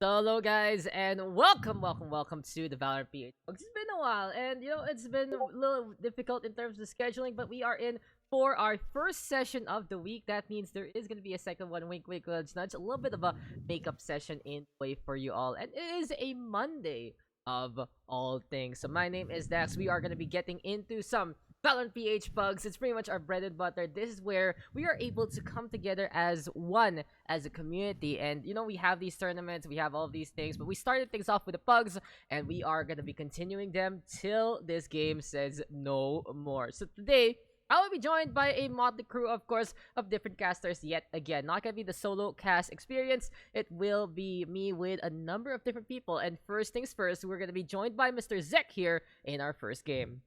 So hello guys and welcome to the Valorant PH PUGS. It's been a while and it's been a little difficult in terms of scheduling, but we are in for our first session of the week. That means there is gonna be a second one, wink wink nudge nudge, a little bit of a makeup session in way for you all. And it is a Monday of all things. So my name is Dax. We are gonna be getting into some Valorant PH PUGS. It's pretty much our bread and butter. This is where we are able to come together as one, as a community. And we have these tournaments, we have all of these things, but we started things off with the pugs, and we are gonna be continuing them till this game says no more. So today I will be joined by a motley crew, of course, of different casters yet again. Not gonna be the solo cast experience. It will be me with a number of different people. And first things first, we're gonna be joined by Mr. Zek here in our first game.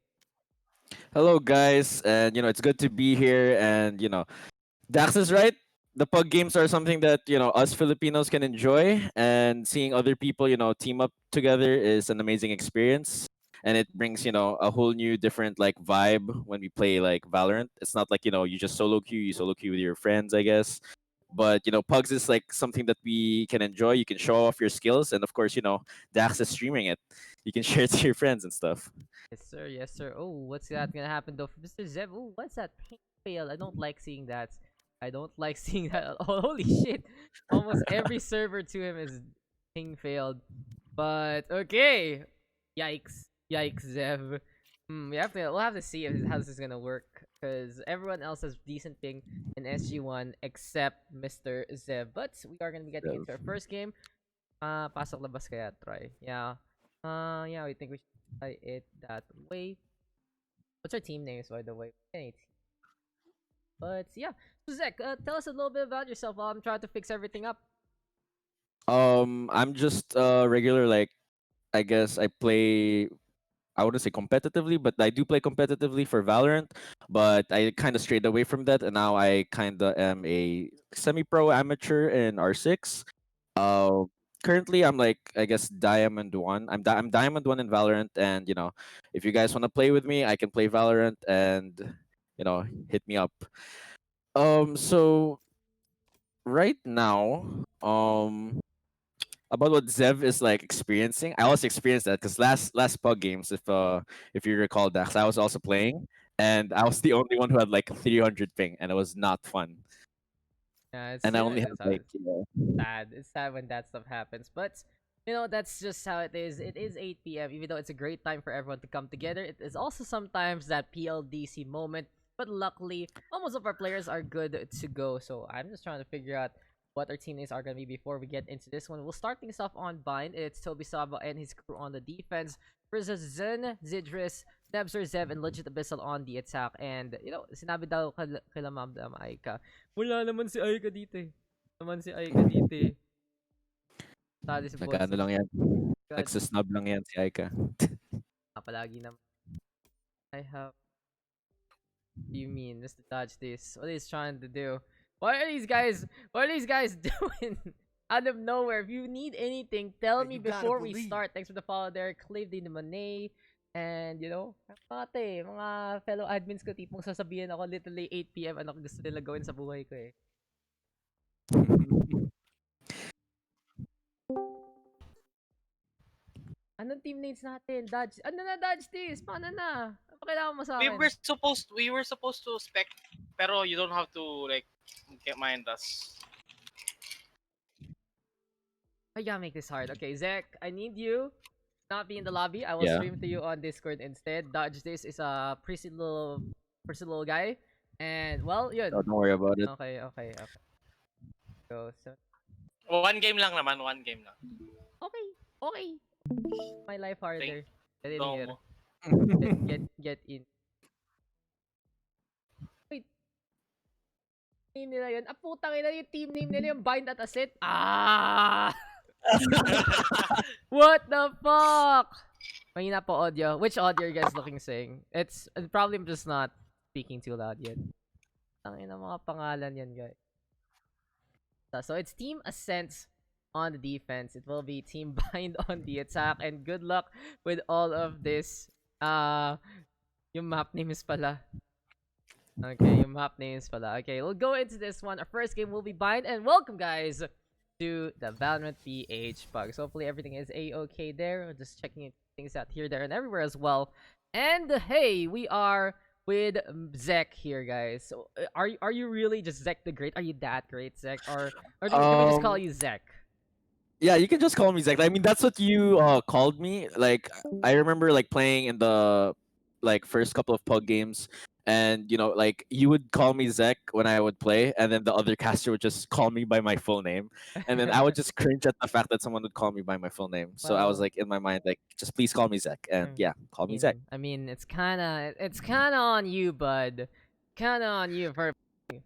Hello, guys, and it's good to be here. And Dax is right. The pug games are something that us Filipinos can enjoy, and seeing other people team up together is an amazing experience. And it brings a whole new different like vibe when we play like Valorant. It's not like you just you solo queue with your friends, I guess. But pugs is like something that we can enjoy. You can show off your skills, and of course Dax is streaming it. You can share it to your friends and stuff. Yes, sir. Yes, sir. Oh, what's that gonna happen though, for Mr. Zeb? Oh, what's that pink fail? I don't like seeing that. I don't like seeing that at all. Holy shit! Almost every server to him is ping failed. But okay, yikes, yikes, Zev. We'll have to see how this is gonna work, because everyone else has decent ping in SG1 except Mr. Zev. But we are gonna be getting into our first game. Pasok labas kaya try. Yeah. Yeah, we think we should try it that way. What's our team names, by the way? Any team. But yeah, so Zach, tell us a little bit about yourself while I'm trying to fix everything up. I'm just regular, like, I guess I play, I wouldn't say competitively, but I do play competitively for Valorant. But I kind of strayed away from that, and now I kind of am a semi-pro amateur in R6. Uh, Currently I'm like, I guess, Diamond One. I'm Diamond One in Valorant, and if you guys want to play with me, I can play Valorant, and hit me up. So right now, about what Zev is like experiencing. I also experienced that because last pug games, if you recall that, I was also playing, and I was the only one who had like 300 ping, and it was not fun. Yeah, And I only had it's how like it's sad. It's sad when that stuff happens, but that's just how it is. It is 8 p.m. Even though it's a great time for everyone to come together, it is also sometimes that PLDC moment. But luckily, almost all of our players are good to go. So I'm just trying to figure out what our teammates are gonna be before we get into this one. We'll start things off on Bind. It's Toby Saba and his crew on the defense versus Zen, Zydrizz, Nebzer, Zev, and Legit Abyssal on the attack. And sinabi daw kila Ma'am Aika, wala naman si Aika dito eh. Naman si Aika dito eh. Sabi si nag-ano Bossing. lang yan, God, nagsasnub lang yan si Aika. palagi naman. I have, you mean, Mr. Dodge this? What is trying to do? What are these guys doing? Out of nowhere. If you need anything, tell me You gotta before we believe. start. Thanks for the follow there. Clive Di Monet. And mga fellow admins ko, tipong sasabihin ako literally 8 p.m. ano gusto nila gawin sa buhay ko eh. Anong teammates natin? Dodge. Ano na, Dodge this? Paano na? Ano pa kailangan mo sa We akin? were supposed to spec, pero you don't have to like get mind us. I gotta make this hard. Okay, Zach, I need you not be in the lobby. I will Yeah. stream to you on Discord instead. Dodge this is a pretty little guy. And well, yun. Don't worry about it. Okay. So One game lang naman, one game lang. okay. My life harder. Get in Don't here. mo. Get in. Wait. Name nila yun. Ah, putang ina, yung team name nila yung Bind at Ascent. Ah! What the fuck? Mahina po audio. Which audio are you guys looking saying? It's probably I'm just not speaking too loud yet. Ang ina mga pangalan yan, guys. So it's Team Ascent on the defense. It will be Team Bind on the attack. And good luck with all of this. Yung map names pala. Okay, yung map names pala. Okay, we'll go into this one. Our first game will be Bind. And welcome, guys, to the Valorant PH PUGS. Hopefully everything is a-okay there. We're just checking things out here, there, and everywhere as well. And hey, we are with Zek here, guys. So are you really just Zek the Great? Are you that great, Zek, or can we just call Um, you Zek? yeah, you can just call me Zach. I mean, that's what you called me. Like, I remember like playing in the like first couple of pug games, and like you would call me Zach when I would play, and then the other caster would just call me by my full name, and then I would just cringe at the fact that someone would call me by my full name. So I was Well, like in my mind like, just please call me Zach, and mm, yeah, call me Zach. I mean, it's kind of on you, bud. Kind of on you for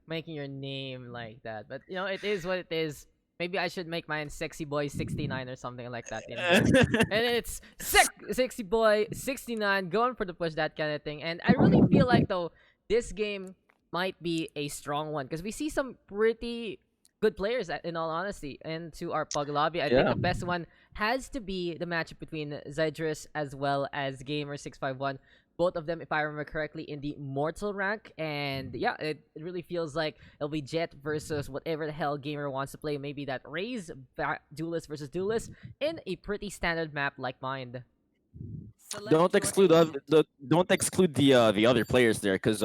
making your name like that. But it is what it is. Maybe I should make mine Sexy Boy 69 or something like that. And it's Sexy Boy 69 going for the push, that kind of thing. And I really feel like though this game might be a strong one because we see some pretty good players in all honesty into our pug lobby. I think Yeah. the best one has to be the matchup between Zydrizz as well as Gamer 651. Both of them, if I remember correctly, in the mortal rank. And yeah, it really feels like it'll be Jet versus whatever the hell Gamer wants to play. Maybe that Raze duelist versus duelist in a pretty standard map like Mind. Don't exclude the other players there, because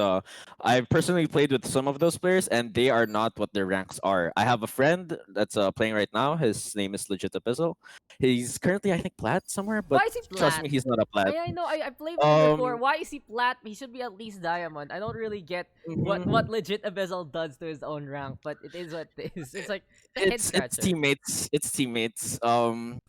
I've personally played with some of those players and they are not what their ranks are. I have a friend that's playing right now. His name is Legit Abyssal. He's currently, I think, plat somewhere, but Why is he trust plat? me, he's not a plat. I know, I played with him before. Um, Why is he plat? He should be at least diamond. I don't really get what mhm. legit Abyssal does to his own rank, but it is what it is. It's like a head It's scratcher. teammates. It's teammates.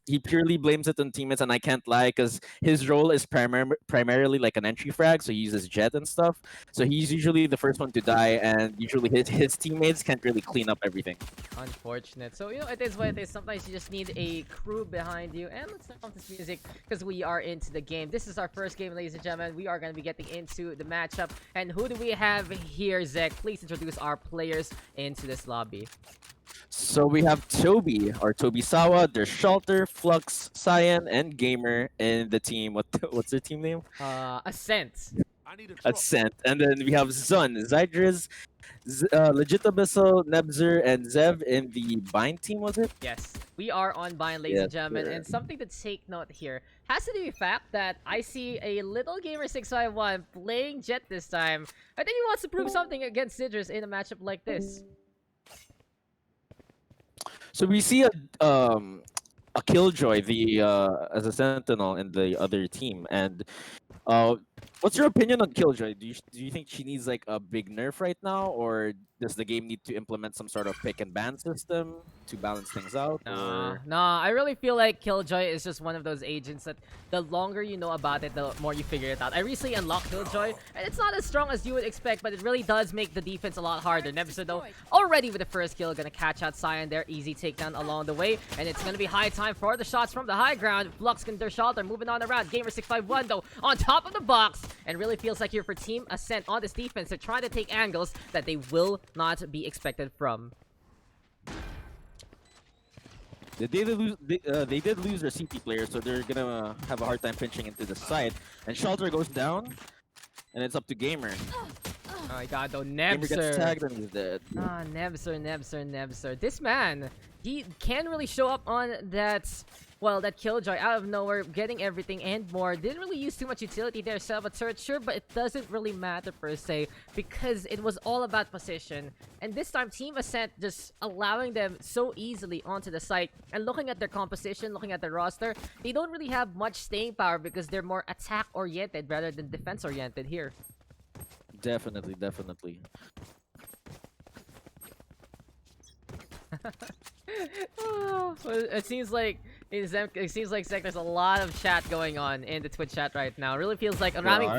He purely blames it on teammates, and I can't lie because his role is primarily like an entry frag, so he uses jet and stuff. So he's usually the first one to die, and usually his teammates can't really clean up everything. Unfortunate. So it is what it is. Sometimes you just need a crew behind you. And let's turn off this music because we are into the game. This is our first game, ladies and gentlemen. We are going to be getting into the matchup. And who do we have here, Zek? Please introduce our players into this lobby. So we have Toby or Toby Sawa. There's Shelter, Flux, Cyan, and Gamer in the team. What's their team name? Ascent. Ascent. And then we have Zun, Zydrizz, Legitabyssal, Nebzer, and Zev in the Bind team. Was it? Yes, we are on Bind, ladies and Yes, gentlemen, sir. and something to take note here has to do with the fact that I see a little Gamer 651 playing Jet this time. I think he wants to prove something against Zydrizz in a matchup like this. So we see a Killjoy as a sentinel in the other team, and uh what's your opinion on Killjoy? Do you think she needs like a big nerf right now, or does the game need to implement some sort of pick and ban system to balance things out? Or Nah, I really feel like Killjoy is just one of those agents that the longer you know about it, the more you figure it out. I recently unlocked Killjoy, and it's not as strong as you would expect, but it really does make the defense a lot harder. Nebzer, though, already with the first kill, gonna catch out Cyan there. Easy takedown along the way, and it's gonna be high time for the shots from the high ground. Flux can their shelter, moving on around. Gamer651, though, on top of the box, and really feels like here for Team Ascent on this defense. They're trying to take angles that they will not be expected from. they did lose they did lose their CT player, so they're gonna have a hard time pinching into the side. And Shelter goes down, and it's up to Gamer. Oh my god, though, Gamer gets Nebzer. tagged and he's dead. Nebzer. This man, he can really show up on that, well, that Killjoy out of nowhere, getting everything and more. Didn't really use too much utility there, set up a turret, sure, but it doesn't really matter per se, because it was all about position. And this time, Team Ascent just allowing them so easily onto the site. And looking at their composition, looking at their roster, they don't really have much staying power because they're more attack-oriented rather than defense-oriented here. Definitely. Well, it seems like Zek, there's a lot of chat going on in the Twitch chat right now. Really feels like maraming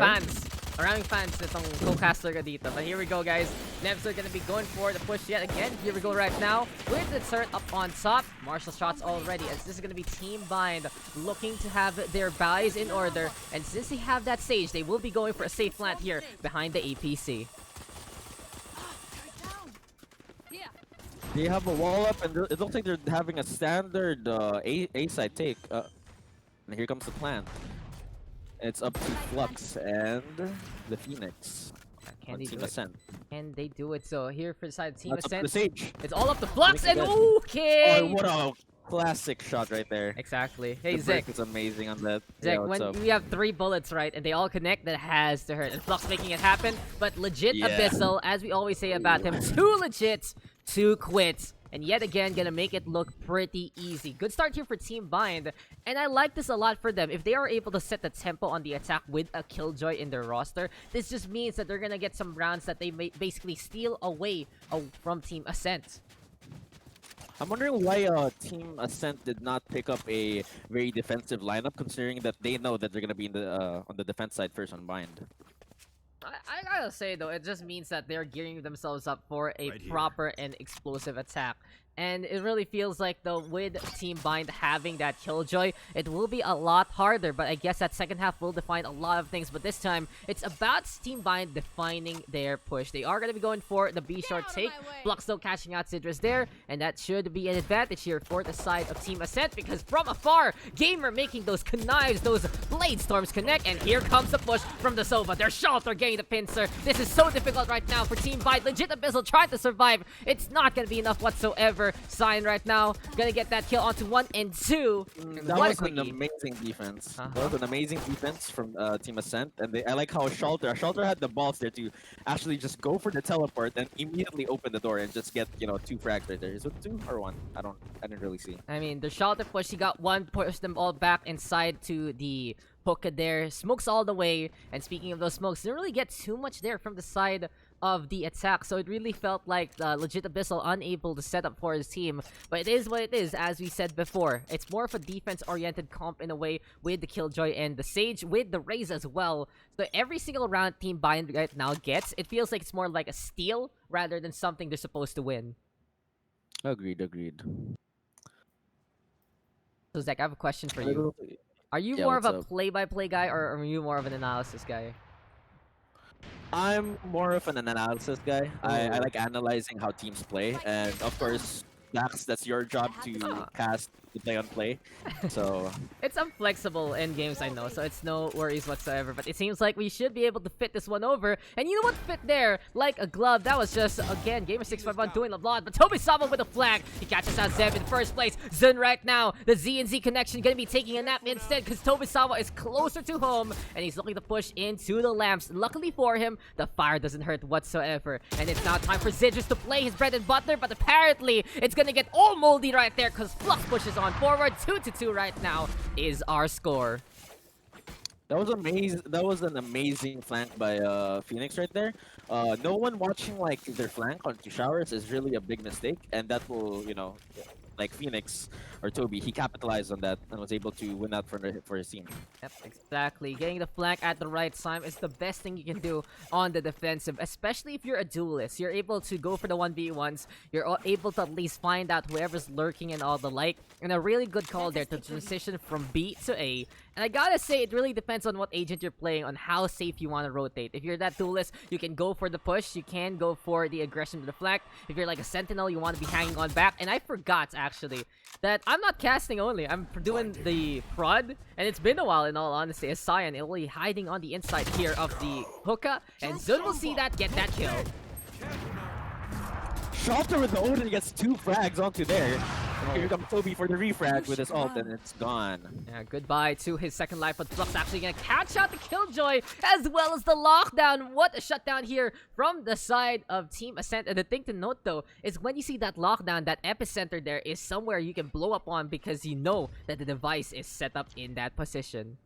fans itong co-caster ka dito. But here we go, guys. Nebs are gonna be going for the push yet again. Here we go right now with the turret up on top. Martial shots already, as this is gonna be Team Bind looking to have their buys in order. And since they have that stage, they will be going for a safe plant here behind the APC. They have a wall up, and it looks like they're having a standard A side take. And here comes the plan. It's up to Flux and the Phoenix. Can on they Team do it? Ascent. Can they do it? So here for the side of Team That's up to Ascent, the Sage. it's all up to Flux and Oh, okay. what a classic shot right there. Exactly. Hey The Zek. break is amazing on that. Zek, Yeah, what's when up? we have 3 bullets, right, and they all connect, that has to hurt. And Flux making it happen, but legit Yeah. Abyssal, as we always say about him, too legit to quit. And yet again, gonna make it look pretty easy. Good start here for Team Bind, and I like this a lot for them. If they are able to set the tempo on the attack with a Killjoy in their roster, this just means that they're gonna get some rounds that they may basically steal away from Team Ascent. I'm wondering why Team Ascent did not pick up a very defensive lineup, considering that they know that they're gonna be in the on the defense side first on Bind. I gotta say though, it just means that they're gearing themselves up for a Right here. proper and explosive attack. And it really feels like though with Team Bind having that Killjoy, it will be a lot harder. But I guess that second half will define a lot of things. But this time, it's about Team Bind defining their push. They are gonna be going for the B short take. Brawk still catching out Zydrizz there, and that should be an advantage here for the side of Team Ascent because from afar, Gamer making those knives, those blade storms connect, and here comes the push from the Sova. Their shelter getting the pincer. This is so difficult right now for Team Bind. Legit Abyssal trying to survive. It's not gonna be enough whatsoever. Sign right now, gonna get that kill onto 1 and 2. That What a was an quickie. amazing defense. Uh-huh. That was an amazing defense from Team Ascent, and I like how Shelter had the balls there to actually just go for the teleport and immediately open the door and just get 2 frags right there. Is it 2 or 1? I didn't really see. I mean, the shelter push, he got 1, pushed them all back inside to the hookah there. Smokes all the way. And speaking of those smokes, didn't really get too much there from the side of the attack. So it really felt like legit Abyssal unable to set up for his team. But it is what it is, as we said before. It's more of a defense-oriented comp in a way with the Killjoy and the Sage, with the Raze as well. So every single round Team Bind right now gets, it feels like it's more like a steal rather than something they're supposed to win. Agreed. So Zach, I have a question for you. Are you Yeah, more of what's a up? play-by-play guy, or are you more of an analysis guy? I'm more of an analysis guy. I Oh. like analyzing how teams play, and of course, Dax, that's your job to cast the play-on-play. So It's unflexible in games, I know, so it's no worries whatsoever. But it seems like we should be able to fit this one over. And you know what fit there? Like a glove. That was just, again, Gamer651 doing a lot. But Toby-sama with a flag. He catches out Zeb in first place. Zun right now. The Z and Z connection gonna be taking a nap instead because Toby-sama is closer to home. And he's looking to push into the lamps. Luckily for him, the fire doesn't hurt whatsoever. And it's now time for Zydrizz to play his bread and butter. But apparently, it's gonna get all moldy right there because Flux pushes on forward. 2-2 right now is our score. that was amazing. That was an amazing flank by Phoenix right there. No one watching like their flank onto showers is really a big mistake, and that will like Phoenix or Toby, he capitalized on that and was able to win out for his team. Yep, exactly. Getting the flank at the right time is the best thing you can do on the defensive, especially if you're a duelist. You're able to go for the 1v1s. You're able to at least find out whoever's lurking and all the like. And a really good call there to transition from B to A. And I gotta say, it really depends on what agent you're playing, on how safe you want to rotate. If you're that duelist, you can go for the push. You can go for the aggression to the flank. If you're like a sentinel, you want to be hanging on back. And I forgot, actually, that I'm not casting only. I'm doing the prod. And it's been a while, in all honesty, as Cyan only hiding on the inside here of the hookah. And Zun will see that, get that kill. Shelter with the Odin gets 2 frags onto there. And here comes Toby for the refrag with his ult, and it's gone. Yeah, goodbye to his second life, but Flux actually gonna catch out the Killjoy as well as the lockdown. What a shutdown here from the side of Team Ascent. And the thing to note though is when you see that lockdown, that epicenter there is somewhere you can blow up on because you know that the device is set up in that position.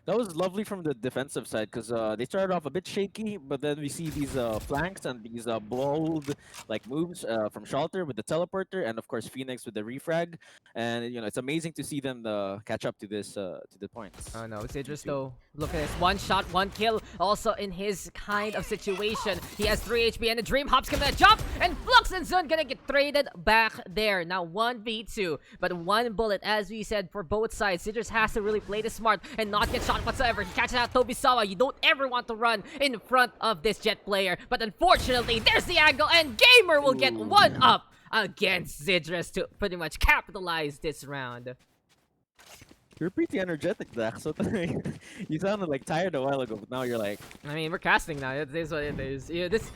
That was lovely from the defensive side because they started off a bit shaky, but then we see these flanks and these bold moves from Shelter with the teleporter, and of course Phoenix with the refrag. And it's amazing to see them catch up to this to the points. Oh no, Zydrizz though, look at this, 1 shot, 1 kill. Also in his kind of situation, he has 3 HP and the Dream Hop's gonna jump, and Flux and Zun gonna get traded back there. Now 1v2, but 1 bullet, as we said, for both sides. Zydrizz has to really play this smart and not get shot whatsoever. He catches out Tobisawa. You don't ever want to run in front of this Jet player, but unfortunately, there's the angle, and Gamer will get 1 up against Zydrizz to pretty much capitalize this round. You're pretty energetic, Dax. So you sounded like tired a while ago, but now you're like, I mean, we're casting now. It is what it is. Yeah, this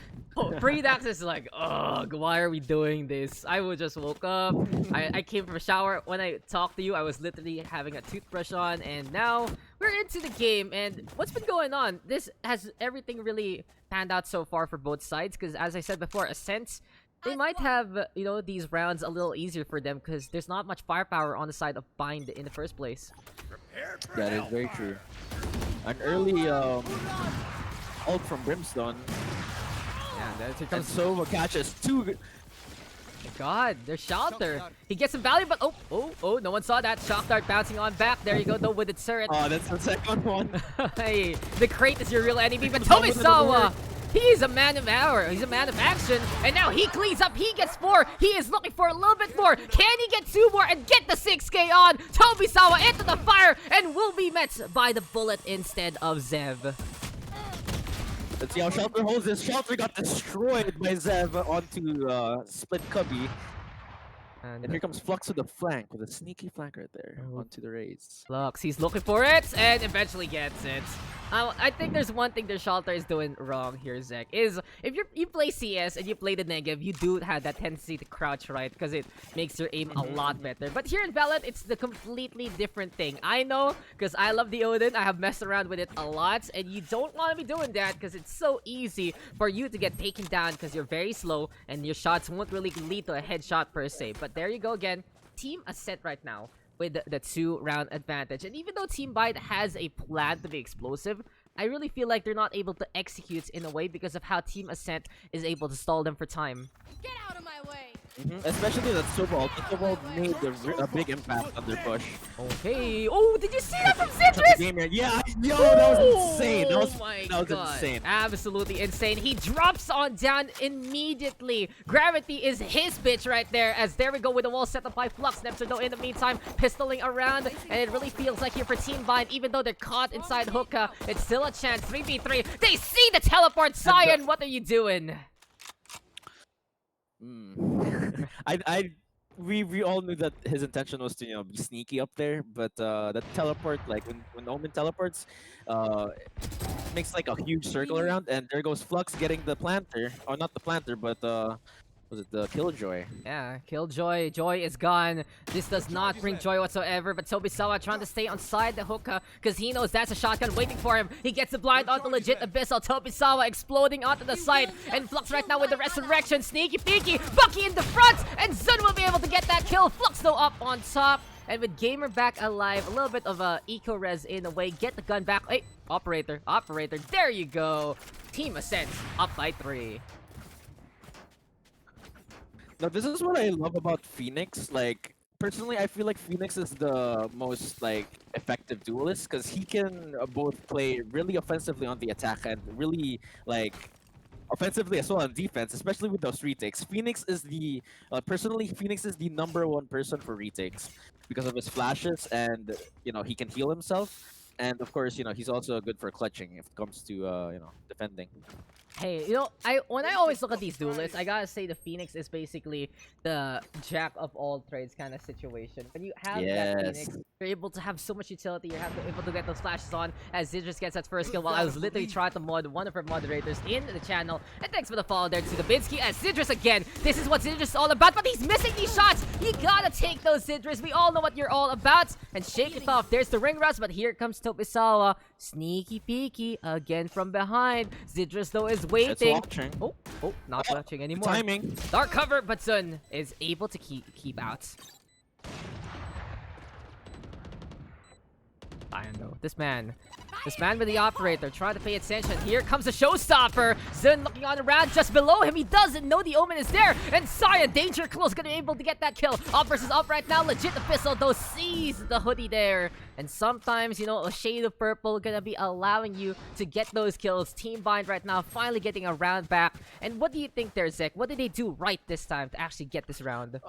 pre-Daks is like, ugh, why are we doing this? I just woke up. I came from a shower. When I talked to you, I was literally having a toothbrush on, and now we're into the game. And what's been going on? This has everything really panned out so far for both sides. Because as I said before, Ascent, they might have, you know, these rounds a little easier for them because there's not much firepower on the side of Bind in the first place. that is very true. An early ult from Brimstone. Yeah, here And comes. Sova catches two. God, there's Shelter. He gets some value, but oh, no one saw that. Shock Dart bouncing on back. There you go, though, with the turret. Oh, that's the second one. Hey, the crate is your real enemy, but Tomisawa, he's a man of hour. He's a man of action, and now he cleans up. He gets 4. He is looking for a little bit more. Can he get 2 more and get the 6K on? Tomisawa into the fire and will be met by the bullet instead of Zev. Let's see how Shelter holds this. Shelter got destroyed by Zev onto Split Cubby. And here comes Flux with the flank, with a sneaky flank right there onto the raise. Lux, he's looking for it and eventually gets it. I think there's one thing that Shelter is doing wrong here, Zek, is if you play CS and you play the negative, you do have that tendency to crouch, right? Because it makes your aim a lot better. But here in Valorant, it's the completely different thing. I know, because I love the Odin. I have messed around with it a lot, and you don't want to be doing that because it's so easy for you to get taken down because you're very slow and your shots won't really lead to a headshot per se. But there you go again. Team Ascent right now with the 2-round advantage. And even though Team Byte has a plan to be explosive, I really feel like they're not able to execute in a way because of how Team Ascent is able to stall them for time. Get out of my way! Especially that Sobald. The Sobald made a big impact on their push. Okay. Oh, did you see that from Zydrizz? Yeah, yo, that was insane. That was, Oh my that was God. insane. Absolutely insane. He drops on down immediately. Gravity is his bitch right there. As there we go with the wall set up by Flux. Neptune though in the meantime pistoling around. And it really feels like here for Team Bind, even though they're caught inside Hookah, it's still a chance. 3v3. They see the teleport. Cyan, what are you doing? We all knew that his intention was to be sneaky up there, but that teleport, like when Omen teleports, makes like a huge circle around, and there goes Flux getting the planter, or not the planter, but was it the Killjoy? Yeah, Killjoy. Joy is gone. This does not bring joy whatsoever, but Tobisawa trying to stay inside the hookah because he knows that's a shotgun waiting for him. He gets the blind onto legit Abyssal. Tobisawa exploding onto the side, and Flux right now with the resurrection. Sneaky peeky. Bucky in the front, and Zun will be able to get that kill. Flux though up on top. And with Gamer back alive, a little bit of a eco-res in a way. Get the gun back. Hey, operator. There you go. Team Ascent up by 3. Now, this is what I love about Phoenix. Like, personally, I feel like Phoenix is the most, like, effective duelist because he can both play really offensively on the attack and really, like, offensively as well on defense, especially with those retakes. Phoenix is the, personally, Phoenix is the #1 person for retakes because of his flashes and, he can heal himself. And, of course, he's also good for clutching if it comes to, defending. Hey, when I always look at these duelists, I gotta say the Phoenix is basically the jack of all trades kind of situation. When you have that Phoenix, you're able to have so much utility. You're able to get those flashes on as Zydrizz gets that first kill while I was literally trying to mod one of our moderators in the channel. And thanks for the follow there to the Binsky as Zydrizz again. This is what Zydrizz is all about, but he's missing these shots. You gotta take those, Zydrizz. We all know what you're all about. And shake it off. There's the ring rust, but here comes Tobisawa. Sneaky peeky again from behind. Zydrizz though is waiting. Oh, not watching anymore. Timing. Dark cover, but Sun is able to keep out. I don't know. This man with the operator trying to pay attention. Here comes a showstopper. Zun looking on around just below him. He doesn't know the Omen is there. And Cyan, danger close, gonna be able to get that kill. Up versus up right now. Legit Abyssal though sees the hoodie there. And sometimes, a shade of purple gonna be allowing you to get those kills. Team Bind right now finally getting a round back. And what do you think there, Zek? What did they do right this time to actually get this round?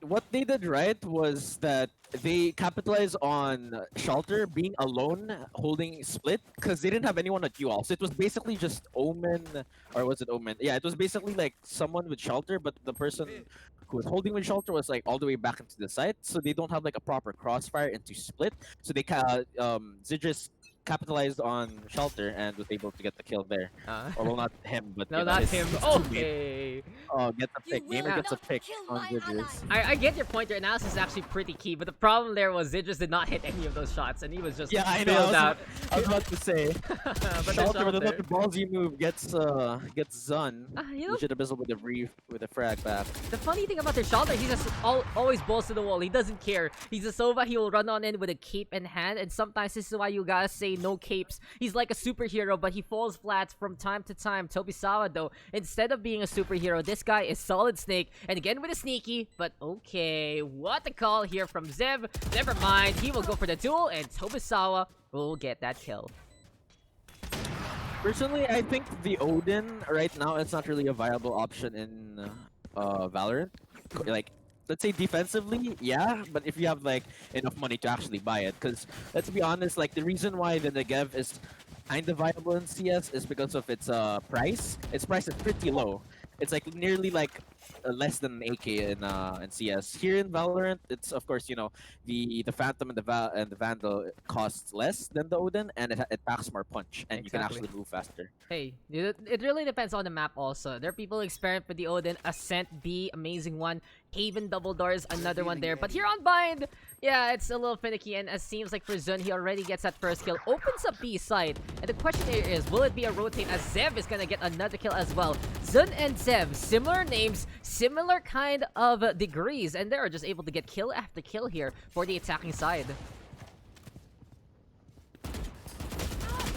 what they did right was that they capitalized on Shelter being alone holding split because they didn't have anyone at UL. So it was basically just Omen, or was it Omen? Yeah, it was basically like someone with Shelter, but the person who was holding with Shelter was like all the way back into the site. So they don't have like a proper crossfire into split. So Zydrizz capitalized on Shelter and was able to get the kill there. Or well, not him, but No, you know, not his him. teammate. Okay. Oh, get the pick. Gamer will gets a not pick kill on my Zydrizz. I get your point. Your analysis is actually pretty key, but the problem there was Zydrizz did not hit any of those shots, and he was just Yeah, I know. bailed out. I was about to say. But Shelter with Shelter. another ballsy move gets Zun. You know, Legit Abyssal with a frag back. the funny thing about their Shelter, he's just always balls to the wall. He doesn't care. He's a Sova. He will run on in with a cape in hand, and sometimes this is why you guys say no capes. He's like a superhero, but he falls flat from time to time. Tobisawa, though, instead of being a superhero, this guy is solid snake, and again with a sneaky, but okay, what a call here from Zev. Never mind, he will go for the duel, and Tobisawa will get that kill. Personally, I think the Odin right now it's not really a viable option in Valorant. Like, let's say defensively, yeah, but if you have like enough money to actually buy it, because let's be honest, like the reason why the Negev is kind of viable in CS is because of its price. Its price is pretty low. It's like nearly like less than an AK in CS. Here in Valorant, it's of course the Phantom and the Vandal costs less than the Odin, and it packs more punch, and you can Exactly. actually move faster. Hey, it really depends on the map also. There are people who experiment with the Odin, Ascent B, amazing one. Haven double doors, another one there. But here on Bind, yeah, it's a little finicky, and it seems like for Zun, he already gets that first kill. Opens up B side, and the question here is, will it be a rotate as Zev is gonna get another kill as well? Zun and Zev, similar names, similar kind of degrees, and they're just able to get kill after kill here for the attacking side.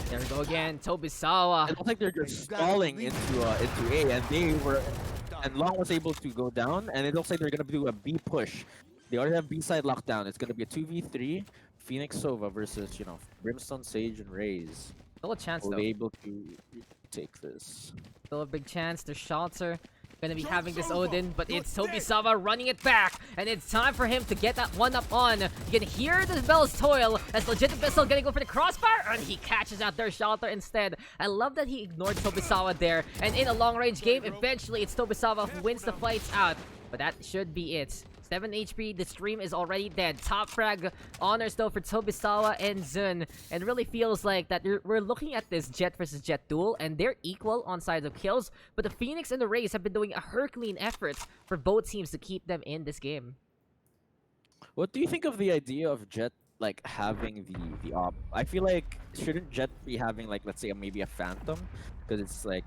There we go again, Tobisawa. It looks like they're just stalling into A, and Long was able to go down, and it looks like they're gonna do a B push. They already have B side locked down. It's gonna be a 2v3, Phoenix Sova versus Brimstone, Sage, and Raze. Still a chance Will though. be able to take this. Still a big chance. The Shelter gonna be having this Odin, but it's Tobisawa running it back, and it's time for him to get that one up on. You can hear the bells toil as Legit Abyssal gonna go for the crossfire, and he catches out their Shelter instead. I love that he ignored Tobisawa there, and in a long-range game, eventually it's Tobisawa who wins the fights out. But that should be it. 7 HP, the stream is already dead. Top frag honors though for Tobisawa and Zun. And it really feels like that we're looking at this Jet versus Jet duel, and they're equal on sides of kills. But the Phoenix and the Raze have been doing a Herculean effort for both teams to keep them in this game. What do you think of the idea of Jet like having the op? I feel like shouldn't Jet be having like, let's say maybe a Phantom, because it's like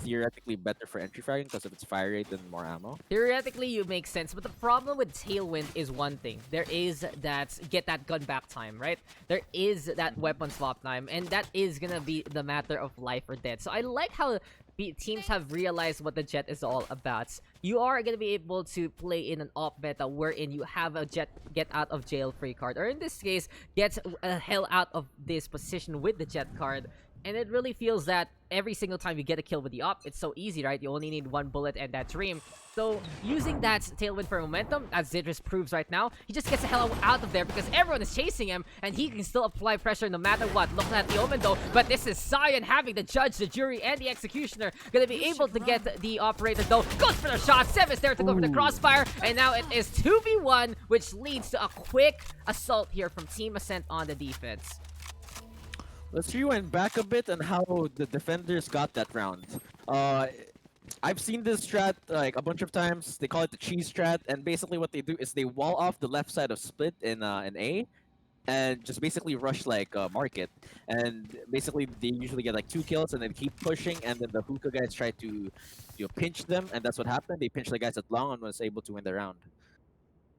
theoretically better for entry fragging because of its fire rate and more ammo. Theoretically, you make sense, but the problem with Tailwind is one thing. There is that get that gun back time, right? There is that weapon swap time, and that is gonna be the matter of life or death. So I like how teams have realized what the Jet is all about. You are gonna be able to play in an op meta wherein you have a Jet get out of jail free card, or in this case, get hell out of this position with the Jet card. And it really feels that every single time you get a kill with the op, it's so easy, right? You only need one bullet and that dream. So using that Tailwind for momentum, as Zydrizz proves right now, he just gets the hell out of there because everyone is chasing him, and he can still apply pressure no matter what. Looking at the Omen though, but this is Sion having the judge, the jury, and the executioner gonna be able to get the operator though. Goes for the shot, Sev is there to go for the crossfire, and now it is 2v1, which leads to a quick assault here from Team Ascent on the defense. Let's rewind back a bit on how the defenders got that round. I've seen this strat like a bunch of times. They call it the cheese strat, and basically what they do is they wall off the left side of split in A, and just basically rush like market. And basically they usually get like 2 kills, and then keep pushing, and then the hookah guys try to pinch them, and that's what happened. They pinched the guys at long and was able to win the round.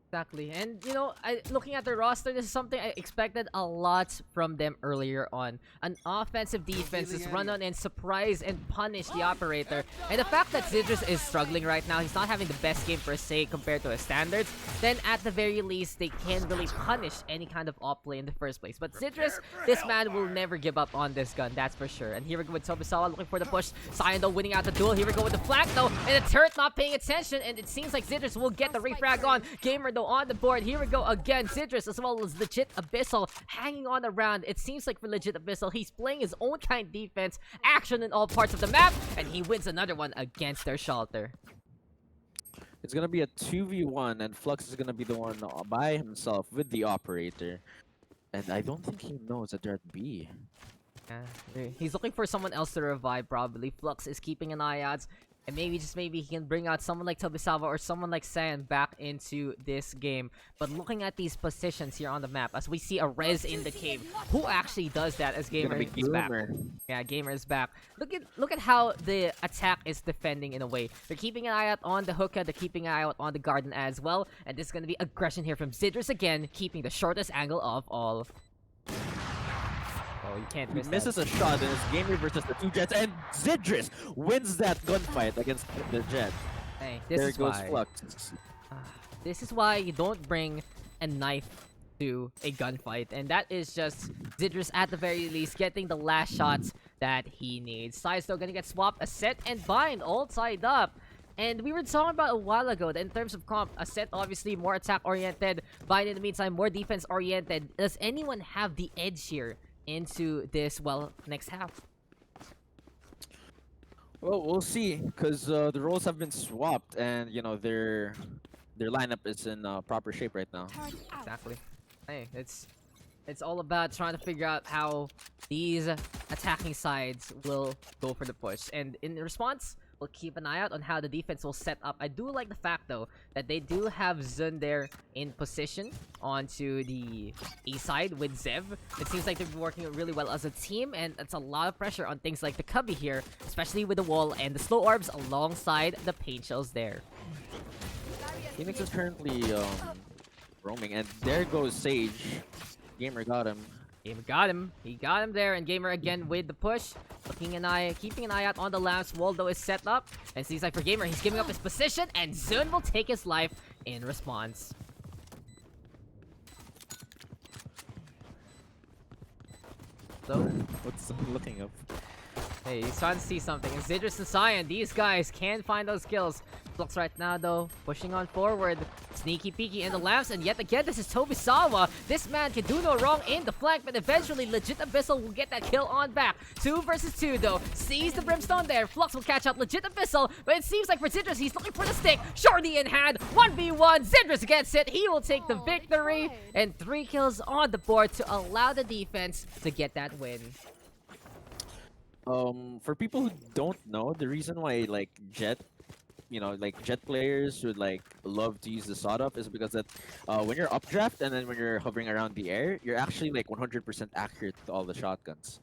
Exactly. And, you know, looking at the roster, this is something I expected a lot from them earlier on. An offensive defense is run on and surprise and punish the operator. And the fact that Zydrizz is struggling right now, he's not having the best game per se compared to his standards, then at the very least, they can't really punish any kind of op play in the first place. But Zydrizz, this man will never give up on this gun, that's for sure. And here we go with Tobisawa looking for the push. Sion though winning out the duel. Here we go with the flank though. And the turret not paying attention. And it seems like Zydrizz will get the refrag on. Gamer though on the board. Here we go again. Zydrizz as well as Legit Abyssal hanging on around. It seems like for Legit Abyssal, he's playing his own kind defense, action in all parts of the map, and he wins another one against their shelter. It's gonna be a 2v1, and Flux is gonna be the one by himself with the operator. And I don't think he knows that they're at B. Yeah, he's looking for someone else to revive probably. Flux is keeping an eye out. And maybe, just maybe, he can bring out someone like Tobisawa or someone like San back into this game. But looking at these positions here on the map, as we see a res in the cave, who actually does that as Gamer is back? Yeah, Gamer is back. Look at how the attack is defending in a way. They're keeping an eye out on the hookah, they're keeping an eye out on the garden as well. And this is going to be aggression here from Zydrizz again, keeping the shortest angle of all. Oh, you can't miss misses that. a shot, and it's Gamer versus the two Jets, and Zydrizz wins that gunfight against the Jet. Hey, this there is goes why. Flux. This is why you don't bring a knife to a gunfight, and that is just Zydrizz at the very least getting the last shots that he needs. Sai still gonna get swapped, Ascent and Bind all tied up. And we were talking about a while ago that in terms of comp, Ascent obviously more attack-oriented, Bind in the meantime more defense-oriented. Does anyone have the edge here into this, well, next half? Well, we'll see, because the roles have been swapped, and you know their lineup is in proper shape right now. Exactly. Hey, it's all about trying to figure out how these attacking sides will go for the push. And in response, we'll keep an eye out on how the defense will set up. I do like the fact, though, that they do have Zun there in position onto the A side with Zev. It seems like they've been working really well as a team, and it's a lot of pressure on things like the Cubby here, especially with the wall and the slow orbs alongside the paint shells there. Phoenix is currently roaming, and there goes Sage. Gamer got him. Gamer got him. He got him there, and Gamer again with the push. Keeping an eye out on the lamps. Waldo is set up. And seems like for Gamer, he's giving up his position, and Zun will take his life in response. So, What's looking up? hey, he's trying to see something. And Zydrizz and Sion, these guys can find those kills. Flux right now, though, pushing on forward. Sneaky peeky in the lamps, and yet again, this is Tobisawa. This man can do no wrong in the flank, but eventually, Legit Abyssal will get that kill on back. 2 versus 2, though. Sees the brimstone there. Flux will catch up Legit Abyssal, but it seems like for Zydrizz, he's looking for the stick. Shorty in hand, 1v1. Zydrizz gets it. He will take the victory, and 3 kills on the board to allow the defense to get that win. For people who don't know, the reason why like Jet players would like love to use the sawed-off is because that when you're updraft and then when you're hovering around the air, you're actually like 100% accurate to all the shotguns.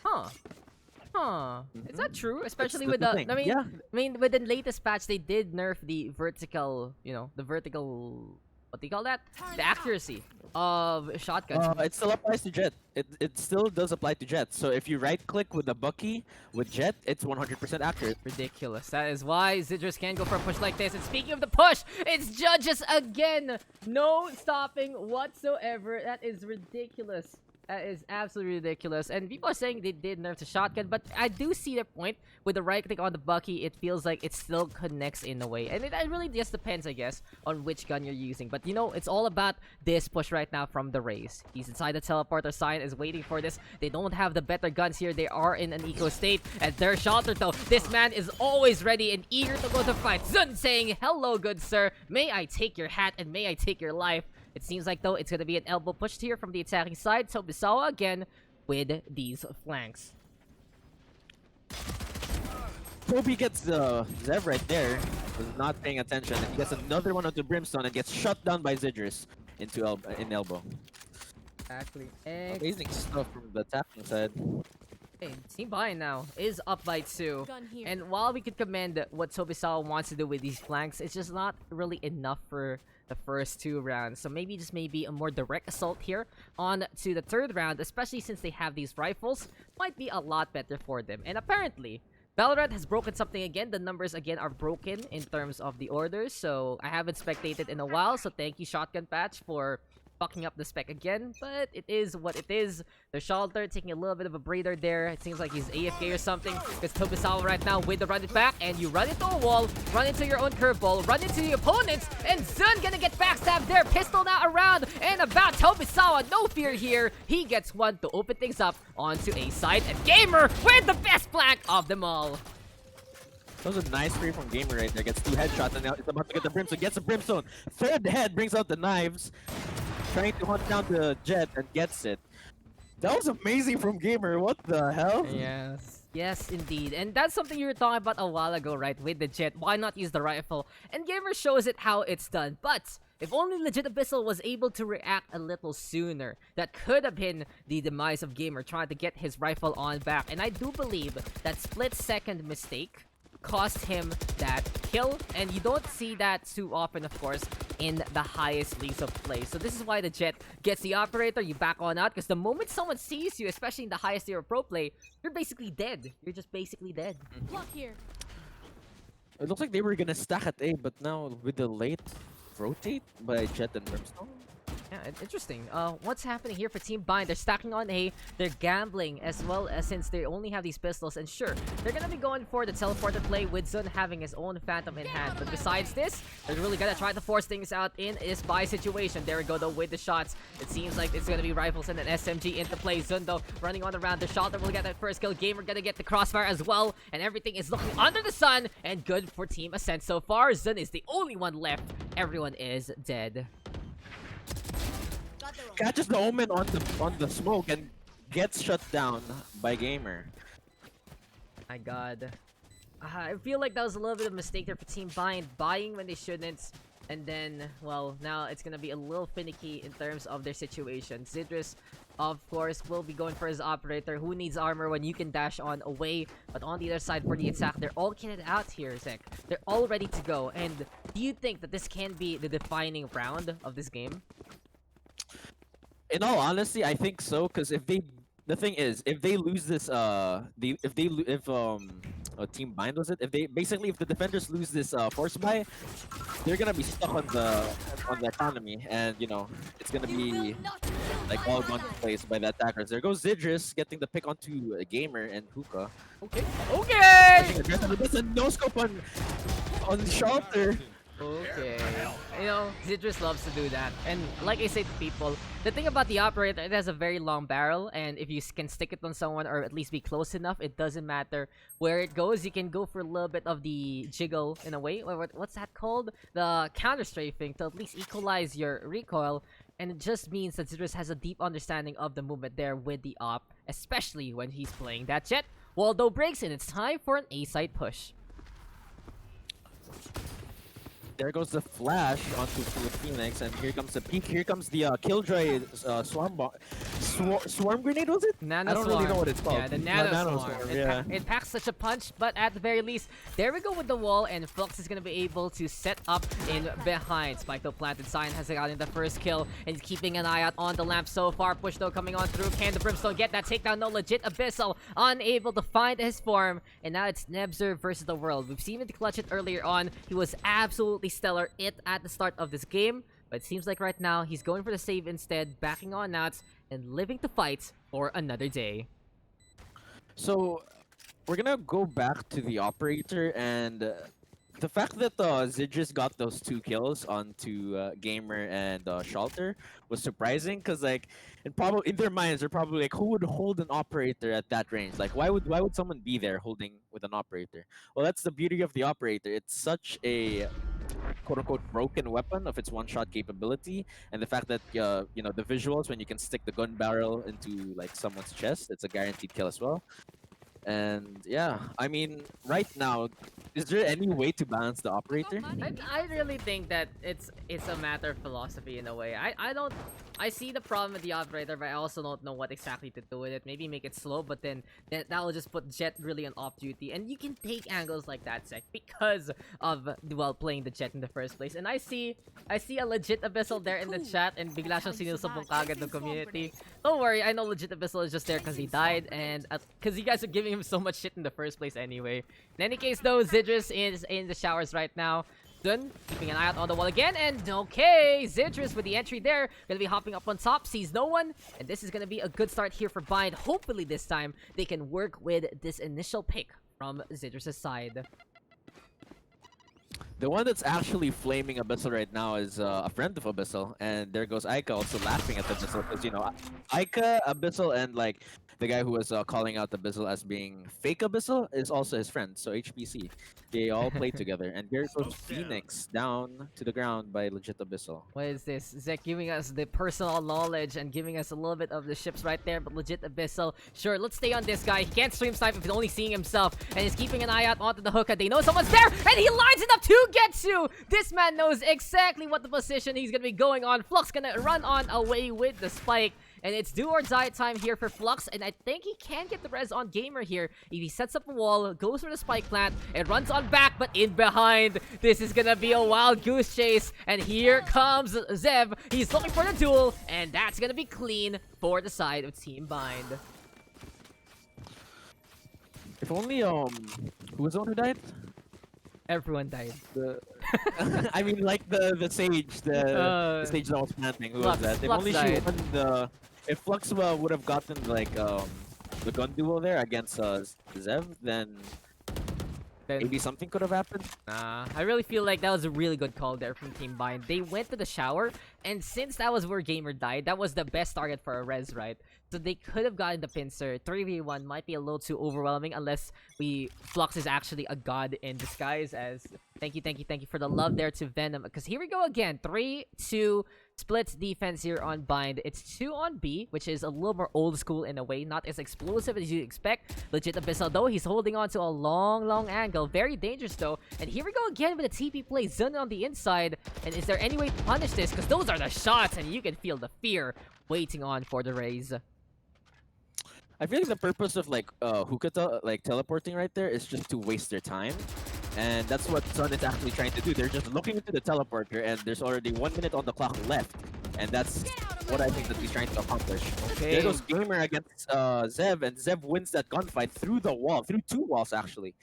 Huh. Is that true? Especially the with the, thing. I mean, Yeah. with the latest patch, they did nerf the vertical, what do you call that? The accuracy of shotguns. It still applies to Jet. It still does apply to Jet. So if you right click with the Bucky with Jet, it's 100% accurate. Ridiculous. That is why Zydrizz can go for a push like this. And speaking of the push, it's Judges again. No stopping whatsoever. That is ridiculous. That is absolutely ridiculous. And people are saying they did nerf the shotgun, but I do see their point. With the right click on the Bucky, it feels like it still connects in a way. And it really just depends, I guess, on which gun you're using. But, you know, it's all about this push right now from the Raze. He's inside the teleporter. Sion is waiting for this. They don't have the better guns here. They are in an eco state. And their shelter, though, this man is always ready and eager to go to fight. Zun saying, hello, good sir. May I take your hat and may I take your life. It seems like, though, it's going to be an elbow push here from the attacking side. Tobisawa again with these flanks. Toby gets the Zev right there. Was not paying attention. And he gets another one onto Brimstone and gets shut down by Zydrizz in elbow. Exactly. Amazing stuff from the attacking side. Okay, Team Bayern now is up by 2. Gun here. And while we could commend what Tobisawa wants to do with these flanks, it's just not really enough for the first 2 rounds. So maybe a more direct assault here on to the 3rd round, especially since they have these rifles, might be a lot better for them. And apparently, Valorant has broken something again. The numbers again are broken in terms of the orders. So I haven't spectated in a while. So thank you, Shotgun Patch, for fucking up the spec again, but it is what it is. The Shelter taking a little bit of a breather there. It seems like he's AFK or something, because Tobisawa right now with the run it back, and you run into a wall, run into your own curveball, run into the opponents, and Zun gonna get backstabbed there. Pistol now around and about Tobisawa. No fear here. He gets one to open things up onto A side, and Gamer with the best flank of them all. That was a nice free from Gamer right there. Gets 2 headshots and now it's about to get the Brimstone. Gets the Brimstone. 3rd head brings out the knives. Trying to hunt down the Jet and gets it. That was amazing from Gamer. What the hell? Yes. Yes, indeed. And that's something you were talking about a while ago, right? With the Jet. Why not use the rifle? And Gamer shows it how it's done. But if only legit Abyssal was able to react a little sooner, that could have been the demise of Gamer trying to get his rifle on back. And I do believe that split-second mistake cost him that kill, and you don't see that too often, of course, in the highest leagues of play. So this is why the Jet gets the operator. You back on out, because the moment someone sees you, especially in the highest tier of pro play, you're basically dead. You're just basically dead. Block here. It looks like they were gonna stack at A, but now with the late rotate by Jet and Brimstone. Yeah, interesting. What's happening here for Team Bind? They're stacking on A. They're gambling as well, as since they only have these pistols. And sure, they're gonna be going for the teleported play with Zun having his own Phantom in hand. But besides this, they're really gonna try to force things out in his buy situation. There we go though with the shots. It seems like it's gonna be rifles and an SMG into play. Zun though running on around. The Shelter will get that first kill. Gamer gonna get the crossfire as well. And everything is looking under the sun and good for Team Ascent so far. Zun is the only one left. Everyone is dead. Catches the Omen on the smoke and gets shut down by Gamer. My god. I feel like that was a little bit of a mistake there for Team Bind, buying when they shouldn't. And then, well, now it's gonna be a little finicky in terms of their situation. Zydrizz, of course, will be going for his operator. Who needs armor when you can dash on away? But on the other side for the attack, they're all kitted out here, Zek. They're all ready to go. And do you think that this can be the defining round of this game? In all honesty, I think so. Because the thing is, if they lose this, Team Bind was it? If the defenders lose this force buy, they're gonna be stuck on the economy, and you know it's gonna be like all gone to place by the attackers. There goes Zydrizz getting the pick onto a Gamer and Hookah. Okay. Okay! There's a no scope on Shelter. Okay. You know, Zydrizz loves to do that. And like I say to people, the thing about the operator, it has a very long barrel, and if you can stick it on someone or at least be close enough, it doesn't matter where it goes. You can go for a little bit of the jiggle in a way. What's that called? The counter strafing to at least equalize your recoil. And it just means that Zydrizz has a deep understanding of the movement there with the op, especially when he's playing that Jet. Waldo breaks in. It's time for an A-side push. There goes the flash onto Filipinx, and here comes the peek. Here comes the Killjoy swarm grenade, was it? Nano I don't swarm. really know what it's called. Yeah, the nano, swarm. swarm. Yeah. It packs such a punch, but at the very least, there we go with the wall, and Flux is gonna be able to set up in behind. Spike though planted, Sign has gotten the first kill, and he's keeping an eye out on the lamp so far. Push though coming on through. Can the Brimstone get that takedown? No, legit Abyssal unable to find his form, and now it's Nebzer versus the world. We've seen him clutch it earlier on. He was absolutely stellar at the start of this game, but it seems like right now he's going for the save instead, backing on out and living to fight for another day. So we're gonna go back to the operator, and the fact that Zydrizz got those 2 kills onto Gamer and Shelter was surprising, because like in their minds they're probably like, who would hold an operator at that range? Like why would someone be there holding with an operator? Well, that's the beauty of the operator. It's such a quote-unquote broken weapon of its one-shot capability, and the fact that you know, the visuals when you can stick the gun barrel into like someone's chest, it's a guaranteed kill as well. And yeah, I mean, right now, is there any way to balance the operator? I really think that it's a matter of philosophy in a way. I see the problem with the operator, but I also don't know what exactly to do with it. Maybe make it slow, but then that will just put Jet really on off duty, and you can take angles like that, Sec, because of playing the Jet in the first place. And I see a legit Abyssal there in the chat, and bigla siyang sinusubong kagad ng community. Don't worry, I know legit Abyssal is just there because he died, and because you guys are giving him so much shit in the first place anyway. In any case, though, Zydrizz is in the showers right now. Dun, keeping an eye out on the wall again, and okay, Zydrizz with the entry there, gonna be hopping up on top, sees no one, and this is gonna be a good start here for Bind. Hopefully this time, they can work with this initial pick from Zydrizz's side. The one that's actually flaming Abyssal right now is a friend of Abyssal, and there goes Aika also laughing at Abyssal because, you know, Aika, Abyssal, and like the guy who was calling out Abyssal as being fake Abyssal is also his friend, so HPC. They all play together, and there goes Phoenix down to the ground by legit Abyssal. What is this? Zek giving us the personal knowledge and giving us a little bit of the ships right there, but legit Abyssal. Sure, let's stay on this guy. He can't stream snipe if he's only seeing himself, and he's keeping an eye out onto the hookah. They know someone's there, and he lines it up to get to. This man knows exactly what the position he's gonna be going on. Flux gonna run on away with the spike. And it's do or die time here for Flux, and I think he can get the res on Gamer here. If he sets up a wall, goes for the spike plant, and runs on back, but in behind. This is gonna be a wild goose chase, and here comes Zev. He's looking for the duel, and that's gonna be clean for the side of Team Bind. If only who was the one who died? Everyone died. I mean, like the sage, the sage that was planting. Who was that? If only she won the. If Flux would have gotten like the gun duel there against Zev, then maybe something could have happened. Nah, I really feel like that was a really good call there from Team Bind. They went to the shower, and since that was where Gamer died, that was the best target for a res, right? So they could have gotten the pincer. 3v1 might be a little too overwhelming unless Flux is actually a god in disguise. As thank you for the love there to Venom. Because here we go again, 3-2 splits defense here on Bind. It's 2 on B, which is a little more old school in a way, not as explosive as you expect. Legit Abyssal though, he's holding on to a long angle, very dangerous though. And here we go again with a TP play, Zun on the inside. And is there any way to punish this? Because those are the shots, and you can feel the fear waiting on for the Raze. I feel like the purpose of like hookah like teleporting right there is just to waste their time. And that's what Sun is actually trying to do. They're just looking into the teleporter, and there's already 1 minute on the clock left. And that's what I think that he's trying to accomplish. Okay. There goes Gamer against Zev, and Zev wins that gunfight through the wall, through 2 walls actually.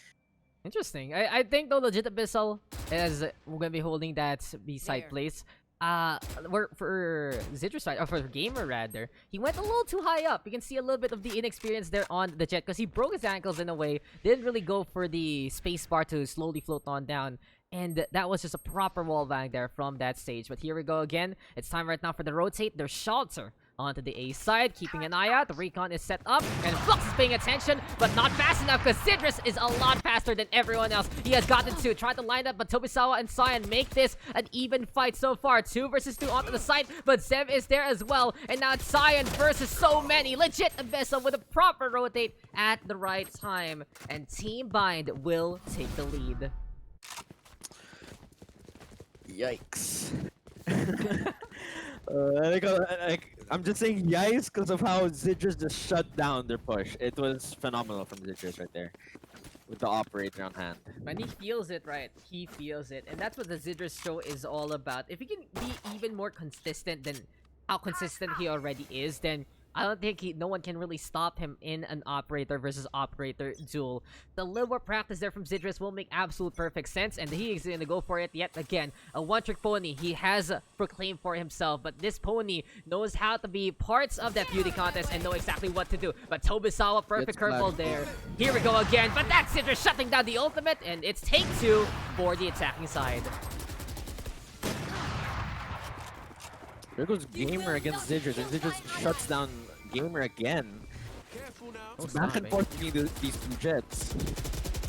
Interesting. I think though legit Abyssal is we're gonna be holding that B-side place. For Zydrizz side, or for Gamer rather, he went a little too high up. You can see a little bit of the inexperience there on the Jet because he broke his ankles in a way. Didn't really go for the space bar to slowly float on down. And that was just a proper wall bang there from that stage. But here we go again. It's time right now for the rotate. There's Shelter onto the A side, keeping an eye out. The recon is set up, and Flux is paying attention, but not fast enough because Zydrizz is a lot faster than everyone else. He has gotten to try to line up, but Tobisawa and Cyan make this an even fight so far. 2 versus 2 onto the side, but Zev is there as well, and now it's Cyan versus so many. Legit Abyssal with a proper rotate at the right time, and Team Bind will take the lead. Yikes. I'm just saying yikes because of how Zydrizz just shut down their push. It was phenomenal from Zydrizz right there, with the operator on hand. When he feels it, right? He feels it. And that's what the Zydrizz show is all about. If he can be even more consistent than how consistent he already is, then I don't think no one can really stop him in an operator versus operator duel. The little more practice there from Zydrizz will make absolute perfect sense, and he is going to go for it yet again. A one-trick pony he has proclaimed for himself, but this pony knows how to be parts of that beauty contest and know exactly what to do. But Tobisawa, perfect curveball there. Here we go again, but that's Zydrizz shutting down the ultimate, and it's take 2 for the attacking side. There goes Gamer against Zydrizz, and Zydrizz shuts down Gamer again. It's back and forth between these 2 Jets.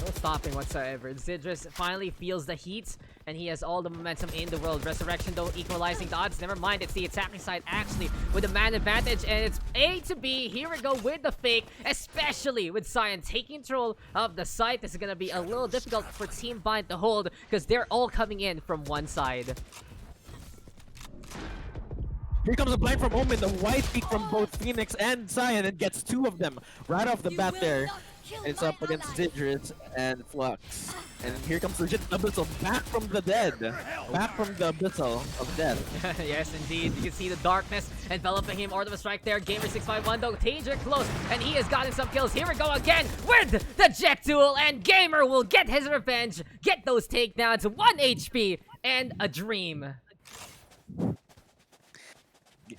No stopping whatsoever. Zydrizz finally feels the heat, and he has all the momentum in the world. Resurrection, though, equalizing the odds. Never mind, it's the attacking side, actually, with the man advantage, and it's A to B. Here we go with the fake, especially with Cyan taking control of the site. This is going to be a little difficult for Team Bind to hold, because they're all coming in from one side. Here comes a blind from Omen, the white peak from both Phoenix and Cyan, and gets 2 of them right off the bat there. It's up against Zydrizz and Flux. And here comes legit Abyssal back from the dead. Back from the Abyssal of death. Yes, indeed. You can see the darkness enveloping him. Order of a strike there. Gamer651, though. Tanger close. And he has gotten some kills. Here we go again with the Jet Duel. And Gamer will get his revenge. Get those takedowns. 1 HP and a dream.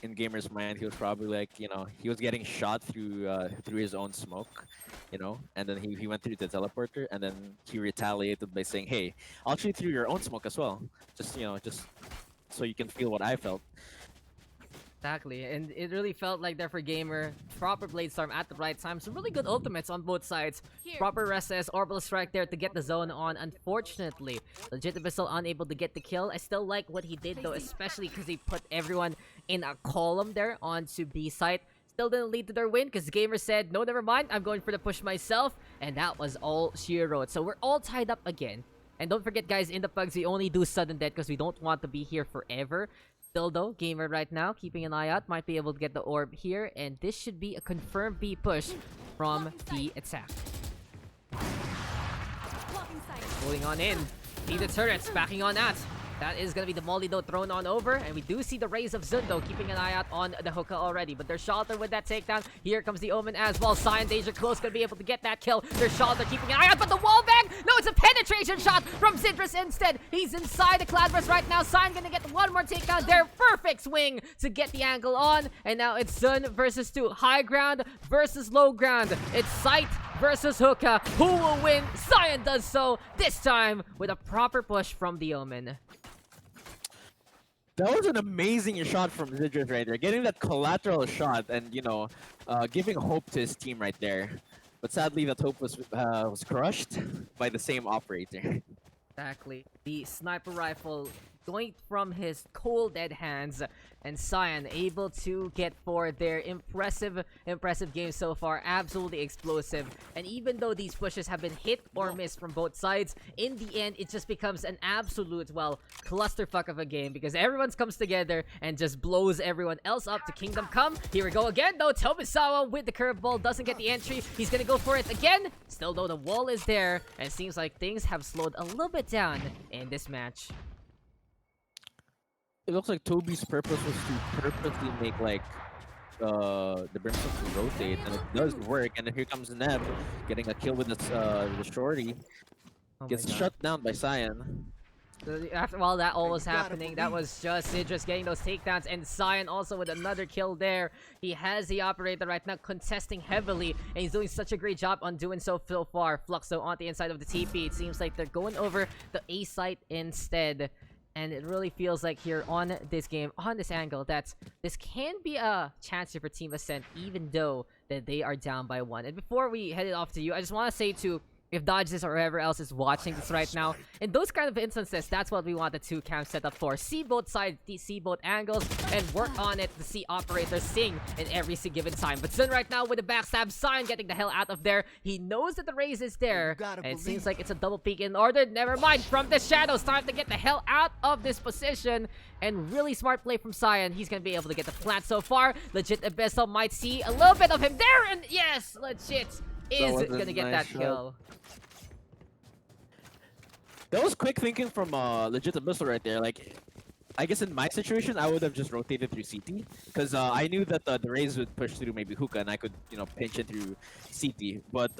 In Gamer's mind, he was probably like, you know, he was getting shot through his own smoke, you know, and then he went through the teleporter, and then he retaliated by saying, "Hey, I'll shoot through your own smoke as well, just, you know, just so you can feel what I felt." Exactly, and it really felt like there for Gamer. Proper Blade Storm at the right time. Some really good ultimates on both sides. Proper Restless, Orbital Strike there to get the zone on. Unfortunately, Legit Abyssal unable to get the kill. I still like what he did though, especially because he put everyone in a column there onto B site. Still didn't lead to their win because Gamer said, "No, never mind, I'm going for the push myself." And that was all she wrote. So we're all tied up again. And don't forget, guys, in the Pugs, we only do sudden death because we don't want to be here forever. Still though, Gamer right now keeping an eye out, might be able to get the orb here, and this should be a confirmed B push from the attack. Holding on in, see the turrets backing on that. That is going to be the molly though thrown on over, and we do see the rays of Zundo keeping an eye out on the hookah already, but they're sheltered with that takedown. Here comes the Omen as well. Cyan Danger close, going to be able to get that kill. They're sheltered, keeping an eye out, but the wall bang! No, it's a penetration shot from Zydrizz instead. He's inside the Cloudburst right now. Cyan going to get one more takedown there. Perfect swing to get the angle on, and now it's Zun versus 2. High ground versus low ground. It's Sight versus Hookah. Who will win? Cyan does so, this time with a proper push from the Omen. That was an amazing shot from Zydrizz right there, getting that collateral shot and, you know, giving hope to his team right there. But sadly, that hope was crushed by the same operator. Exactly. The sniper rifle going from his cold dead hands, and Cyan able to get for their impressive game so far. Absolutely explosive. And even though these pushes have been hit or missed from both sides, in the end it just becomes an absolute, well, clusterfuck of a game because everyone comes together and just blows everyone else up to Kingdom Come. Here we go again though. Tobisawa with the curveball doesn't get the entry. He's gonna go for it again. Still though, the wall is there, and it seems like things have slowed a little bit down in this match. It looks like Toby's purpose was to purposely make like the Brimstone to rotate, and it does work. And then here comes Neb getting a kill with the shorty. Oh Gets shut down by Cyan. After while that all was happening, that was just Zydrizz getting those takedowns, and Cyan also with another kill there. He has the operator right now contesting heavily, and he's doing such a great job on doing so far. Fluxo on the inside of the TP. It seems like they're going over the A site instead. And it really feels like here on this game, on this angle, that this can be a chance here for Team Ascent, even though that they are down by 1. And before we head it off to you, I just want to say to if Dodges or whoever else is watching this right now, in those kind of instances, that's what we want the 2 cams set up for. See both sides, see both angles, and work on it to see operators sing in every given time. But Zun right now with the backstab, Cyan getting the hell out of there. He knows that the raise is there, and it seems like it's a double peek in order. Never mind, from the shadows, time to get the hell out of this position. And really smart play from Cyan. He's going to be able to get the plant so far. Legit Abyssal might see a little bit of him there, and yes, legit is gonna get that kill. That was quick thinking from Legit Abyssal right there. Like, I guess in my situation, I would have just rotated through CT because I knew that the rays would push through maybe hookah and I could, you know, pinch it through CT. But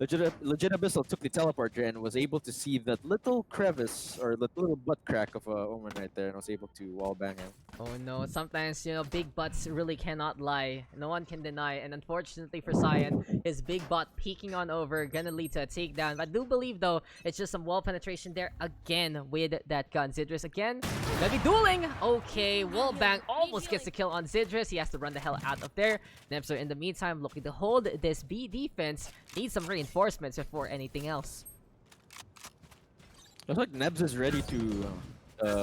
Legit Abyssal took the teleporter and was able to see that little crevice or the little butt crack of Omen right there and was able to wallbang him. Oh no, sometimes, you know, big butts really cannot lie. No one can deny. And unfortunately for Cyan, his big butt peeking on over, gonna lead to a takedown. But I do believe, though, it's just some wall penetration there again with that gun. Zydrizz again, gonna be dueling. Okay, wall bang almost gets the kill on Zydrizz. He has to run the hell out of there. Nepso, in the meantime, looking to hold this B defense. Needs some reinforcements reinforcements before anything else. Looks like Nebs is ready to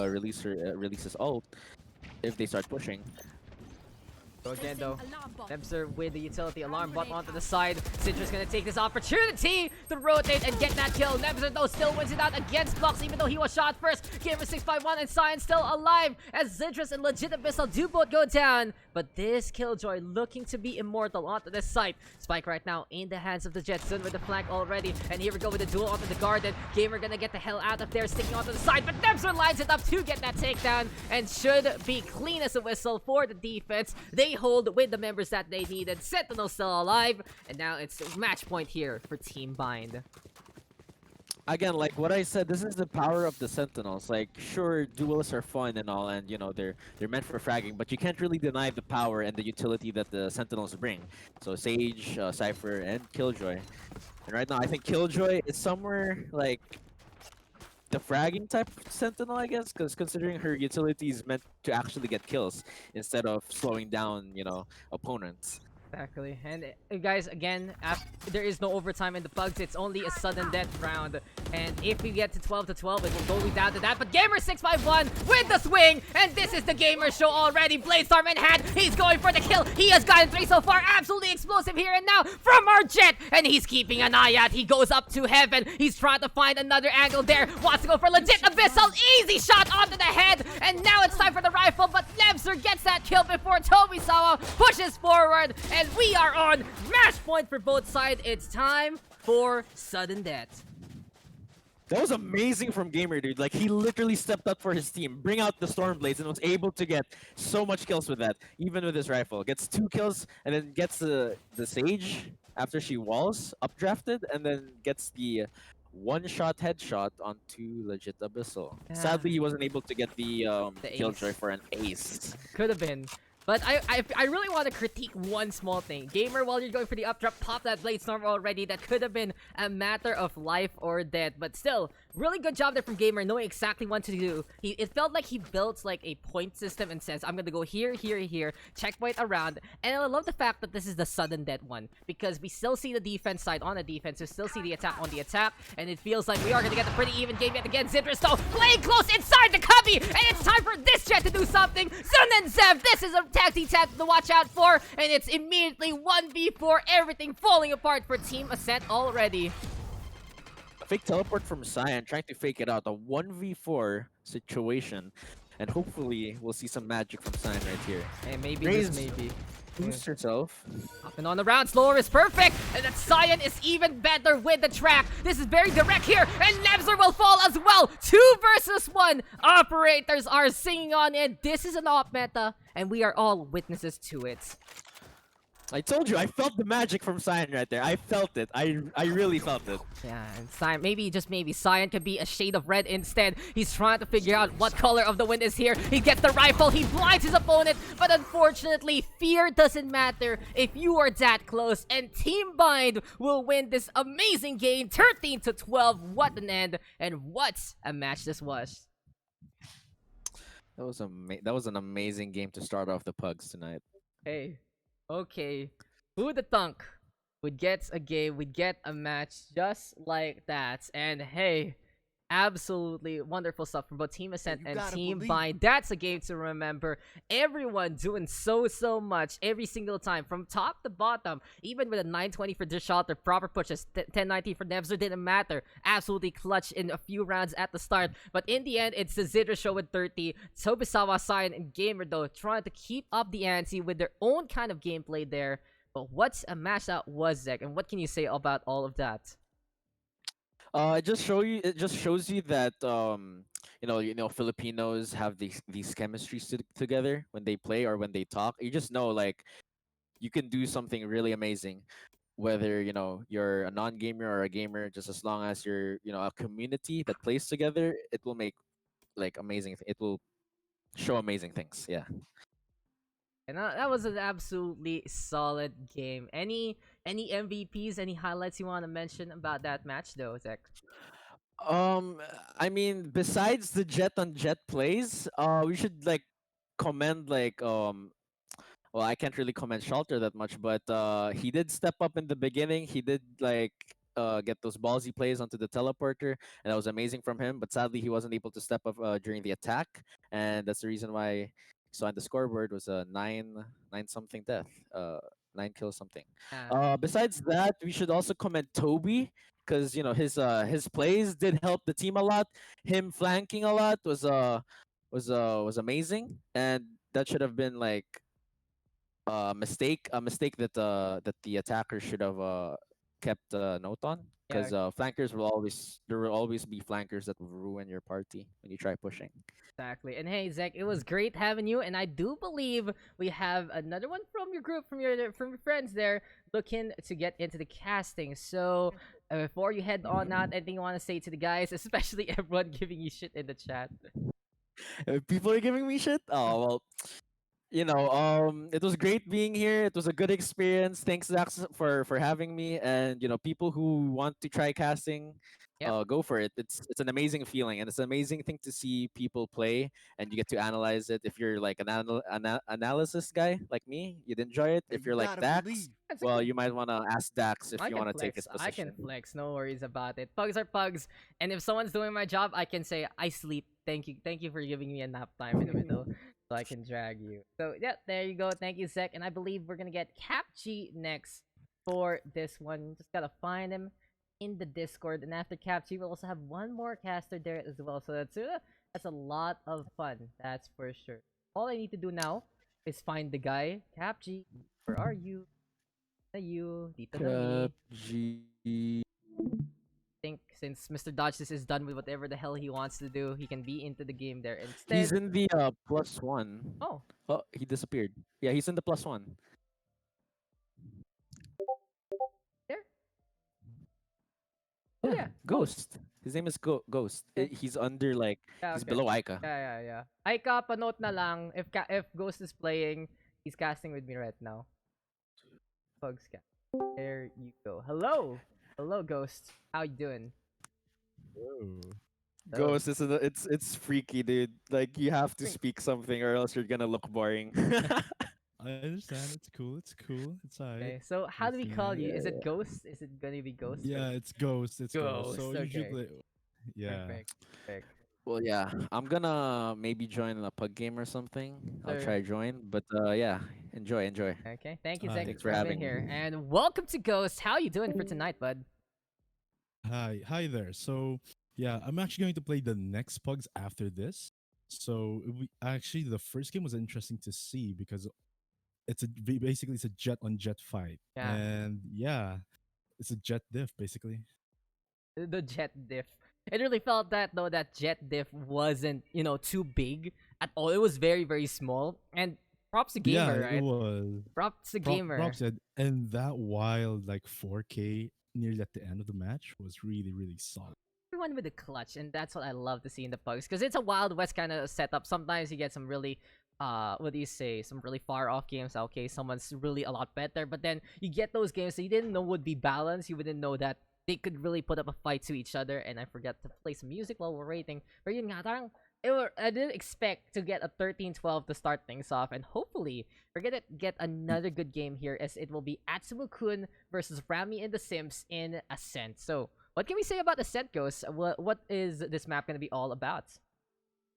release his ult if they start pushing. So again though, Nemzer with the utility alarm bot onto the side. Zydrizz gonna take this opportunity to rotate and get that kill. Nemzer though still wins it out against Blocks even though he was shot first. Gamer 651 and Cyan still alive as Zydrizz and Legit Abyssal do both go down. But this Killjoy looking to be immortal onto this site. Spike right now in the hands of the Jetson with the flank already. And here we go with the duel onto the garden. Gamer gonna get the hell out of there, sticking onto the side. But Nemzer lines it up to get that takedown and should be clean as a whistle for the defense. They hold with the members that they needed. Sentinel still alive. And now it's match point here for Team Bind. Again, like what I said, this is the power of the Sentinels. Like, sure, duels are fun and all, and you know they're meant for fragging, but you can't really deny the power and the utility that the Sentinels bring. So Sage, Cypher, and Killjoy. And right now, I think Killjoy is somewhere like the fragging type Sentinel, I guess, because considering her utility is meant to actually get kills instead of slowing down, you know, opponents. Exactly. And guys, again, there is no overtime in the Pugs. It's only a sudden death round. And if we get to 12 to 12, it will go down to that. But Gamer651 with the swing. And this is the Gamer show already. Bladestorm in hand. He's going for the kill. He has gotten 3 so far. Absolutely explosive here and now from our Jet. And he's keeping an eye out. He goes up to heaven. He's trying to find another angle there. Wants to go for Legit Abyssal. Easy shot onto the head. And now it's time for the rifle. But Nemzer gets that kill before Tobisawa pushes forward. And we are on match point for both sides. It's time for sudden death. That was amazing from Gamer, dude. Like, he literally stepped up for his team, bring out the Stormblades, and was able to get so much kills with that, even with his rifle. Gets 2 kills, and then gets the Sage after she walls, updrafted, and then gets the one-shot headshot onto Legit Abyssal. Yeah. Sadly, he wasn't able to get the Killjoy ace. for an ace. Could have been. But I really want to critique one small thing. Gamer, while you're going for the updraft, pop that Bladestorm already. That could have been a matter of life or death. But still, really good job there from Gamer, knowing exactly what to do. It felt like he built like a point system and says, I'm going to go here, here, here, checkpoint around. And I love the fact that this is the sudden death one. Because we still see the defense side on the defense. We still see the attack on the attack. And it feels like we are going to get a pretty even game yet again. Zydrizz though, playing close inside the cubby. And it's time for this Jet to do something. Sun and Zev, this is a tag team tap to watch out for, and it's immediately 1v4, everything falling apart for Team Ascent already. A fake teleport from Cyan, trying to fake it out. A 1v4 situation. And hopefully, we'll see some magic from Cyan right here. And maybe Raise- just maybe. Boost herself. Up and on the round, slower is perfect, and that Cyan is even better with the track. This is very direct here, and Nemzer will fall as well. 2 versus 1. Operators are singing on it. This is an op meta, and we are all witnesses to it. I told you, I felt the magic from Cyan right there. I felt it. I really felt it. Yeah, and Cyan, maybe, just maybe, Cyan could be a shade of red instead. He's trying to figure out what color of the wind is here. He gets the rifle, he blinds his opponent, but unfortunately, fear doesn't matter if you are that close, and Team Bind will win this amazing game, 13 to 12. What an end, and what a match this was. That was an amazing game to start off the Pugs tonight. Hey, okay, who the thunk would get a game, would get a match just like that? And hey, absolutely wonderful stuff from both Team Ascent and Team Bind. That's a game to remember. Everyone doing so much every single time from top to bottom. Even with a 920 for this shot, the proper pushes, 1019 for Nemzer didn't matter. Absolutely clutch in a few rounds at the start. But in the end, it's the Zydrizz show with 30. Tobisawa, Cyan, and Gamer though trying to keep up the ante with their own kind of gameplay there. But what a match that was, Zek, and what can you say about all of that? It just shows you that you know Filipinos have these chemistries together when they play or when they talk. You just know like you can do something really amazing, whether you know you're a non-gamer or a gamer. Just as long as you're a community that plays together, it will make like it will show amazing things. Yeah. And that was an absolutely solid game. Any MVPs, any highlights you want to mention about that match though, Zach? I mean, besides the jet on jet plays, we should like commend like I can't really commend Shelter that much, but he did step up in the beginning. He did like get those ballsy plays onto the teleporter, and that was amazing from him. But sadly, he wasn't able to step up during the attack, and that's the reason why you saw on the scoreboard was a nine something death, 9 kills something. Yeah, Besides that, we should also commend Toby because his plays did help the team a lot. Him flanking a lot was amazing, and that should have been like a mistake that the attacker should have kept a note on, yeah, because flankers there will always be flankers that will ruin your party when you try pushing. exactly. And hey, Zach, it was great having you. And I do believe we have another one from your group, from your friends there, looking to get into the casting. So before you head on out, anything you want to say to the guys, especially everyone giving you shit in the chat? People are giving me shit. Oh well, it was great being here. It was a good experience. Thanks, Dax, for having me. And people who want to try casting, Yep. go for it. It's an amazing feeling, and it's an amazing thing to see people play, and you get to analyze it. If you're like analysis guy like me, you'd enjoy it. Hey, If you you're like gotta Dax, believe. That's a well, good. you might want to ask Dax if I you can want to take flex. his I can position. flex. No worries about it. Pugs are pugs, and if someone's doing my job, I can say I sleep. Thank you for giving me a nap time in the middle, so I can drag you. So yeah, there you go. Thank you, Zek. And I believe we're gonna get Capchi next for this one. Just gotta find him in the Discord, and after Capchi, we'll also have one more caster there as well. So that's a lot of fun. That's for sure. All I need to do now is find the guy. Capchi, where are you? You, dito kami. PUBG. Think since Mr. Dodges is done with whatever the hell he wants to do, he can be into the game there He's instead. in the +1. Oh, Oh, he disappeared. Yeah, he's in the +1. there. Oh Yeah, yeah, Ghost. His name is Ghost. Okay. He's under like Yeah, he's okay. below Aika. Yeah. Aika, panote na lang. If Ghost is playing, he's casting with me right now. Bugs cat. There you go. Hello, Ghost. How you doing? Oh. Ghost is it's freaky, dude. Like you have to speak something or else you're gonna look boring. I understand. It's cool. It's cool. It's alright. Okay, so how do we It's call alright. you? Is it Ghost? Is it gonna be Ghost? Yeah, it's Ghost. It's Ghost. So Ghost, okay. usually, yeah. Perfect. Well, yeah, I'm gonna maybe join a pug game or something. I'll Sure. try join, but yeah, enjoy. Okay, thank you, Hi. Zach, Thanks for being having here. me. And welcome to Ghost. How you doing for tonight, bud? Hi there. So yeah, I'm actually going to play the next pugs after this. So actually, the first game was interesting to see because basically it's a jet on jet fight, Yeah. and yeah, it's a jet diff basically. The jet diff. It really felt that though that jet diff wasn't, too big at all. It was very, very small. And props to gamer, Yeah, right? it was. Props to gamer. Props said, and that wild like 4K nearly at the end of the match was really really solid. Everyone with a clutch, and that's what I love to see in the pugs because it's a Wild West kind of setup. Sometimes you get some really what do you say, some really far off games. Okay, someone's really a lot better, but then you get those games that you didn't know would be balanced. You wouldn't know that they could really put up a fight to each other. And I forgot to play some music while we're waiting. But yun nga, I didn't expect to get a 13-12 to start things off, and hopefully we're gonna get another good game here, as it will be Atsumu-kun versus Rammy and the Simps in Ascent. So what can we say about Ascent, Ghost? What is this map gonna be all about?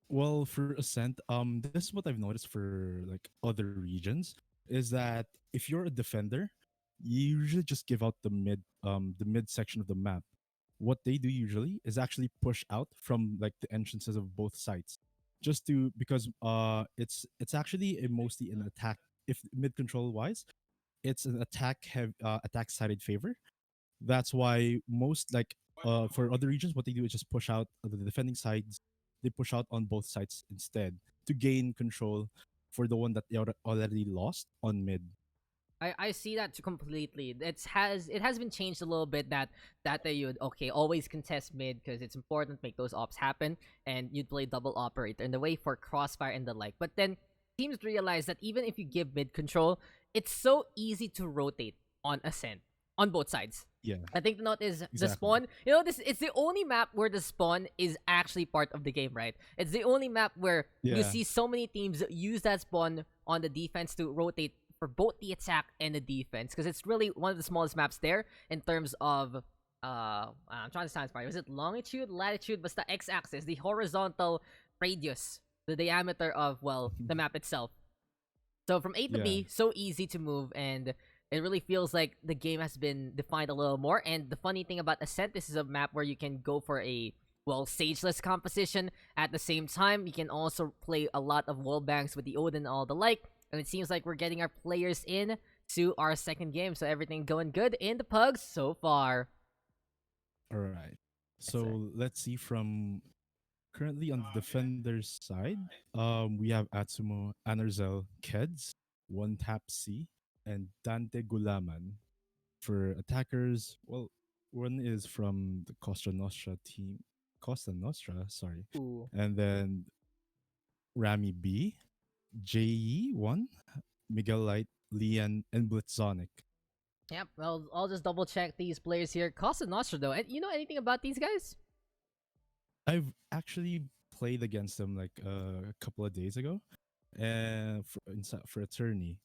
Well, for Ascent, this is what I've noticed for like other regions is that if you're a defender, you usually just give out the mid section of the map. What they do usually is actually push out from like the entrances of both sides, just to because it's actually mostly an attack. If mid control wise, it's an attack sided favor. That's why most like for other regions, what they do is just push out the defending sides. They push out on both sides instead to gain control for the one that they already lost on mid. I see that completely. It has been changed a little bit that they would always contest mid because it's important to make those ops happen, and you'd play double operator in the way for crossfire and the like. But then teams realize that even if you give mid control, it's so easy to rotate on Ascent on both sides. Yeah, I think the note is the Exactly. spawn. It's the only map where the spawn is actually part of the game, right? It's the only map where you Yeah. see so many teams use that spawn on the defense to rotate for both the attack and the defense, because it's really one of the smallest maps there in terms of I'm trying to sound smart. Was it longitude, latitude? Basta x-axis, the horizontal radius, the diameter of the map itself. So from A to Yeah. B, so easy to move, and it really feels like the game has been defined a little more. And the funny thing about Ascent, this is a map where you can go for a sageless composition. At the same time, you can also play a lot of wall banks with the Odin and all the like. And it seems like we're getting our players in to our second game, so everything going good in the Pugs so far. All right. So let's see from currently on the defender's side. We have Atsumu, Anerzel, Keds, One Tap C, and Dante Gulaman. For attackers, well, one is from the Costa Nostra team. Costa Nostra, sorry. Ooh. And then Rammy B, JE1, Miguel Light, Lian, and Blitzonic. Yep, well, I'll just double check these players here. Costa Nostra, though. And you know anything about these guys? I've actually played against them like a couple of days ago, and for attorney,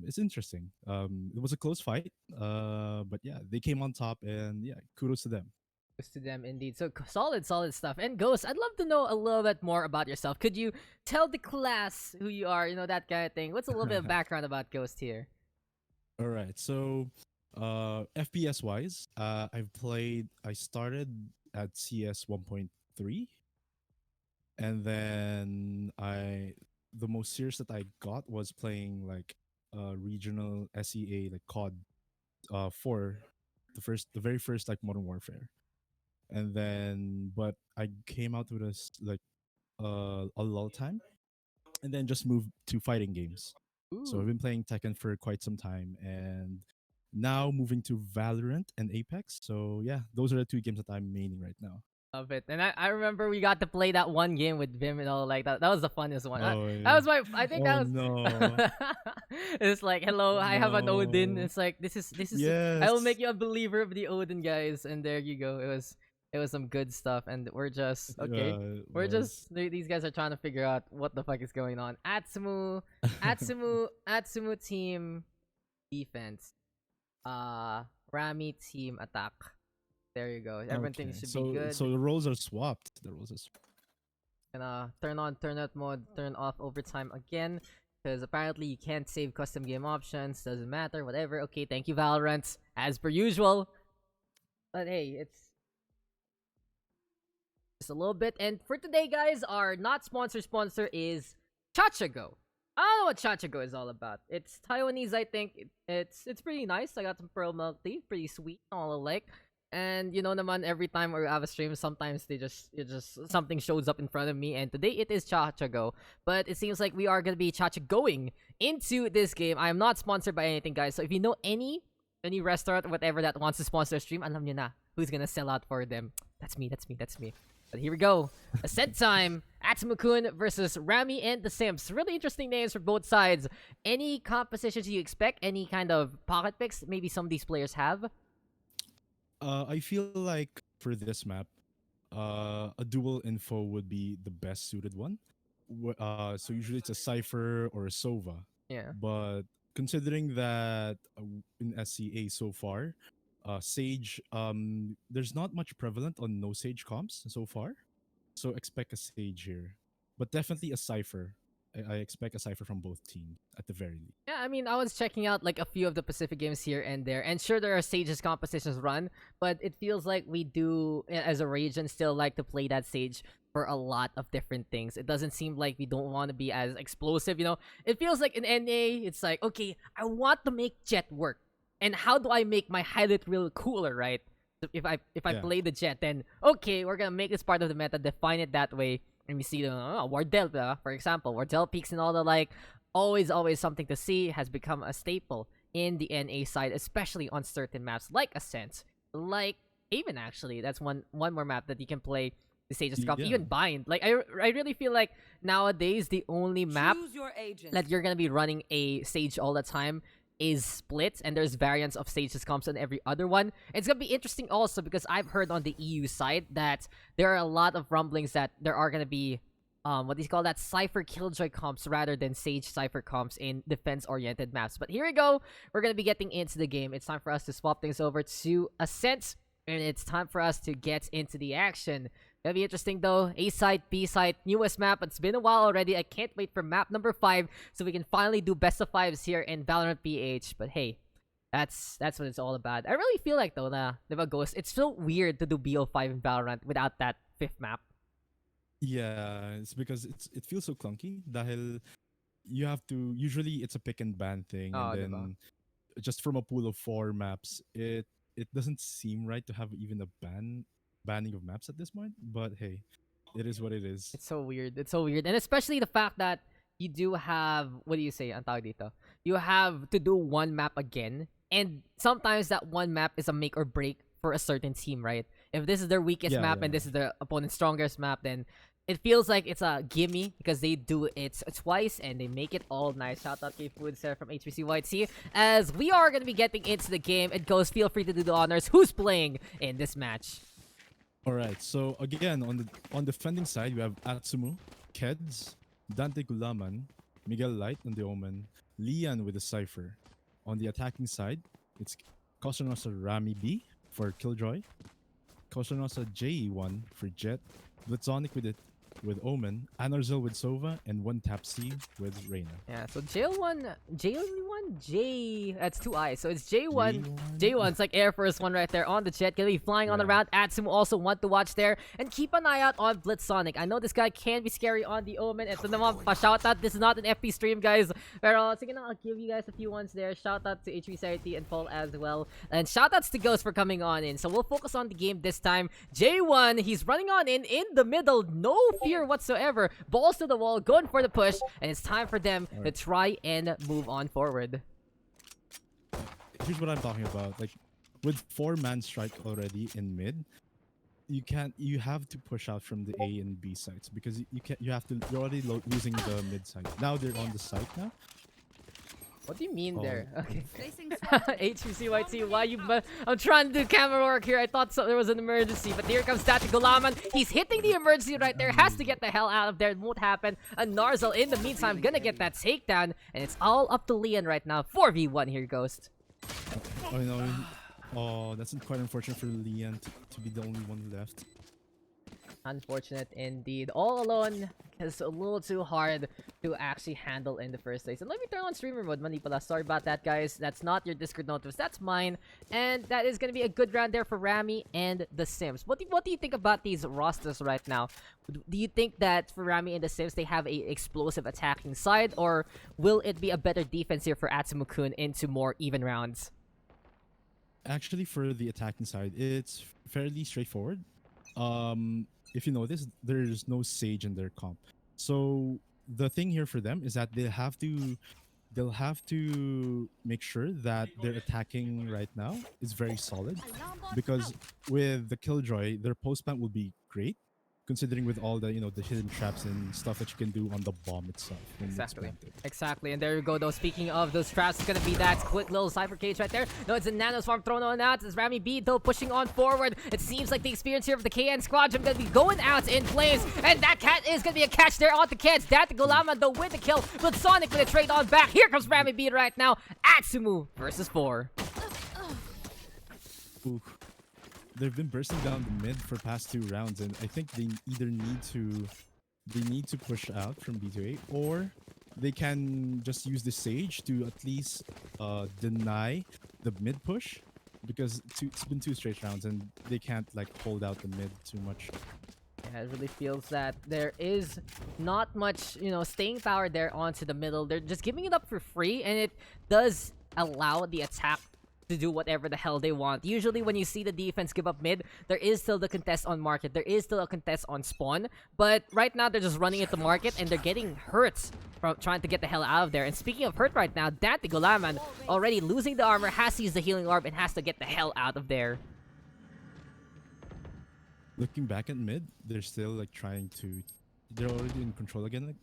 it's interesting. It was a close fight, but yeah, they came on top, and yeah, kudos to them. Kudos to them, indeed. So solid stuff. And Ghost, I'd love to know a little bit more about yourself. Could you tell the class who you are? You know, that kind of thing. What's a little bit of background about Ghost here? All right, so FPS wise, I started at CS 1.3, and then the most serious that I got was playing like regional SEA like COD 4, the very first like Modern Warfare. And then but I came out with a lull time, and then just moved to fighting games. So I've Ooh. been playing Tekken for quite some time, and now moving to Valorant and Apex. So yeah, those are the two games that I'm maining right now. Love it. And I remember we got to play that one game with Vyminal. Like, that was the funniest one. Oh, That yeah. was I think that Oh, was... no. It's like, hello, I have an Odin. No. It's like, this is I will Yes. make you a believer of the Odin, guys. And there you go. It was some good stuff. And we're just, okay. It We're was. just, these guys are trying to figure out what the fuck is going on. Atsumu team defense. Rammy team attack. There you go. Everything Okay, should be good. So the roles are swapped. The roles are swapped. Gonna turn on turn out mode, turn off overtime again, because apparently you can't save custom game options. Doesn't matter, whatever. Okay, thank you, Valorant, as per usual. But hey, it's just a little bit. And for today, guys, our not sponsor is Chachago. I don't know what Chachago is all about. It's Taiwanese, I think. It's pretty nice. I got some pearl milk tea, pretty sweet, all alike. And you know naman, every time we have a stream, sometimes it just something shows up in front of me. And today it is Chachago. But it seems like we are gonna be Chachagoing into this game. I am not sponsored by anything, guys. So if you know any restaurant or whatever that wants to sponsor a stream, alam nyo na who's gonna sell out for them. That's me. But here we go. Ascent time. Atsumu-kun versus Rammy and the Simps. Really interesting names for both sides. Any compositions you expect? Any kind of pocket picks maybe some of these players have? I feel like for this map, a dual info would be the best suited one. So usually it's a Cypher or a Sova. Yeah. But considering that in SCA so far, Sage, there's not much prevalent on no Sage comps so far. So expect a Sage here. But definitely a Cypher. I expect a Cypher from both teams at the very least. Yeah, I mean, I was checking out like a few of the Pacific games here and there, and sure there are Sage's compositions run, but it feels like we do, as a region, still like to play that Sage for a lot of different things. It doesn't seem like we don't want to be as explosive, you know? It feels like in NA, it's like, okay, I want to make Jet work, and how do I make my highlight reel cooler, right? So if I Yeah. play the Jet, then okay, we're gonna make this part of the meta, define it that way. And we see Wardell, for example. Wardell peaks and all the like. Always something to see. Has become a staple in the NA side, especially on certain maps like Ascent, like Haven. Actually, that's one more map that you can play the Sage's Comp. Yeah. Even Bind. Like I really feel like nowadays the only map Choose your agent. that you're gonna be running a Sage all the time is Split, and there's variants of Sage's comps on every other one. It's gonna be interesting also because I've heard on the EU side that there are a lot of rumblings that there are gonna be what do you call that, Cypher Killjoy comps rather than Sage Cypher comps in defense-oriented maps. But here we go. We're gonna be getting into the game. It's time for us to swap things over to Ascent. And it's time for us to get into the action. Gonna be interesting though. A site, B site, newest map. It's been a while already. I can't wait for map number 5 so we can finally do best of 5s here in Valorant PH. But hey, that's what it's all about. I really feel like though, diba Ghost, it's so weird to do BO5 in Valorant without that 5th map. Yeah, it's because it feels so clunky. Dahil you have to, usually it's a pick and ban thing, Oh, and diba? then just from a pool of 4 maps, it doesn't seem right to have even a banning of maps at this point. But hey, it is what it is. It's so weird. It's so weird. And especially the fact that you do have, what do you say, ang tawag dito? You have to do one map again. And sometimes that one map is a make or break for a certain team, right? If this is their weakest Yeah, map yeah. and this is their opponent's strongest map, then it feels like it's a gimme because they do it twice and they make it all nice. Shout out to Food Sarah from HBC YT. As we are going to be getting into the game, it goes, feel free to do the honors. Who's playing in this match? All right. So again, on the defending side, we have Atsumu, Keds, Dante Gulaman, Miguel Light on the Omen, Lian with the Cypher. On the attacking side, it's Kosonosa Rammy B for Killjoy, Kosonosa JE1 for Jet, Blitzonic with Omen, Anarzel with Sova, and one Tap C with Reyna. Yeah, so J1, that's 2 I's. So it's J1, it's like Air Force 1 right there on the jet. Gonna be flying on the Yeah. round. Atsumu also want to watch there. And keep an eye out on Blitzonic. I know this guy can be scary on the Omen. Ito naman, pa-shoutout. This is not an FP stream, guys. Pero, sige na, I'll give you guys a few ones there. Shoutout to HVCIT and Paul as well. And shoutouts to Ghost for coming on in. So we'll focus on the game this time. J1, he's running on in the middle. No fear whatsoever. Balls to the wall, going for the push. And it's time for them to try and move on forward. Here's what I'm talking about. Like with 4-man strike already in mid, you have to push out from the A and B sides because you're already losing the mid side. Now they're on the side now. What do you mean Oh. there? Okay. Placing swarm. HBCYT, why you... I'm trying to do camera work here. I thought there was an emergency, but here comes Dati Gulaman. He's hitting the emergency right there. Has to get the hell out of there. It won't happen. And Narzel, in the meantime, gonna get that takedown. And it's all up to Lian right now. 4v1 here, Ghost. Oh no. Oh, that's quite unfortunate for Lian to be the only one left. Unfortunate indeed. All alone is a little too hard to actually handle in the first place. And let me turn on streamer mode, Manipula. Sorry about that, guys. That's not your Discord notice. That's mine. And that is going to be a good round there for Rammy and the Simps. What do you think about these rosters right now? Do you think that for Rammy and the Simps, they have a explosive attacking side? Or will it be a better defense here for Atsumu-kun into more even rounds? Actually, for the attacking side, it's fairly straightforward. If you notice, there's no Sage in their comp. So the thing here for them is that they'll have to make sure that their attacking right now is very solid, because with the Killjoy, their post plant will be great, considering with all the the hidden traps and stuff that you can do on the bomb itself. When it's Exactly. planted. Exactly. And there you go, though. Speaking of those traps, it's going to be that quick little Cypher Cage right there. No, it's a Nano Swarm thrown on out. It's Rammy B, though, pushing on forward. It seems like the experience here of the KN Squadron going to be going out in flames. And that cat is going to be a catch there on the Keds. Dati Gulaman, though, with the kill. But Sonic with a trade on back. Here comes Rammy B right now. Atsumu versus 4. Ooh. They've been bursting down the mid for past 2 rounds, and I think they either need to push out from B to A, or they can just use the Sage to at least deny the mid push, because it's been 2 straight rounds and they can't like hold out the mid too much. Yeah, it really feels that there is not much, staying power there onto the middle. They're just giving it up for free, and it does allow the attack to do whatever the hell they want. Usually when you see the defense give up mid, there is still the contest on market. There is still a contest on spawn. But right now, they're just running into market and they're getting hurt from trying to get the hell out of there. And speaking of hurt right now, Dante Gulaman already losing the armor, has to use the healing orb, and has to get the hell out of there. Looking back at mid, they're still like they're already in control again. Like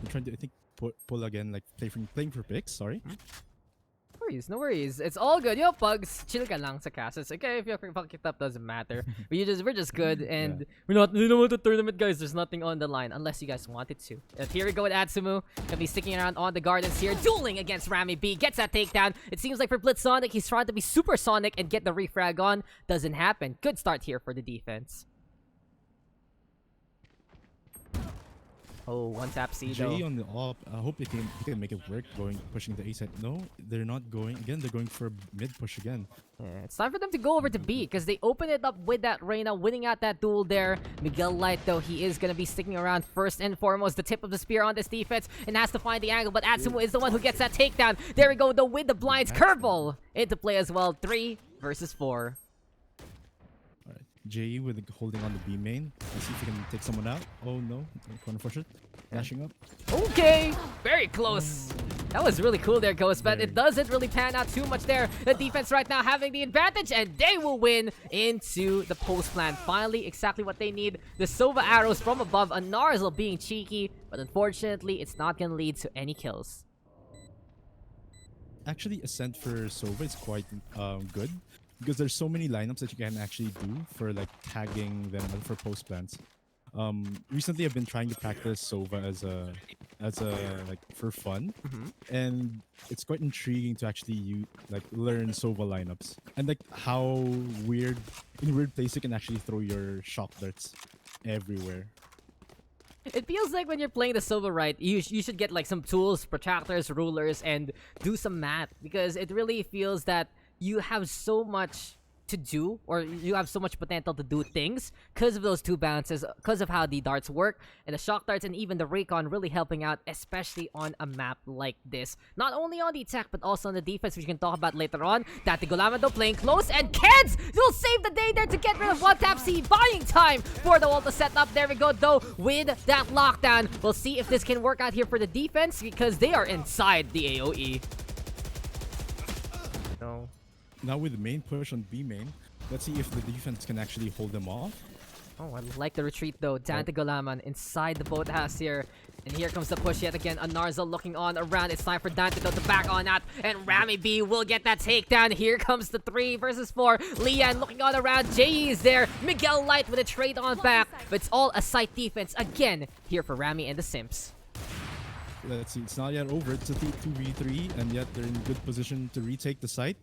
they're trying to, I think, pull again, like playing for picks. Sorry. worries, no worries. It's all good. Yo, Pugs, chill ka lang sa castles. Okay, if you fuck it up, doesn't matter. We're just good, and we don't want the tournament, guys. There's nothing on the line unless you guys wanted to. Here we go with Atsumu. Gonna be sticking around on the gardens here, dueling against Rammy B. Gets that takedown. It seems like for Blitzsonic, he's trying to be supersonic and get the refrag on. Doesn't happen. Good start here for the defense. Oh, one tap C though. Jay on the op. I hope he can make it work. Pushing the A side. No, they're not going again. They're going for a mid push again. Yeah, it's time for them to go over to B because they open it up with that Reyna, winning out that duel there. Miguel Light, though, he is going to be sticking around first and foremost, the tip of the spear on this defense, and has to find the angle, but Atsumu is the one who gets that takedown. There we go, though, with the blinds. Curveball into play as well. 3 versus 4. Alright, JE with holding on the B main. Let's see if he can take someone out. Oh no, corner push it. Dashing up. Okay, very close. That was really cool there, Ghost, but it doesn't really pan out too much there. The defense right now having the advantage, and they will win into the post plan. Finally, exactly what they need. The Sova arrows from above. A Narzel being cheeky, but unfortunately, it's not going to lead to any kills. Actually, Ascent for Sova is quite good because there's so many lineups that you can actually do for like tagging them for post plans. Recently I've been trying to practice Sova as a like for fun, and it's quite intriguing to actually learn Sova lineups and like how in weird places you can actually throw your shock darts everywhere. It feels like when you're playing the Sova right, you should get like some tools, protractors, rulers, and do some math, because it really feels that you have so much to do, or you have so much potential to do things because of those two balances, because of how the darts work, and the shock darts and even the recon really helping out, especially on a map like this. Not only on the attack, but also on the defense, which we can talk about later on. Datigulaman though playing close, and Keds will save the day there to get rid of one tap C, buying time for the wall to set up. There we go though with that lockdown. We'll see if this can work out here for the defense, because they are inside the AoE. No. Now with the main push on B main, let's see if the defense can actually hold them off. Oh, I like the retreat though. Datigulaman inside the boat house here. And here comes the push yet again. Anarza looking on around. It's time for Dante though to back on that. And Rammy B will get that takedown. Here comes the 3 versus 4. Lian looking on around. Jay is there. Miguel Light with a trade on back. But it's all a site defense again here for Rammy and the Simps. Let's see, it's not yet over. It's a 2v3, and yet they're in good position to retake the site.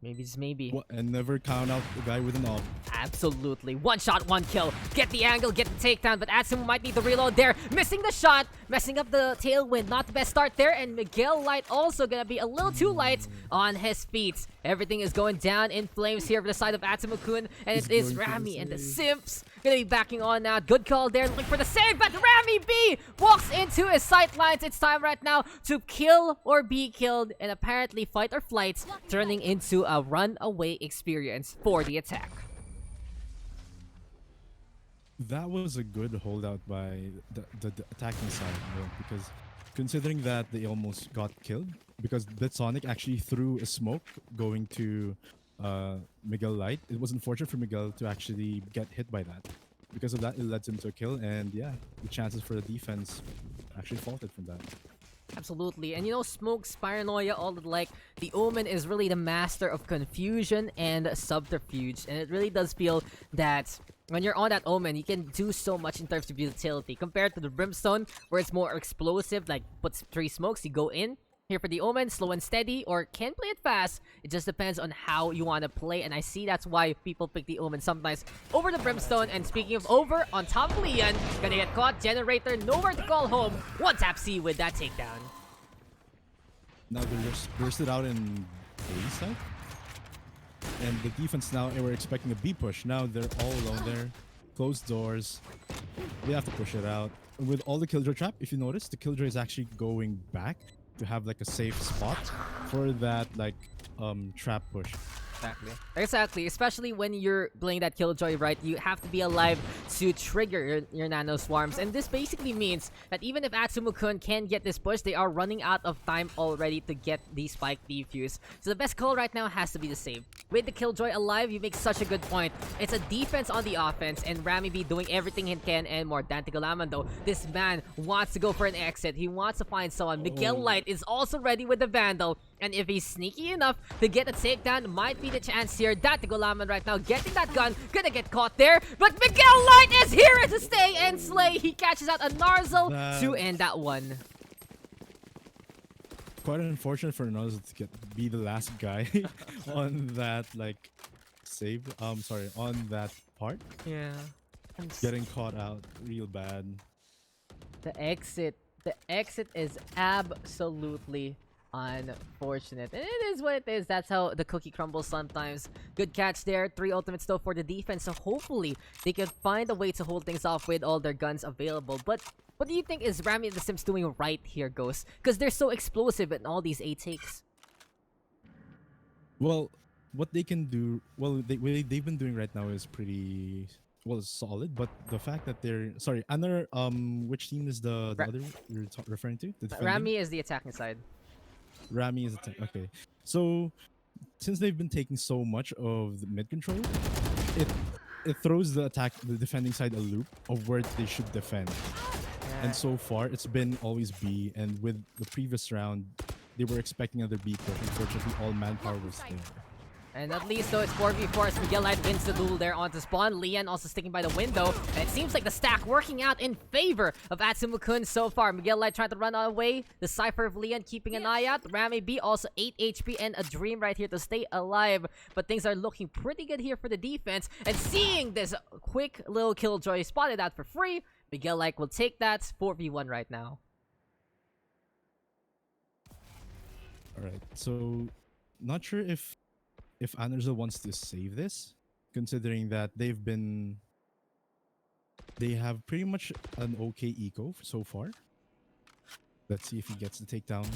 Maybe just maybe. And never count out the guy with an AWP. Absolutely. 1 shot, 1 kill. Get the angle, get the takedown, but Atsumu might need the reload there. Missing the shot, messing up the tailwind. Not the best start there, and Miguel Light also gonna be a little too light on his feet. Everything is going down in flames here for the side of Atsumu-kun, and it is Rammy and the Simps gonna be backing on now. Good call there, looking for the save, but Rammy B walks into his sight lines. It's time right now to kill or be killed, and apparently fight or flight, turning into a runaway experience for the attack. That was a good holdout by the attacking side, because considering that they almost got killed, because Blitzsonic actually threw a smoke going to Miguel Light. It was unfortunate for Miguel to actually get hit by that. Because of that, it led him to a kill, and yeah, the chances for the defense actually faulted from that. Absolutely. And you know, Smoke's paranoia, all the like, the Omen is really the master of confusion and subterfuge. And it really does feel that when you're on that Omen, you can do so much in terms of utility compared to the Brimstone, where it's more explosive, like puts 3 smokes, you go in. Here for the Omen, slow and steady, or can play it fast. It just depends on how you want to play, and I see that's why people pick the Omen sometimes over the Brimstone. And speaking of over, on top of Leon, gonna get caught. Generator, nowhere to call home. 1 tap C with that takedown. Now they're just bursted out in A side. And the defense now, we're expecting a B push. Now they're all alone there. Closed doors. They have to push it out. And with all the Killjoy trap, if you notice, the Killjoy is actually going back to have like a safe spot for that like trap push. Exactly. Especially when you're playing that Killjoy, right? You have to be alive to trigger your nano swarms. And this basically means that even if Atsumu-kun can get this push, they are running out of time already to get the spike defuse. So the best call right now has to be the save. With the Killjoy alive, you make such a good point. It's a defense on the offense, and Rammy B doing everything he can and more. Datigulaman though, this man wants to go for an exit. He wants to find someone. Miguel Light is also ready with the Vandal, And if he's sneaky enough to get a takedown, might be the chance here. Datigolaman right now getting that gun, gonna get caught there. But Miguel Light is here to stay and slay. He catches out a Narzel to end that one. Quite unfortunate for Narzel to be the last guy on that like save. Sorry, on that part. Yeah. Getting caught out real bad. The exit is absolutely unfortunate. And it is what it is. That's how the cookie crumbles sometimes. Good catch there. 3 ultimates though for the defense. So hopefully they can find a way to hold things off with all their guns available. But what do you think is Rammy and the Simps doing right here, Ghost? Because they're so explosive in all these 8 takes. Well, what they can do, what they've been doing right now is pretty solid. But the fact that they're another which team is the other you're referring to? The defending? Rammy is the attacking side. Rammy is okay. So since they've been taking so much of the mid control, it throws the defending side a loop of where they should defend. Yeah. And so far it's been always B, and with the previous round they were expecting another B push. Unfortunately, all manpower was there. And at least though it's 4v4 as Miguel Light wins the duel there onto spawn. Lian also sticking by the window. And it seems like the stack working out in favor of Atsumu-kun so far. Miguel Light trying to run away. The Cypher of Lian keeping an eye out. Rammy B also 8 HP and a dream right here to stay alive. But things are looking pretty good here for the defense. And seeing this quick little killjoy spotted out for free, Miguel Light will take that 4v1 right now. Alright, so not sure if Anderzel wants to save this, considering that they have pretty much an okay eco so far. Let's see if he gets the takedown.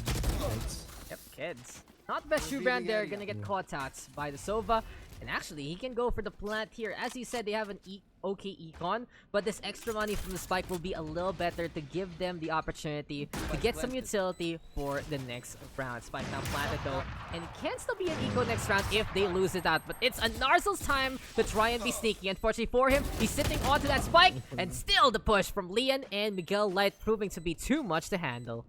Yep, kids. Not the best shoe brand there, gonna get caught out by the Sova. And actually, he can go for the plant here. As you said, they have an okay econ, but this extra money from the spike will be a little better to give them the opportunity to get some utility for the next round. Spike now planted though, and it can still be an eco next round if they lose it out. But it's a Narzel's time to try and be sneaky. Unfortunately for him, he's sitting onto that spike, and still the push from Lian and Miguel Light proving to be too much to handle.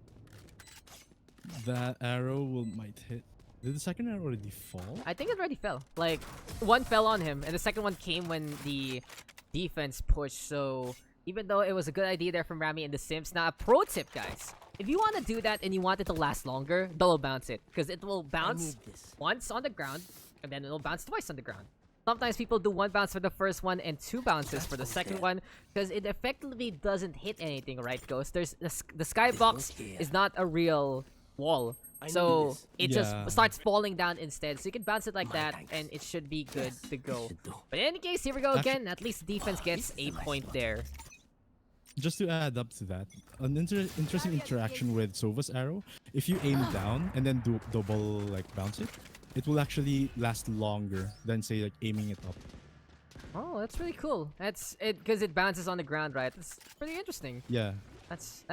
That arrow might hit. Did the second arrow already fall? I think it already fell. Like, one fell on him, and the second one came when the defense pushed. So, even though it was a good idea there from Rammy and the Simps, now a pro tip, guys. If you want to do that and you want it to last longer, double bounce it. Because it will bounce once on the ground, and then it will bounce twice on the ground. Sometimes people do 1 bounce for the first one and 2 bounces for the second one, because it effectively doesn't hit anything, right, Ghost? There's the skybox is not a real wall. So it just starts falling down instead. So you can bounce it like that, and it should be good to go. But in any case, here we go again. At least the defense gets a point there. Just to add up to that, an interesting interaction with Sova's arrow. If you aim down and then do double bounce it, it will actually last longer than say aiming it up. Oh, that's really cool. That's it because it bounces on the ground, right? That's pretty interesting. Yeah. That's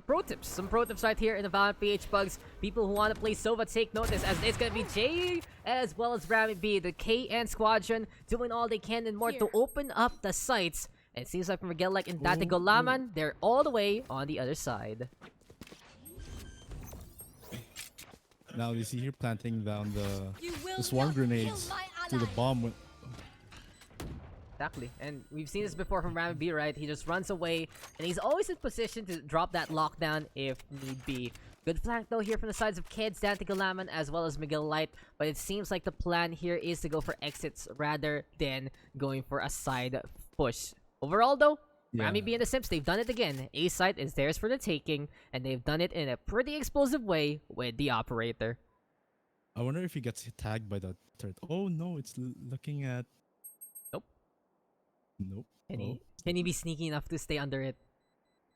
pro tips. Some pro tips right here in the Valorant PH PUGS. People who want to play Sova, take notice, as it's gonna be Jay as well as Rammy B, the KN Squadron, doing all they can and more to open up the sights. And it seems like for Miguel Light and Datigolaman, they're all the way on the other side. Now you see here planting down the swarm grenades to the bomb. Exactly, and we've seen this before from Rammy B, right? He just runs away, and he's always in position to drop that lockdown if need be. Good flank though here from the sides of Kids, Datigolaman, as well as Miguel Light, but it seems like the plan here is to go for exits rather than going for a side push. Overall though, Rammy B and the Simps, they've done it again. A site is theirs for the taking, and they've done it in a pretty explosive way with the operator. I wonder if he gets tagged by the third. Oh no, it's looking at... Nope. Can he be sneaky enough to stay under it?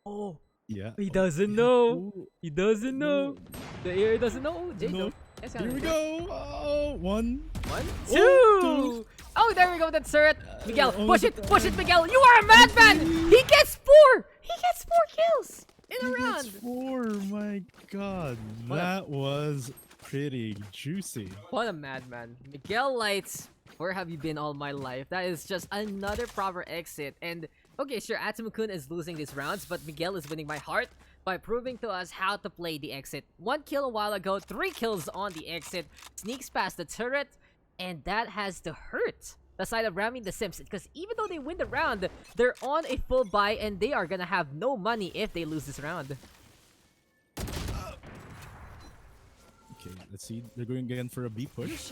Oh. Yeah. He doesn't know. He doesn't know. The air doesn't know. No. Here we go. Oh, one. Two. Oh, there we go. That's turret. Miguel, push it, Miguel. You are a madman. He gets 4. He gets 4 kills in a round. Gets 4. My God, that was pretty juicy. What a madman, Miguel Lights. Where have you been all my life? That is just another proper exit. And okay, sure, Atsumu-kun is losing these rounds, but Miguel is winning my heart by proving to us how to play the exit. 1 kill a while ago, 3 kills on the exit, sneaks past the turret, and that has to hurt the side of Rammy and the Simps, because even though they win the round, they're on a full buy and they are gonna have no money if they lose this round. Okay, let's see. They're going again for a B push.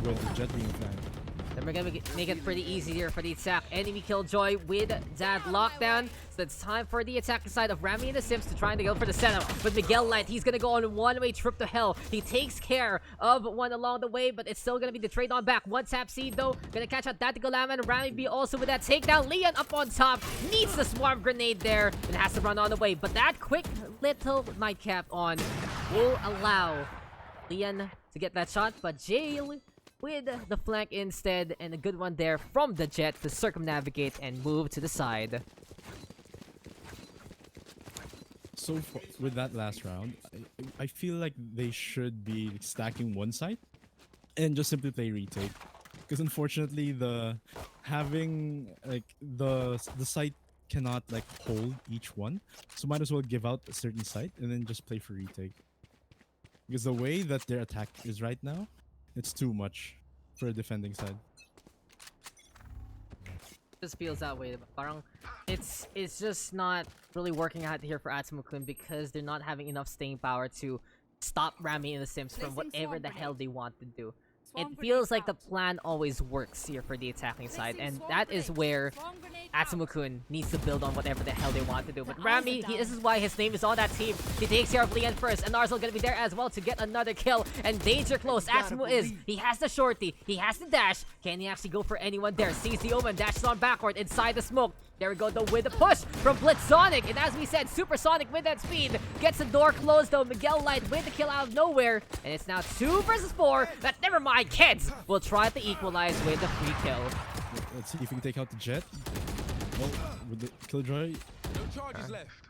With the jet being flanked. Then we're gonna make it pretty easy here for the attack. Enemy killjoy with that lockdown. So it's time for the attacking side of Rammy and the Simps to try and go for the setup. With Miguel Light, he's gonna go on a one-way trip to hell. He takes care of one along the way, but it's still gonna be the trade on back. One tap seed though, gonna catch out that Golama, and Rammy B also with that takedown. Leon up on top, needs the swarm grenade there, and has to run on the way. But that quick little nightcap on will allow Leon to get that shot, but Jail with the flank instead, and a good one there from the Jet to circumnavigate and move to the side. So with that last round, I feel like they should be stacking one side and just simply play retake, because unfortunately the site cannot like hold each one, so might as well give out a certain site and then just play for retake, because the way that their attack is right now, it's too much for a defending side. Just feels that way. Parang it's just not really working out here for Atsumu-kun, because they're not having enough staying power to stop Rammy and the Simps from whatever the hell they want to do. It feels like the plan always works here for the attacking side, and that is where Atsumu-kun needs to build on whatever the hell they want to do. But Rammy, this is why his name is on that team. He takes care of Leon first, and Narzal gonna be there as well to get another kill. And danger close. Atsumu he has the shorty, he has the dash. Can he actually go for anyone there? Sees the omen, dashes on backward inside the smoke. There we go though with the push from Blitzsonic, and as we said, Supersonic with that speed gets the door closed though. Miguel Light with the kill out of nowhere, and it's now 2 versus 4. But never mind, kids. We'll try to equalize with the free kill. Let's see if we can take out the Jet. Oh, with the Killjoy.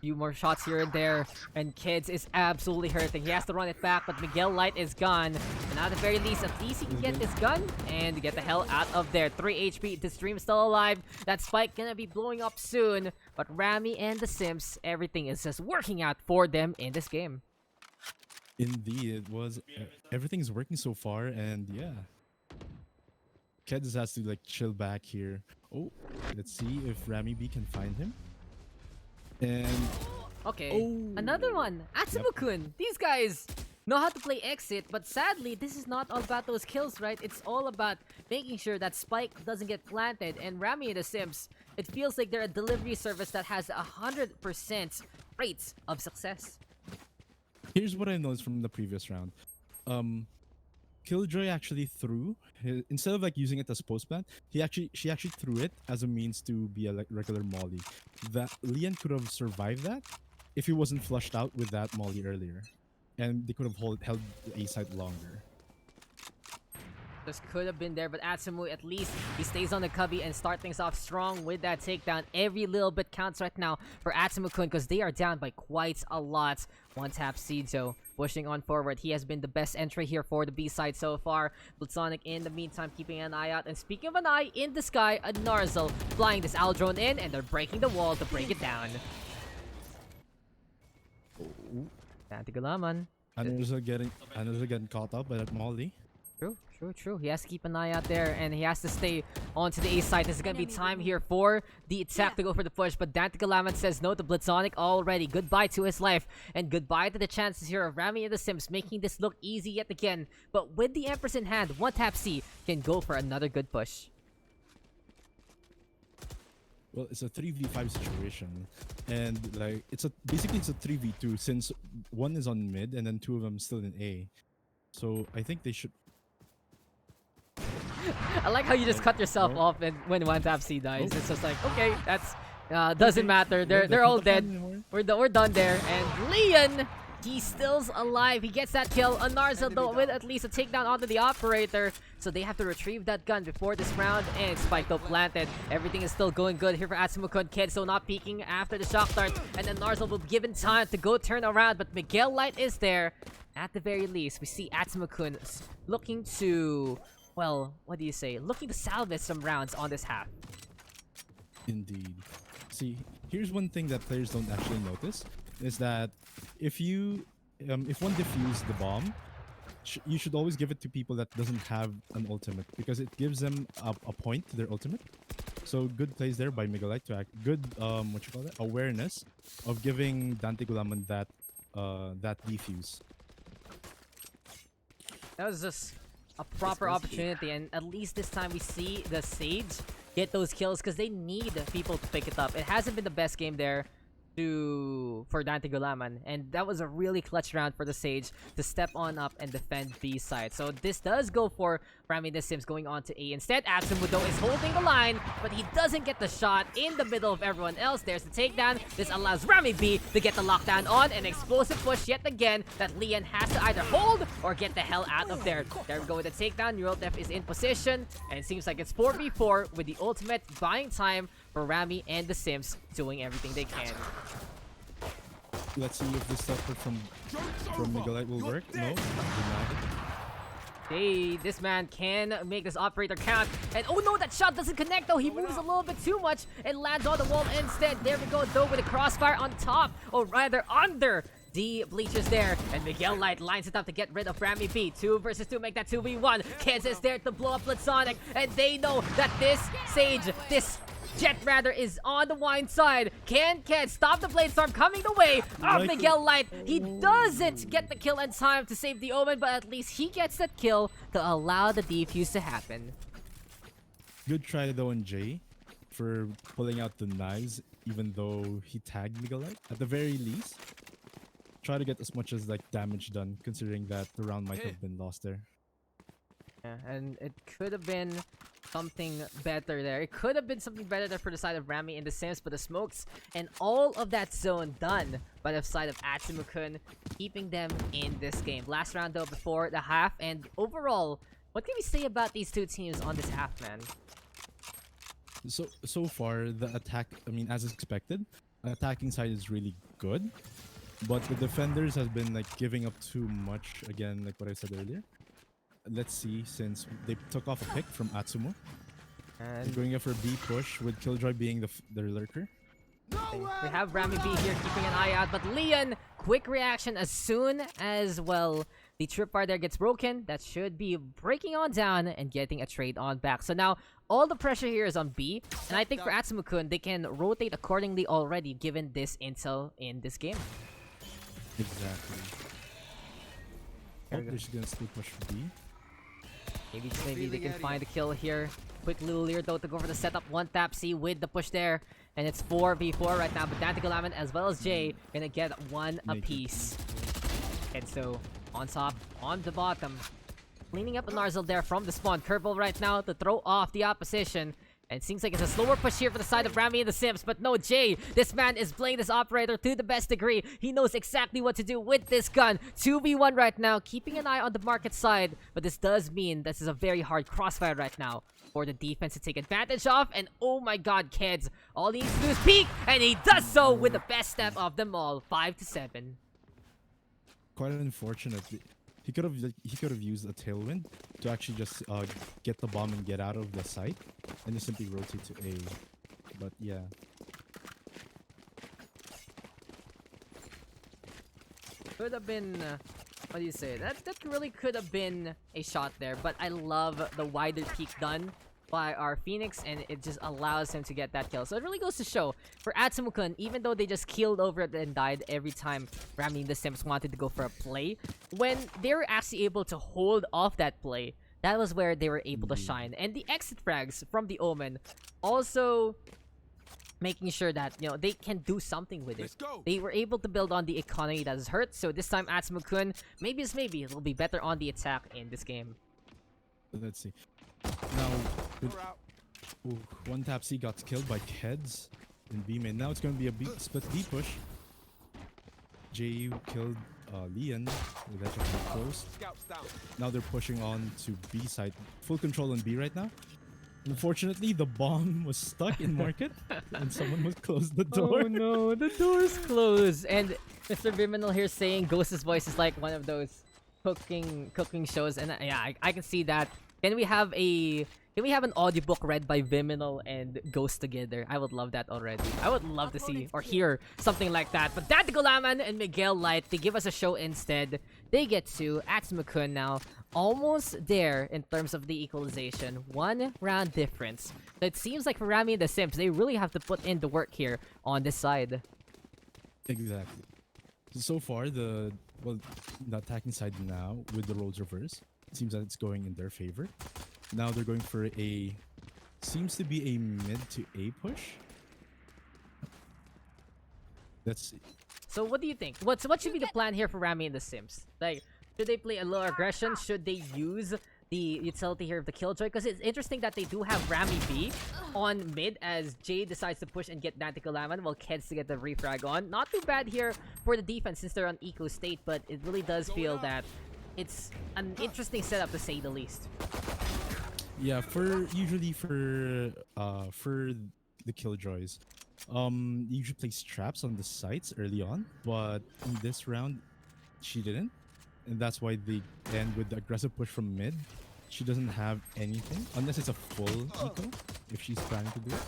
Few more shots here and there, and Kids is absolutely hurting. He has to run it back, but Miguel Light is gone. And at the very least, he can get this gun and get the hell out of there. 3 HP, the stream still alive. That spike gonna be blowing up soon. But Rammy and the Simps, everything is just working out for them in this game. Indeed, it was. Everything's working so far, and yeah. Keds has to like chill back here. Oh, let's see if Rammy B can find him. And okay, oh, another one. Atsumu-kun. These guys know how to play exit, but sadly, this is not all about those kills, right? It's all about making sure that Spike doesn't get planted. And Rammy and the Simps, it feels like they're a delivery service that has 100% rates of success. Here's what I noticed from the previous round. Killjoy actually threw instead of like using it as post plant, she actually threw it as a means to be a like regular molly. That Leon could have survived that if he wasn't flushed out with that molly earlier, and they could have held the A site longer. This could have been there, but Atsumu, at least he stays on the cubby and start things off strong with that takedown. Every little bit counts right now for Atsumu-kun, because they are down by quite a lot. One tap Seedzo pushing on forward. He has been the best entry here for the B side so far. Blitzsonic in the meantime keeping an eye out. And speaking of an eye, in the sky, a Narzal flying this Owl drone in, and they're breaking the wall to break it down. Antigulaman. Another getting caught up by that molly. True. He has to keep an eye out there, and he has to stay onto the A side. This is gonna be time here for the attack to go for the push, but Dantigalaman says no to Blitzsonic already. Goodbye to his life, and goodbye to the chances here of Rammy and the Simps making this look easy yet again. But with the Empress in hand, one tap C can go for another good push. Well, it's a 3v5 situation, and like basically it's a 3v2 since one is on mid and then two of them still in A. So I think they should. I like how you just cut yourself off and when one tap C dies. It's just like, okay, that's doesn't matter. They're all dead. We're done there. And Leon, he still's alive. He gets that kill. Narzal though with at least a takedown onto the operator. So they have to retrieve that gun before this round, and Spike though planted. Everything is still going good here for Atsumu-kun. Kid so not peeking after the shock dart, and then Narzal will be given time to go turn around, but Miguel Light is there. At the very least, we see Atsumu-kun looking to, well, what do you say? Looking to salvage some rounds on this half. Indeed. See, here's one thing that players don't actually notice. is that if one defuse the bomb, you should always give it to people that doesn't have an ultimate because it gives them a point to their ultimate. So good plays there by Miguelite to act good awareness of giving Dante Gulaman that defuse. That was just a proper opportunity, and at least this time we see the Sage get those kills because they need people to pick it up. It hasn't been the best game there for Dante Gulaman, and that was a really clutch round for the Sage to step on up and defend B side. So this does go for Rammy the Simps going on to A. Instead, Atsumu-kun is holding the line, but he doesn't get the shot in the middle of everyone else. There's the takedown. This allows Rammy B to get the lockdown on. An explosive push yet again that Lian has to either hold or get the hell out of there. There we go with the takedown. Neural Theft is in position, and it seems like it's 4v4 with the ultimate buying time for Rammy and the Simps doing everything they can. Let's see if this support from Miguelite will work. No, Hey, this man can make this operator count. And oh no, that shot doesn't connect though. He moves a little bit too much and lands on the wall instead. There we go though with a crossfire on top, or rather under the bleachers there. And Miguelite lines it up to get rid of Rammy B. 2 versus 2, make that 2v1. Keds is there to blow up Blitzonic, and they know that this Sage, this Jet rather, is on the wine side. Can Ked stop the Blade Storm coming the way of Miguelite? He doesn't get the kill in time to save the Omen, but at least he gets that kill to allow the defuse to happen. Good try though on Jay for pulling out the knives, even though he tagged Miguelite. At the very least, try to get as much as damage done, considering that the round might have been lost there. Yeah, and it could have been something better there. It could have been something better there for the side of Rammy and the Simps, but the smokes and all of that zone done by the side of Atsumu-kun, keeping them in this game. Last round though before the half, and overall, what can we say about these two teams on this half, man? So far, the attack, I mean, as expected, the attacking side is really good, but the defenders have been giving up too much, again, like what I said earlier. Let's see, since they took off a pick from Atsumu. And going up for B push, with Killjoy being their lurker. We have Rammy B here keeping an eye out, but Lian, quick reaction as soon as, well, the tripwire there gets broken. That should be breaking on down and getting a trade on back. So now, all the pressure here is on B, and I think for Atsumu-kun, they can rotate accordingly already given this intel in this game. Exactly. Oh, they're just gonna still push for B. Maybe they can find a kill here. Quick little leer though to go for the setup. One tap C with the push there. And it's 4v4 right now. But Dante Gulaman as well as Jay gonna get one apiece. And so on top, on the bottom, cleaning up a Narzel there from the spawn. Curveball right now to throw off the opposition. And it seems like it's a slower push here for the side of Rammy and the Simps. But no, Jay, this man is playing this operator to the best degree. He knows exactly what to do with this gun. 2v1 right now, keeping an eye on the market side. But this does mean this is a very hard crossfire right now for the defense to take advantage of. And oh my god, kids, all he needs to do is peek. And he does so with the best step of them all. 5-7. Quite unfortunate. He could have used a tailwind to actually just get the bomb and get out of the site, and just simply rotate to A. But yeah. Could have been, what do you say? That really could have been a shot there, but I love the wider peek done by our Phoenix, and it just allows him to get that kill. So it really goes to show, for Atsumu-kun, even though they just keeled over it and died every time Rammy and the Simps wanted to go for a play, when they were actually able to hold off that play, that was where they were able to shine. And the exit frags from the Omen also making sure that, you know, they can do something with it. They were able to build on the economy that is hurt, so this time Atsumu-kun, maybe it'll be better on the attack in this game. Let's see. Now, one tap C got killed by Keds in B main. Now it's going to be a split B push. J killed Lian. That's close. Now they're pushing on to B side. Full control on B right now. Unfortunately, the bomb was stuck in market and someone would close the door. Oh no, the door's closed. And Mr. Vyminal here saying Ghost's voice is like one of those cooking shows. And yeah, I can see that. Can we Can we have an audiobook read by Vyminal and Ghost together? I would love that already. I would love to see or hear something like that. But Dante Gulaman and Miguel Light, they give us a show instead. They get to Atsumu-kun now. Almost there in terms of the equalization. 1 round difference. So it seems like for Rammy and the Simps, they really have to put in the work here on this side. Exactly. So far, the attacking side now with the roles reverse, it seems that it's going in their favor. Now they're going for a, seems to be a mid to A push. Let's see. So what do you think? What should be the plan here for Rammy and the Simps? Like, should they play a little aggression? Should they use the utility here of the Killjoy? Because it's interesting that they do have Rammy B on mid as Jay decides to push and get Dante Gulaman while Keds to get the refrag on. Not too bad here for the defense since they're on eco state, but it really does feel that it's an interesting setup to say the least. Yeah, usually for the Killjoys, you usually place traps on the sites early on, but in this round, she didn't. And that's why they end with the aggressive push from mid. She doesn't have anything, unless it's a full eco, if she's planning to do it.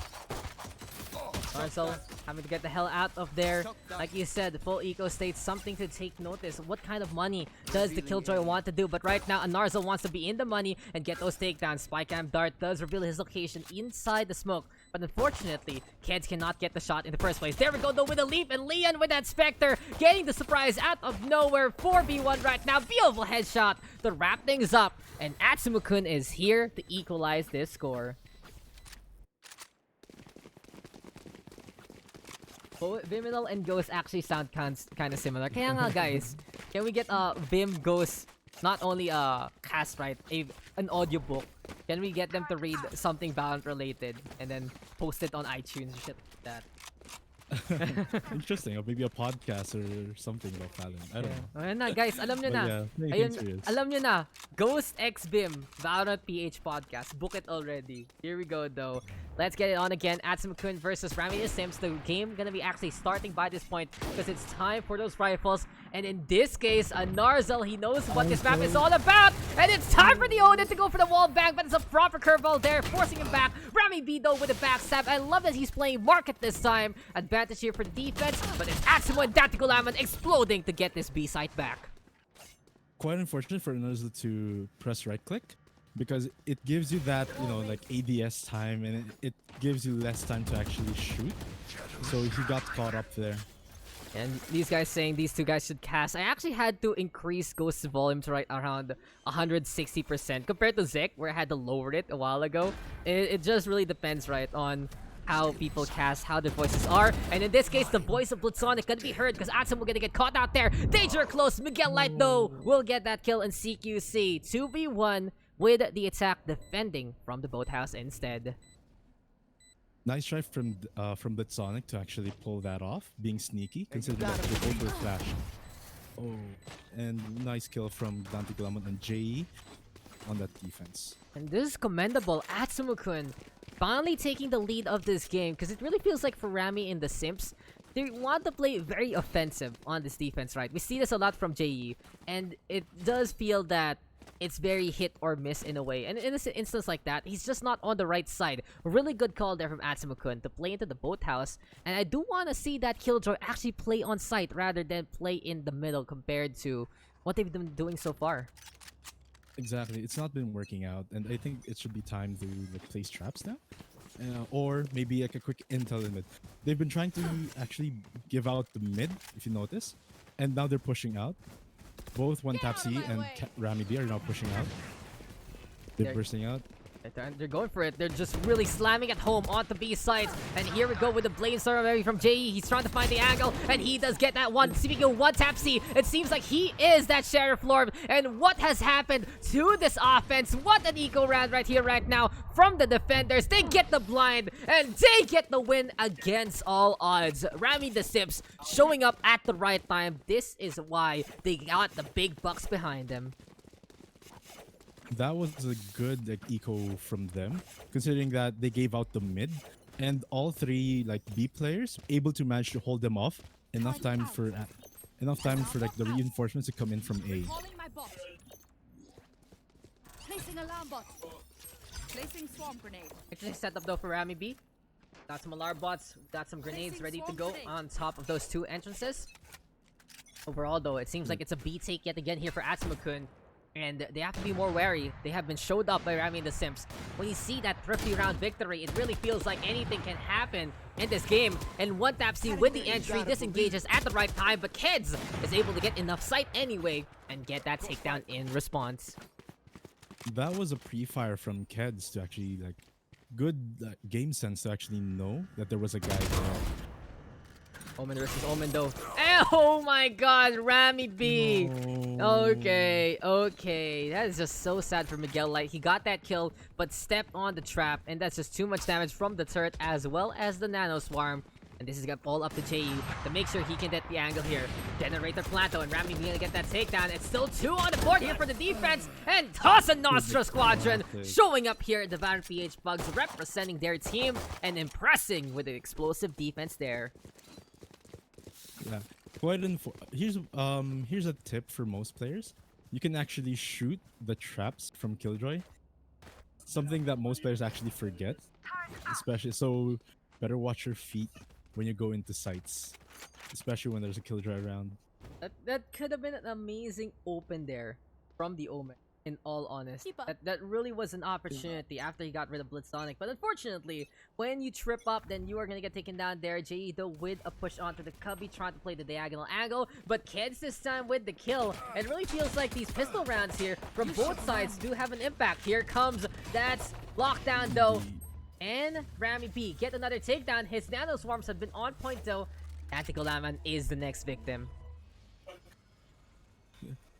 Narzel having to get the hell out of there. Like you said, full eco state, something to take notice. What kind of money does the Killjoy want to do? But right now, Narzel wants to be in the money and get those takedowns. Spycam Dart does reveal his location inside the smoke. But unfortunately, Keds cannot get the shot in the first place. There we go though with a leap, and Leon with that Spectre getting the surprise out of nowhere. 4v1 right now. Beautiful headshot to wrap things up. And Atsumu-kun is here to equalize this score. Vyminal and Ghost actually sound kind of similar. Kaya nga guys, can we get Vim Ghost, not only cast right, an audiobook? Can we get them to read something Valorant related and then post it on iTunes or shit like that? Interesting, or maybe a podcast or something about Valorant. I don't know. Ayan na guys, alam nyo But na. yeah, Ayun, alam nyo na. Ghost X Bim, Valorant PH podcast. Book it already. Here we go though. Let's get it on again. Atsumu-kun versus Rammy the Simps. The game gonna be actually starting by this point because it's time for those rifles. And in this case, Narzel, he knows what this map is all about. And it's time for the Odin to go for the wall bang, but it's a proper curveball there, forcing him back. Rammy B though with a backstab. I love that he's playing market this time. Advantage here for the defense, but it's Atsumu and Dante Gulaman exploding to get this B site back. Quite unfortunate for Narzel to press right click, because it gives you that, you know, like ADS time, and it gives you less time to actually shoot. So he got caught up there. And these guys saying these two guys should cast. I actually had to increase Ghost's volume to right around 160% compared to Zek, where I had to lower it a while ago. It just really depends, right, on how people cast, how their voices are. And in this case, the voice of Bloodsonic gonna be heard because Atsumu gonna get caught out there. Danger close. Miguel Light, though, will get that kill in CQC. 2v1 with the attack defending from the boathouse instead. Nice try from Bloodsonic to actually pull that off, being sneaky, considering that they both were flashed. Oh, and nice kill from Dante Gulaman and JE on that defense. And this is commendable. Atsumu-kun finally taking the lead of this game because it really feels like for Rammy and the Simps, they want to play very offensive on this defense, right? We see this a lot from JE, and it does feel that it's very hit or miss in a way. And in an instance like that, he's just not on the right side. A really good call there from Atsumu-kun to play into the boathouse. And I do want to see that Killjoy actually play on site rather than play in the middle compared to what they've been doing so far. Exactly. It's not been working out, and I think it should be time to like place traps now. Or maybe like a quick intel in mid. They've been trying to actually give out the mid, if you notice. And now they're pushing out. Both One Tap C and Rammy B are now pushing out. They're bursting out. They're going for it. They're just really slamming at home onto B sides. And here we go with the Bladestorm from JE. He's trying to find the angle, and he does get that one. Speaking of One Tap C, it seems like he is that Sheriff Lord. And what has happened to this offense? What an eco round right here, right now from the defenders. They get the blind, and they get the win against all odds. Rammy the Simps showing up at the right time. This is why they got the big bucks behind them. That was a good like eco from them, considering that they gave out the mid, and all three like B players able to manage to hold them off enough time for like the reinforcements to come in from A. Placing swarm grenade. Interesting setup though for Rammy B. Got some alarm bots, got some grenades Placing ready to swarm go grenade. on top of those two entrances. Overall though, it seems like it's a B take yet again here for Atsumu-kun. And they have to be more wary. They have been showed up by Rammy and the Simps. When you see that thrifty round victory, it really feels like anything can happen in this game. And one tap C with the entry disengages at the right time, but Kids is able to get enough sight anyway and get that takedown in response. That was a pre-fire from Keds to actually like good game sense to actually know that there was a guy there. Omen versus Omen though. Oh my god, Rammy B! No. Okay, okay. That is just so sad for Miguel Light. He got that kill, but stepped on the trap, and that's just too much damage from the turret as well as the Nano Swarm. And this is gonna fall up to JE to make sure he can get the angle here. Generator Planto and Rammy gonna get that takedown. It's still 2 on the board here for the defense. And Tossa Nostra Squadron showing up here at the Valorant PH PUGS, representing their team and impressing with the explosive defense there. Yeah. Here's a tip for most players. You can actually shoot the traps from Killjoy. Something that most players actually forget. Especially so better watch your feet when you go into sites. Especially when there's a Killjoy around. That could have been an amazing open there from the Omen, in all honesty. That really was an opportunity after he got rid of Blitzsonic. But unfortunately, when you trip up, then you are going to get taken down there. JE though with a push onto the Cubby, trying to play the diagonal angle. But Kids this time with the kill. It really feels like these pistol rounds here from both sides do have an impact. Here comes that lockdown though. And Rammy B get another takedown. His Nano Swarms have been on point though. Anti-Golaman is the next victim.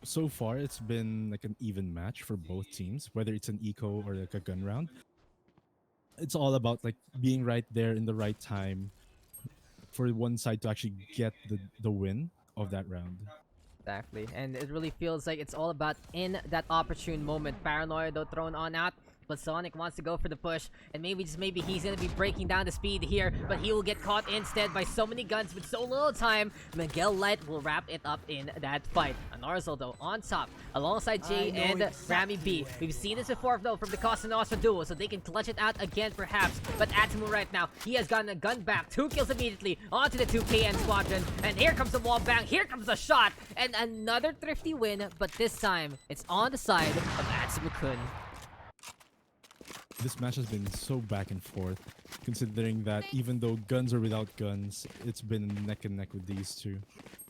So far, it's been like an even match for both teams, whether it's an eco or like a gun round. It's all about like being right there in the right time for one side to actually get the win of that round. Exactly, and it really feels like it's all about in that opportune moment. Paranoia though thrown on out. But Sonic wants to go for the push, and maybe just maybe he's gonna be breaking down the speed here, but he will get caught instead by so many guns with so little time. Miguel Light will wrap it up in that fight. Anarzo though on top, alongside Jay and Rammy B. We've seen this before though from the Costa Nostra duo, so they can clutch it out again perhaps. But Atsumu right now, he has gotten a gun back. 2 kills immediately onto the 2KN squadron, and here comes the wall bang, here comes the shot, and another thrifty win, but this time it's on the side of Atsumu-kun. This match has been so back and forth, considering that even though guns are without guns, it's been neck and neck with these two.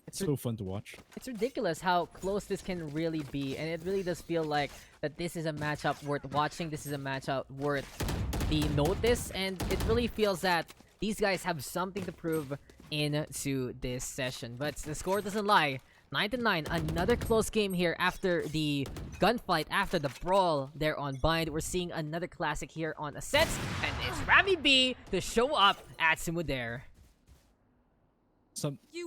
It's so fun to watch. It's ridiculous how close this can really be, and it really does feel like that this is a matchup worth watching. This is a matchup worth the notice, and it really feels that these guys have something to prove into this session. But the score doesn't lie. 9-9, another close game here after the gunfight, after the brawl there on Bind. We're seeing another classic here on Ascent, and it's Rammy B to show up at Atsumu there.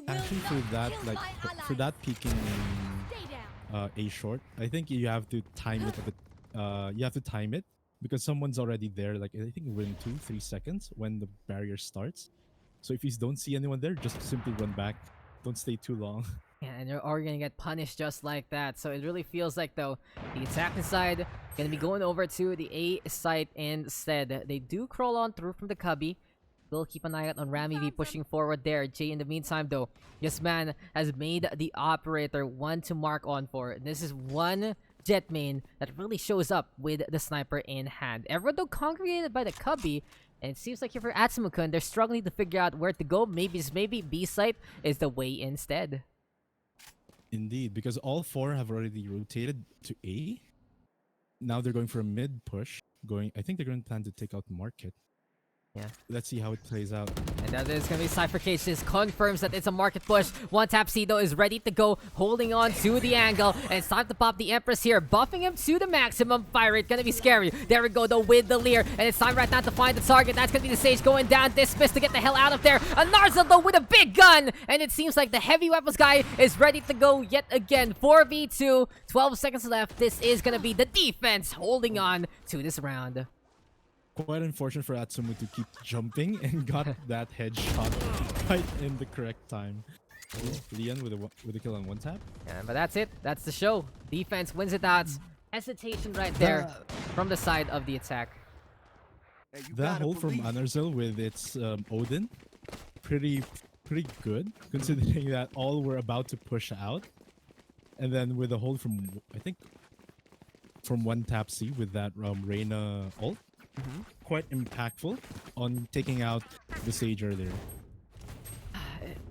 Actually, for that, like for that peeking in A short, I think you have to time it a bit. You have to time it because someone's already there. Like I think within 2-3 seconds when the barrier starts. So if you don't see anyone there, just simply run back. Don't stay too long. Yeah, and you're already gonna get punished just like that. So it really feels like though the attacking side gonna be going over to the A site instead. They do crawl on through from the Cubby. We'll keep an eye out on Rammy B pushing forward there. Jay in the meantime though, this man has made the operator one to mark on for. This is one jet main that really shows up with the sniper in hand. Everyone though congregated by the Cubby. And it seems like here for Atsumu-kun, they're struggling to figure out where to go. Maybe B site is the way instead. Indeed, because all 4 have already rotated to A. Now they're going for a mid push. I think they're going to plan to take out Market. Yeah. Let's see how it plays out. And that is going to be Cypher Cage. This confirms that it's a market push. One tap C though is ready to go, holding on to the angle. And it's time to pop the Empress here, buffing him to the maximum. Fire rate going to be scary. There we go though with the Leer. And it's time right now to find the target. That's going to be the Sage going down. Dismiss to get the hell out of there. Anarza though with a big gun. And it seems like the heavy weapons guy is ready to go yet again. 4v2, 12 seconds left. This is going to be the defense holding on to this round. Quite unfortunate for Atsumu to keep jumping and got that headshot right in the correct time. Leon with a kill on one tap. Yeah, but that's it. That's the show. Defense wins it out. Hesitation right there from the side of the attack. That hold from Anarzel with its Odin, pretty good considering that all were about to push out, and then with a hold from I think from one tap C with that Reyna ult, quite impactful on taking out the Sage earlier.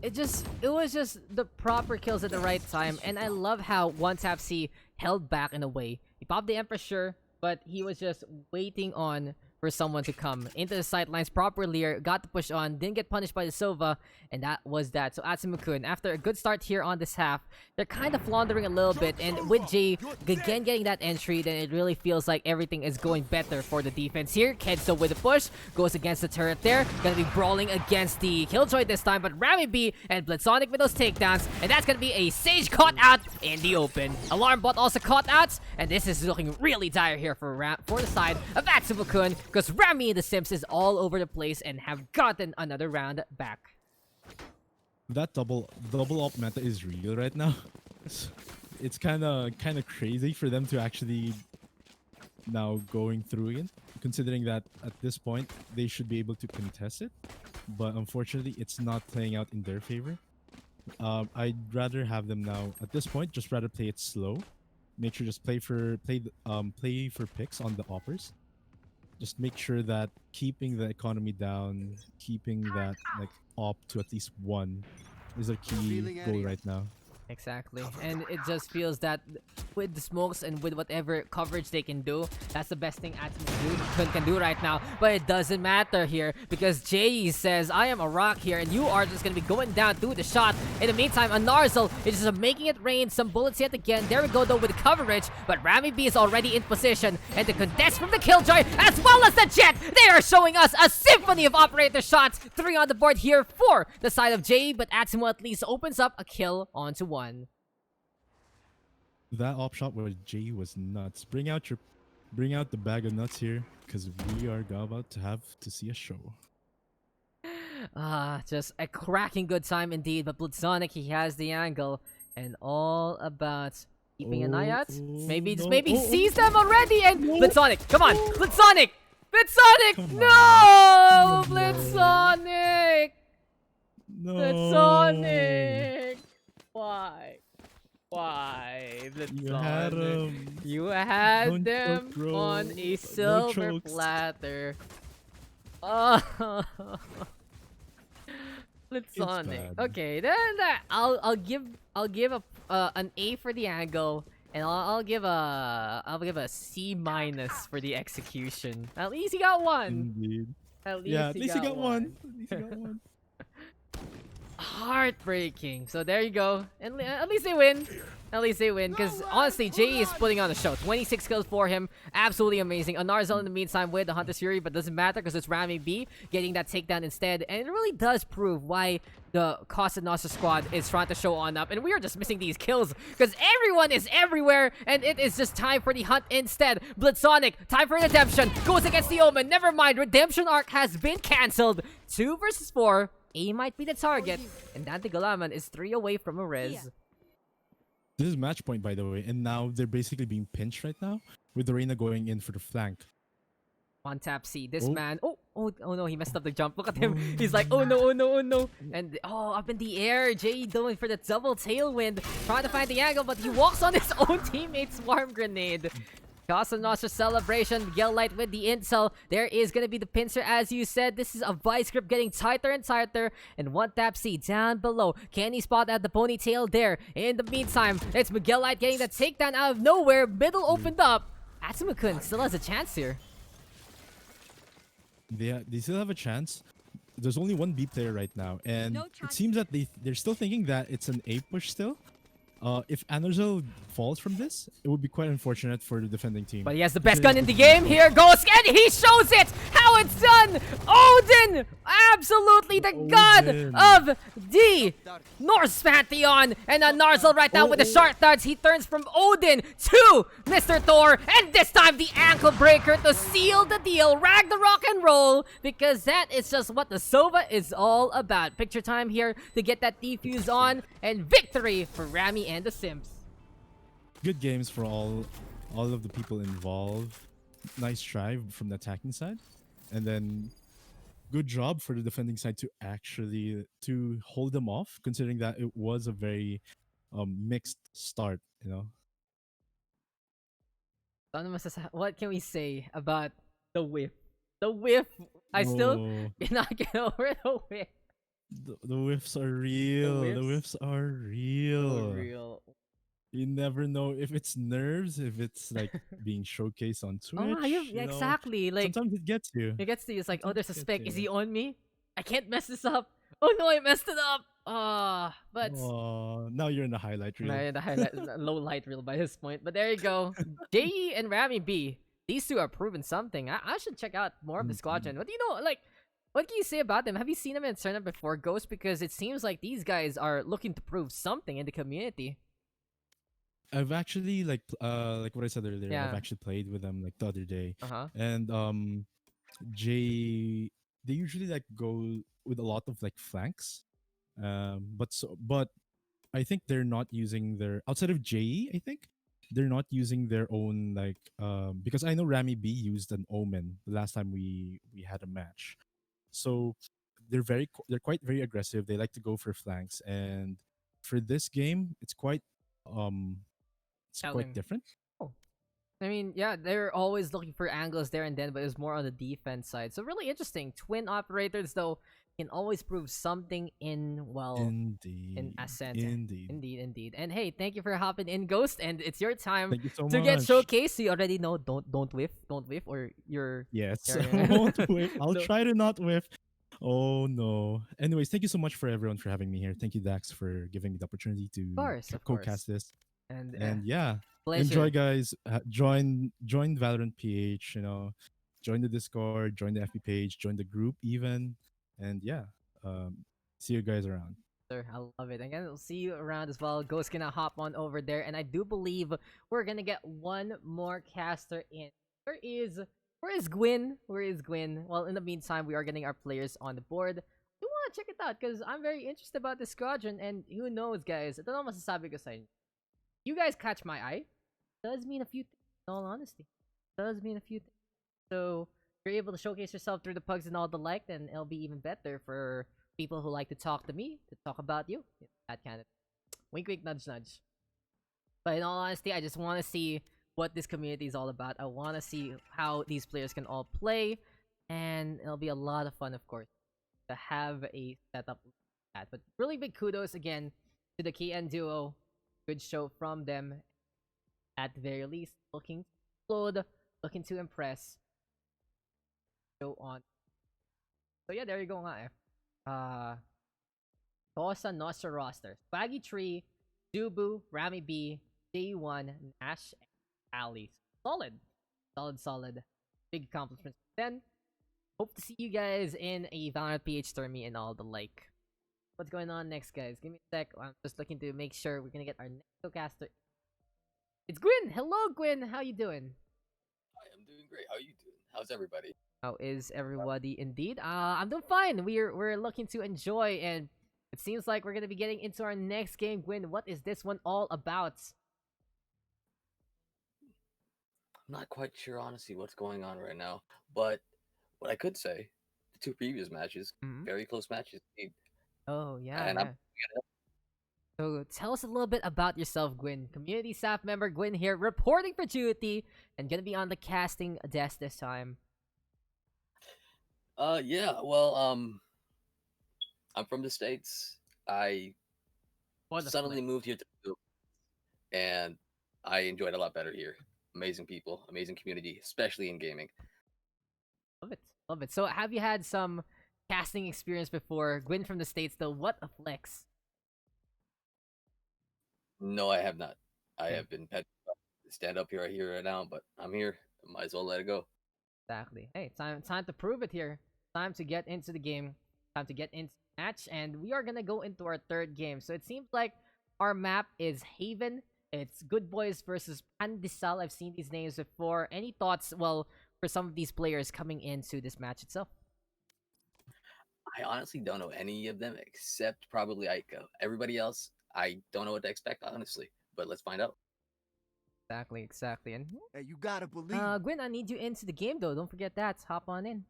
It was just the proper kills at the right time, and I love how one tap C held back in a way. He popped the Empress, sure, but he was just waiting on for someone to come into the sidelines properly, got the push on, didn't get punished by the Sova, and that was that. So Atsumu-kun, after a good start here on this half, they're kind of floundering a little bit, and with Jay again getting that entry, then it really feels like everything is going better for the defense here. Kenzo with the push, goes against the turret there, gonna be brawling against the Killjoy this time, but Rammy B and Blitzonic with those takedowns, and that's gonna be a Sage caught out in the open. Alarm bot also caught out, and this is looking really dire here for the side of Atsumu-kun, because Rammy and the Simps is all over the place and have gotten another round back. That double up meta is real right now. It's kind of crazy for them to actually now going through it, considering that at this point they should be able to contest it, but unfortunately it's not playing out in their favor. I'd rather have them now at this point just rather play it slow. Make sure just play for picks on the offers. Just make sure that keeping the economy down, keeping that like op to at least 1 is a key goal right now. Exactly, and it just feels that with the smokes and with whatever coverage they can do, that's the best thing Atsumu can do right now. But it doesn't matter here because Jay says, I am a rock here and you are just going to be going down through the shot. In the meantime, Anarzel is just making it rain, some bullets yet again. There we go though with the coverage, but Rammy B is already in position, and the contest from the Killjoy as well as the Jet, they are showing us a symphony of operator shots. 3 on the board here for the side of Jay, but Atsumu at least opens up a kill onto 1. That op shot with Jay was nuts. Bring out the bag of nuts here, because we are about to have to see a show. Just a cracking good time indeed. But Blitzonic, he has the angle and all about keeping an eye out. Maybe he sees them already. And Blitzonic, come on, Blitzonic, no, Blitzonic, No. Blitzonic. Why? Blitzonic? You had Don't them choke, bro. on a No silver chokes. platter. Oh. Blitzonic. bad. Okay, then I'll give an A for the angle, and I'll give a C minus for the execution. At least he got 1. Indeed. At Least he got one. At least he got one. Heartbreaking. So there you go. And at least they win. Because honestly, Jay is putting on a show. 26 kills for him. Absolutely amazing. Anarzel in the meantime with the Hunter's Fury, but doesn't matter because it's Rammy B getting that takedown instead. And it really does prove why the Costa Nostra squad is trying to show on up. And we are just missing these kills because everyone is everywhere. And it is just time for the hunt instead. Blitzonic, time for redemption. Goes against the Omen. Never mind. Redemption arc has been cancelled. 2 versus 4. A might be the target, and Dante Galaman is 3 away from a res. This is match point, by the way, and now they're basically being pinched right now with the Reyna going in for the flank. On tap C, this man. Oh no, he messed up the jump. Look at him. He's like, oh no. And up in the air, Jay going for the double tailwind, trying to find the angle, but he walks on his own teammate's swarm grenade. Casa Nostra celebration, Miguel Light with the intel. There is going to be the pincer, as you said. This is a vice grip getting tighter and tighter. And one tap C down below. Can he spot at the ponytail there? In the meantime, it's Miguel Light getting the takedown out of nowhere. Middle opened up. Atsumu-kun still has a chance here. They still have a chance. There's only one B player right now. And it seems that they're still thinking that it's an A push still. If Anarzel falls from this, it would be quite unfortunate for the defending team. But he has the best gun in the game. Here goes, and he shows it! How it's done! Odin! Absolutely the god of the Norse Pantheon! And Narzel right now with the shark darts. He turns from Odin to Mr. Thor. And this time the ankle breaker to seal the deal. Ragnarok and roll. Because that is just what the Sova is all about. Picture time here to get that defuse on. And victory for Rammy and the Simps. Good games for all of the people involved. Nice try from the attacking side. And then good job for the defending side to actually to hold them off, considering that it was a very mixed start. You know, What can we say about the whiff? The whiff. I still oh, cannot get over the whiff. the whiffs are The real. The whiffs. whiffs are So real. real. You never know if it's nerves, if it's like being showcased on Oh, Twitch. yeah, You know, exactly. Like sometimes it gets you. it gets to you. It's like, oh, Sometimes there's a it gets spec. Is you. he on me? I can't mess this up. Oh no, I messed it up. Ah, but Oh, now you're in the highlight reel. nah, the highlight, low light reel by this point. But there you go. JE and Rammy B. These two are proving something. I should check out more of the Indeed. squadron. What do you know? Like, what can you say about them? Have you seen them in tournament before, Ghost? Because it seems like these guys are looking to prove something in the community. I've actually like what I said earlier. I've Yeah. actually played with them like the other day, Uh huh. and Jay, they usually like go with a lot of like flanks, but I think they're not using their outside of JE. I think they're not using their own like because I know Rammy B used an Omen the last time we had a match, so they're quite very aggressive. They like to go for flanks, and for this game, um it's quite Telling. different. Oh. I mean, yeah, they're always looking for angles there and then, but it's more on the defense side. So really interesting. Twin operators, though, can always prove something in, well, in Indeed, Ascent. indeed. Indeed, indeed. And hey, thank you for hopping in, Ghost. And it's your time Thank you so to get much. showcased. So you already know, don't whiff, or Yes, you're I won't whiff. I'll so, try to not whiff. Oh no. Anyways, thank you so much for everyone for having me here. Thank you, Dax, for giving me the opportunity to of course. co-cast this. And And yeah, enjoy, pleasure. guys. Join Valorant PH. You know, join the Discord, join the FB page, join the group even. And yeah, see you guys around. Sir, I love it. Again, we'll see you around as well. Ghost gonna hop on over there, and I do believe we're gonna get one more caster in. Where is Gwyn? Where is Gwyn? Well, in the meantime, we are getting our players on the board. You wanna check it out because I'm very interested about this squadron, and who knows, guys? Ito naman masasabi ko sa inyo. You guys catch my eye. Does mean a few things. In all honesty, does mean a few things. So if you're able to showcase yourself through the pugs and all the like, then it'll be even better for people who like to talk to me, to talk about you. That kind of wink, wink, nudge, nudge. But in all honesty, I just want to see what this community is all about. I want to see how these players can all play, and it'll be a lot of fun, of course, to have a setup like that. But really big kudos again to the KN duo. Good show from them. At the very least, looking to explode, looking to impress. Show on. So yeah, there you go nga eh. Tosa Nostra roster. Swaggy Tree, Dubu, Rammy B, J1, Nash, and Ali. Solid. Solid. Big accomplishments. Then, hope to see you guys in a Valorant PH tournament and all the like. What's going on next, guys? Give me a sec. I'm just looking to make sure we're gonna get our next caster. It's Gwyn! Hello, Gwyn! How you doing? Hi, I'm doing great. How are you doing? How's everybody? How is everybody indeed? I'm doing fine. We're looking to enjoy, and it seems like we're gonna be getting into our next game. Gwyn, what is this one all about? I'm not quite sure, honestly, what's going on right now. But what I could say, the two previous matches, Mhm. very close matches, indeed. Oh yeah, And yeah. So tell us a little bit about yourself, Gwyn. Community staff member Gwyn here, reporting for duty, and gonna be on the casting desk this time. yeah. Well, I'm from the States. I What the suddenly flick. moved here to the and I enjoyed a lot better here. Amazing people, amazing community, especially in gaming. Love it, love it. So have you had some casting experience before? Gwyn from the States, though. What a flex. No, I have not. I Okay. have been pet stand up here right here right now, but I'm here. Might as well let it go. Exactly. Hey, time to prove it here. Time to get into the game. Time to get into the match, and we are gonna go into our third game. So it seems like our map is Haven. It's Goodbois versus Pandyssal. I've seen these names before. Any thoughts? Well, for some of these players coming into this match itself. I honestly don't know any of them except probably Aika. Everybody else, I don't know what to expect, honestly. But let's find out. Exactly. And Hey, you gotta believe. Gwyn, I need you into the game though. Don't forget that. Hop on in.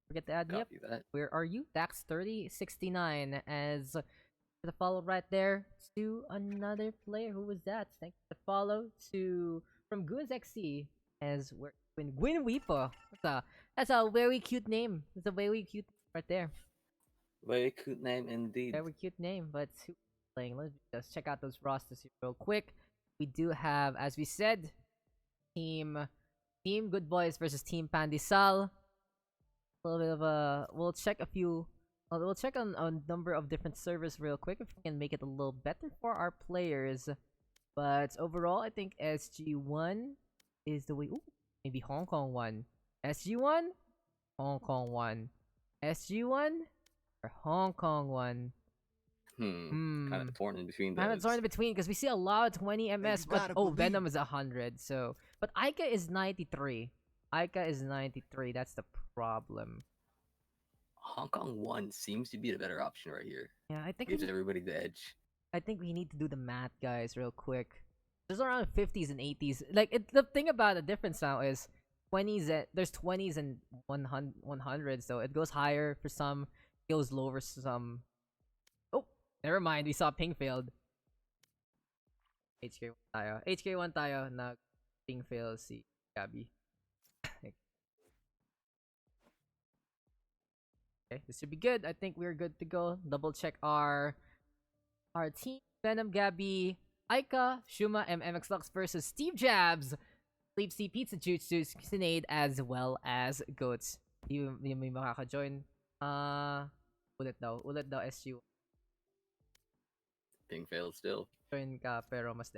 Forget to add me up. Copy that. Where are you? Daks 3069 as the follow right there to another player. Who was that? Thanks for the follow to from Goons XC as we're Gwin Weepo. That's a very cute name. It's a very cute right there. Very cute name indeed. Very cute name, but who's playing? Let's just check out those rosters here real quick. We do have, as we said, team Goodbois versus Team Pandyssal. A little bit of a we'll check a few we'll check on a number of different servers real quick if we can make it a little better for our players. But overall, I think SG1 is the way. Ooh, maybe Hong Kong 1. SG1, Hong Kong 1. SG1 or Hong Kong 1. Kind of torn in between those. Kind of torn in between because we see a lot of 20 MS, but Venom is 100. So, but Aika is 93. Aika is 93. That's the problem. Hong Kong 1 seems to be the better option right here. Yeah, I think Gives everybody the edge. I think we need to do the math, guys, real quick. There's around 50s and 80s. Like the thing about the difference now is 20s. There's 20s and 100. So it goes higher for some, goes lower for some. Oh, never mind. We saw ping failed. HK1 tayo. HK1 tayo na ping fail si Gabby. Okay, this should be good. I think we're good to go. Double check our team. Venom, Gabby, Aika, Shuma, MX Lux versus Steve Jabs, Sleep C, Pizza Jutsu, Sinead, as well as Goats. Yung may makaka-join. Ulit daw SU. Ping failed still. Join ka pero mas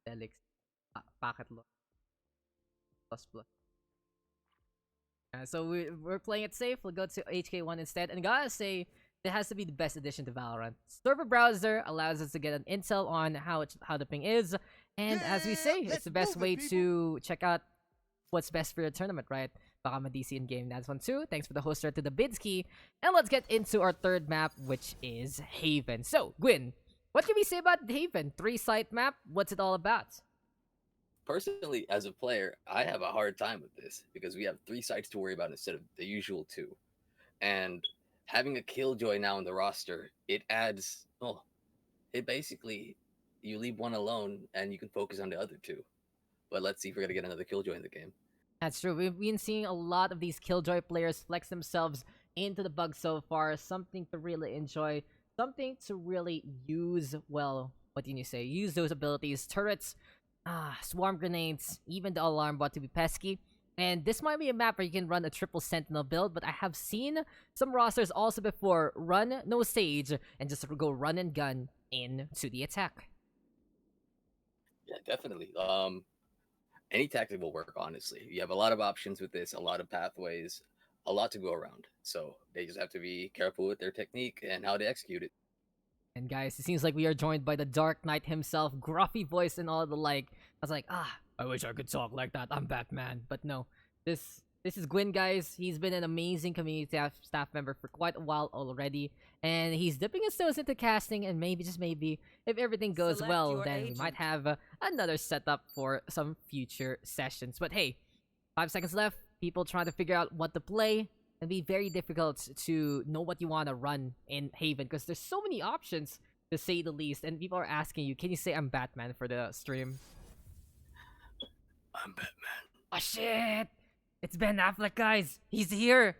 Delix. Packet lo. Plus. So we're playing it safe. We'll go to HK1 instead. And gotta say, it has to be the best addition to Valorant. Server browser allows us to get an intel on how the ping is. And as we say, it's the best way to check out what's best for your tournament, right? Baka ma-DC in-game. That's one too. Thanks for the hoster to the Bidski. And let's get into our third map, which is Haven. So, Gwin, what can we say about Haven? 3-site map. What's it all about? Personally, as a player, I have a hard time with this because we have 3 sites to worry about instead of the usual 2. And having a Killjoy now in the roster, it adds, it basically, you leave one alone and you can focus on the other 2. But let's see if we're going to get another Killjoy in the game. That's true. We've been seeing a lot of these Killjoy players flex themselves into the bug so far. Something to really enjoy. Something to really use, well, what can you say? Use those abilities. Turrets, swarm grenades, even the alarm bot to be pesky. And this might be a map where you can run a triple sentinel build, but I have seen some rosters also before run no stage and just go run and gun into the attack. Yeah, definitely. Any tactic will work, honestly. You have a lot of options with this, a lot of pathways, a lot to go around. So they just have to be careful with their technique and how they execute it. And guys, it seems like we are joined by the Dark Knight himself, gruffy voice and all the like. I was like, I wish I could talk like that. I'm Batman. But no, this is Gwin, guys. He's been an amazing community staff member for quite a while already. And he's dipping his toes into casting, and maybe, just maybe, if everything goes Select well, your then we agent. might have another setup for some future sessions. But hey, 5 seconds left. People trying to figure out what to play. It'll be very difficult to know what you want to run in Haven because there's so many options, to say the least. And people are asking you, can you say I'm Batman for the stream? I'm Batman. Oh shit! It's Ben Affleck, guys. He's here.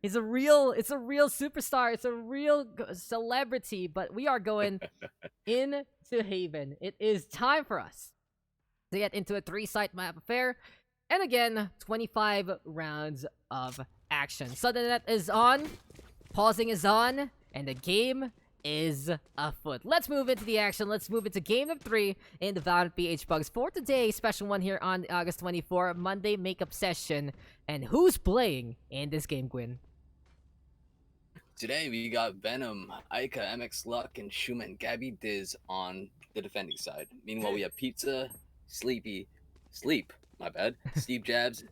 It's a real superstar. It's a real celebrity. But we are going into Haven. It is time for us to get into a 3-site map affair. And again, 25 rounds of action. Sudden net is on, pausing is on, and the game is afoot. Let's move into the action. Let's move into game of 3 in the Valorant PH PUGS for today. Special one here on August 24, Monday makeup session. And who's playing in this game, Gwyn? Today we got Venom, Aika, MX Luck, and Shuma and Gabby Diz on the defending side. Meanwhile, we have Pizza, Sleep, my bad, Steve Jabs,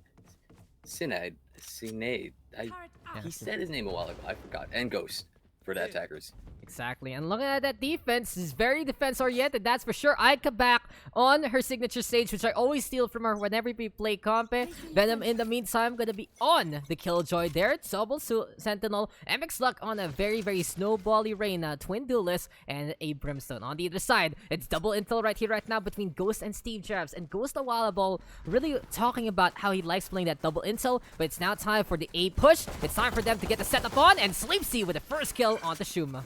Sinead. He said his name a while ago, I forgot, and Ghost for the attackers. Exactly, and looking at that defense, is very defense-oriented, that's for sure. Aika back on her signature stage, which I always steal from her whenever we play Compe. Venom, in the meantime, gonna be on the Killjoy there. Double Sentinel. MX Luck on a very, very snowbally Reyna. Twin Duelist, and a Brimstone. On the other side, it's double intel right here, right now, between Ghost and Zydrizz. And Ghost a while ago, really talking about how he likes playing that double intel, but it's now time for the A push. It's time for them to get the setup on, and Sleepsy with the first kill on the Shuma.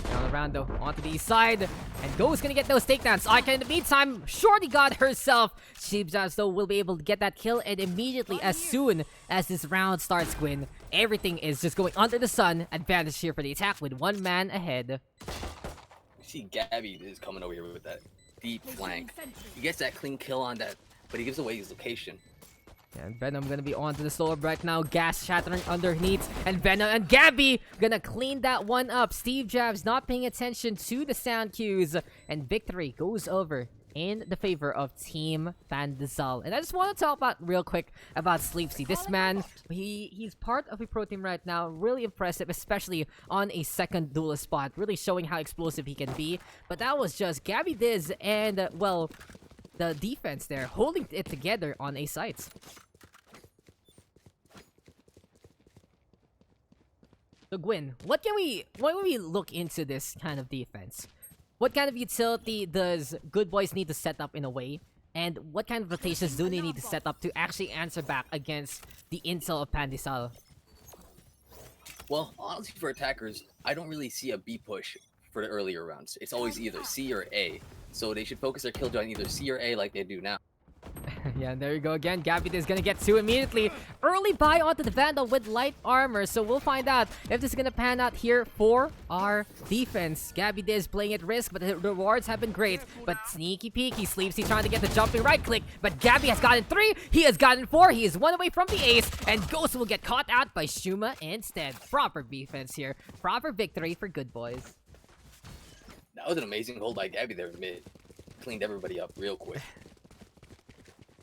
Down around though, onto the east side, and Go's gonna get those takedowns. Aika in the meantime, Shorty got herself. Zydrizz though will be able to get that kill, and immediately as soon as this round starts, Gwin, everything is just going under the sun. Advantage here for the attack with one man ahead. You see Gabby is coming over here with that deep flank. He gets that clean kill on that, but he gives away his location. And Venom gonna be onto the slower right now. Gas shattering underneath. And Venom and Gabby gonna clean that one up. Zydrizz not paying attention to the sound cues. And victory goes over in the favor of Team Pandyssal. And I just want to talk about real quick about Sleepsy. This man, he's part of a pro team right now. Really impressive, especially on a second duelist spot. Really showing how explosive he can be. But that was just Gabby Diz and, well, the defense there holding it together on a site. So Gwin, what can we look into this kind of defense? What kind of utility does Goodbois need to set up in a way? And what kind of rotations do they need to set up to actually answer back against the intel of Pandyssal? Well, honestly, for attackers, I don't really see a B push for the earlier rounds. It's always either C or A. So they should focus their killjoy on either C or A like they do now. Yeah, and there you go again. Gabby is gonna get two immediately. Early buy onto the Vandal with light armor. So we'll find out if this is gonna pan out here for our defense. Gabby is playing at risk, but the rewards have been great. But sneaky peeky, Sleepsy trying to get the jumping right click. But Gabby has gotten 3. He has gotten 4. He is 1 away from the ace. And Ghost will get caught out by Shuma instead. Proper defense here. Proper victory for Goodbois. That was an amazing hold by Gabby there in mid. Cleaned everybody up real quick.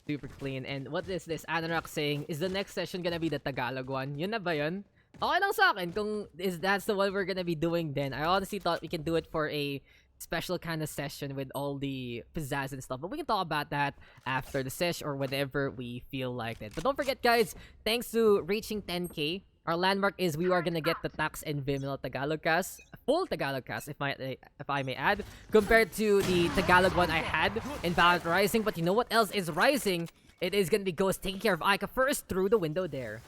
Super clean. And what is this? Anorak saying, is the next session gonna be the Tagalog one? Yun na ba yun? Okay lang sa akin kung that's the one we're gonna be doing then. I honestly thought we can do it for a special kind of session with all the pizzazz and stuff. But we can talk about that after the sesh or whenever we feel like it. But don't forget guys, thanks to reaching 10k, our landmark is we are gonna get the Daks and Vyminal Tagalog cast, full Tagalog cast if I may add, compared to the Tagalog one I had in Valorant Rising. But you know what else is rising? It is gonna be Ghost taking care of Aika first through the window there.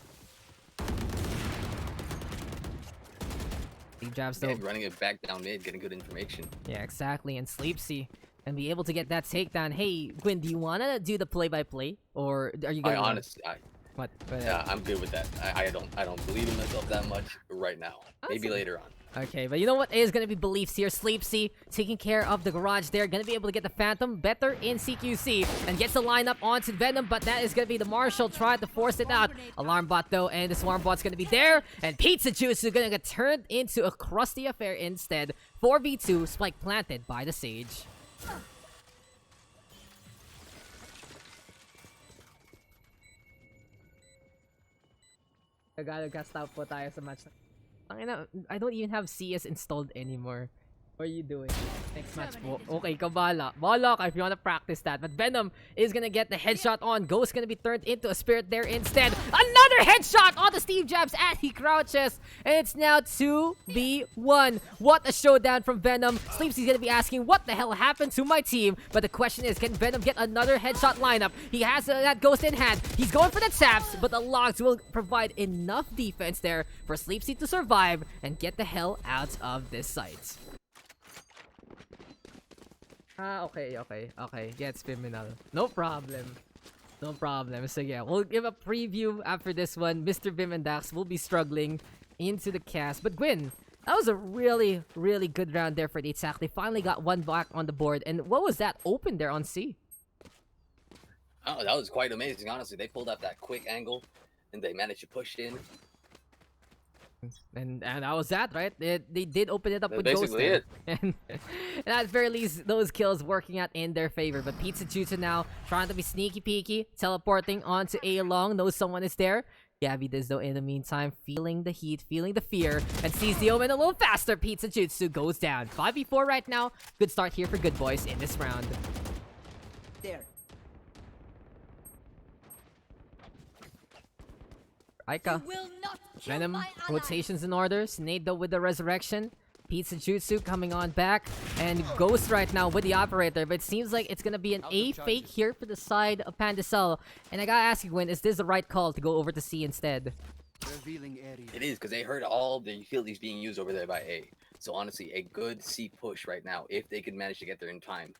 Zydrizz though, running it back down mid, getting good information. yeah, exactly, and Sleepsy and be able to get that takedown. Hey, Gwin, do you wanna do the play-by-play, or are you gonna? Honestly, What? yeah, I'm good with that. I don't believe in myself that much right now. Maybe later on. Okay, but you know what is gonna be beliefs here? Sleepsy taking care of the garage there. Gonna be able to get the Phantom better in CQC. And gets the lineup onto Venom, but that is gonna be the Marshall trying to force it out. Alarm bot though, and the Swarm bot's gonna be there. And Pizza Juice is gonna get turned into a crusty affair instead. 4v2, spike planted by the Sage. Tagalog stop po tayo sa match. I don't even have CS installed anymore. What are you doing? Next match po. Okay, kabala. Bala ka if you wanna practice that. But Venom is gonna get the headshot on. Ghost gonna be turned into a spirit there instead. Another headshot on the Zydrizz as he crouches. And it's now 2v1. What a showdown from Venom. Sleepsy's gonna be asking, what the hell happened to my team? But the question is, can Venom get another headshot lineup? He has that Ghost in hand. He's going for the saps, but the logs will provide enough defense there for Sleepsy to survive and get the hell out of this site. Okay. Gets Vyminal. No problem. So yeah, we'll give a preview after this one. Mr. Vim and Daks will be struggling into the cast. But Gwin, that was a really, really good round there for the attack. They finally got one back on the board. And what was that open there on C? Oh, that was quite amazing, honestly. They pulled up that quick angle, and they managed to push in. And that was that, right? They did open it up That's with Ghost there. it. And at the very least, those kills working out in their favor. But Pizza Jutsu now trying to be sneaky peeky, teleporting onto A long, knows someone is there. Gabby does though in the meantime, feeling the heat, feeling the fear, and sees the Omen a little faster. Pizza Jutsu goes down. 5v4 right now. Good start here for Goodbois in this round. There. Aika. Venom, rotations in order. Snade though with the resurrection. Pizza Jutsu coming on back. And Ghost right now with the operator. But it seems like it's gonna be an A fake here for the side of Pandyssal. And I gotta ask you, Gwin, is this the right call to go over to C instead? It is, because they heard all the utilities being used over there by A. So honestly, a good C push right now, if they could manage to get there in time,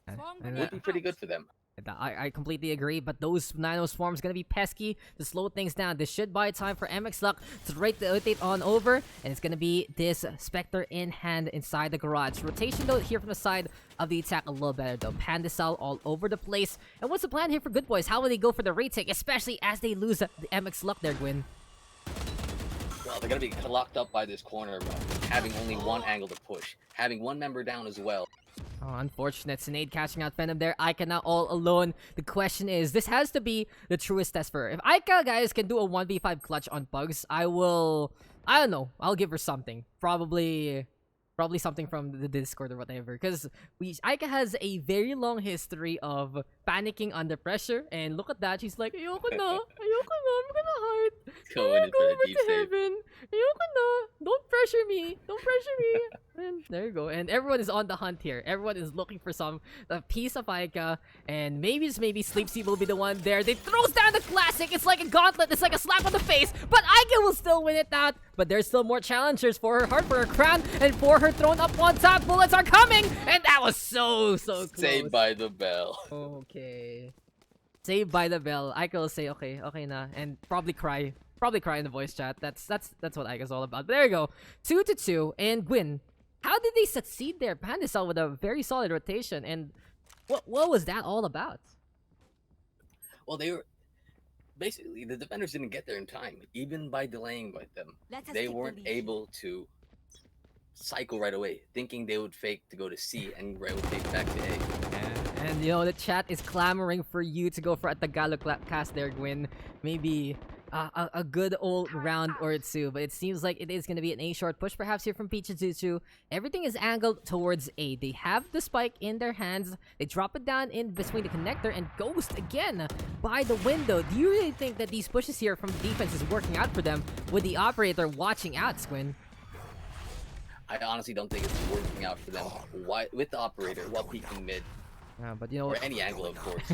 would be pretty good for them. I completely agree, but those Nano Swarms gonna be pesky to slow things down. This should buy time for MX Luck to rotate on over, and it's gonna be this Spectre in hand inside the garage. Rotation though here from the side of the attack a little better though. Pandyssal all over the place. And what's the plan here for Goodbois? How will they go for the retake, especially as they lose the MX Luck there, Gwin? Well, they're gonna be locked up by this corner, having only one angle to push, having one member down as well. Oh, unfortunate. Sinead catching out Venom there. Aika now all alone. The question is, this has to be the truest test for her. If Aika, guys, can do a 1v5 clutch on Pugs, I don't know. I'll give her something. Probably something from the Discord or whatever. Because Aika has a very long history of panicking under pressure. And look at that. She's like, ayoko na. I'm gonna hide. Going in for the deep save. Heaven. Ayoko na. Don't pressure me. And there you go. And everyone is on the hunt here. Everyone is looking for a piece of Aika. And maybe Sleepsy will be the one there. They throws down the classic. It's like a gauntlet. It's like a slap on the face. But Aika will still win it out. But there's still more challengers for her heart, for her crown, and for her throne up on top. Bullets are coming. And that was so close. Saved by the bell. Okay. Saved by the bell. Aika will say, okay na. And probably cry. In the voice chat. That's what Aika's all about. But there you go. 2-2. And Gwin, how did they succeed there? Pandyssal with a very solid rotation. And what was that all about? Well, they were basically, the defenders didn't get there in time, even by delaying by them. They weren't able to cycle right away, thinking they would fake to go to C and rotate back to A. And you know, the chat is clamoring for you to go for a Tagalog cast there, Gwin. Maybe a good old round or two, but it seems like it is going to be an A short push perhaps here from Pichijutsu. Everything is angled towards A. They have the spike in their hands. They drop it down in between the connector, and Ghost again by the window. Do you really think that these pushes here from defense is working out for them with the operator watching out, Squin? I honestly don't think it's working out for them. Why, with the operator while peeking mid? But you know, or any angle, of course.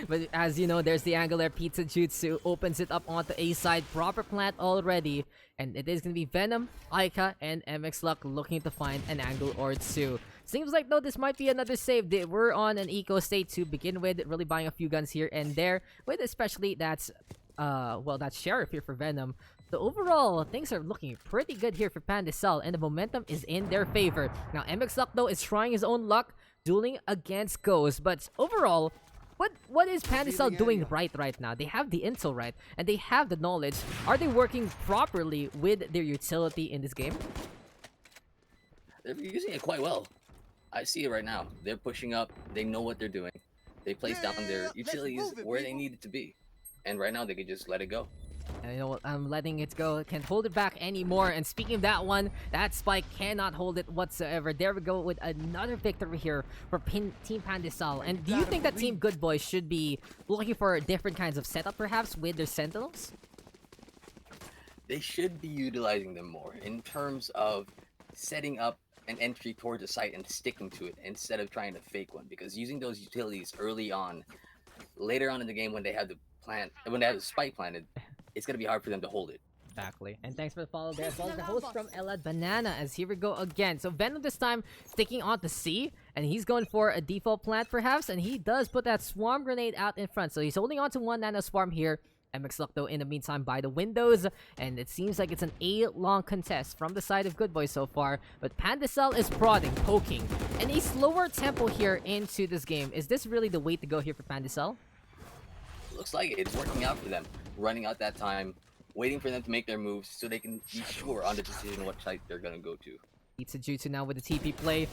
But as you know, there's the angle there. Pizza Jutsu opens it up onto A side. Proper plant already. And it is going to be Venom, Aika, and MX Luck looking to find an angle or two. Seems like, though, this might be another save. They were on an eco state to begin with, really buying a few guns here and there. With especially that's Sheriff here for Venom. So overall, things are looking pretty good here for Pandyssal, and the momentum is in their favor. Now, MX Luck, though, is trying his own luck, dueling against Ghost. But overall, what is Pandyssal doing right now? They have the intel right, and they have the knowledge. Are they working properly with their utility in this game? They're using it quite well. I see it right now. They're pushing up. They know what they're doing. They place down their utilities where they need it to be. And right now, they can just let it go. And you know what? I'm letting it go. Can't hold it back anymore. And speaking of that one, that spike cannot hold it whatsoever. There we go with another victory here for Team Pandyssal. And do you think that Team Goodbois should be looking for different kinds of setup, perhaps, with their Sentinels? They should be utilizing them more in terms of setting up an entry towards the site and sticking to it instead of trying to fake one. Because using those utilities early on, later on in the game when they have the spike planted, it's going to be hard for them to hold it. Exactly. And thanks for the follow there as well as the host from Elad Banana, as here we go again. So Venom this time sticking on the C, and he's going for a default plant perhaps, and he does put that swarm grenade out in front. So he's holding on to one nano swarm here. MX Luck though in the meantime by the windows, and it seems like it's an A-long contest from the side of Goodbois so far. But Pandyssal is prodding, poking, and a slower tempo here into this game. Is this really the way to go here for Pandyssal? Looks like it's working out for them. Running out that time, waiting for them to make their moves so they can be sure on the decision what site they're gonna go to. Pizza Jutsu now with the TP play.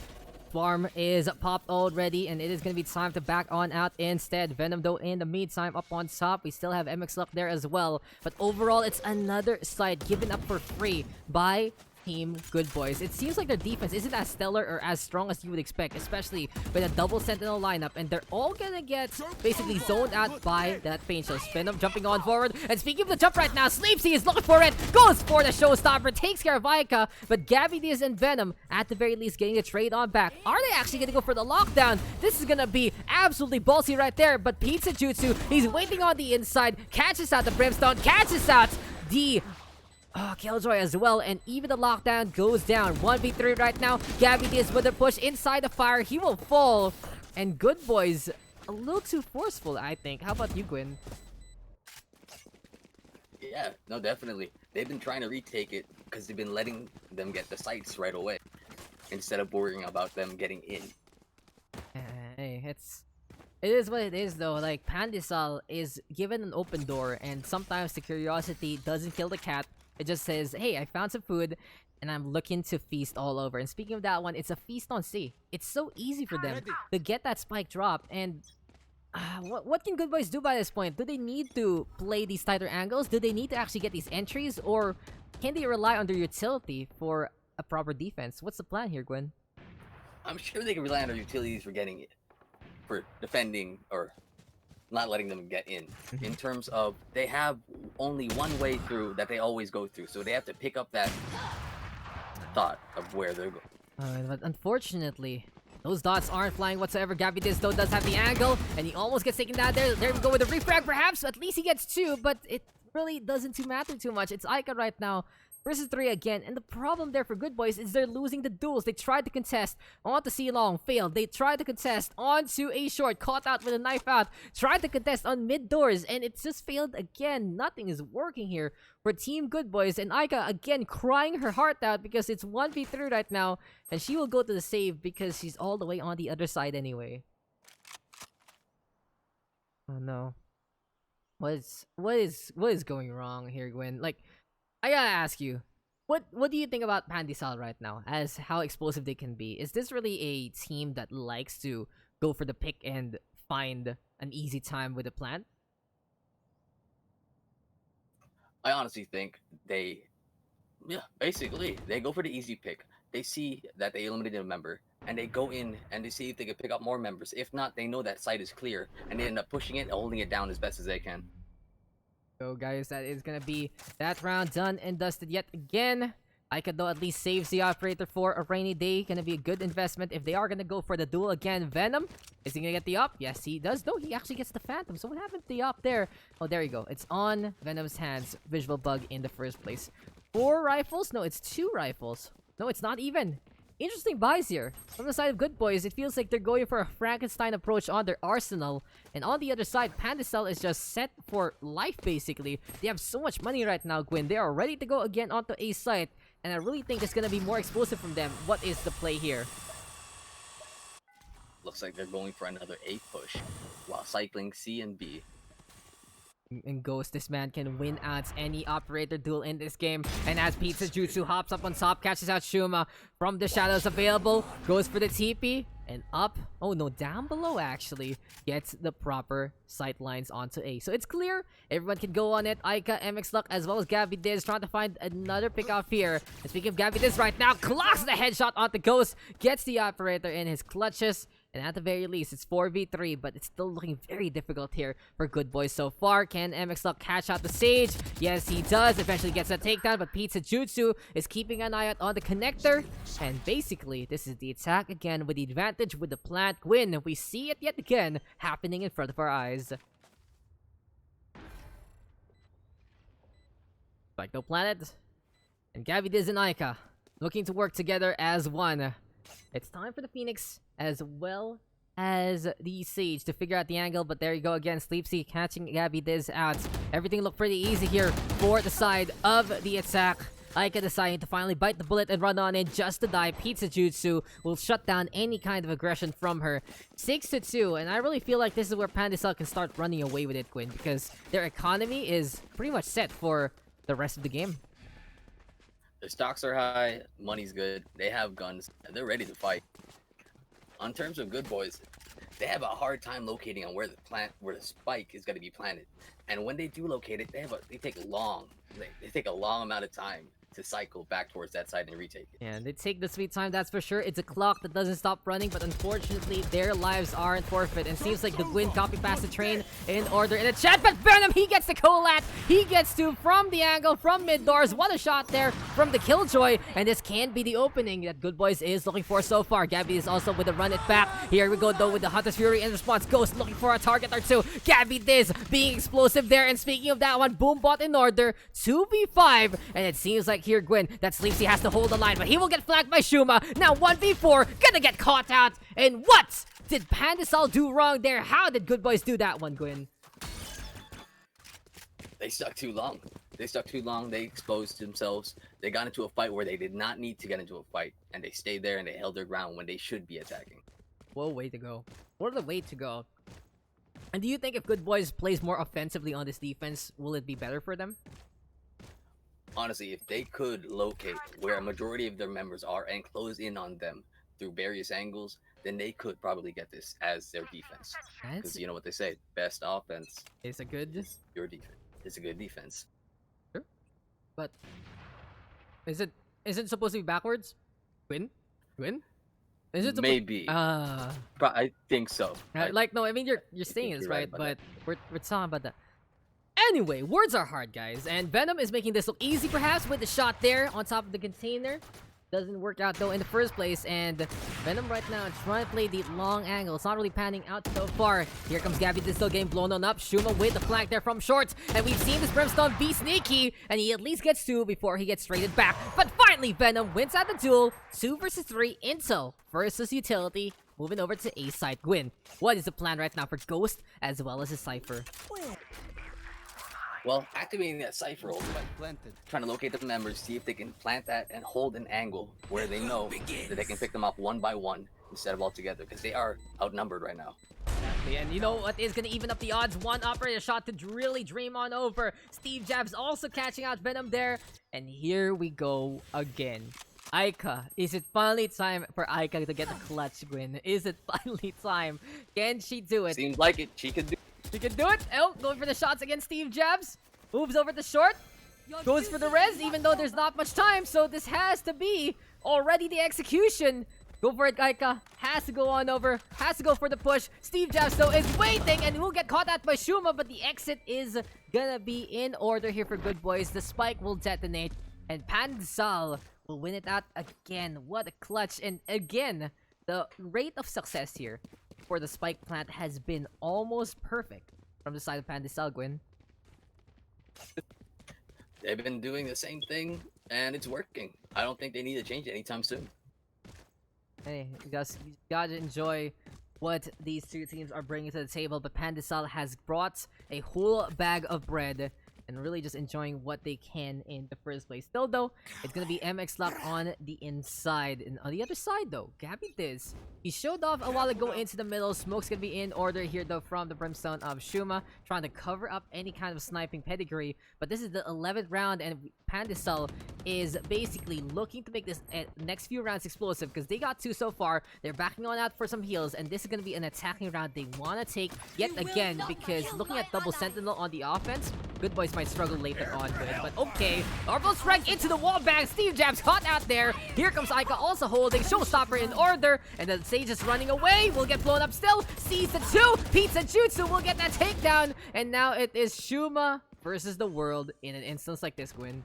Farm is popped already, and it is going to be time to back on out instead. Venom, though, in the meantime, up on top. We still have MX Luck there as well. But overall, it's another side given up for free by Team Goodbois. It seems like their defense isn't as stellar or as strong as you would expect, especially with a double sentinel lineup, and they're all gonna get basically zoned out by that pain show. Venom jumping on forward, and speaking of the jump right now, Sleepsy is looking for it, goes for the showstopper, takes care of Aika, but Gabby Diaz and Venom at the very least getting a trade on back. Are they actually gonna go for the lockdown? This is gonna be absolutely ballsy right there, but Pizza Jutsu, he's waiting on the inside, catches out the Brimstone, catches out the Killjoy as well, and even the lockdown goes down. 1v3 right now. Gabby Diaz with a push inside the fire. He will fall. And Goodbois a little too forceful, I think. How about you, Gwin? Yeah, no, definitely. They've been trying to retake it because they've been letting them get the sites right away instead of worrying about them getting in. Hey, it is what it is though. Like, Pandyssal is given an open door, and sometimes the curiosity doesn't kill the cat. It just says, hey, I found some food, and I'm looking to feast all over. And speaking of that one, it's a feast on C. It's so easy for them to get that spike drop. And what can Goodbois do by this point? Do they need to play these tighter angles? Do they need to actually get these entries? Or can they rely on their utility for a proper defense? What's the plan here, Gwyn? I'm sure they can rely on their utilities for getting it, for defending or not letting them get in. In terms of, they have only one way through that they always go through, so they have to pick up that thought of where they're going. But unfortunately, those dots aren't flying whatsoever. Gabby Diaz though does have the angle, and he almost gets taken down there. There we go with the refrag perhaps. At least he gets 2, but it really doesn't matter too much. It's Aika right now versus 3 again, and the problem there for Goodbois is they're losing the duels. They tried to contest onto C long, failed. They tried to contest onto A short, caught out with a knife out. Tried to contest on mid doors, and it just failed again. Nothing is working here for Team Goodbois, and Aika again crying her heart out because it's 1v3 right now, and she will go to the save because she's all the way on the other side anyway. Oh no. What is going wrong here, Gwyn? Like, I gotta ask you, what do you think about Pandyssal right now, as how explosive they can be? Is this really a team that likes to go for the pick and find an easy time with a plant? I honestly think basically, they go for the easy pick. They see that they eliminated a member, and they go in and they see if they can pick up more members. If not, they know that site is clear, and they end up pushing it and holding it down as best as they can. So guys, that is gonna be that round done and dusted yet again. Aika though at least saves the operator for a rainy day. Gonna be a good investment if they are gonna go for the duel again. Venom, is he gonna get the op? Yes, he does. No, he actually gets the Phantom. So what happened to the op there? Oh, there you go. It's on Venom's hands. Visual bug in the first place. 4 rifles? No, it's 2 rifles. No, it's not even. Interesting buys here. From the side of Goodbois, it feels like they're going for a Frankenstein approach on their arsenal. And on the other side, Pandyssal is just set for life, basically. They have so much money right now, Gwyn. They are ready to go again onto A site. And I really think it's going to be more explosive from them. What is the play here? Looks like they're going for another A push, while cycling C and B. And Ghost, this man can win out any operator duel in this game. And as Pizza Jutsu hops up on top, catches out Shuma from the shadows available, goes for the TP, and up, oh no, down below actually, gets the proper sight lines onto A. So it's clear, everyone can go on it. Aika, MX Luck, as well as Gabby Diz trying to find another pick off here. And speaking of Gabby Diz right now, clocks the headshot onto Ghost, gets the operator in his clutches. And at the very least, it's 4v3, but it's still looking very difficult here for Goodbois so far. Can MX Luck catch out the Sage? Yes, he does. Eventually gets a takedown, but Pizza Jutsu is keeping an eye out on the connector. And basically, this is the attack again with the advantage with the plant win. We see it yet again happening in front of our eyes. Like no planet. And Gabby Diz and Aika looking to work together as one. It's time for the Phoenix as well as the Sage to figure out the angle, but there you go again. Sleepsy catching Gabby Diz out. Everything looked pretty easy here for the side of the attack. Aika deciding to finally bite the bullet and run on in just to die. Pizza Jutsu will shut down any kind of aggression from her. 6-2, and I really feel like this is where Pandyssal can start running away with it, Gwyn, because their economy is pretty much set for the rest of the game. Their stocks are high, money's good, they have guns, and they're ready to fight. on terms of good boys, they have a hard time locating on where the spike is going to be planted. And when they do locate it, they take a long amount of time to cycle back towards that side and retake it. Yeah, they take the sweet time, that's for sure. It's a clock that doesn't stop running, but unfortunately, their lives aren't forfeit. And seems like the Gwin copy past the train in order in the chat, but Venom, he gets the collat. He gets to from the angle, from mid doors. What a shot there from the Killjoy, and this can be the opening that Goodbois is looking for so far. Gabby is also with the run it back. Here we go though with the Hunter's Fury in response. Ghost looking for a target or two. Gabby Diz being explosive there, and speaking of that one, Boombot in order. 2v5, and it seems like here Gwin that Sleepsy has to hold the line, but he will get flanked by Shuma. Now 1v4, gonna get caught out. And what did Pandyssal do wrong there? How did Goodbois do that one, Gwin? They stuck too long. They exposed themselves. They got into a fight where they did not need to get into a fight, and they stayed there and they held their ground when they should be attacking. Whoa, way to go. What a way to go. And do you think if Goodbois plays more offensively on this defense, will it be better for them? Honestly, if they could locate where a majority of their members are and close in on them through various angles, then they could probably get this as their defense. Because you know what they say, best offense It's a good... your defense. It's a good defense. Sure. But is it supposed to be backwards? Gwin? Is it Maybe. But I think so. Like, no, I mean you're saying this right, but we're talking about that. Anyway, words are hard, guys, and Venom is making this look easy perhaps with the shot there on top of the container. Doesn't work out though in the first place, and Venom right now is trying to play the long angle. It's not really panning out so far. Here comes Gabby, this still getting blown on up. Shuma with the flank there from short, and we've seen this Brimstone be sneaky, and he at least gets 2 before he gets traded back. But finally, Venom wins out the duel. 2 versus 3, Intel versus Utility. Moving over to A side, Gwin. What is the plan right now for Ghost as well as his Cypher? Well, activating that Cypher ult by trying to locate the members, see if they can plant that and hold an angle where they know that they can pick them up one by one instead of all together, because they are outnumbered right now. Exactly, and you know what is going to even up the odds? One operator shot to really dream on over. Steve Jabs also catching out Venom there, and here we go again. Aika, is it finally time for Aika to get the clutch, Gwin? Is it finally time? Can she do it? Seems like it. She could do. She can do it. Oh, going for the shots against Steve Jabs. Moves over to short. Goes for the res, even though there's not much time. So this has to be already the execution. Go for it, Aika. Has to go on over. Has to go for the push. Steve Jabs, though, is waiting and will get caught out by Shuma. But the exit is gonna be in order here for Goodbois. The spike will detonate. And Pandyssal will win it out again. What a clutch. And again, the rate of success here for the spike plant has been almost perfect from the side of Pandyssal, Gwin. They've been doing the same thing, and it's working. I don't think they need to change it anytime soon. Hey, you guys gotta enjoy what these two teams are bringing to the table, but Pandyssal has brought a whole bag of bread and really just enjoying what they can in the first place. Still, though, it's gonna be MX Lock on the inside. And on the other side, though, Gabby Diz, he showed off a while ago into the middle. Smoke's gonna be in order here, though, from the Brimstone of Shuma, trying to cover up any kind of sniping pedigree. But this is the 11th round, and Pandyssal is basically looking to make this next few rounds explosive, because they got 2 so far. They're backing on out for some heals, and this is gonna be an attacking round they want to take yet again, because looking at double sentinel on the offense, Goodbois might struggle later on with, but okay. Orbital strike into the wall bang. Steve Jabs caught out there. Here comes Aika also holding Showstopper in order, and then Sage is running away. Will get blown up still. Sees the 2. Pizza Jutsu will get that takedown, and now it is Shuma versus the world in an instance like this, Gwin.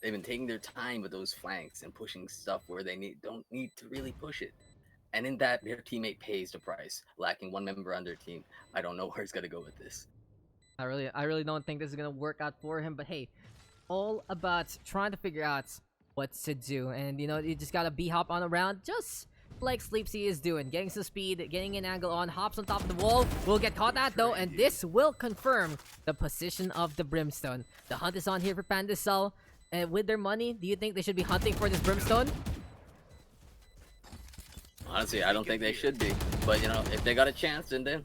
They've been taking their time with those flanks and pushing stuff where they don't need to really push it. And in that, their teammate pays the price. Lacking one member on their team, I don't know where he's gonna go with this. I really don't think this is gonna work out for him. But hey, all about trying to figure out what to do, and you know, you just gotta b-hop on around, just like Sleepsy is doing, getting some speed, getting an angle on, hops on top of the wall. Will get caught out though, and this will confirm the position of the Brimstone. The hunt is on here for Pandyssal, and with their money, do you think they should be hunting for this Brimstone? Honestly, I don't think they should be. But, you know, if they got a chance, then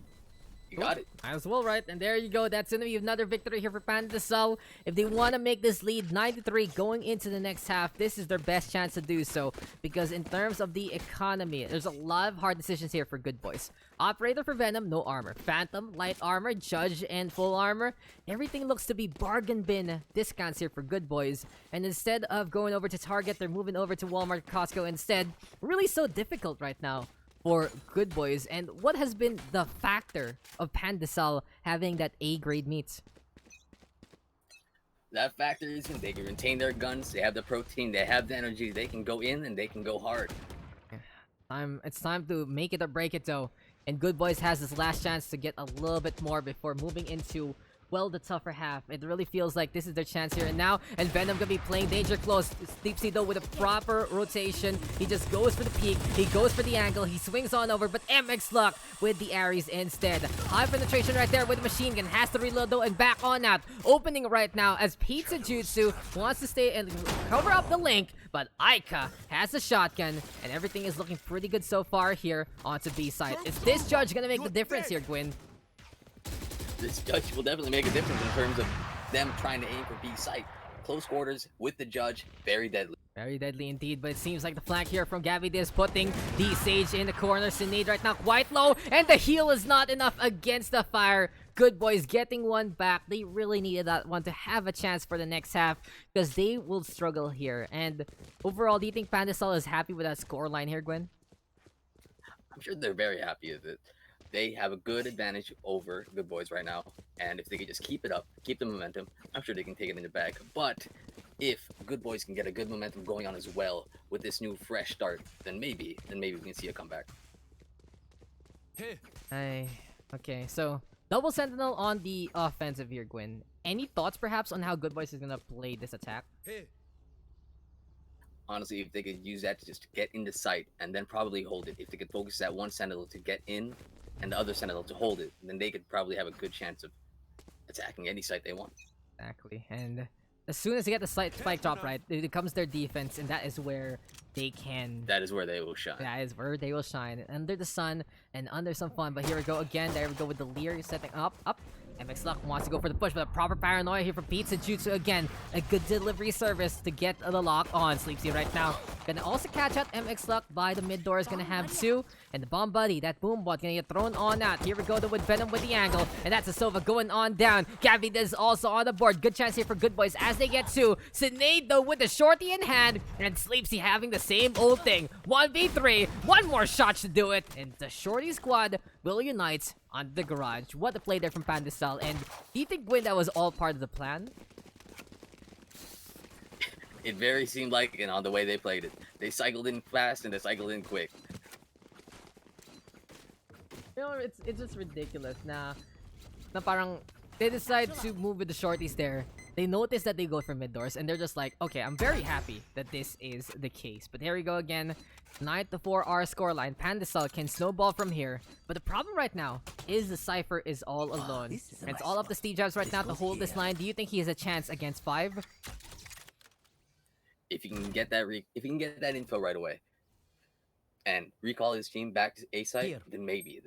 You got it. Might as well, right? And there you go. That's going to be another victory here for Pandyssal. If they want to make this lead 9-3 going into the next half, this is their best chance to do so. Because in terms of the economy, there's a lot of hard decisions here for Goodbois. Operator for Venom, no armor. Phantom, light armor. Judge, and full armor. Everything looks to be bargain bin discounts here for Goodbois. And instead of going over to Target, they're moving over to Walmart, Costco instead. Really so difficult right now for Goodbois. And what has been the factor of Pandyssal having that A grade meats? That factor is they can retain their guns, they have the protein, they have the energy, they can go in and they can go hard. It's time to make it or break it though. And Goodbois has this last chance to get a little bit more before moving into, well, the tougher half. It really feels like this is their chance here and now. And Venom gonna be playing danger close. Sleepsy though with a proper rotation. He just goes for the peek. He goes for the angle. He swings on over. But MX Luck with the Aries instead. High penetration right there with the machine gun. Has to reload though and back on out. Opening right now as Pizza Jutsu wants to stay and cover up the link. But Aika has a shotgun. And everything is looking pretty good so far here onto B side. Is this judge gonna make the difference here, Gwin? This judge will definitely make a difference in terms of them trying to aim for B site. Close quarters with the judge, very deadly. Very deadly indeed, but it seems like the flank here from Gabby is putting the Sage in the corner. Sinead right now quite low, and the heal is not enough against the fire. Goodbois getting one back. They really needed that one to have a chance for the next half, because they will struggle here. And overall, do you think Pandyssal is happy with that scoreline here, Gwyn? I'm sure they're very happy with it. They have a good advantage over Goodbois right now, and if they can just keep it up, keep the momentum, I'm sure they can take it in the bag. But if Goodbois can get a good momentum going on as well with this new fresh start, then maybe we can see a comeback. Okay, so double sentinel on the offensive here, Gwyn. Any thoughts perhaps on how Goodbois is gonna play this attack? Honestly, if they could use that to just get into sight and then probably hold it, if they could focus that one sentinel to get in and the other sentinel to hold it, then they could probably have a good chance of attacking any site they want. Exactly, and as soon as they get the spike drop right, it becomes their defense, and that is where they can... That is where they will shine. That is where they will shine. Under the sun and under some fun, but here we go again. There we go with the Lear setting up. MX Luck wants to go for the push, but a proper paranoia here from Pizza Jutsu again. A good delivery service to get the lock on. Sleepsy right now. Gonna also catch out MX Luck by the mid door. Is gonna have two. And the bomb buddy, that boom bot, gonna get thrown on out. Here we go with Venom with the angle. And that's a Sova going on down. Gabby is also on the board. Good chance here for Goodbois as they get two. Sinead though with the shorty in hand. And Sleepsy having the same old thing. 1v3. One more shot to do it. And the shorty squad will unite on the garage. What a play there from Pandyssal. And do you think, Gwyn, that was all part of the plan? It very seemed like it on the way they played it. They cycled in fast and they cycled in quick. You know, it's just ridiculous na parang they decide to move with the shorties there. They notice that they go for mid doors and they're just like, okay, I'm very happy that this is the case. But here we go again. 9-4 our scoreline. Pandyssal can snowball from here. But the problem right now is the Cypher is all alone. And it's all up to Steve Jobs right now to hold this line. Do you think he has a chance against 5? If you can get that info right away and recall his team back to A site, then maybe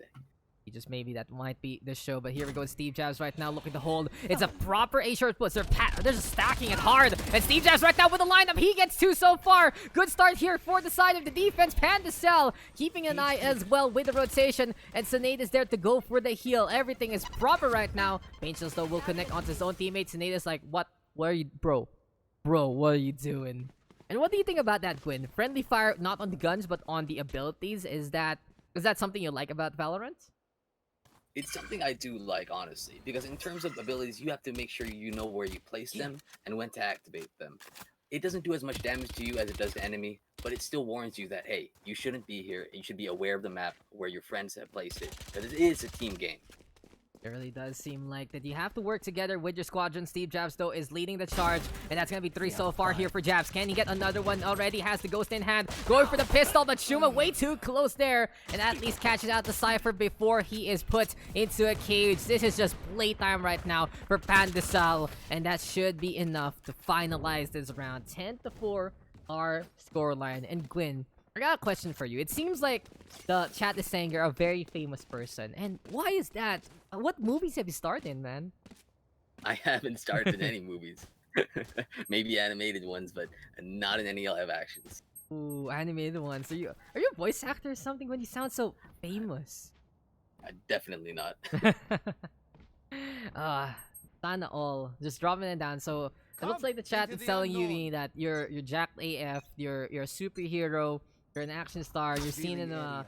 Just maybe that might be the show. But here we go with Steve Jobs right now looking to hold. It's a proper A short push. They're just stacking it hard. And Steve Jobs right now with the lineup. He gets 2 so far. Good start here for the side of the defense. Pandyssal keeping an eye as well with the rotation. And Sinead is there to go for the heal. Everything is proper right now. Angels though will connect onto his own teammate. Sinead is like, what are you, bro, what are you doing? And what do you think about that, Gwyn? Friendly fire not on the guns but on the abilities. Is that something you like about Valorant? It's something I do like, honestly, because in terms of abilities, you have to make sure you know where you place them and when to activate them. It doesn't do as much damage to you as it does the enemy, but it still warns you that, hey, you shouldn't be here, and you should be aware of the map where your friends have placed it, because it is a team game. It really does seem like that you have to work together with your squadron. Steve Jabs, though, is leading the charge. And that's going to be 3 so far here for Jabs. Can he get another one already? Has the ghost in hand. Going for the pistol, but Shuma way too close there. And at least catches out the Cypher before he is put into a cage. This is just playtime right now for Pandyssal. And that should be enough to finalize this round. 10-4 our scoreline. And Gwyn, I got a question for you. It seems like the chat is saying you're a very famous person. And why is that? What movies have you starred in, man? I haven't starred in any movies. Maybe animated ones, but not in any live actions. Ooh, animated ones. Are you a voice actor or something when you sound so famous? Definitely not. Sana all. Just dropping it down. So it looks like the chat is telling you that you're jacked AF, you're a superhero, you're an action star, you're seen in a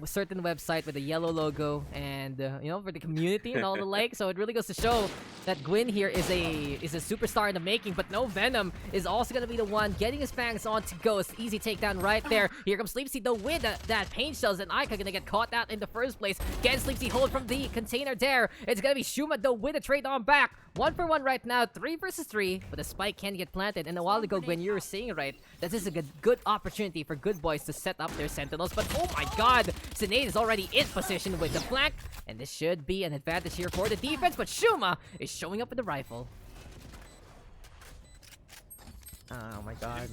certain website with a yellow logo, and you know, for the community and all the like. So it really goes to show that Gwin here is a superstar in the making. But no, Venom is also gonna be the one getting his fangs onto Ghost. Easy takedown right there. Here comes Sleepsy though with that pain shells, and Aika gonna get caught out in the first place. Again, Sleepsy hold from the container there. It's gonna be Shuma though with a trade on back. 1-for-1 right now, 3 versus 3, but the spike can get planted. And a while ago, Gwin, you were saying right, that this is a good opportunity for Goodbois to set up their sentinels. But oh my god, Sinead is already in position with the flank, and this should be an advantage here for the defense. But Shuma is showing up with the rifle. Oh my god.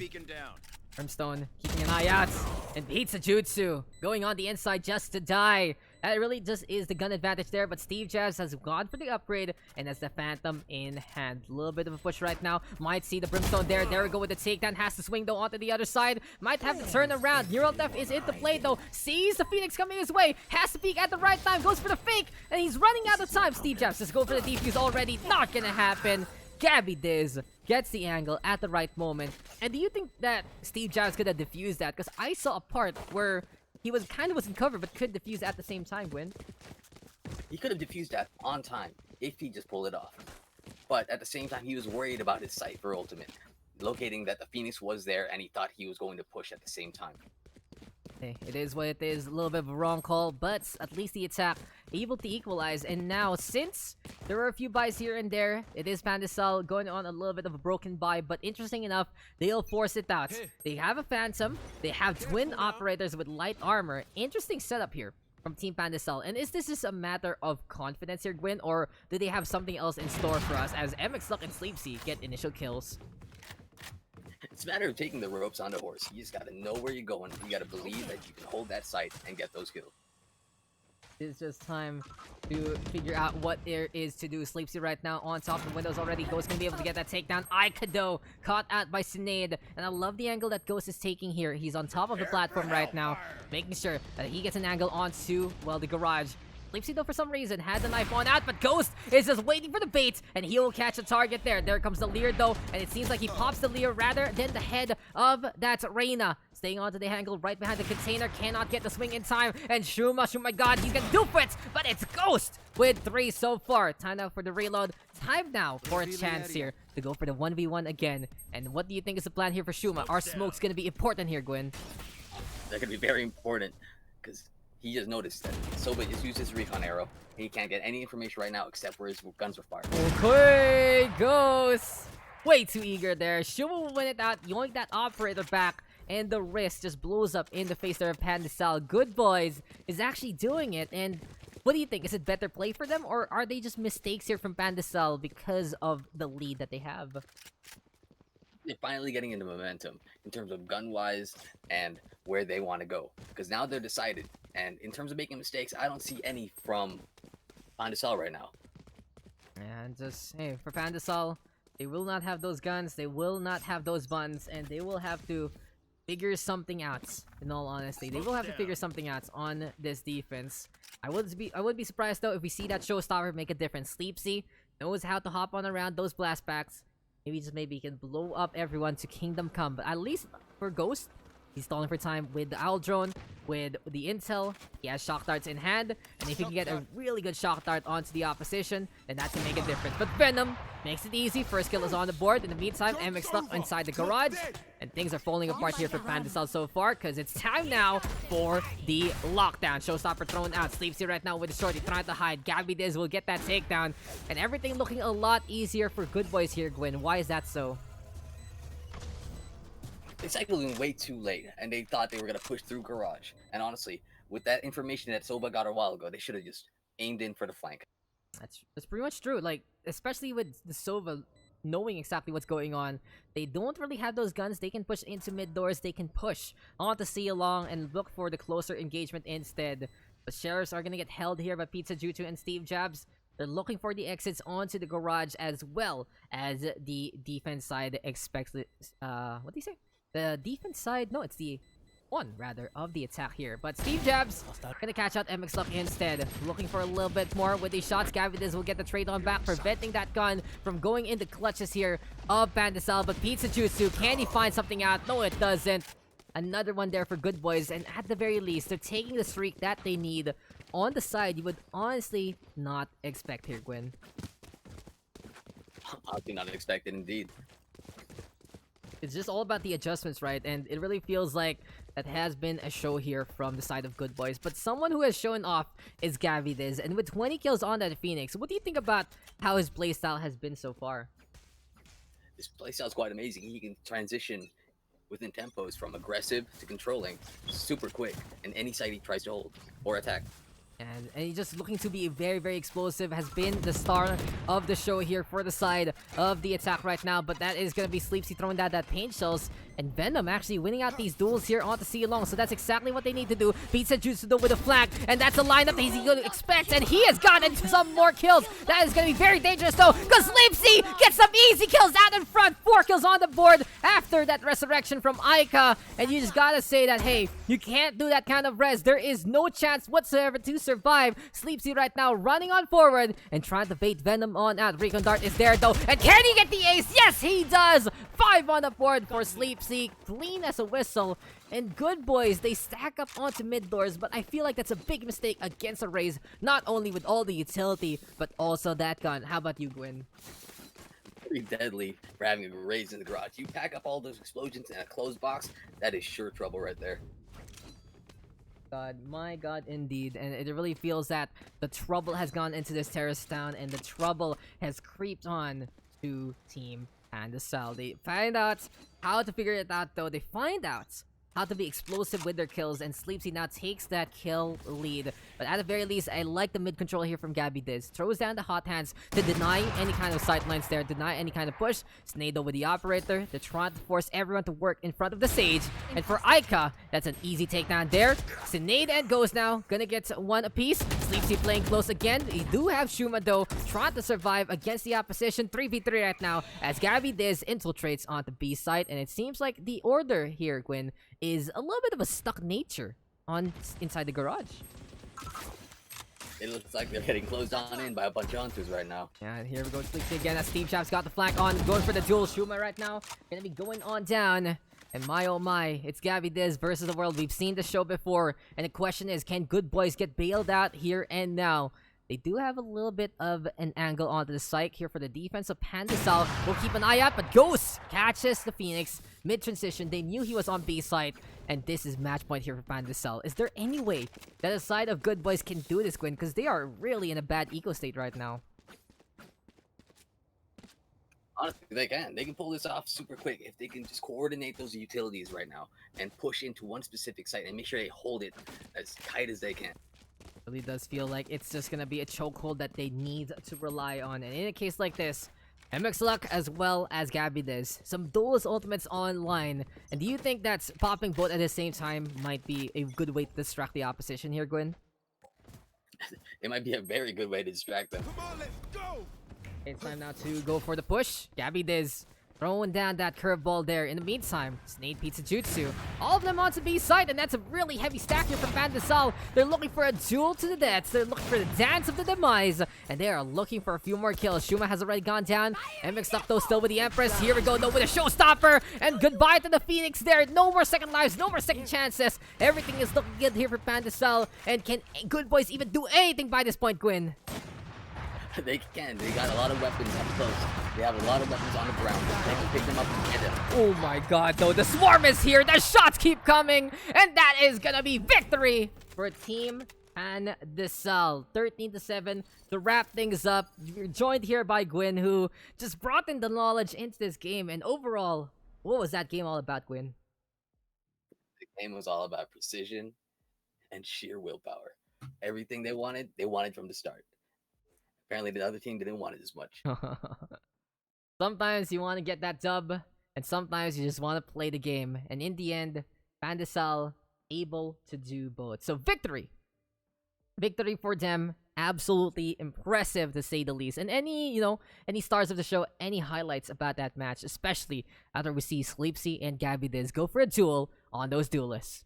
Brimstone keeping an eye out and beats a jutsu, going on the inside just to die. That really just is the gun advantage there, but Steve Jazz has gone for the upgrade and has the Phantom in hand. A little bit of a push right now. Might see the Brimstone there. There we go with the takedown. Has to swing though onto the other side. Might have to turn around. Neural Theft is into play though. Sees the Phoenix coming his way. Has to peek at the right time. Goes for the fake, and he's running out of time. Steve Jazz just go for the defuse already. Not gonna happen. Gabby Diz gets the angle at the right moment. And do you think that Steve Jobs could have defused that? Because I saw a part where he was in cover but could defuse at the same time, Gwyn. He could have defused that on time if he just pulled it off. But at the same time, he was worried about his sight for ultimate, locating that the Phoenix was there and he thought he was going to push at the same time. Hey, it is what it is. A little bit of a wrong call, but at least the attack able to equalize. And now, since there are a few buys here and there, it is Pandyssal going on a little bit of a broken buy. But interesting enough, they'll force it out. They have a Phantom. They have twin operators with light armor. Interesting setup here from Team Pandyssal. And is this just a matter of confidence here, Gwyn? Or do they have something else in store for us as MX Luck and Sleepsy get initial kills? It's a matter of taking the ropes on the horse. You just gotta know where you're going. You gotta believe that you can hold that sight and get those kills. It's just time to figure out what there is to do. Sleepsy right now on top of the windows already. Ghost gonna be able to get that takedown. Aikabyssal caught out by Sinead. And I love the angle that Ghost is taking here. He's on top of the platform right now, making sure that he gets an angle onto, well, the garage. Sleepsy though for some reason had the knife on out, but Ghost is just waiting for the bait, and he will catch a target there. There comes the Leer though, and it seems like he pops the Leer rather than the head of that Reyna. Staying onto the angle right behind the container, cannot get the swing in time, and Shuma, oh my god, he's gonna do it, but it's Ghost with 3 so far. Time now for the reload. Time now for a chance here to go for the 1v1 again. And what do you think is the plan here for Shuma? Our smoke's gonna be important here, Gwyn. They're gonna be very important, because he just noticed that Soba just used his recon arrow. He can't get any information right now except where his guns were fired. Okay, Ghost. Way too eager there. Shuma will win it out, yoink that operator back, and the wrist just blows up in the face there of Pandyssal. Goodbois is actually doing it, and what do you think? Is it better play for them, or are they just mistakes here from Pandyssal because of the lead that they have? They're finally getting into momentum in terms of gun-wise and where they want to go. Because now they're decided. And in terms of making mistakes, I don't see any from Pandyssal right now. And just, hey, for Pandyssal, they will not have those guns, they will not have those buns, and they will have to figure something out, in all honesty. They will have to figure something out on this defense. I would be surprised, though, if we see that showstopper make a difference. Sleepsy knows how to hop on around those blast packs. Maybe he can blow up everyone to Kingdom Come. But at least for Ghost, he's stalling for time with the Owl Drone, with the intel. He has shock darts in hand, and if he can get a really good shock dart onto the opposition, then that can make a difference. But Venom makes it easy. First kill is on the board. In the meantime, MX stuck inside the garage, and things are falling apart here for Pandyssal so far, because it's time now for the lockdown. Showstopper thrown out. Sleepsy right now with the shorty trying to hide. Gabby Diz will get that takedown, and everything looking a lot easier for Goodbois here, Gwyn. Why is that so? They cycled in way too late, and they thought they were going to push through garage. And honestly, with that information that Soba got a while ago, they should have just aimed in for the flank. That's pretty much true. Like, especially with the Sova knowing exactly what's going on. They don't really have those guns. They can push into mid doors. They can push on to see along and look for the closer engagement instead. The sheriffs are gonna get held here by Pizza Jutsu and Steve Jabs. They're looking for the exits onto the garage as well as the defense side expects it. What do you say? The defense side? No, it's the one rather of the attack here. But Steve Jabs gonna catch out MX Luck instead. Looking for a little bit more with these shots. Gavides will get the trade on back, preventing that gun from going into clutches here of Pandyssal. But Pizza Jutsu, can he find something out? No, it doesn't. Another one there for Goodbois, and at the very least, they're taking the streak that they need on the side you would honestly not expect here, Gwin. I do not expect it indeed. It's just all about the adjustments, right? And it really feels like that has been a show here from the side of Goodbois. But someone who has shown off is Gavides, and with 20 kills on that Phoenix, what do you think about how his playstyle has been so far? His playstyle is quite amazing. He can transition within tempos from aggressive to controlling super quick in any side he tries to hold or attack. And he's just looking to be very, very explosive. Has been the star of the show here for the side of the attack right now. But that is going to be Sleepsy throwing down that paint shells. And Venom actually winning out these duels here on the see along. So that's exactly what they need to do. Pizza Jutsu though with a flag. And that's a lineup that he's going to expect. And he has gotten some more kills. That is going to be very dangerous though. Because Sleepsy gets some easy kills out in front. 4 kills on the board after that resurrection from Aika. And you just got to say that, hey, you can't do that kind of res. There is no chance whatsoever to survive. Sleepsy right now running on forward and trying to bait Venom on out. Recon Dart is there though. And can he get the ace? Yes, he does. 5 on the board for Sleepsy. Clean as a whistle. And Goodbois, they stack up onto mid doors, but I feel like that's a big mistake against a Raze. Not only with all the utility, but also that gun. How about you, Gwin? Pretty deadly for having a Raze in the garage. You pack up all those explosions in a closed box, that is sure trouble right there. God, my God, indeed. And it really feels that the trouble has gone into this terrace town, and the trouble has creeped on to Team Pandyssal. They find out how to figure it out, though. They find out how to be explosive with their kills, and Sleepsy now takes that kill lead. But at the very least, I like the mid control here from Gavides. Throws down the hot hands to deny any kind of sightlines there, deny any kind of push. Snado with the operator. They're trying to force everyone to work in front of the Sage. And for Aika, that's an easy takedown there. Snade and Ghost now gonna get one apiece. Sleepsy playing close again. They do have Shuma though, trying to survive against the opposition. 3v3 right now as Gavides infiltrates onto B site, and it seems like the order here, Gwyn, is a little bit of a stuck nature on inside the garage. It looks like they're getting closed on in by a bunch of hunters right now. Yeah, and here we go. Sleepsy again as Steve Jabs got the flank on. Going for the dual Shuma right now. Gonna be going on down. And my oh my, it's Gavides versus the world. We've seen the show before. And the question is, can Goodbois get bailed out here and now? They do have a little bit of an angle onto the site here for the defense of Pandyssal. We'll keep an eye out, but Ghost catches the Phoenix mid-transition. They knew he was on B side, and this is match point here for Pandyssal. Is there any way that the side of Goodbois can do this, Gwyn? Because they are really in a bad eco state right now. Honestly, they can. They can pull this off super quick if they can just coordinate those utilities right now and push into one specific site and make sure they hold it as tight as they can. Really does feel like it's just gonna be a chokehold that they need to rely on. And in a case like this, MX Luck as well as Gavides, some duelist ultimates online. And do you think that's popping both at the same time might be a good way to distract the opposition here, Gwyn? It might be a very good way to distract them. Come on, let's go! It's time now to go for the push. Gavides throwing down that curveball there. In the meantime, Snade Pizza Jutsu. All of them onto B side, and that's a really heavy stack here from Pandyssal. They're looking for a duel to the deaths. They're looking for the dance of the demise, and they are looking for a few more kills. Shuma has already gone down. MX Luck though still with the Empress. Here we go though with a showstopper, and goodbye to the Phoenix there. No more second lives, no more second chances. Everything is looking good here for Pandyssal, and can Goodbois even do anything by this point, Gwyn? They can. They got a lot of weapons up close. They have a lot of weapons on the ground. They can pick them up and get them. Oh my god, though. The swarm is here. The shots keep coming. And that is gonna be victory for Team Pandyssal. 13-7 to wrap things up. You're joined here by Gwyn, who just brought in the knowledge into this game. And overall, what was that game all about, Gwyn? The game was all about precision and sheer willpower. Everything they wanted from the start. Apparently, the other team didn't want it as much. Sometimes you want to get that dub, and sometimes you just want to play the game. And in the end, Pandyssal able to do both. So victory for them. Absolutely impressive to say the least. And any stars of the show, any highlights about that match, especially after we see Sleepsy and Gabby go for a duel on those duelists.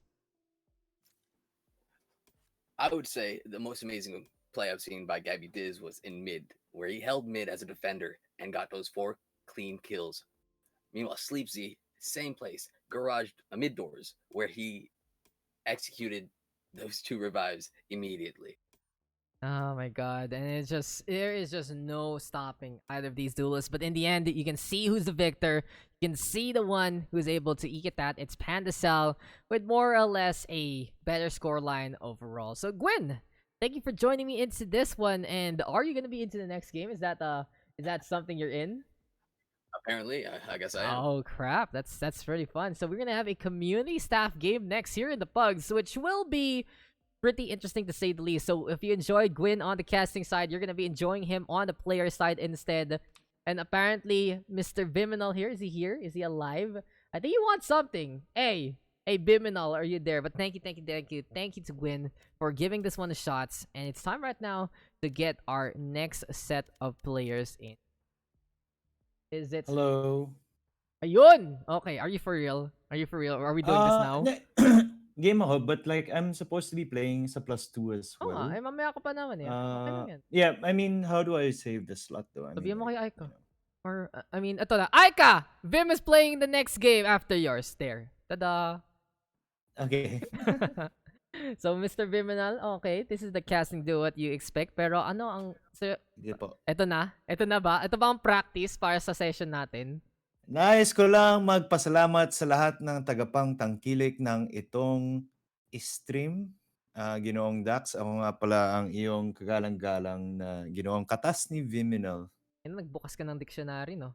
I would say the most amazing play I've seen by Gabby Diz was in mid, where he held mid as a defender and got those 4 clean kills. Meanwhile, Sleepsy, same place, garaged mid doors, where he executed those 2 revives immediately. Oh my god, and there is just no stopping either of these duelists. But in the end, you can see who's the victor. You can see the one who's able to eke that. It's Pandyssal with more or less a better scoreline overall. So Gwin, thank you for joining me into this one. And are you gonna be into the next game? Is that something you're in? Apparently, I guess I am. Oh crap, that's pretty fun. So we're gonna have a community staff game next here in the Pugs, which will be pretty interesting to say the least. So if you enjoyed Gwyn on the casting side, you're gonna be enjoying him on the player side instead. And apparently, Mr. Vyminal here, is he here? Is he alive? I think he wants something. Hey, Vyminal, are you there? But thank you to Gwyn for giving this one a shot. And it's time right now to get our next set of players in. Is it? Hello. Ayun! Okay, are you for real? Or are we doing this now? Game ako, but like I'm supposed to be playing sa +2 as Oo well. nga, mamaya ko pa naman eh. Okay lang yan. Yeah, I mean, how do I save the slot though? Sabihan mo like, kay Aika. Or, ito na. Aika! Vim is playing the next game after yours. There. Tada! Okay. So, Mr. Vyminal, okay, this is the casting do what you expect. Pero ano ang... So, Hindi po. ito na? Ito na ba? Ito ba ang practice para sa session natin? Nais ko lang magpasalamat sa lahat ng tagapang tangkilik ng itong stream. Ginoong Daks, ako nga pala ang iyong kagalang-galang na ginoong katas ni Vyminal. Nagbukas ka ng dictionary, no?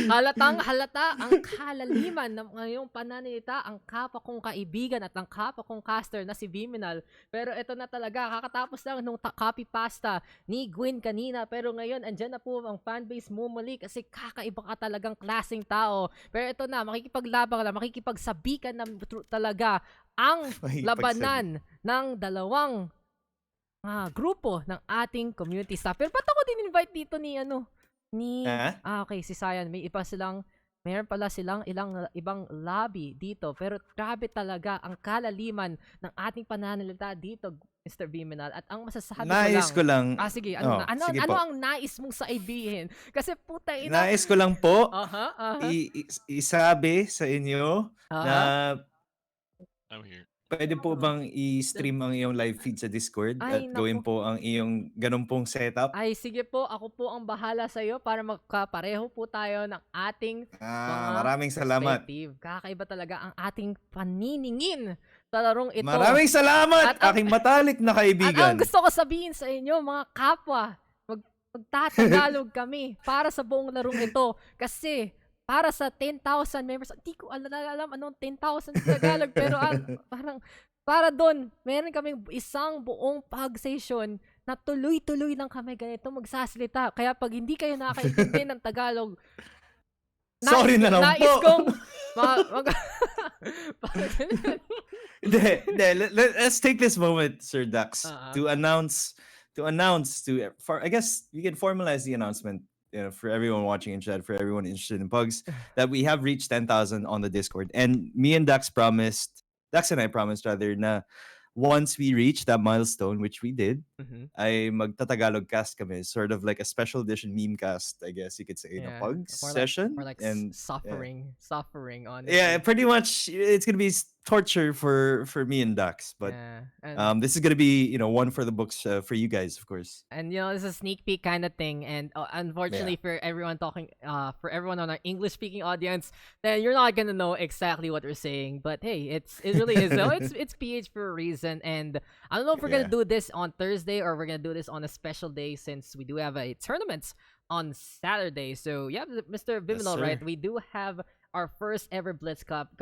Halatang halata ang kalaliman ng ngayong pananalita, ang kapwa kong kaibigan at ang kapwa kong caster na si Vyminal. Pero ito na talaga, kakatapos lang nung copy pasta ni Gwyn kanina, pero ngayon andyan na po ang fanbase mo muli kasi kakaiba ka talagang klaseng tao. Pero ito na, makikipaglabang na, makikipagsabikan na talaga ang labanan ng dalawang grupo ng ating community staff. Pero ba't ako din invite dito ni okay, si Sayan, mayroon pala silang ibang lobby dito, pero grabe talaga ang kalaliman ng ating pananalita dito, Mr. Vyminal. At ang masasabi ko lang. Sige, ano ang nais mong saibihin? Kasi puta ina. Nais ko lang po isabi sa inyo na I'm here. pwede po bang i-stream ang iyong live feed sa Discord at gawin po ang iyong ganun pong setup? Ay, sige po. Ako po ang bahala sa iyo para magkapareho po tayo ng ating maraming salamat. Kakaiba talaga ang ating paniningin sa larong ito. Maraming salamat, aking matalik na kaibigan. At ang gusto ko sabihin sa inyo, mga kapwa, magtatagalog kami para sa buong larong ito. Kasi para sa 10,000 members, hindi ko alam anong 10,000 sa Tagalog, pero parang para doon, meron kaming isang buong pug session na tuloy-tuloy lang kami ganito magsasalita. Kaya pag hindi kayo nakakaintindi ng Tagalog, sorry na lang po. Let's take this moment, Sir Daks, to announce I guess we can formalize the announcement. For everyone watching in chat, for everyone interested in Pugs, that we have reached 10,000 on the Discord. And me and Daks and I promised rather, na once we reach that milestone, which we did, ay magtatagalog cast kami. Sort of like a special edition meme cast, I guess you could say, in a Pugs session. More like suffering, honestly. Yeah, pretty much, it's going to be torture for me and Daks. But this is going to be, one for the books for you guys, of course. And, this is a sneak peek kind of thing. And unfortunately for everyone for everyone on our English-speaking audience, then you're not going to know exactly what we're saying. But hey, it really is. It's PH for a reason. And I don't know if we're gonna do this on Thursday or we're gonna do this on a special day since we do have a tournament on Saturday. So yeah, Mr. Vyminal, right? We do have our first ever Blitz Cup,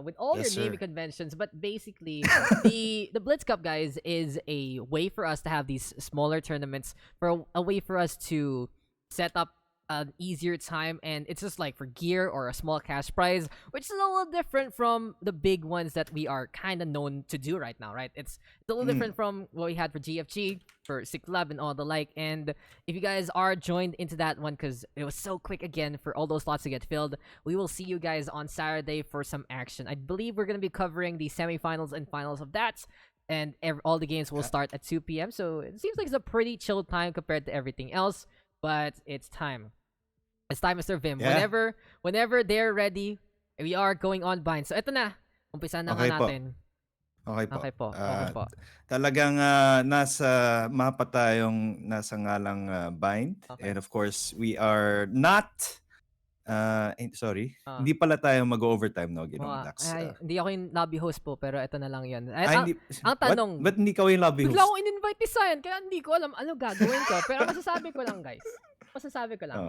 with all your naming conventions. But basically, the Blitz Cup, guys, is a way for us to have these smaller tournaments, for a way for us to set up an easier time, and it's just like for gear or a small cash prize, which is a little different from the big ones that we are kind of known to do right now, right? It's a little different from what we had for GFG, for Sick Lab, and all the like. And if you guys are joined into that one, because it was so quick again for all those slots to get filled, we will see you guys on Saturday for some action. I believe we're going to be covering the semifinals and finals of that, and all the games will start at 2 p.m. So it seems like it's a pretty chill time compared to everything else, but it's time. It's time, Mr. Vim. Yeah. Whenever they're ready, we are going on bind. So ito na. Umpisa na nga Okay po. natin. Okay po. Okay po. Okay po. Talagang nasa mapa tayong nasa ngalang bind. Okay. And of course, we are not sorry. Hindi pala tayo mag-overtime, no, Ginoong Daks. Hindi ako yung lobby host po, pero ito na lang yun. Ang What? tanong, Ba't hindi ka yung lobby host? bigla ako in-invite ni Sayan, kaya hindi ko alam ano gagawin ko. Pero masasabi ko lang, guys.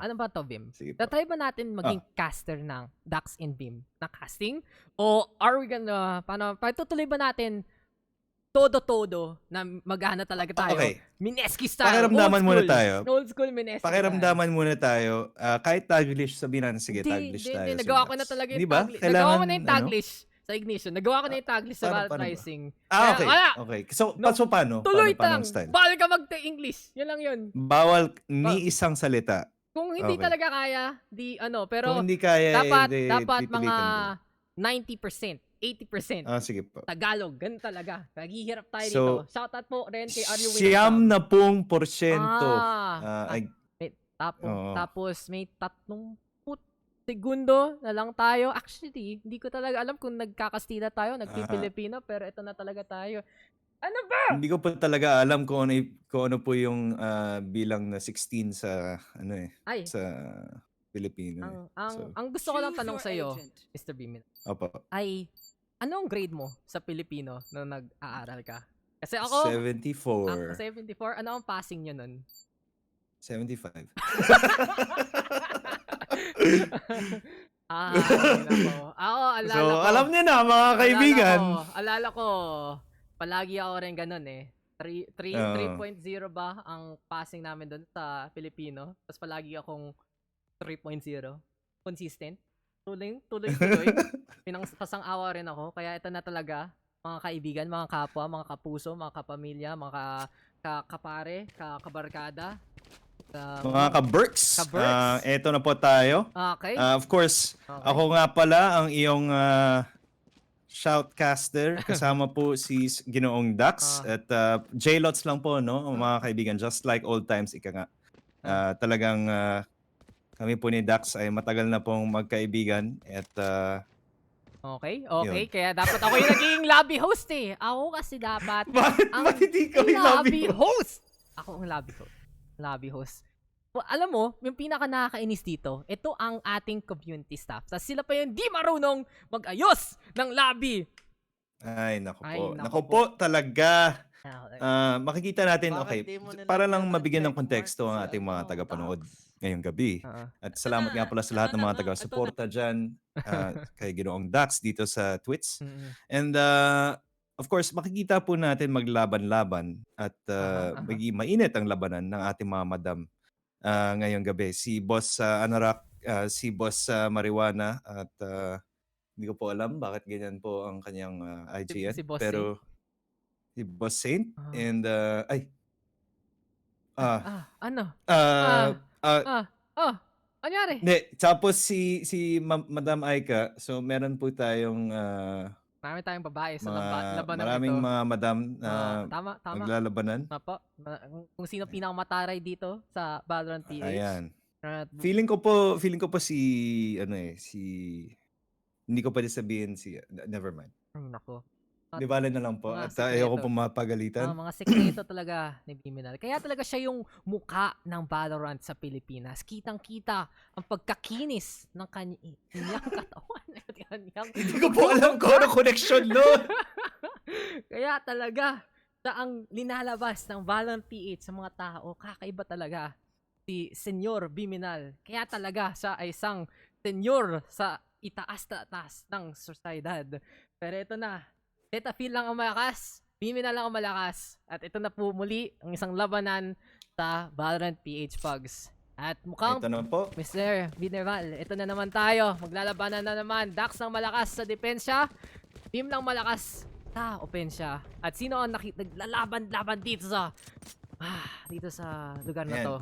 Ano ba to, Vim? Sige po. Tatry ba natin maging caster ng Daks in Vim na casting? O are we gonna, patutuloy ba natin todo-todo na magana talaga tayo? Okay. Mineski style. Pakiramdaman muna tayo. Old school Mineski Pakiramdaman muna tayo. Kahit Taglish, sabihin natin, sige, Taglish tayo. Hindi, nagawa ko na talaga yung Di ba? Taglish. Nagawa ko na yung Kailangan, Taglish sa Ignition. Nagawa ko na yung Taglish sa paano ba? Rising. Okay. Wala. Okay. So paano? Tuloy Paano tang. ang style? Bawal ka mag-English. Yun lang yun. Bawal ni isang salita. Kung hindi Okay. talaga kaya, pero Kung hindi kaya, dapat pipilitan mga mo. 90%, 80% Sige po. Tagalog. Ganun talaga. Naghihirap tayo So, dito. Shoutout po rin kay Are You Siyam na pong porsyento. Tapos may 30 segundo na lang tayo. Actually, hindi ko talaga alam kung nagkakastila tayo, nagpipilipino, pero ito na talaga tayo. Ano ba? Hindi ko pa talaga alam kung ano po yung bilang na 16 sa sa Filipino. Ang gusto ko lang tanong sa iyo, Mr. Vyminal, Opo. ay ano ang grade mo sa Pilipino nung nag-aaral ka? Kasi ako 74. 74. Ano ang passing niyo nun? 75. Nako. Ako, alala So, ko. alam niyo na mga kaibigan. Alala ko, palagi ako rin ganun eh. 3.0 ba ang passing namin doon sa Filipino? Tapos palagi akong 3.0. Consistent. Tuloy. Pasang-awa rin ako. Kaya ito na talaga, mga kaibigan, mga kapwa, mga kapuso, mga kapamilya, mga kapare, kabarkada. Mga ka-Berks. Eto na po tayo. Okay. Of course, ako nga pala ang iyong shoutcaster. Kasama po si Ginoong Daks. At J-Lots lang po, no, mga kaibigan. Just like old times, ika nga. Talagang kami po ni Daks ay matagal na pong magkaibigan. At Okay. Yun. Kaya dapat ako yung naging lobby host eh. Ako kasi dapat Bakit hindi ka yung lobby host? Ako ang lobby host. Well, alam mo, yung pinaka nakakainis dito, ito ang ating community staff. Tapos sila pa yung di marunong mag-ayos ng lobby. Ay, nako po talaga. Makikita natin, Bakit okay, di mo nilagyan para lang ng mabigyan ng checkmark konteksto ang sa ating mga ano, tagapanood Daks? ngayong gabi. At salamat nga pala sa lahat ng mga taga-suporta dyan kay Ginoong Daks dito sa Twitch. And of course, makikita po natin maglaban-laban at maging mainit ang labanan ng ating mga madam ngayong gabi. Si Boss Anorak, si Boss Marijuana at hindi ko po alam bakit ganyan po ang kanyang IGN. Si Boss pero si Boss Saint and ano? Anyari? Hindi, tapos si Madam Aika, so meron po tayong Marami tayong babae sa labanan maraming ito. mga madam na Tama. maglalabanan. Apo. Kung sino pinakamataray dito sa Valorant PH. Ayan. At Feeling ko po si hindi ko pwede sabihin never mind. nako. Di bale na lang po. Mga At sikreto. ayoko pong mapagalitan. Mga sikreto talaga ni Vyminal. Kaya talaga siya yung mukha ng Valorant sa Pilipinas. Kitang-kita ang pagkakinis ng kanyang katawan. Hindi ko po alam kung ano connection nun. Kaya talaga, siya ang linalabas ng Valorant PH sa mga tao. Kakaiba talaga si Senyor Vyminal. Kaya talaga siya ay isang senyor sa itaas-taas ng sociedad. Pero ito na, Feel lang ang malakas, Vyminal lang ang malakas. At ito na po muli ang isang labanan sa Valorant PH PUGS. At mukhang Ito na po. Mr. Vyminal, ito na naman tayo. Maglalabanan na naman. Daks ng malakas sa depensya. Team ng malakas sa opensya. At sino ang naglalaban-laban dito sa lugar na Yan. to?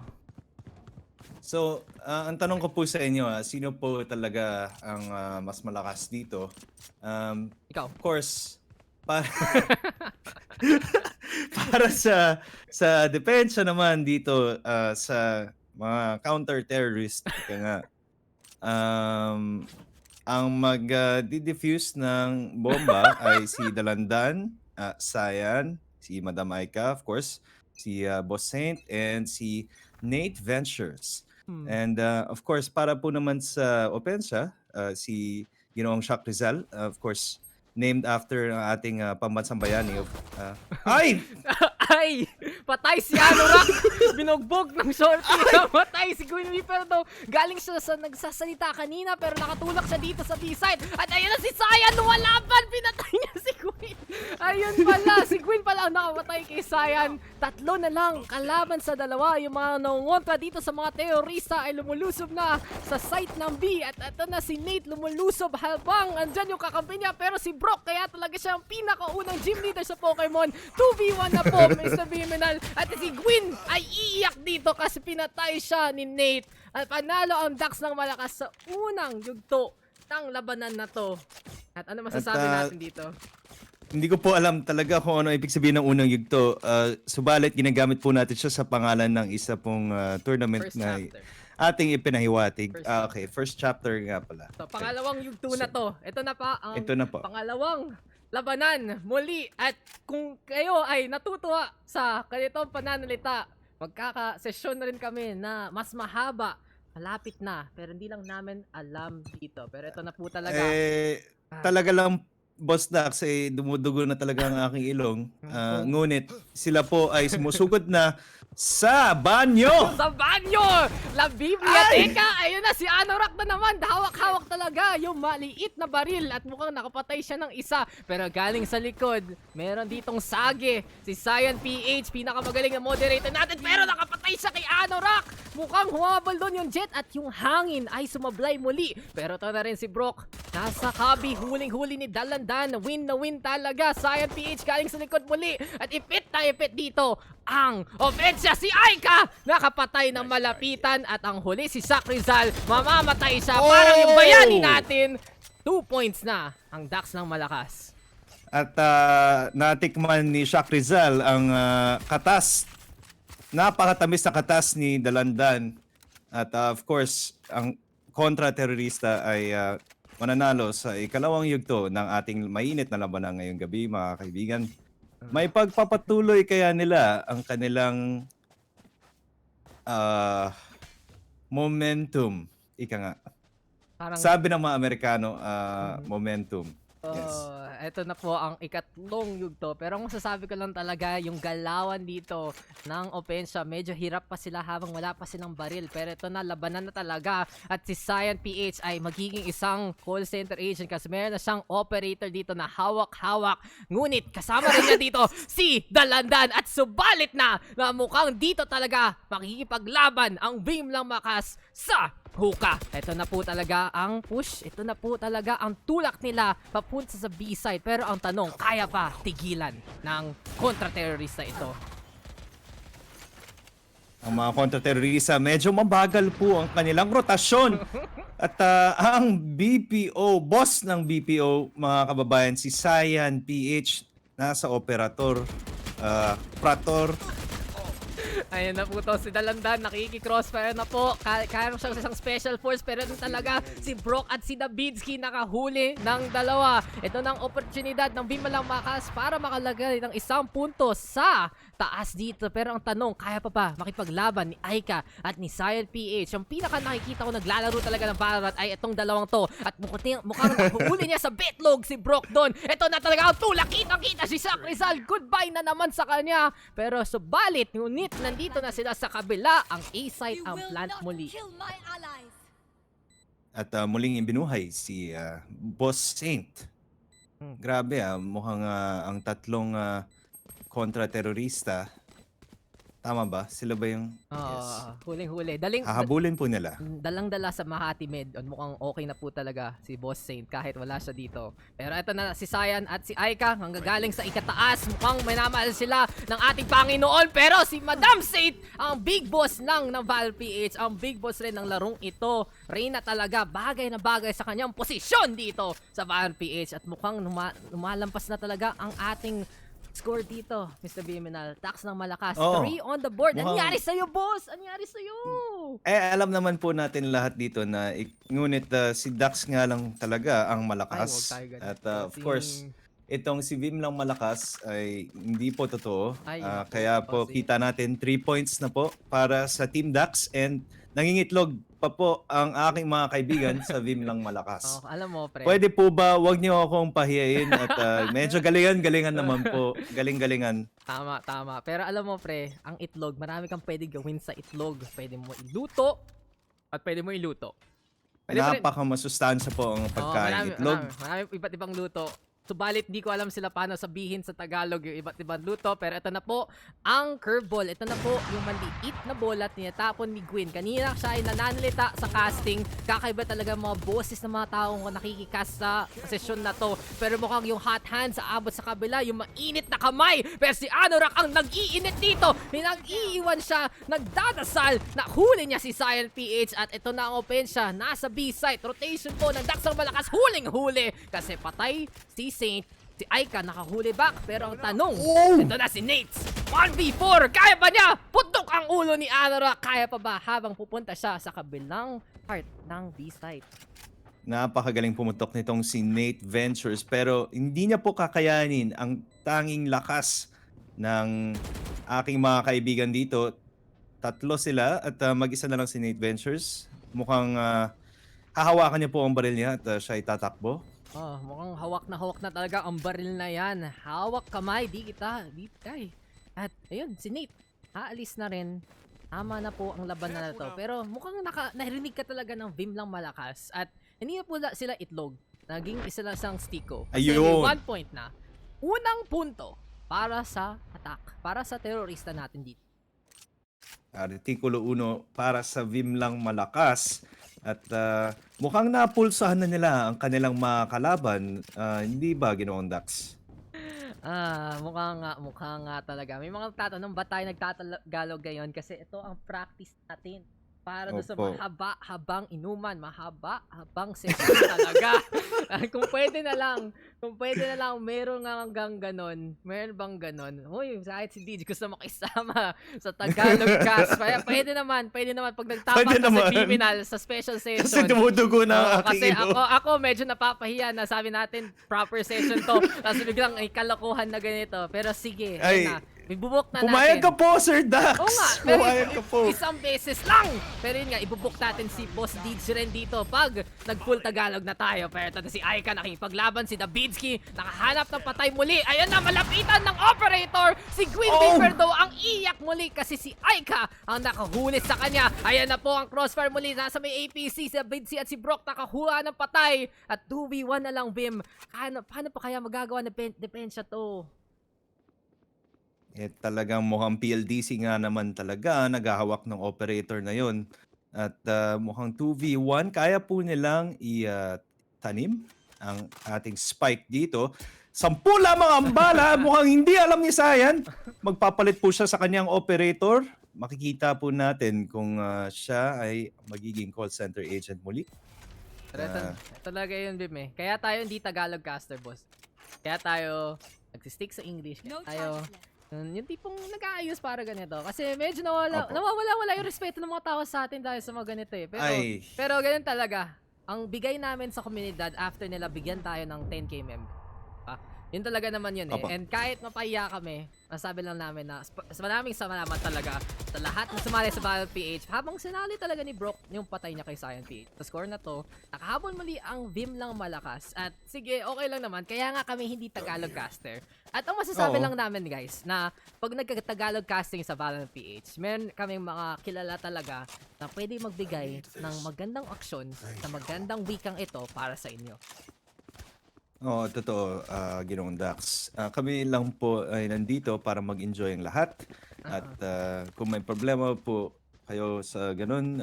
So, ang tanong ko po sa inyo, sino po talaga ang mas malakas dito? Ikaw. Of course, para, para sa depensa naman dito sa mga counter-terrorist, kaya nga, ang mag-defuse ng bomba ay si Dalandan, Sayan, si Madam Aika, of course, si Boss Saint, and si Nate Ventures. And of course, para po naman sa Opensa, si Ginoong Shock Rizal, of course, named after ang ating pambansang bayani. Ay! Ay! Patay si Anorak! Binugbog ng shorty. Patay si Gwin. Pero daw, galing siya sa nagsasalita kanina pero nakatulak siya dito sa B-side. At ayun na si Sayan! Lumalaban! Pinatay niya si Gwin! Ayun pala! Si Gwin pala ang nakapatay kay Sayan. 3 na lang kalaban sa 2. Yung mga nangontra dito sa mga terorista ay lumulusob na sa site ng B. At ito na si Nate lumulusob habang andyan yung kakampi niya. Pero si Brawk kaya talaga siya ang pinakaunang gym leader sa Pokemon. 2v1 na po, Mr. Vyminal. At si Gwin ay iiyak dito kasi pinatay siya ni Nate. At panalo ang Daks ng malakas sa unang yugto ng labanan na to. At ano masasabi natin dito? Hindi ko po alam talaga kung ano ibig sabihin ng unang yugto. Subalit, ginagamit po natin siya sa pangalan ng isa pong tournament First na chapter. ating ipinahiwatig. First Okay, first chapter nga pala. So, pangalawang yugto na to. Ito na pa ang Ito na po. pangalawang labanan muli. At kung kayo ay natutuwa sa ganitong pananalita, magkaka-session na rin kami na mas mahaba. Malapit na. Pero hindi lang namin alam dito. Pero ito na po talaga. Talaga lang, Boss Dax, dumudugo na talaga ang aking ilong. Ngunit sila po ay sumusugod na sa banyo! Sa banyo! La Biblioteca! Ayun na, si Anorak na naman. Hawak-hawak talaga yung maliit na baril at mukhang nakapatay siya ng isa. Pero galing sa likod, meron ditong Sage. Si Cyan PH, pinakamagaling na moderator natin. Pero nakapatay siya kay Anorak. Mukhang humabol doon yung jet at yung hangin ay sumablay muli. Pero ito na rin si Brawk. Nasa kabi, huling-huli ni Dalandan. Win na win talaga. Cyan PH galing sa likod muli. At ipit na ipit dito ang ofensya. Si Aika nakapatay ng malapitan. At ang huli si Zydrizz, mamamatay siya. Parang yung bayani natin. 2 points na ang Daks ng malakas. At natikman ni Shock Rizal ang katas. Napakatamis na katas ni Dalandan. At of course, ang kontra-terorista ay mananalo sa ikalawang yugto ng ating mainit na labanan ngayong gabi, mga kaibigan. May pagpapatuloy kaya nila ang kanilang momentum. Ika nga. Parang, Sabi ng mga Amerikano, momentum. Yes. Ito na po ang ikatlong yugto. Pero ang masasabi ko lang talaga, yung galawan dito ng opensya, medyo hirap pa sila habang wala pa silang baril. Pero ito na, labanan na talaga. At si Cyan PH ay magiging isang call center agent kasi meron na siyang operator dito na hawak-hawak. Ngunit kasama rin niya dito si Dalandan. At subalit na mukhang dito talaga makikipaglaban ang Vyminal Makas sa Hookah. Ito na po talaga ang push. Ito na po talaga ang tulak nila papunta sa B-side. Pero ang tanong, kaya pa tigilan ng kontra-terrorista ito? Ang mga kontra-terorista, medyo mabagal po ang kanilang rotasyon. At ang BPO, boss ng BPO, mga kababayan, si Cyan PH, nasa operator, prator. Ayun na po to, si Dalandan, nakiki-crossfire na po. Kaya siya sa isang special force, pero ito talaga si Brawk at si Davidsky nakahuli ng dalawa. Ito ng oportunidad ng Vyminal Makas para makalagay ng 1 punto sa taas dito. Pero ang tanong, kaya pa ba makipaglaban ni Aika at ni Cyan PH? Ang pinaka nakikita ko naglalaro talaga ng Valorant ay itong dalawang to. At mukhang huli niya sa betlog si Brawk doon. Ito na talaga ang tulak. Kitang-kita si Zydrizz. Goodbye na naman sa kanya. Pero subalit, ngunit nandito na sila sa kabila. Ang A-site ang plant muli. At muling ibinuhay si Boss Saint. Grabe mukhang ang tatlong kontra-terorista Tama ba? Sila ba yung... Huling-huli. Hahabulin po nila. Dalang-dala sa Makati Med. Mukhang okay na po talaga si Boss Saint kahit wala siya dito. Pero ito na si Cyan at si Aika ang gagaling sa ikataas. Mukhang minamahal sila ng ating Panginoon. Pero si Madam Saint ang big boss ng Valorant PH. Ang big boss rin ng larong ito. Reyna talaga bagay na bagay sa kanyang posisyon dito sa Valorant PH. At mukhang lumalampas na talaga ang ating score dito, Mr. Vyminal. Daks ng Malakas. 3 on the board. Anyari sa'yo, boss? Anyari sa'yo? Alam naman po natin lahat dito na ngunit si Daks nga lang talaga ang malakas. At of course, itong si Vim lang malakas ay hindi po totoo. Kaya po kita natin 3 points na po para sa Team Daks and nangingitlog pa po ang aking mga kaibigan sa Vim lang malakas. Alam mo, pre. Pwede po ba wag niyo akong pahiyain at medyo galingan naman po. Galing-galingan. Tama. Pero alam mo, pre, ang itlog, marami kang pwede gawin sa itlog. Pwede mo iluto at pwede mo iluto. Napaka-masustansya po ang pagkain itlog. Marami iba't ibang luto. Subalit, di ko alam sila paano sabihin sa Tagalog yung iba't ibang luto. Pero ito na po, ang curveball. Ito na po, yung maliit na bola at tinatapon ni Gwin. Kanina siya ay nananalita sa casting. Kakaiba talaga mga boses ng mga taong nakikicast sa session na to. Pero mukhang yung hot hands sa abot sa kabila, yung mainit na kamay. Pero si Anorak ang nag-iinit dito. Nag-iiwan siya, nagdadasal. Nahuli niya si Cyan PH. At ito na ang opensya. Nasa B-site. Rotation po ng Daks ng Malakas. Huling-huli. Kasi patay si Saint, si Aika nakahuli back. Pero ang tanong, ito na si Nate. 1v4, kaya ba niya? Putok ang ulo ni Anorak. Kaya pa ba habang pupunta siya sa kabilang part ng B-site? Napakagaling pumutok nitong si Nate Ventures pero hindi niya po kakayanin ang tanging lakas ng aking mga kaibigan dito. Tatlo sila at mag-isa na lang si Nate Ventures. Mukhang hahawakan niya po ang baril niya at siya ay tatakbo. Mukhang hawak na talaga ang baril na yan. Hawak kamay, di kay. At ayun, si Nate, aalis na rin. Tama na po ang laban na to. Pero mukhang narinig ka talaga ng Vim lang malakas. At hindi na po sila itlog. Naging isa lang siyang stiko. Kasi may 1 point na. Unang punto para sa attack. Para sa terorista natin dito. Artikulo 1 para sa Vim lang malakas. At mukhang napulsahan na nila ang kanilang mga kalaban. Hindi ba, Ginoong Daks? Mukha nga talaga. May mga tatanong ba tayo nagtatagalog ngayon? Kasi ito ang practice natin. Para doon sa mahaba-habang inuman, mahaba-habang session talaga. Kung pwede na lang, meron nga hanggang ganon. Meron bang ganon? Uy, kahit si DJ gusto makisama sa Tagalog cast. Pwede naman pag nagtapang na si Vyminal sa special session. Kasi dumudugo na kasi ako medyo napapahiya na sabi natin proper session to. Tapos biglang ay kalokohan na ganito. Pero sige, na. Ibubuk na pumayag natin. Ka po, Sir Daks! Oo nga, pero pumayag ka po. Isang beses lang! Pero yun nga, ibubuk natin si Boss Didz rin dito pag nag-full Tagalog na tayo. Pero ito na si Aika, nakipaglaban si Dabidsky, nakahanap ng patay muli. Ayan na, malapitan ng operator! Si Gwin daw ang iyak muli kasi si Aika ang nakahuli sa kanya. Ayan na po ang crossfire muli. Nasa may APC, si Dabidsky at si Brawk nakahuha ng patay. At 2v1 na lang, Vim. Paano pa kaya magagawa na depensa to? Talagang mukhang PLDC nga naman talaga naghahawak ng operator na yon. At mukhang 2v1 kaya po nilang tanim ang ating spike dito. 10 lamang ang bala, mukhang hindi alam ni Cyan. Magpapalit po siya sa kanyang operator. Makikita po natin kung siya ay magiging call center agent muli. Talaga yun, Bim eh. Kaya tayo hindi Tagalog caster, boss. Kaya tayo nagsistick sa English. Kaya tayo yung tipong nag-aayos para ganito. Kasi medyo nawawala yung respeto ng mga tao sa atin dahil sa mga ganito eh. Pero ganun talaga. Ang bigay namin sa komunidad after nila bigyan tayo ng 10k member. Yun talaga naman yun eh. And kahit mapahiya kami, masabi lang namin na maraming salamat talaga sa lahat na sumali sa Valorant PH. Habang sinali talaga ni Brawk yung patay niya kay Cyan PH. Sa score na to, nakahabol muli ang Vim lang malakas. At sige, okay lang naman. Kaya nga kami hindi Tagalog caster. At ang masasabi lang namin guys, na pag nagka-Tagalog casting sa Valorant PH, meron kaming mga kilala talaga na pwede magbigay ng magandang aksyon sa magandang wikang ito para sa inyo. Totoo, Ginoong Daks. Kami lang po ay nandito para mag-enjoy ang lahat. At kung may problema po kayo sa ganun,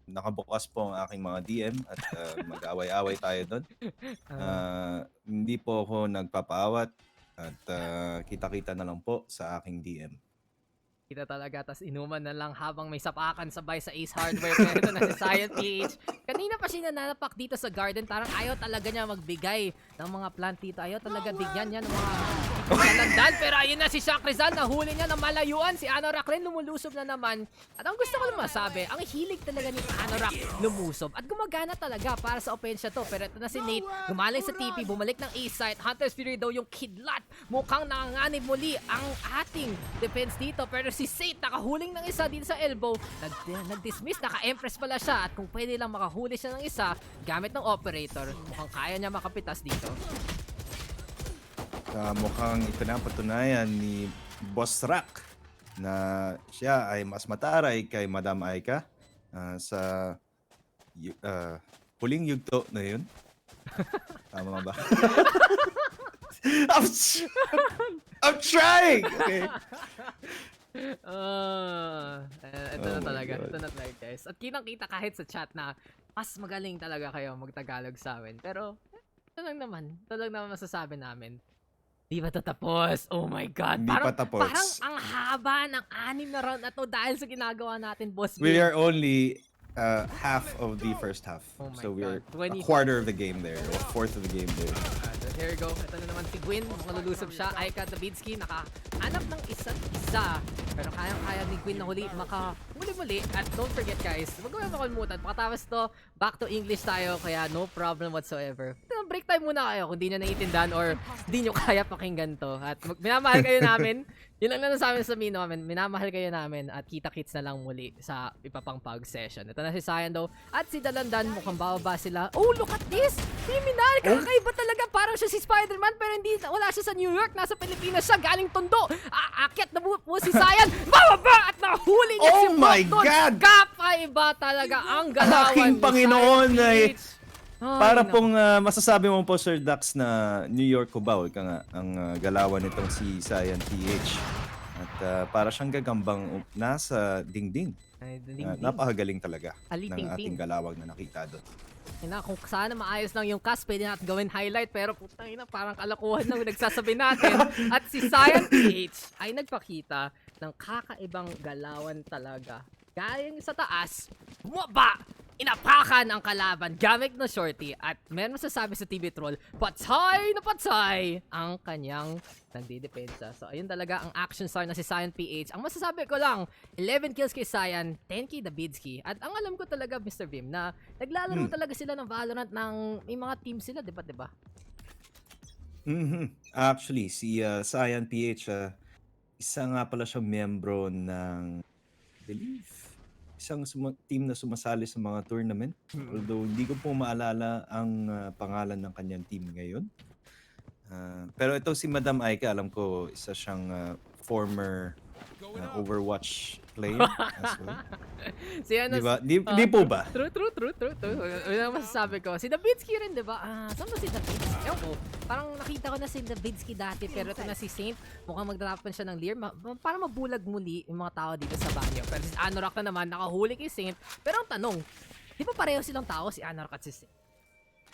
nakabukas po ang aking mga DM at mag-away-away tayo doon. Hindi po ako nagpapaawat at kita-kita na lang po sa aking DM. Kita talaga, tas inuman na lang habang may sapakan sabay sa Ace Hardware. Pero ito na si Science PH. Kanina pa siya nananapak dito sa garden. Parang ayaw talaga niya magbigay ng mga plant dito. Ayaw talaga bigyan niya ng mga kalandan. Pero ayun na si Shaq Rizal. Nahuli niya ng malayuan. Si Anorak rin lumulusob na naman. At ang gusto ko naman masabi, ang hilig talaga ni Anorak lumusob. At gumagana talaga para sa opensya to. Pero ito na si Nate. Gumaling sa TP. Bumalik ng Ace site. Hunter's Fury daw yung kidlat. Mukhang nanganganib muli ang ating defense dito. Pero si Saint nakahuling ng isa dito sa elbow. Nag-dismiss, naka-empress pala siya. At kung pwede lang makahuli siya ng isa gamit ng operator, mukhang kaya niya makapitas dito. Mukhang ito na ang patunayan ni Boss Rock na siya ay mas mataray kay Madam Aika sa huling yugto na yun. Tama ba? I'm trying! Okay. Ito na talaga. Ito na talaga, guys. At kitang-kita kahit sa chat na mas magaling talaga kayo mag-Tagalog sa amin. Pero, ito lang naman masasabi namin. Di ba ito tapos? Oh my God. Hindi pa tapos. Parang ang haba ng 6 na round na to dahil sa ginagawa natin, Boss We Gwin. are only half of the first half. Oh my So we're God. a quarter of the game there, or a fourth of the game there. Here we go. Ito na naman si Gwin. Malulusob siya. Aika Davidsky nakahanap ng isa't isa. Pero kayang-kaya ni Gwin na huli muli-muli. At don't forget guys, wag mo makalimutan. Pagkatapos to, back to English tayo. Kaya no problem whatsoever. Break time muna kayo kung di nyo naiintindihan or di nyo kaya pakinggan to. At minamahal kayo namin. Yun lang na sa amin sa mino namin. Minamahal kayo namin at kita-kits na lang muli sa ipapang pug session. Ito na si Cyan daw. At si Dalandan, mukhang bababa sila. Oh, look at this! Vyminal! Kakaiba talaga. Parang siya si Spider-Man pero hindi, wala siya sa New York. Nasa Pilipinas siya. Galing Tondo. Aakyat na po si Cyan. Bababa! At nahuli niya si Oh my Brawk. God! Kakaiba talaga ang galawan Aking ni Panginoon Cyan ay... PH. Para pong masasabi mo po, Sir Daks, na New York ko ba? Ika nga, ang galawan nitong si Cyan PH. At para siyang gagambang nasa dingding. Ay, dingding. Napakagaling talaga Aliting-ting. ng ating galawag na nakita doon. Ina, kung sana maayos lang yung cast, pwede natin gawin highlight. Pero putang ina, parang kalakuhan lang nagsasabi natin. At si Cyan PH ay nagpakita ng kakaibang galawan talaga. Gaya sa taas, bumaba! Inapakan ang kalaban gamit na shorty at meron masasabi sa TV Troll, patay na patay ang kanyang nagdidepensa. So ayun talaga ang action star na si Cyan PH. Ang masasabi ko lang, 11 kills kay Cyan, 10k Davidsky. At ang alam ko talaga, Mr. Vim, na naglalaro talaga sila ng Valorant ng may mga team sila, di ba? Actually, si Cyan PH, isa nga pala siyang miyembro ng, isang team na sumasali sa mga tournament. Although hindi ko po maalala ang pangalan ng kanyang team ngayon. Pero ito si Madam Aika, alam ko isa siyang former Overwatch player as well. Si ano, Diba? Di po ba? True. Yun ang masasabi ko. Si Davidsky rin, di ba? Saan ba si Davidsky? Ewan ko. Parang nakita ko na si Davidsky dati, pero ito na si Saint. Mukhang magdrapan siya ng Lear. Para mabulag muli yung mga tao dito sa banyo. Pero si Anorak na naman, nakahuli kay Saint. Pero ang tanong, di ba pareho silang tao, si Anorak at si Saint?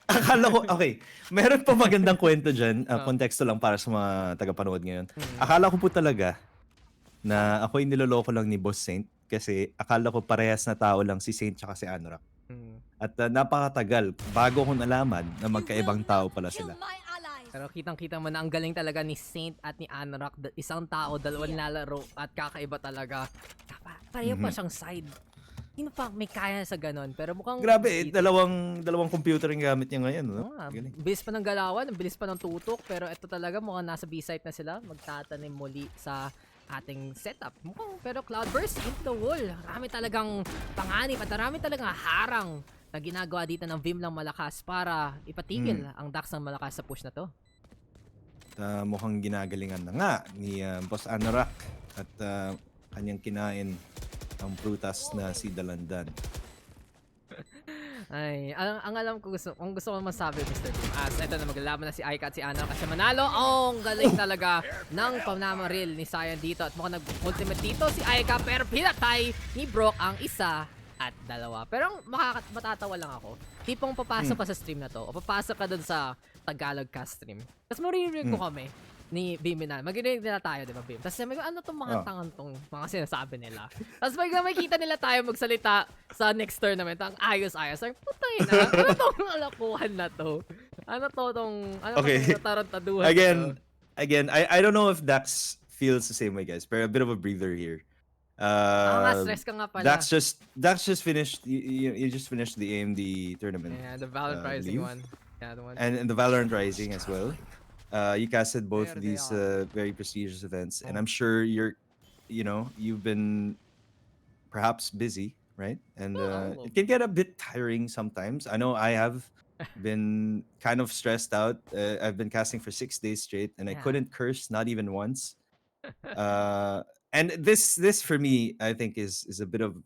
Akala ko, okay, meron pa magandang kwento dyan. Konteksto lang para sa mga tagapanood ngayon. Akala ko po talaga na ako'y niloloko lang ni Boss Saint kasi akala ko parehas na tao lang si Saint tsaka si Anorak. At napakatagal bago ko nalaman na magkaibang tao pala sila. Pero kitang-kita mo na ang galing talaga ni Saint at ni Anorak. Isang tao, dalawang lalaro at kakaiba talaga. Pareho pa siyang side. Sino pa may kaya sa ganon? Pero mukhang... Grabe, dalawang computer yung gamit niya ngayon. No? Bilis pa ng galawan, bilis pa ng tutok. Pero ito talaga mukhang nasa B-site na sila. Magtatanim muli sa ating setup. Pero Cloudburst into the wall. Marami talagang panganib at marami talagang harang na ginagawa dito ng Vim ng Malakas para ipatigil ang Daks ng Malakas sa push na to. Mukhang ginagalingan na nga ni Boss Anorak at kanyang kinain ang prutas na si Dalandan. ang alam ko kung gusto ko masabi, Mr. Beam, as eto na maglalaban na si Aika at si Ana kasi manalo. Oh, ang galing talaga ng panamaril ni Cyan dito at mukhang nag-ultimate dito si Aika pero pinatay ni Brawk ang isa at dalawa. Pero matatawa lang ako. Tipong papasok ka sa stream na to o papasok ka dun sa Tagalog cast stream. Tapos maririnig ko kami ni Vyminal. Mag-rinig nila tayo, di ba, Bim? Tapos sabi ko, ano tong mga tangang tong mga sinasabi nila? Tapos pag makikita nila tayo magsalita sa next tournament, ang ayos-ayos. Sabi, putay na, ano tong alakuhan na to? Ano to tong, ano Okay. tong tarantaduhan Again, I don't know if Dax feels the same way, guys, but a bit of a breather here. Nga, stress ka nga pala. Dax just finished. You just finished the AMD tournament. Yeah, the Valorant Rising believe. one. Yeah, the one. And the Valorant Rising as well. You casted both There of they these very prestigious events, and I'm sure you've been perhaps busy, right? And it can get a bit tiring sometimes. I know I have been kind of stressed out. I've been casting for 6 days straight, and I Yeah. couldn't curse, not even once. And this for me, I think is a bit of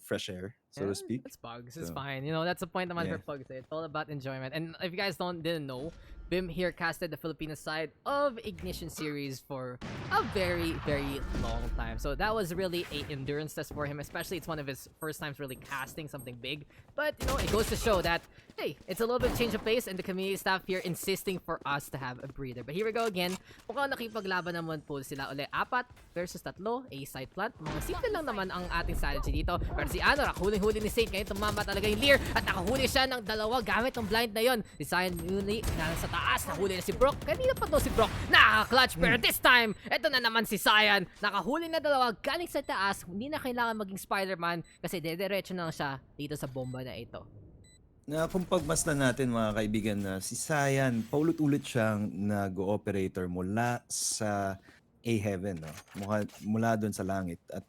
fresh air, so to speak. It's Pugs. It's So, fine. You know, that's the point naman yeah. for Pugs. It's all about enjoyment. And if you guys didn't know, Bim here casted the Filipino side of Ignition series for a very, very long time. So that was really a endurance test for him, especially it's one of his first times really casting something big. But, you know, it goes to show that, hey, it's a little bit change of pace and the community staff here insisting for us to have a breather. But here we go again. Mukhang nakipaglaban naman po sila uli. 4 versus 3, a side plant. Mga simple lang naman ang ating strategy dito. Pero si Anorak, huling-huli ni Saint. Ngayon tumama talaga yung Lear at nakahuli siya ng 2 gamit ng blind na yon. Si Cyan Uni sa taas, nahuli na si Brawk. Kanina pa to si Brawk, nakaka-clutch. Pero this time, eto na naman si Cyan. Nakahuli na 2 galing sa taas. Hindi na kailangan maging Spider-Man kasi dediretso na siya dito sa bomba na ito. Na kung pagmasdan natin mga kaibigan na si Cyan, paulit-ulit siyang nag-operator mula sa A-Heaven, no? Mula doon sa langit. At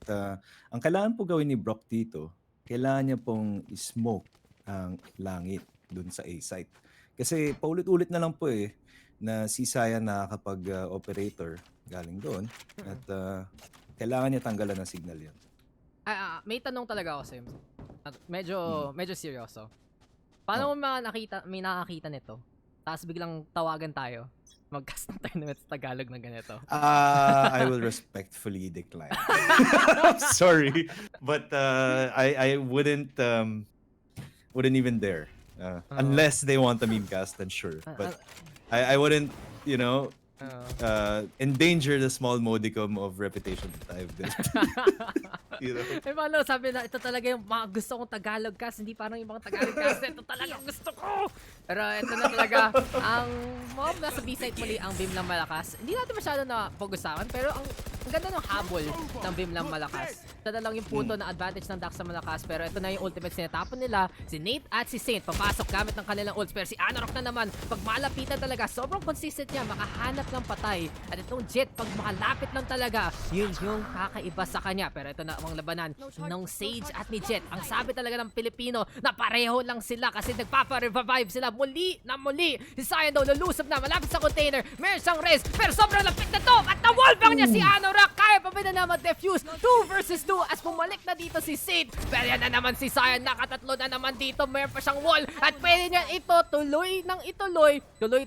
ang kailangan po gawin ni Brawk dito, kailangan niya pong smoke ang langit doon sa A-site. Kasi paulit-ulit na lang po na si Cyan nakakapag-operator galing doon. At kailangan niya tanggalan ng signal yan. May tanong talaga ako sa iyo. Medyo seryoso. Paano mo may nakakita nito? Tapos biglang tawagan tayo. Mag-cast ng tournament sa Tagalog na ganito. I will respectfully decline. Sorry, but I wouldn't even dare. Unless they want a meme cast, then sure. But I wouldn't, endanger the small modicum of reputation that I've built. Paano sabi na ito talaga yung mga gusto kong Tagalog cast, hindi parang yung mga Tagalog cast, ito talaga ang gusto ko. Pero ito na talaga ang nasa B-side muli ang Vyminal Malakas. Hindi natin masyado na pag-usapan, pero ang ganda ng habol ng Vyminal Malakas. Ito na lang yung punto na advantage ng Daks sa Malakas, pero ito na yung ultimate sinatapon nila. Si Nate at si Saint papasok gamit ng kanilang ults, pero si Anorak na naman pag malapitan talaga, sobrang consistent niya, makahanap ng patay. At itong Jet pag makalapit lang talaga, yun yung kakaiba sa kanya. Pero ito na ang labanan ng Sage at ni Jet. Ang sabi talaga ng Pilipino na pareho lang sila kasi nagpapa-revive sila muli na muli. Si Cyan daw lulusob na malapit sa container, meron siyang res, pero sobrang lapit na to at na-wallbang niya si Anorak. Kaya pa ba na mag-defuse 2 versus 2 as bumalik na dito si Saint. Pero yan na naman si Cyan, nakatatlo na naman dito, meron pa siyang wall at pwede niya ito tuloy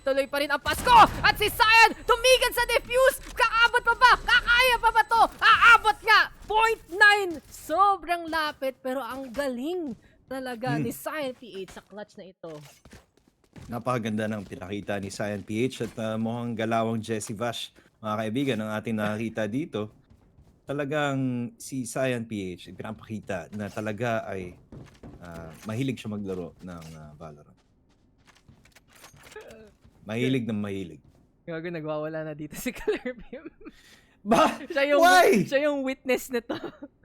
tuloy pa rin ang Pasko at si Cyan tumigil sa defuse. Kakaabot pa ba? Kakaya pa ba to? Aabot nga! 0.9! Sobrang lapit pero ang galing talaga ni Cyan PH sa clutch na ito. Napakaganda ng pinakita ni Cyan PH at mukhang galawang Jesse Vash, mga kaibigan, ang ating nakakita dito. Talagang si Cyan PH pinapakita na talaga ay mahilig siya maglaro ng Valorant. Mahilig ng mahilig. Gago, nagwawala na dito si Color Beam. Why? Siya yung witness nito.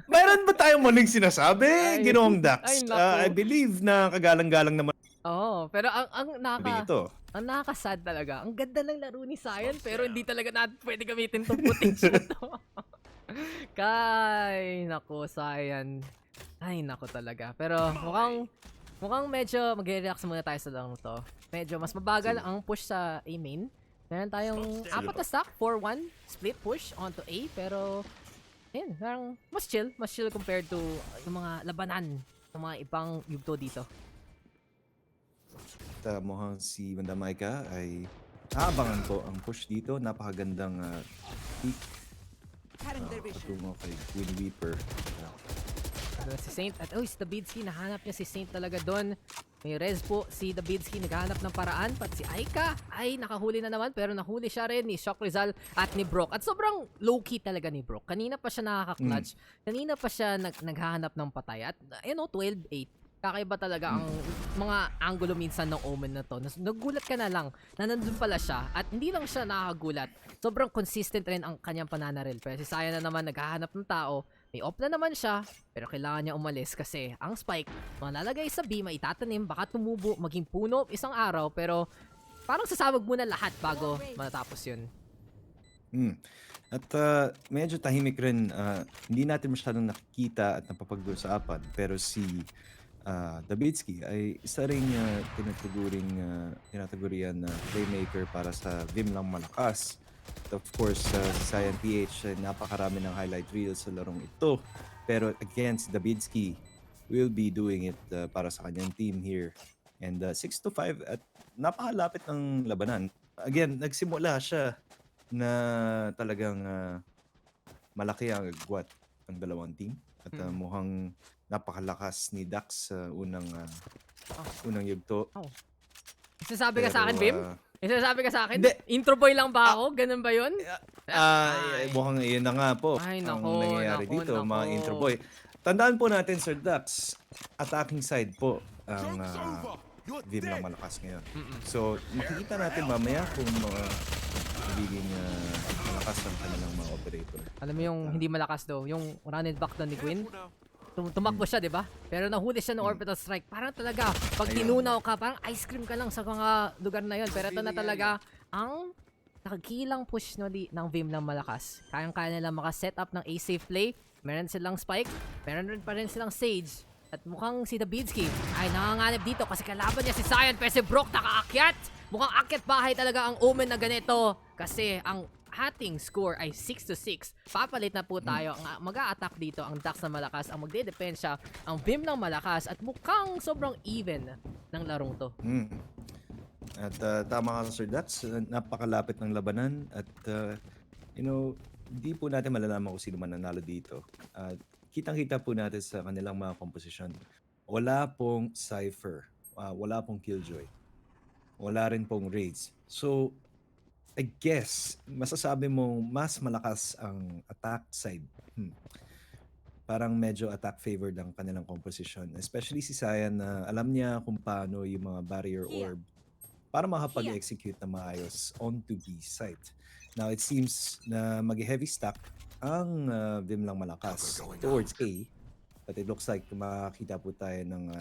Meron ba tayong muling sinasabi, Ay, Ginoong Daks? naku. I believe na kagalang-galang naman Oo, pero ang dito. ang nakaka-sad talaga. Ang ganda ng laro ni Cyan pero hindi talaga natin pwede gamitin tong footage na to. Nako, Cyan. Ay, nako talaga. Pero mukhang medyo magre-react muna tayo sa lang to. Medyo mas mabagal ang push sa A main. Meron tayong 4 na stack, 4-1 split push onto A, pero ayun, parang mas chill compared to yung mga labanan ng mga ibang yugto dito. mukhang si Mandamaika ay aabangan po ang push dito. Napakagandang peak patungo kay Gwin Weeper. Si Saint at si Dabidsky, nahanap niya si Saint talaga doon. May res po si Dabidsky, naghahanap ng paraan. Pat si Aika ay nakahuli na naman, pero nahuli siya rin ni Shock Rizal at ni Brawk. At sobrang low-key talaga ni Brawk. Kanina pa siya nakaka-clutch. Kanina pa siya naghahanap ng patay. At 12-8. Kakaiba talaga ang mga angulo minsan ng Omen na to. Nagulat ka na lang na nandun pala siya. At hindi lang siya nakakagulat. Sobrang consistent rin ang kanyang pananaril. Pero si Saya na naman naghahanap ng tao. May off na naman siya. Pero kailangan niya umalis kasi ang spike malalagay sa B, maitatanim, baka tumubo, maging puno isang araw. Pero parang sasabog muna lahat bago matapos yun. At medyo tahimik rin. Hindi natin masyadong nakikita at napapag-usapan. Pero si Dabidsky ay isa ring tinatagurian na playmaker para sa Vyminal Malakas. At of course, si Cyan PH, napakarami ng highlight reels sa larong ito. Pero again, si Dabidsky will be doing it para sa kanyang team here. And 6-5 at napakalapit ng labanan. Again, nagsimula siya na talagang malaki ang agwat ng dalawang team. At mukhang napakalakas ni Daks sa unang yugto. Isasabi ka sa akin, Bim? Isasabi ka sa akin? Hindi. Intro boy lang ba ako? Ganun ba yun? Mukhang iyon na nga po Ay, ang nako, nangyayari nako, dito, mga nako. intro boy. Tandaan po natin, Sir Daks, attacking side po ang Vyminal Malakas ngayon. So, makikita natin mamaya kung magiging malakas ang kanilang mga operator. Alam mo yung hindi malakas daw, yung run and back doon ni Gwin? Tumakbo siya, di ba? Pero nahuli siya ng orbital strike. Parang talaga, pag tinunaw ka, parang ice cream ka lang sa mga lugar na yon. Pero ito na talaga ang nakakilang push ng Vyminal Malakas. Kayang-kaya nila makaset up ng A-safe play. Meron silang spike. Meron rin pa rin silang sage. At mukhang si Dabidsky ay nanganganib dito kasi kalaban niya si Cyan. Pero si Brawk nakaakyat. Mukhang akyat bahay talaga ang Omen na ganito. Kasi ang ating score ay 6-6. Papalit na po tayo. Mag-a-attack dito ang Daks na Malakas. Ang magdedepensya ang Vyminal Malakas. At mukhang sobrang even ng larong to. At tama ka, Sir Daks, napakalapit ng labanan. At hindi po natin malalaman kung sino man nanalo dito. At kitang-kita po natin sa kanilang mga composition. Wala pong Cypher. Wala pong Killjoy. Wala rin pong Raids. So, I guess, masasabi mong mas malakas ang attack side. Parang medyo attack favored ang kanilang composition. Especially si Cyan na alam niya kung paano yung mga barrier orb para makapag-execute na maayos onto B site. Now, it seems na mag-heavy stack ang Vyminal Malakas towards A. But it looks like makakita po tayo ng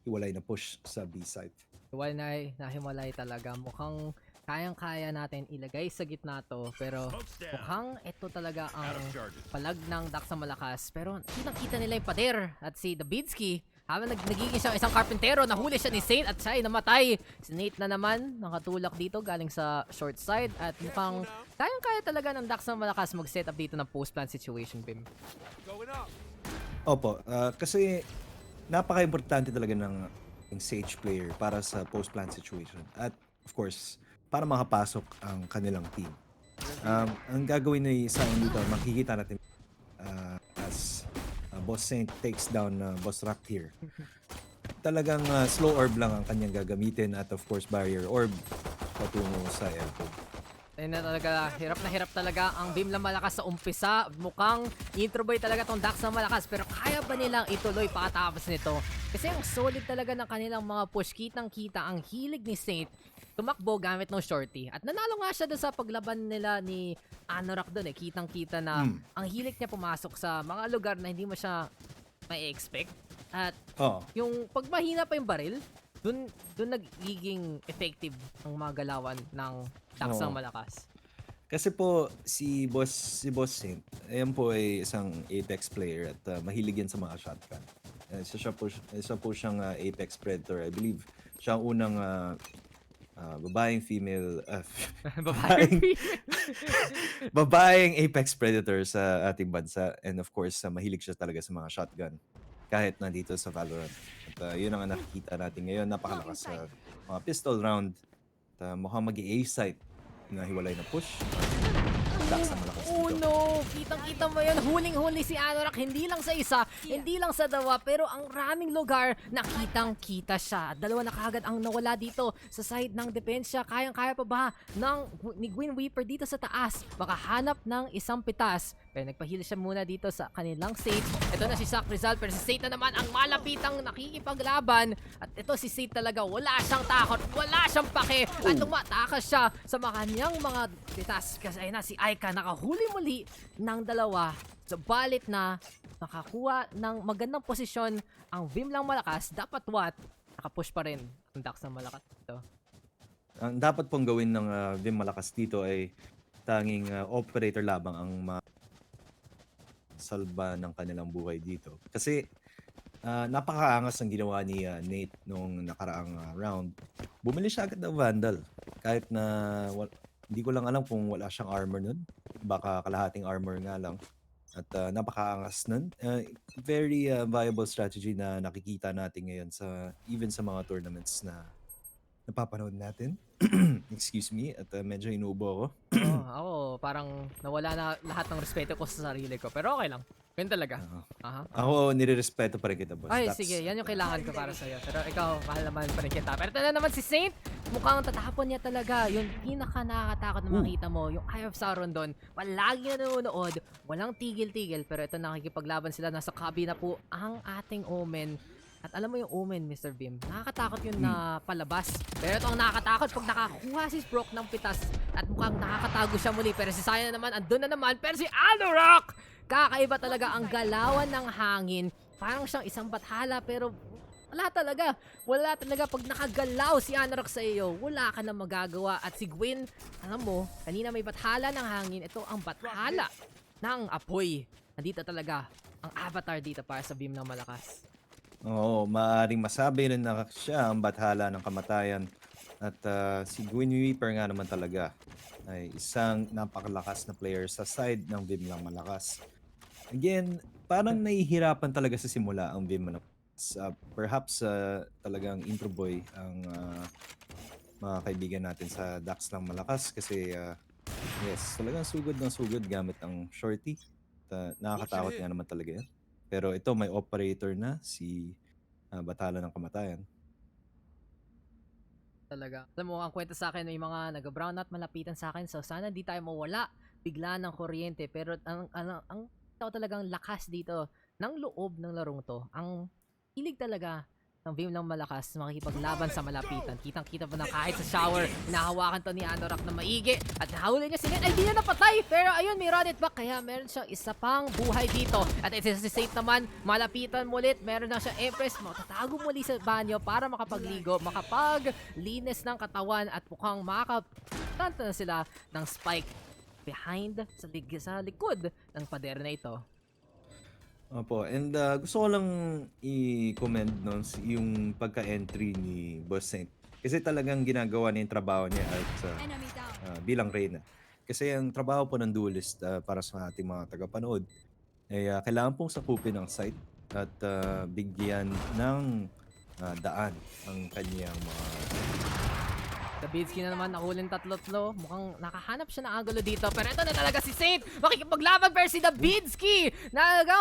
hiwalay na push sa B site. Nahiwalay talaga. Mukhang kayang-kaya natin ilagay sa gitna to, pero mukhang ito talaga ang palag ng Daks na Malakas. Pero kitang-kita nila yung pader at si Dabidsky habang nagiging siyang isang karpentero, nahuli siya ni Saint at siya ay namatay. Si Nate na naman nakatulak dito galing sa short side at mukhang kayang-kaya talaga ng Daks na Malakas mag-set up dito ng post-plant situation, Bim. Opo, kasi napaka-importante talaga ng Sage player para sa post-plant situation. At of course, para makapasok ang kanilang team. Ang gagawin ni Cyan dito, makikita natin as Boss Saint takes down Boss Rock here. Talagang slow orb lang ang kanyang gagamitin at of course barrier orb patungo sa elbow. Ayun na talaga, hirap na hirap talaga ang Vyminal Malakas sa umpisa. Mukhang intro boy talaga tong Daks na Malakas, pero kaya ba nilang ituloy pakatapos nito? Kasi ang solid talaga ng kanilang mga push. Kitang-kita ang hilig ni Saint tumakbo gamit ng shorty. At nanalo nga siya doon sa paglaban nila ni Anorak doon. Kitang-kita na ang hilig niya pumasok sa mga lugar na hindi mo siya may expect. At yung pag mahina pa yung baril, doon nagiging effective ang mga galawan ng Daks ng Malakas. Kasi po si Boss Saint, ayan po ay isang Apex player at mahilig yan sa mga shotgun. Isa po siyang Apex Predator. I believe siya ang unang babaeng female babaeng Apex Predator sa ating bansa, and of course mahilig siya talaga sa mga shotgun kahit nandito sa Valorant. At yun ang nakikita natin ngayon. Napakalakas sa mga pistol round. At mukhang mag-A site na hiwalay na push. Daks ang malakas Oh dito. no! Kitang-kita mo yun. Huling-huli si Anorak. Hindi lang sa isa, hindi lang sa dalawa, pero ang raming lugar nakitang-kita siya. Dalawa na kagad ang nawala dito sa side ng depensya. Kayang-kaya pa ba ni Gwin Weeper dito sa taas? Makahanap ng isang pitas. Pero nagpahil siya muna dito sa kanilang Sage. Ito na si Zydrizz, pero si Sage na naman ang malapitang nakikipaglaban. At ito si Sage talaga, wala siyang takot, wala siyang pake. At tumatakas siya sa kanyang mga pitas. Kasi ayun na si Aika, nakahuli muli ng dalawa. Subalit na nakakuha ng magandang posisyon ang Vyminal Malakas. Dapat what? Nakapush pa rin ang Daks ng Malakas dito. Ang dapat pong gawin ng Vim Malakas dito ay tanging operator labang ang salba ng kanilang buhay dito. Kasi napakaangas ang ginawa ni Nate nung nakaraang round. Bumili siya agad ng Vandal. Kahit na hindi ko lang alam kung wala siyang armor nun. Baka kalahating armor nga lang. At napakaangas nun. Very viable strategy na nakikita natin ngayon even sa mga tournaments na napapanood natin. Excuse me, at medyo inuubo ako. Ako parang nawala na lahat ng respeto ko sa sarili ko. Pero okay lang. Ganun talaga. Aha. Ako, nirerespeto pa rin kita, boss. Ay, That's- sige. Yan yung kailangan ko para sa'yo. Pero ikaw, mahal naman pa rin kita. Pero ito na naman si Saint. Mukhang tatapon niya talaga. Yung pinaka nakakatakot na makita mo. Yung Eye of Sauron doon. Palagi na nanonood. Walang tigil-tigil. Pero ito nakikipaglaban sila. Nasa cubby na po ang ating Omen. At alam mo yung Omen, Mr. Vim, nakakatakot yun na palabas. Pero ito ang nakakatakot pag nakakuha si Brawk ng pitas at mukhang nakakatago siya muli. Pero si Saya na naman, andun na naman. Pero si Anorak! Kakaiba talaga ang galawan ng hangin. Parang siyang isang bathala pero wala talaga. Wala talaga pag nakagalaw si Anorak sa iyo. Wala ka na magagawa. At si Gwin, alam mo, kanina may bathala ng hangin. Ito ang bathala ng apoy. Nandito talaga ang avatar dito para sa beam ng Malakas. Oo, maaaring masabi rin na siya ang bathala ng kamatayan. At si Gwin Weeper nga naman talaga ay isang napakalakas na player sa side ng Vyminal Malakas. Again, parang nahihirapan talaga sa simula ang Vyminal Malakas. Perhaps talagang intro boy ang mga kaibigan natin sa Daks ng Malakas kasi yes, talagang sugod ng sugod gamit ang shorty. Nakakatakot nga naman talaga yan. Pero ito may operator na si Bathala ng Kamatayan. Talaga. Alam mo, ang kwento sa akin may mga nag-brown out malapitan sa akin. So sana di tayo mawala bigla ng kuryente. Pero ang tao talagang lakas dito ng loob ng larong to. Ang hilig talaga ng Vyminal Malakas makikipaglaban sa malapitan. Kitang-kita pa ng kahit sa shower. Hinahawakan to ni Anorak na maigi. At nahuli niya si Nate. Ay, di na napatay. Pero ayun, may run it back. Kaya meron siyang isa pang buhay dito. At ito si Saint naman, malapitan mulit. Meron na siya Empress. Matatago muli sa banyo para makapagligo, makapaglinis ng katawan. At mukhang makakatanta na sila ng spike behind sa likod ng pader na ito. Opo, and gusto ko lang i-comment yung pagka-entry ni Boss Saint. Kasi talagang ginagawa niya yung trabaho niya at bilang Reyna. Kasi ang trabaho po ng duelist para sa ating mga tagapanood ay kailangan pong sakupin ang site at bigyan ng daan ang kanyang mga... Zydrizz na naman, nakuling tatlo. Mukhang nakahanap siya ng angulo dito. Pero ito na talaga si Saint. Makikipaglaban pero si Zydrizz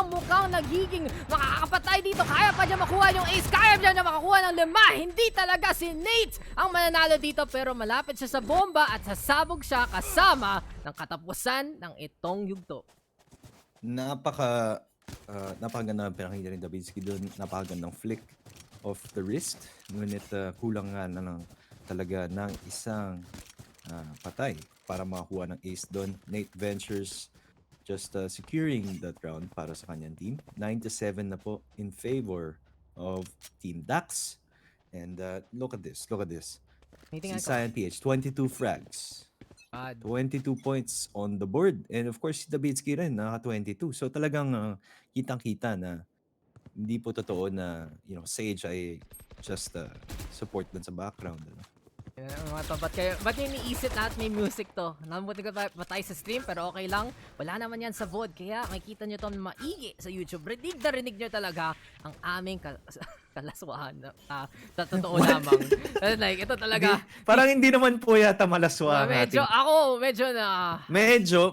mukhang nagiging makakapatay dito. Kaya pa niya makuha yung ace. Kaya pa niya makakuha ng 5. Hindi talaga si Nate ang mananalo dito. Pero malapit siya sa bomba at sasabog siya kasama ng katapusan ng itong yugto. Napakaganda ng pinakinggan ni Zydrizz doon. Napakagandang flick of the wrist. Ngunit kulang nga na lang talaga ng isang patay para makakuha ng ace doon. Nate Ventures just securing that round para sa kanyang team. 9-7 na po in favor of Team Daks. And look at this. Si Cyan PH, 22 frags. 22 points on the board. And of course, si Zydrizz rin, naka-22. So talagang kitang-kita na hindi po totoo na Sage ay just support dun sa background. Ba't yung iniisip lahat may music to? Namuti ko ba tayo sa stream pero okay lang. Wala naman yan sa VOD kaya makikita nyo to maigi sa YouTube. Rinig nyo talaga ang aming kalaswahan na sa totoo lamang. Like, ito talaga. Parang hindi naman po yata malaswa ang medyo, ating... ako, medyo na... Medyo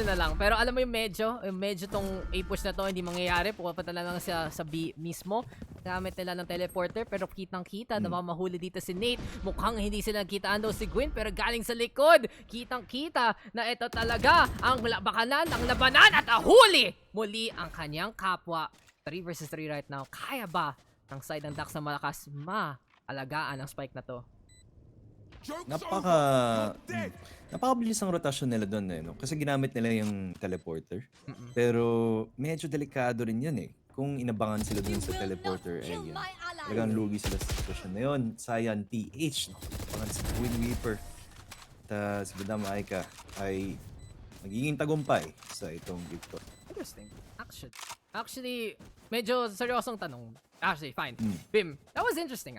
na lang. Pero alam mo yung medyo tong A-push na to, hindi mangyayari. Pupunta na lang sa B mismo. Gamit nila ng teleporter, pero kitang-kita na mamahuli dito si Nate. Mukhang hindi sila nakitaan daw si Gwin, pero galing sa likod. Kitang-kita na ito talaga ang bakanan, ang labanan at ahuli! Muli ang kanyang kapwa. 3 versus 3 right now. Kaya ba ng side ng Daks na Malakas maalagaan ang spike na to? Napakabilis ang rotasyon nila doon eh, no? Kasi ginamit nila yung teleporter. Pero medyo delikado rin yan eh. Kung inabangan sila doon sa teleporter, eh yan. Talagang lugi sila sa sitwasyon na yun. Cyan PH, no? Pangan si Gwin Weeper. At si Madam Aika ay magiging tagumpay sa itong victor. Interesting. Actually, medyo seryosong tanong. Actually, fine. Bim, that was interesting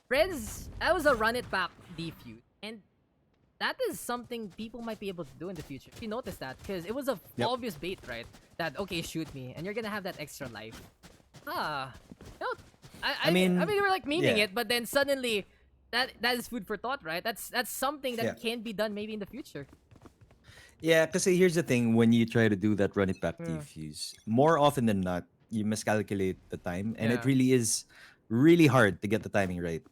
Friends, that was a run it back defuse. And that is something people might be able to do in the future. If you notice that, because it was a obvious bait, right? That, okay, shoot me, and you're gonna have that extra life. No, I mean, we were like memeing it, but then suddenly, that is food for thought, right? That's something that can be done maybe in the future. Yeah, kasi here's the thing, when you try to do that run it back defuse, more often than not, you miscalculate the time, and it really is really hard to get the timing right.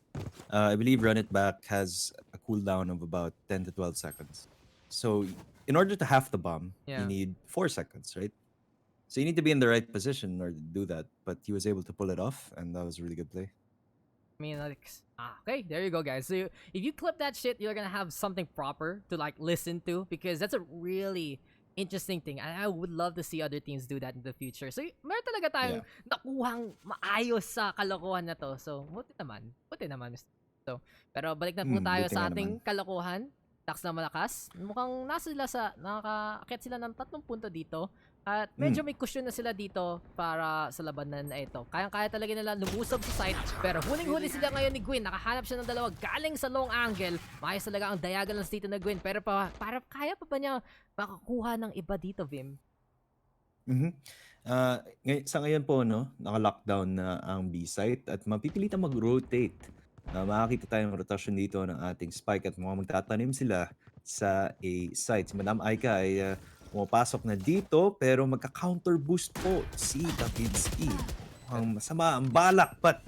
I believe run it back has a cooldown of about 10 to 12 seconds. So in order to half the bomb, you need 4 seconds, right? So you need to be in the right position in order to do that, but he was able to pull it off, and that was a really good play. I mean, like, okay, there you go, guys. So if you clip that shit, you're gonna have something proper to like listen to, because that's a really interesting thing. And I would love to see other teams do that in the future. So meron talaga tayong nakuhang maayos sa kalokohan na to. So buti naman. So, pero balik na po tayo sa ating kalokohan. Daks na Malakas. Mukhang nakakakit sila ng 3 punto dito. At medyo may cushion na sila dito para sa labanan na ito. Kayang-kaya talaga nila lumusog sa site. Pero huling-huli sila ngayon ni Gwin. Nakahanap siya ng 2 galing sa long angle. Maayos talaga ang diagonals dito na Gwin. Pero kaya pa ba niya makakuha ng iba dito, Vim? Sa ngayon po, no, naka-lockdown na ang B-site at mapipilitan mag-rotate. Makakita tayong rotasyon dito ng ating spike at mukhang magtatanim sila sa A-site. Si Madam Aika ay pumapasok na dito pero magka-counter boost po si Davidsky. Ang masama ang balak, but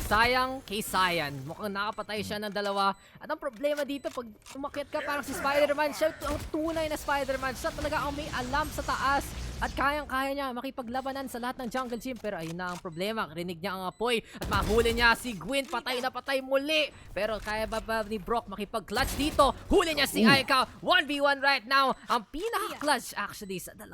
sayang kay Sayan. Mukhang nakapatay siya ng 2. At ang problema dito, pag umakyat ka parang si Spider-Man, siya ang tunay na Spider-Man. Siya talaga ang may alam sa taas. At kayang-kaya niya makipaglabanan sa lahat ng jungle gym. Pero ayun na ang problema. Rinig niya ang apoy. At mahuli niya si Gwin. Patay na patay muli. Pero kaya ba ni Brawk makipag-clutch dito? Huli niya si Aika. 1v1 right now. Ang pinaka-clutch actually sa 2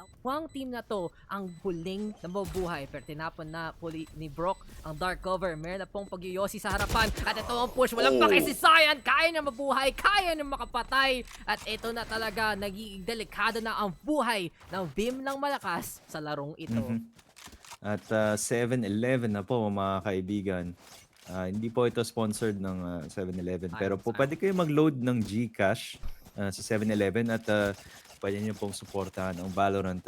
team na to. Ang huling nabubuhay. Pero tinapon na huli ni Brawk ang dark cover. Meron na pong pag-yoyosi sa harapan. At ito ang push. Walang pake si Sayan. Kaya niya mabuhay. Kaya niya makapatay. At ito na talaga. Nagiging delikado na ang buhay ng Vim ng Malakas sa larong ito. At 7-11 na po mga kaibigan. Hindi po ito sponsored ng 7-Eleven, pero po pwede kayo mag-load ng GCash sa 7-Eleven at pwede niyo pong suportahan ang Valorant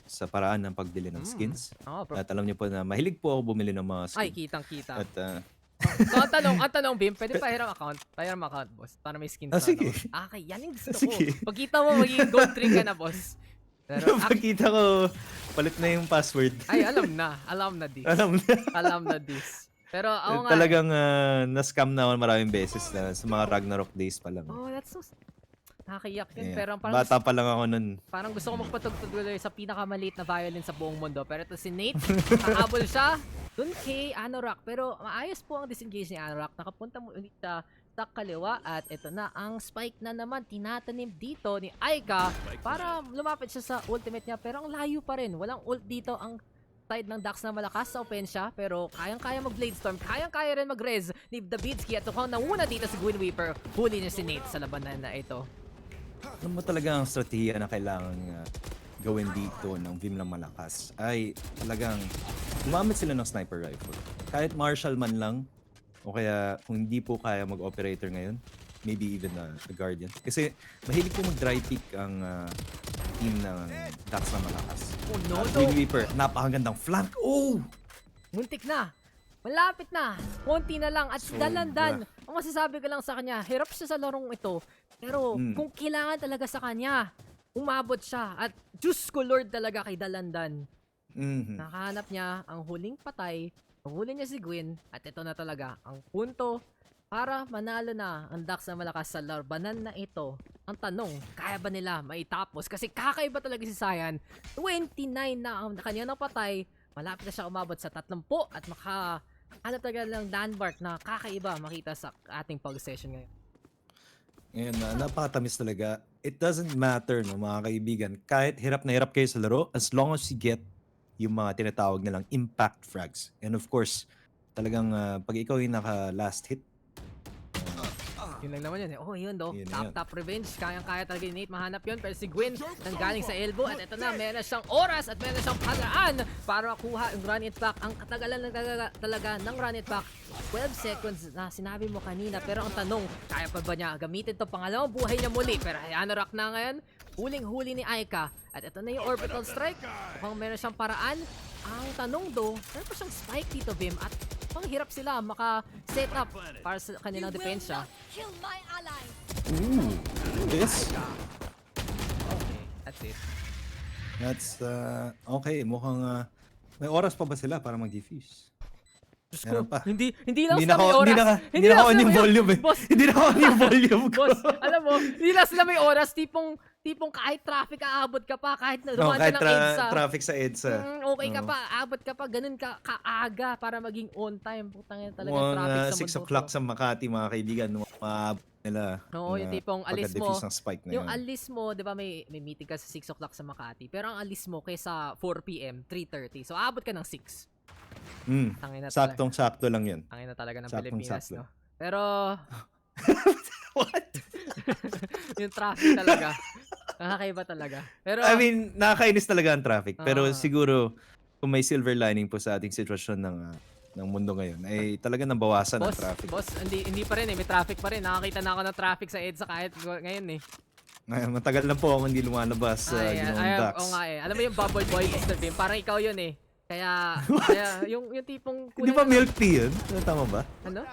sa paraan ng pagbili ng skins. At alam niyo po na mahilig po ako bumili ng mga skins. Ay, kitang-kita. At So, ang tanong, Bim, pwede pahiram account, boss, para may skins na. sige. Okay, yan yung gusto ko. Pagkita mo, magiging gold 3 ka na, boss. Pero pagkita ko, palit na yung password. Ay, alam na this. Alam na this. Pero ako nga. Talagang na-scam na ako maraming beses na sa mga Ragnarok days pa lang. Oh, that's so nakakayak yun. Yeah. Pero parang bata pa lang ako nun. Parang gusto ko magpatugtuloy sa pinakamaliit na violin sa buong mundo. Pero ito si Nate, nakahabol siya dun kay Anorak. Pero maayos po ang disengage ni Anorak. Nakapunta mo ulit sa kaliwa at ito na ang spike na naman tinatanim dito ni Aika para lumapit siya sa ultimate niya, pero ang layo pa rin. Walang ult dito ang side ng Daks na Malakas sa open siya, pero kayang-kaya mag-blade storm, kayang-kaya rin mag-res ni Davidsky at mukhang nauna dito si Gwin Weeper. Huli niya si Nate sa labanan na ito. Alam mo talaga ang strategiya na kailangan gawin dito ng Vim ng Malakas ay talagang gumamit sila ng sniper rifle. Kahit martial man lang, O kaya kung hindi po kaya mag-operator ngayon, maybe even a Guardian. Kasi mahilig po mag-dry pick ang team ng Daks na Malakas. Oh no, At no. Wind Reaper, napakagandang flank. Oh! Muntik na. Malapit na. Konti na lang. At si Sobra. Dalandan, ang masasabi ko lang sa kanya, hirap siya sa larong ito. Pero kung kailangan talaga sa kanya, umabot siya. At Diyos ko Lord talaga kay Dalandan. Nakahanap niya ang huling patay. Ang huli niya si Gwin. At ito na talaga ang punto para manalo na ang Daks na Malakas sa labanan na ito. Ang tanong, kaya ba nila maitapos? Kasi kakaiba talaga si Cyan. 29 na ang kanya napatay. Malapit na siya umabot sa 30 at ano talaga lang landmark na kakaiba makita sa ating pug session ngayon. Ngayon, napakatamis talaga. It doesn't matter, no, mga kaibigan. Kahit hirap na hirap kayo sa laro, as long as you get yung mga tinatawag nilang impact frags. And of course, talagang pag ikaw yung naka-last hit, Yun lang naman yun eh. Oh, yun do. Yun na yun. Top revenge. Kayang-kaya talaga ni Nate mahanap yun. Pero si Gwin nanggaling sa elbow. At ito na, meron siyang oras at meron siyang paraan para makuha yung run it back. Ang katagalan lang talaga ng run it back. 12 seconds na sinabi mo kanina. Pero ang tanong, kaya pa ba niya gamitin to pangalawang buhay niya muli? Pero Anorak na ngayon. Huling-huli ni Aika. At ito na yung orbital strike. Mukhang meron siyang paraan. Ang tanong do, meron pa siyang spike dito, Vim. At hirap sila maka-set up para sa kanilang depensa. ooh, this? Okay, that's it. That's, okay, mukhang, may oras pa ba sila para mag-defuse? Diyos ko, Meron pa. hindi lang Hindi sila na may ako, oras. hindi na ako on yung sila may- volume eh. Boss, Hindi na ako on yung volume ko. boss, alam mo, hindi lang sila may oras. Tipong kahit traffic, aabot ka pa. Kahit No, dumaan kahit ka ng EDSA. traffic sa EDSA. Okay ka pa, aabot ka pa. Ganun ka kaaga para maging on time. Putang ina talaga Mukhang traffic sa 6 mundo o'clock to. sa Makati, mga kaibigan. Maabot nila. Oo, yung tipong alis mo. Pagka-defuse ng spike na Yung yun. alis mo, di ba may meeting ka sa 6 o'clock sa Makati. Pero ang alis mo kaysa 4 p.m., 3:30. So aabot ka ng 6. Tangina talaga. Saktong-sakto lang yun. Tangina talaga ng Saktong Pilipinas, sakto. no? Pero, What? yung traffic talaga. Nakakaiba talaga. Pero, I mean, nakakainis talaga ang traffic. Pero Ah. siguro, kung may silver lining po sa ating sitwasyon ng mundo ngayon, ay talaga nabawasan ang traffic. boss, hindi pa rin eh. May traffic pa rin. Nakakita na ako ng traffic sa EDSA kahit ngayon eh. Ngayon, matagal na po ako hindi lumalabas sa ginawang Daks. Oo nga eh. Alam mo yung bubble boy, Mr. Beam? Parang ikaw yun eh. Kaya yung tipong Hindi ba milk tea yun? Tama ba? Ano?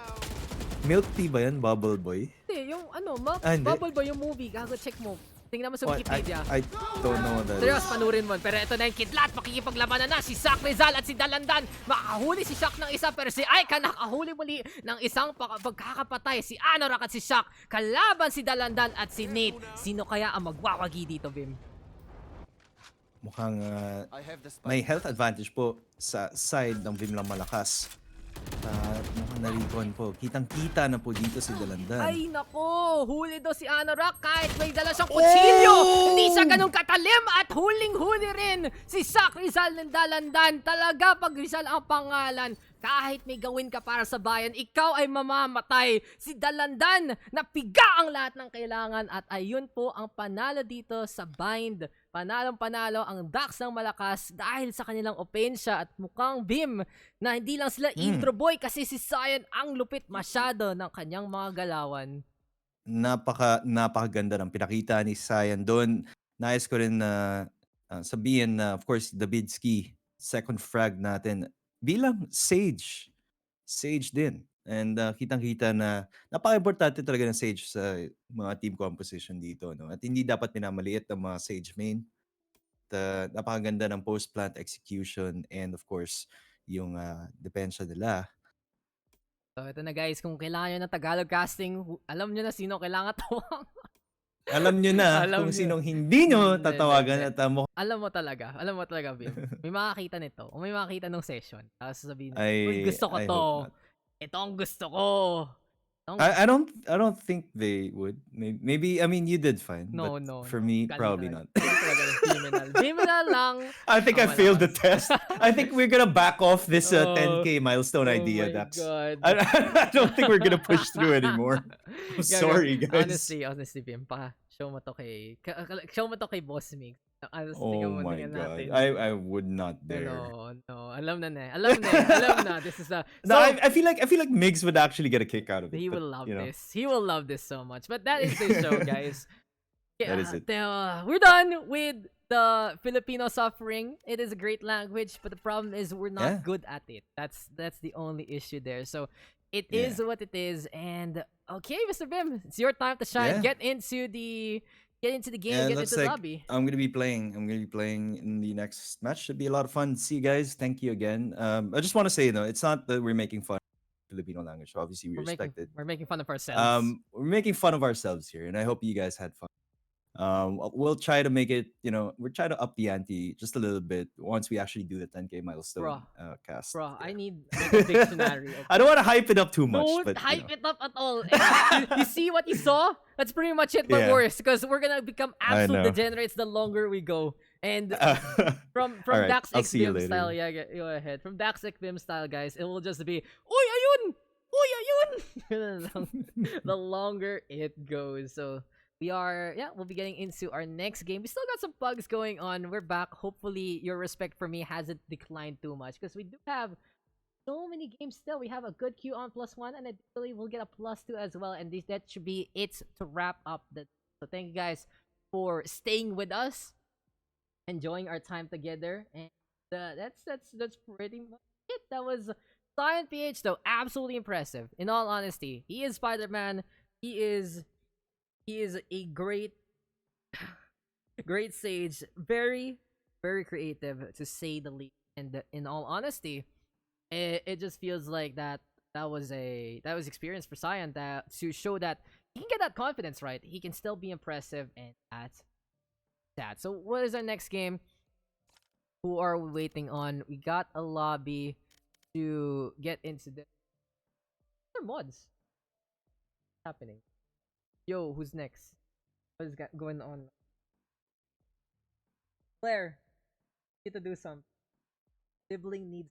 Milk tea ba yan? Bubble boy? Hindi, yung hindi. bubble boy, yung movie. Gago, check mo. Tingnan mo sa Wikipedia. I don't know what that is. Serious, panurin mo. Pero ito na yung kidlat. Makikipaglabanan na si Zydrizz at si Dalandan. Makahuli si Shaq ng isa. Pero si Aika nakahuli muli ng isang pagkakapatay. Si Anorak at si Shaq. Kalaban si Dalandan at si Nate. Sino kaya ang magwawagi dito, Bim? Mukhang may health advantage po sa side ng Vyminal Malakas. Mukhang narikon po. Kitang-kita na po dito si Dalandan. Ay, nako! Huli daw si Anorak kahit may dala siyang kutsilyo! Hindi siya ganun katalim at huling-huli rin si Rizal ng Dalandan. Talaga, pag Rizal ang pangalan, kahit may gawin ka para sa bayan, ikaw ay mamamatay. Si Dalandan, napiga ang lahat ng kailangan at ayun po ang panalo dito sa bind. Panalong-panalo ang Daks ng Malakas dahil sa kanilang opensya at mukhang Bim na hindi lang sila intro boy kasi si Cyan ang lupit masyado ng kanyang mga galawan. Napakaganda ng pinakita ni Cyan doon. Nais ko rin na sabihin na, of course, the Bidski, second frag natin, bilang Sage. Sage din. And kitang-kita na napaka-importante talaga ng Sage sa mga team composition dito. No? At hindi dapat minamaliit ang mga Sage main. Napakaganda ng post-plant execution and of course, yung depensa nila. So ito na guys, kung kailangan nyo ng Tagalog casting, alam nyo na sino kailangan tawag. Alam nyo na Alam kung nyo. sinong hindi nyo Hindi, tatawagan hindi. at Alam mo talaga, Bim. May makakita nito, o may makakita ng session. Tapos sasabihin, I- "Uy, gusto ko I to. hope not. Ito ang gusto ko." I don't think they would. Maybe I mean you did fine. No, but no. for me, Galing probably talaga. not. Galing talaga ng Vyminal. Vyminal lang. I think I Malakas. failed the test. I think we're gonna back off this Oh, 10K milestone idea, Oh my Daks. God. I don't think we're gonna push through anymore. I'm Gago. sorry, guys. Honestly, Bim, show mo to kay Boss Mig. I was Oh thinking my muntikan god. natin. I would not dare. No. Alam na na. Alam na. Alam na. This is a No, so I feel like Migs would actually get a kick out of it. he But will love you know, this. He will love this so much. But that is the show, guys. that is it. We're done with the Filipino suffering. It is a great language, but the problem is we're Yeah. not good at it. That's the only issue there. So it Yeah. is what it is. And okay, Mr. Bim, it's your time to shine. Yeah. Get into the game, And get looks into the like lobby. I'm gonna be playing. I'm gonna be playing in the next match. Should be a lot of fun. See you guys. Thank you again. I just want to say though, it's not that we're making fun of Filipino language. Obviously, we respect it. We're making fun of ourselves. We're making fun of ourselves here, and I hope you guys had fun. We'll try to make it. We'll try to up the ante just a little bit once we actually do the 10K milestone cast. Bro, I Yeah. need like a dictionary. Of I don't want to hype it up too much, Don't but hype it up at all. And you see what you saw? That's pretty much it, but Yeah. worse. Because we're gonna become I absolute know. degenerates the longer we go. And from Alright, Dax I'll X see you Vim later. style, yeah, go ahead. From Dax X Vim style, guys, it will just be Uy ayun! Uy ayun! The longer it goes. So we'll be getting into our next game. We still got some bugs going on. We're back. Hopefully your respect for me hasn't declined too much. Because we do have so many games still. We have a good queue on +1, and I believe we'll get a +2 as well. And that should be it to wrap up the. So thank you guys for staying with us, enjoying our time together, and that's pretty much it. That was Cyan PH though, absolutely impressive. In all honesty, he is Spider-Man. He is a great sage, very creative to say the least. And in all honesty, it just feels like that was experience for Cyan that to show that he can get that confidence right. He can still be impressive, and that's that. So what is our next game? Who are we waiting on? We got a lobby to get into the mods happening. Yo, who's next? What is going on? Claire, need to do something. Sibling needs.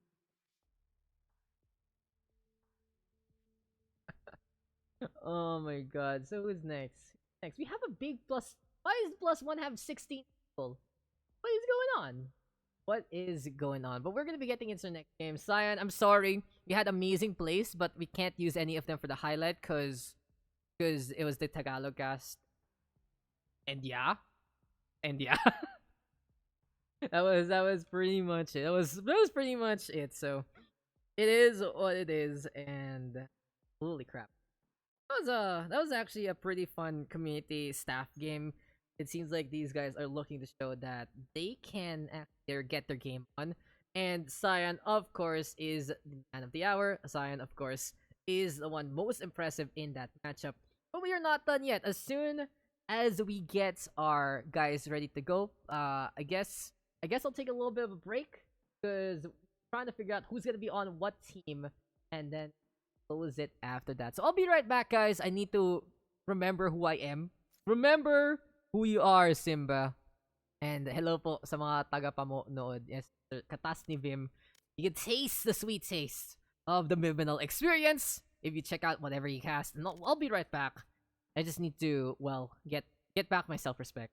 Oh my god. So who's next? Next, we have a big plus. Why is +1 have 16 people? What is going on? What is going on? But we're gonna be getting into the next game. Cyan, I'm sorry. We had amazing plays, but we can't use any of them for the highlight because it was the Tagalog cast. And yeah. that was pretty much it. That was pretty much it. So it is what it is, and holy crap. That was actually a pretty fun community staff game. It seems like these guys are looking to show that they can actually get their game on. And Cyan, of course, is the man of the hour. Cyan, of course, is the one most impressive in that matchup. But we are not done yet. As soon as we get our guys ready to go, I guess I'll take a little bit of a break because trying to figure out who's gonna be on what team, and then close it after that. So I'll be right back, guys. I need to remember who I am. Remember who you are, Simba. And hello po sa mga taga-panood. Yes, katas ni Vim. You can taste the sweet taste of the Vyminal experience if you check out whatever he cast. And I'll be right back. I just need to, get back my self-respect.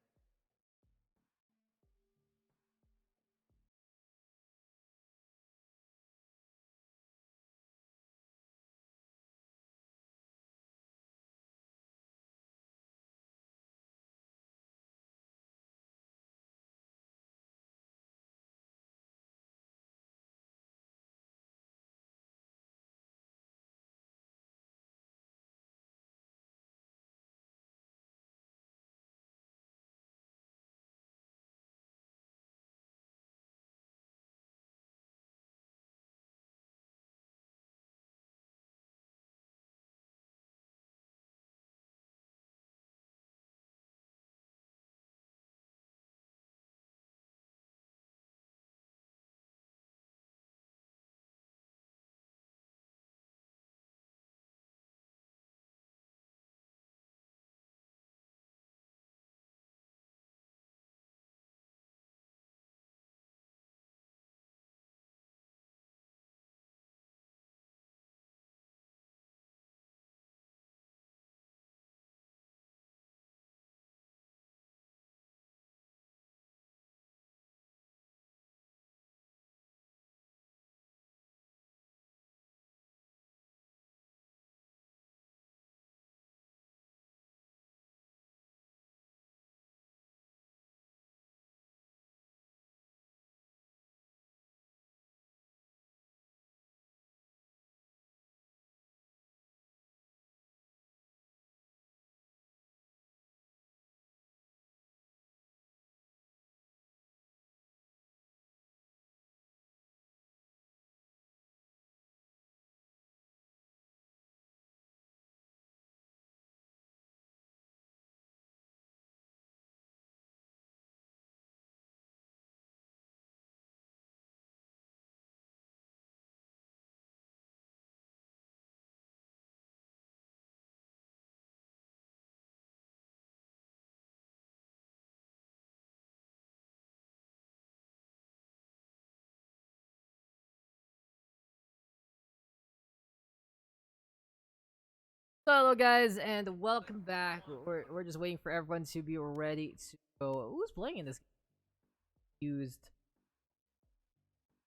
So hello guys and welcome back. We're just waiting for everyone to be ready to go. Who's playing in this game? Used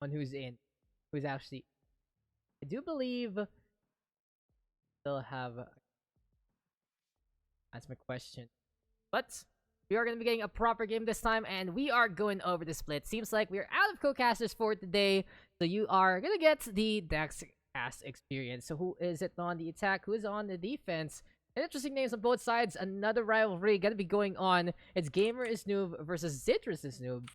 on who's in. Who's actually I do believe they'll have that's my question. But we are gonna be getting a proper game this time and we are going over the split. Seems like we're out of co-casters for today. So you are gonna get the Daks cast experience. So who is it on the attack? Who is on the defense? Interesting names on both sides. Another rivalry gonna be going on. It's Gamer is Noob versus Zydrizz is Noob.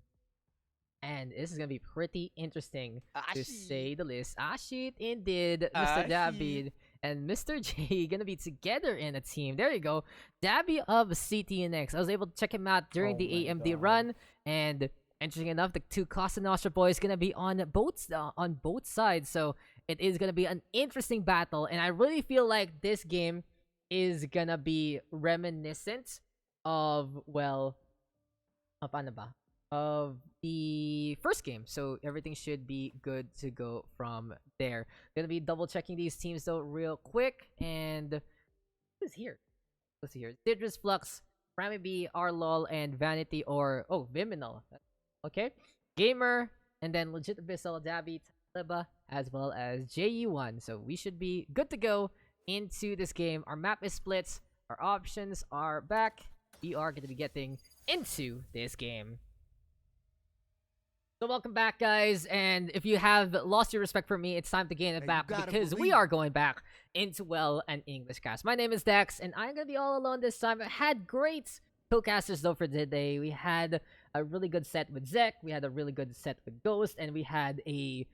And this is gonna be pretty interesting to say the least. Shit, indeed, Mr. David and Mr. J gonna be together in a team. There you go. Dabby of CTNX. I was able to check him out during the AMD run, and interesting enough, the two Costa Nostra boys gonna be on both sides. So it is gonna be an interesting battle, and I really feel like this game is gonna be reminiscent of paano ba? Of the first game, so everything should be good to go from there. Gonna be double checking these teams though real quick, and who's here? Let's see here. Zydrizz, Flux, Rammy B, Arlol, and Vanity or Vyminal. Okay, Gamer, and then Legit Abyssal, Dabby, Liba, as well as JU1. So we should be good to go into this game. Our map is split. Our options are back. We are going to be getting into this game. So welcome back, guys, and if you have lost your respect for me, it's time to gain it back because we are going back into an English cast. My name is Daks, and I'm gonna be all alone this time. I had great co-casters though for today. We had a really good set with Zek, we had a really good set with Ghost, and we had a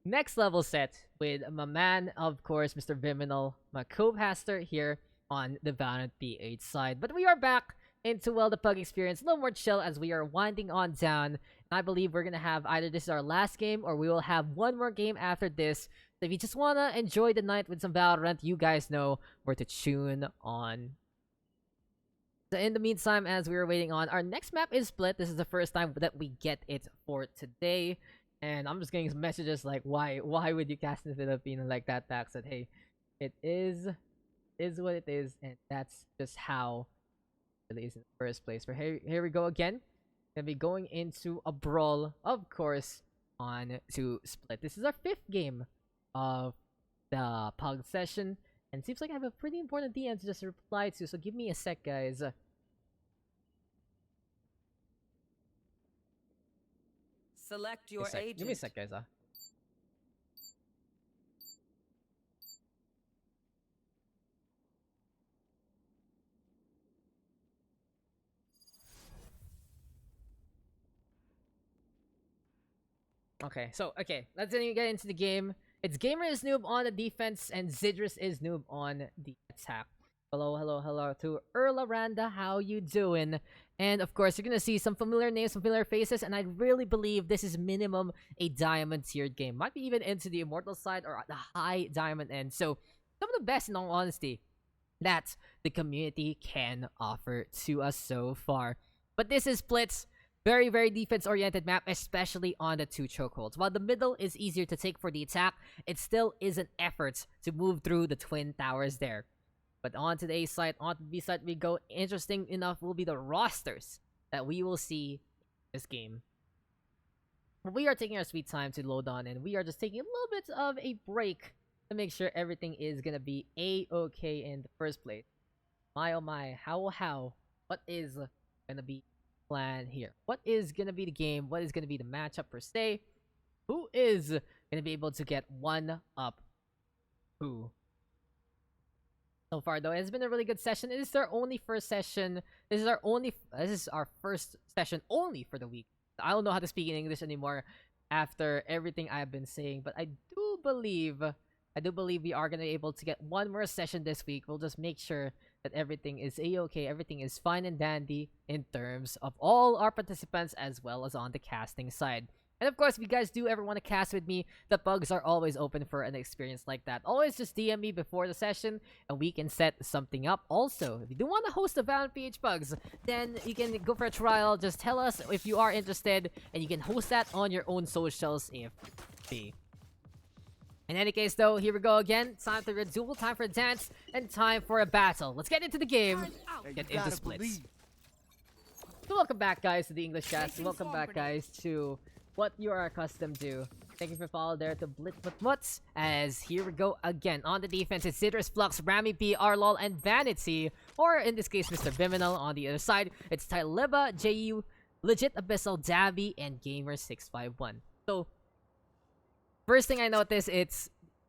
next level set with my man, of course, Mr. Vyminal, my co-caster here on the Valorant PH side. But we are back into the Pug experience, a little more chill as we are winding on down. And I believe we're gonna have either this is our last game or we will have one more game after this. So if you just wanna enjoy the night with some Valorant, you guys know where to tune on. So in the meantime, as we were waiting on, our next map is split. This is the first time that we get it for today. And I'm just getting some messages like, why would you cast in Filipino like that? Back said, hey, it is what it is, and that's just how it is in the first place. But here we go again. Gonna be going into a brawl, of course, on to split. This is our 5th game of the PUG session, and it seems like I have a pretty important DM to just reply to, so give me a sec, guys. Select your agent. Give me a sec, guys. Okay, let's then get into the game. It's Gamer is Noob on the defense, and Zydrizz is Noob on the attack. Hello to Erla Randa, how you doing? And of course, you're gonna see some familiar names, some familiar faces, and I really believe this is minimum a diamond tiered game. Might be even into the immortal side or the high diamond end. So, some of the best, in all honesty, that the community can offer to us so far. But this is Splits. Very, very defense-oriented map, especially on the 2 chokeholds. While the middle is easier to take for the attack, it still is an effort to move through the twin towers there. But on to the A side, on to the B side we go. Interesting enough will be the rosters that we will see in this game. We are taking our sweet time to load on, and we are just taking a little bit of a break to make sure everything is gonna be A-okay in the first place. My oh my, how, what is gonna be plan here? What is gonna be the game? What is gonna be the matchup per se? Who is gonna be able to get one up who? So far though, it's been a really good session. It is our only first session. This is our first session only for the week. I don't know how to speak in English anymore after everything I've been saying, but I do believe we are gonna be able to get one more session this week. We'll just make sure that everything is a-okay, everything is fine and dandy in terms of all our participants as well as on the casting side. And of course, if you guys do ever want to cast with me, the Pugs are always open for an experience like that. Always just DM me before the session and we can set something up. Also, if you do want to host the Valorant PH Pugs, then you can go for a trial. Just tell us if you are interested and you can host that on your own socials if be. In any case, though, here we go again. Time for a duel, time for a dance, and time for a battle. Let's get into the game. Get into splits. So welcome back, guys, to the English cast. Welcome back, guys, to what you are accustomed to. Thank you for following there to Blitz, as here we go again. On the defense, it's Zydrizz, Flux, Rammy P, Arlol, and Vanity. Or in this case, Mr. Vyminal. On the other side, it's Tyleba, JU, Legit Abyssal, Dabby, and Gamer651. So, first thing I notice, it's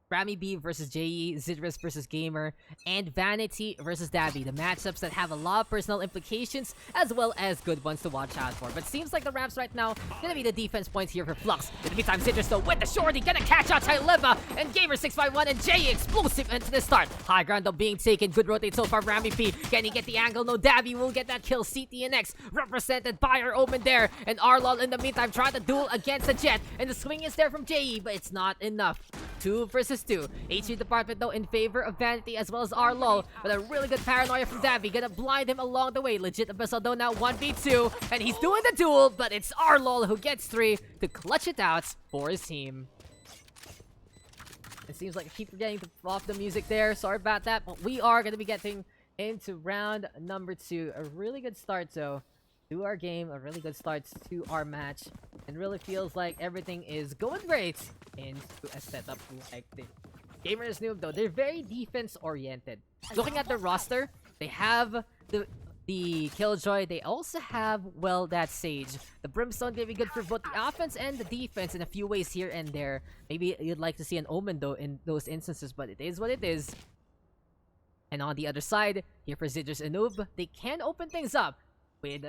Rammy B versus JE, Zydrizz versus Gamer, and Vanity versus Dabby. The matchups that have a lot of personal implications, as well as good ones to watch out for. But seems like the Rams right now gonna be the defense points here for Flux. In the meantime, Zydrizz though with the shorty, gonna catch out Tyleba, and Gamer651 and JE explosive into the start. High ground though being taken, good rotate so far. Rammy P, can he get the angle? No, Dabby will get that kill. CTNX represented by our Omen there, and Arlol in the meantime trying to duel against the Jet, and the swing is there from JE, but it's not enough. 2 versus 2. HG department though in favor of Vanity as well as Arlol, with a really good paranoia from Dabby, gonna blind him along the way. Legit Abyssal though now 1v2, and he's doing the duel, but it's Arlol who gets 3 to clutch it out for his team. It seems like I keep forgetting off the music there, sorry about that, but we are gonna be getting into round number 2. A really good start though to our game, a really good start to our match, and really feels like everything is going great into a setup like this. Gamer is Noob though, they're very defense oriented. Looking at the roster, they have the Killjoy, they also have, well, that Sage. The Brimstone gonna be good for both the offense and the defense in a few ways here and there. Maybe you'd like to see an Omen though in those instances, but it is what it is. And on the other side, here for Zydrizz and Noob, they can open things up with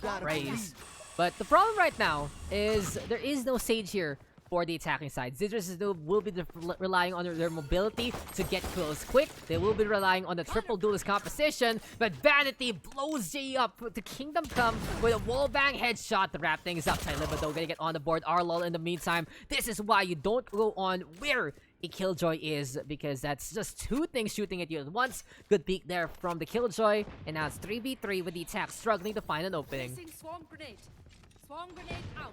that raise. But the problem right now is there is no Sage here for the attacking side. Zydrizz and Noob will be relying on their mobility to get close quick. They will be relying on the triple duelist composition, but Vanity blows J up to Kingdom Come with a wallbang headshot to wrap things up. Tyleba though gonna get on the board. Arlol in the meantime. This is why you don't go on where a Killjoy is, because that's just 2 things shooting at you at once. Good peek there from the Killjoy, and now it's 3v3 with the attack struggling to find an opening. Swarm grenade. Swarm grenade out.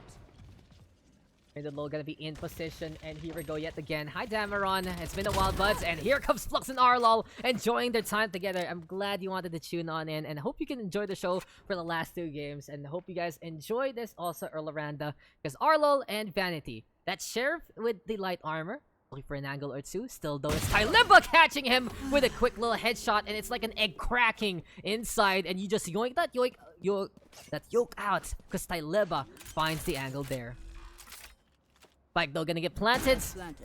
Low gonna be in position, and here we go yet again. Hi Damaron, it's been a while buds, and here comes Flux and Arlol enjoying their time together. I'm glad you wanted to tune on in, and I hope you can enjoy the show for the last 2 games, and I hope you guys enjoy this also Erlaranda, because Arlol and Vanity, that Sheriff with the light armor, looking for an angle or 2. Still though, it's Tyleba catching him with a quick little headshot, and it's like an egg cracking inside, and you just yoink that yoke out, because Tyleba finds the angle there. Spike though gonna get planted,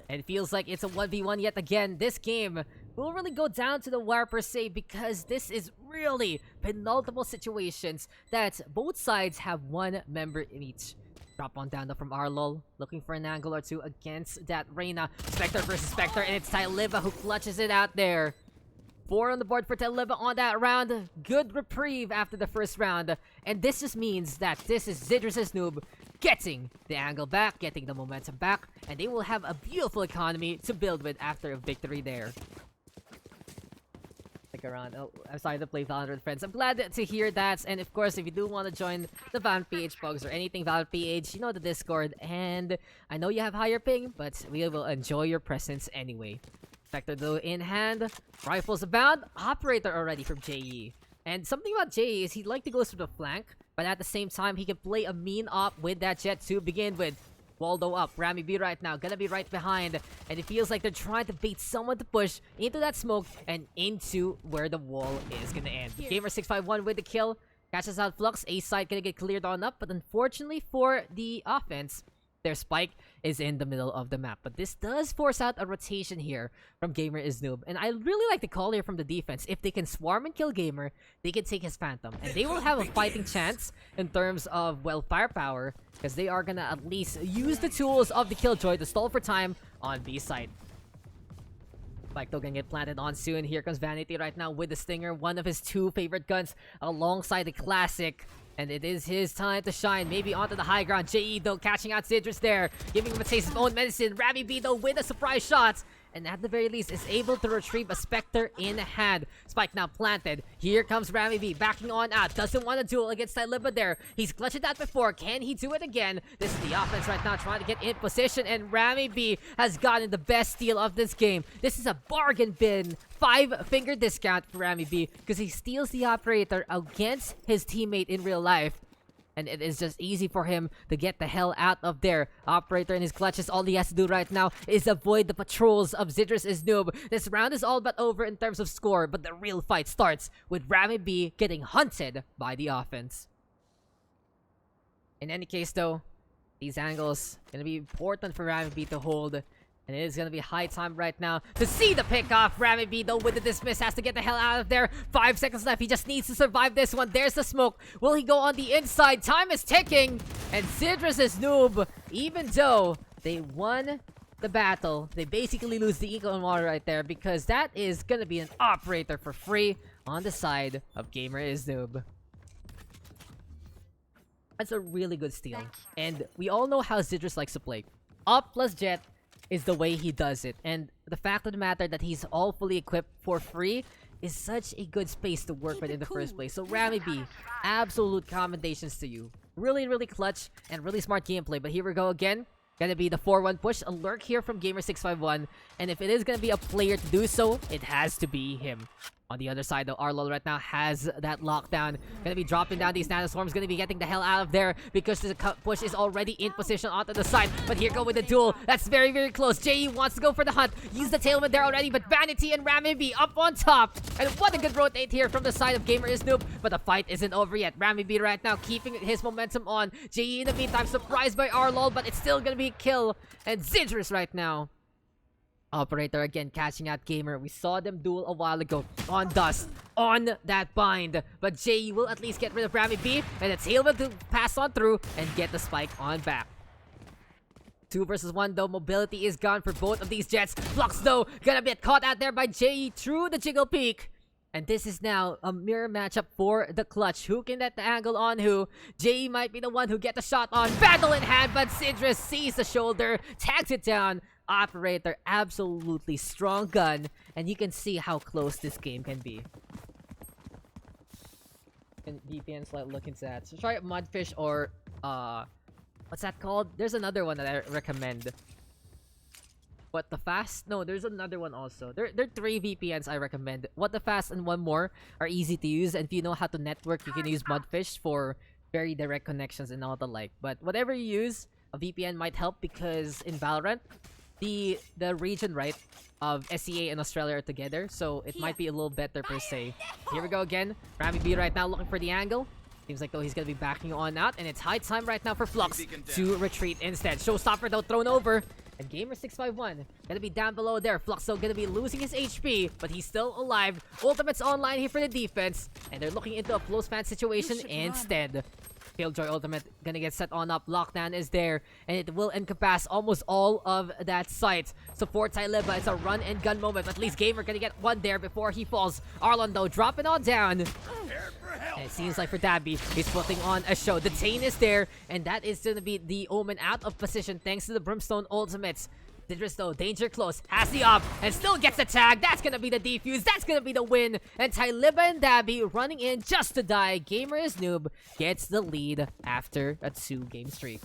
and it feels like it's a 1v1 yet again. This game will really go down to the wire per se, because this is really penultimate situations that both sides have 1 member in each. Drop on down though from Arlol, looking for an angle or 2 against that Reyna. Spectre versus Spectre, and it's Tyleba who clutches it out there. 4 on the board for Tyleba on that round. Good reprieve after the first round. And this just means that this is Zydrizz's Noob getting the angle back, getting the momentum back, and they will have a beautiful economy to build with after a victory there. Stick around. Oh, I'm sorry to play Valorant with friends. I'm glad to hear that. And of course, if you do want to join the Valorant PH PUGS or anything Valorant PH, you know the Discord. And I know you have higher ping, but we will enjoy your presence anyway. Spectre though in hand, rifles abound, operator already from JE. And something about JE is he'd like to go through the flank, but at the same time he can play a mean op with that Jet to begin with. Waldo up, Rammy B right now, gonna be right behind, and it feels like they're trying to bait someone to push into that smoke and into where the wall is gonna end. Gamer651 with the kill, catches out Flux, A side gonna get cleared on up, but unfortunately for the offense, their spike is in the middle of the map. But this does force out a rotation here from Gamer is Noob. And I really like the call here from the defense. If they can swarm and kill Gamer, they can take his Phantom. And they will have a fighting chance in terms of, well, firepower, because they are gonna at least use the tools of the Killjoy to stall for time on B side. Spike though gonna get planted on soon. Here comes Vanity right now with the Stinger, one of his 2 favorite guns, alongside the Classic. And it is his time to shine, maybe onto the high ground. JE though catching out Zydrizz there, giving him a taste of own medicine. Rammy B though with a surprise shot. and at the very least is able to retrieve a Spectre in hand. Spike now planted. Here comes Rammy B backing on out. Doesn't want to duel against Tyliba there. He's clutched it out before. Can he do it again? This is the offense right now trying to get in position, and Rammy B has gotten the best steal of this game. This is a bargain bin. 5-finger discount for Rammy B because he steals the operator against his teammate in real life. And it is just easy for him to get the hell out of there. Operator in his clutches, all he has to do right now is avoid the patrols of Zydrizz' Noob. This round is all but over in terms of score, but the real fight starts with Rammy B getting hunted by the offense. In any case though, these angles gonna be important for Rammy B to hold. And it is going to be high time right now to see the pick off. Rammy B, though, with the dismiss, has to get the hell out of there. 5 seconds left. He just needs to survive this one. There's the smoke. Will he go on the inside? Time is ticking. And Zydrizz' Noob, even though they won the battle, they basically lose the eco and water right there because that is going to be an operator for free on the side of Gamer is Noob. That's a really good steal. And we all know how Zydrizz likes to play. Up plus Jet is the way he does it, and the fact of the matter that he's all fully equipped for free is such a good space to work with in the first place. So Rammy B, absolute commendations to you. Really, really clutch and really smart gameplay. But here we go again. Gonna be the 4-1 push, a lurk here from Gamer651, and if it is gonna be a player to do so, it has to be him. On the other side, though, Arlol right now has that lockdown. Gonna be dropping down these nanoswarms. Gonna be getting the hell out of there because the push is already in position onto the side. But here go with the duel. That's very, very close. JE wants to go for the hunt. Use the tailwind there already, but Vanity and Rammy B up on top. And what a good rotate here from the side of Gamer is Noob. But the fight isn't over yet. Rammy B right now keeping his momentum on. JE in the meantime surprised by Arlol, but it's still gonna be a kill. And Zydrizz right now. Operator again catching out Gamer. We saw them duel a while ago on Dust, on that bind. But JE will at least get rid of Rammy B, and it's Tailwind to pass on through and get the spike on back. 2 versus 1 though. Mobility is gone for both of these Jets. Flux though gonna get caught out there by JE through the Jiggle Peak. And this is now a mirror matchup for the clutch. Who can get the angle on who? JE might be the one who get the shot on. Battle in hand, but Zydrizz sees the shoulder, tags it down. Operator, absolutely strong gun, and you can see how close this game can be. And VPNs like look into that. So try Mudfish or what's that called? There's another one that I recommend. What the Fast? No, there's another one also. There are 3 VPNs I recommend. What the Fast and one more are easy to use, and if you know how to network, you can use Mudfish for very direct connections and all the like. But whatever you use, a VPN might help because in Valorant, the region, right, of SEA and Australia are together, so it might be a little better per se. Here we go again. Rammy B right now looking for the angle. Seems like though he's gonna be backing on out, and it's high time right now for Flux to retreat instead. Showstopper though thrown over, and Gamer651 gonna be down below there. Flux though gonna be losing his HP, but he's still alive. Ultimate's online here for the defense, and they're looking into a close fan situation instead. Killjoy ultimate gonna get set on up. Lockdown is there, and it will encompass almost all of that site. So for Tyliba, it's a run and gun moment. But at least Gamer gonna get one there before he falls. Arlon though dropping on down. And it seems like for Dabby, he's putting on a show. Detain is there, and that is gonna be the Omen out of position thanks to the Brimstone ultimates. Zydrizz though, danger close, has the up, and still gets the tag. That's gonna be the defuse, that's gonna be the win. And Tyliba and Dabby running in just to die. Gamer is Noob gets the lead after a 2-game streak.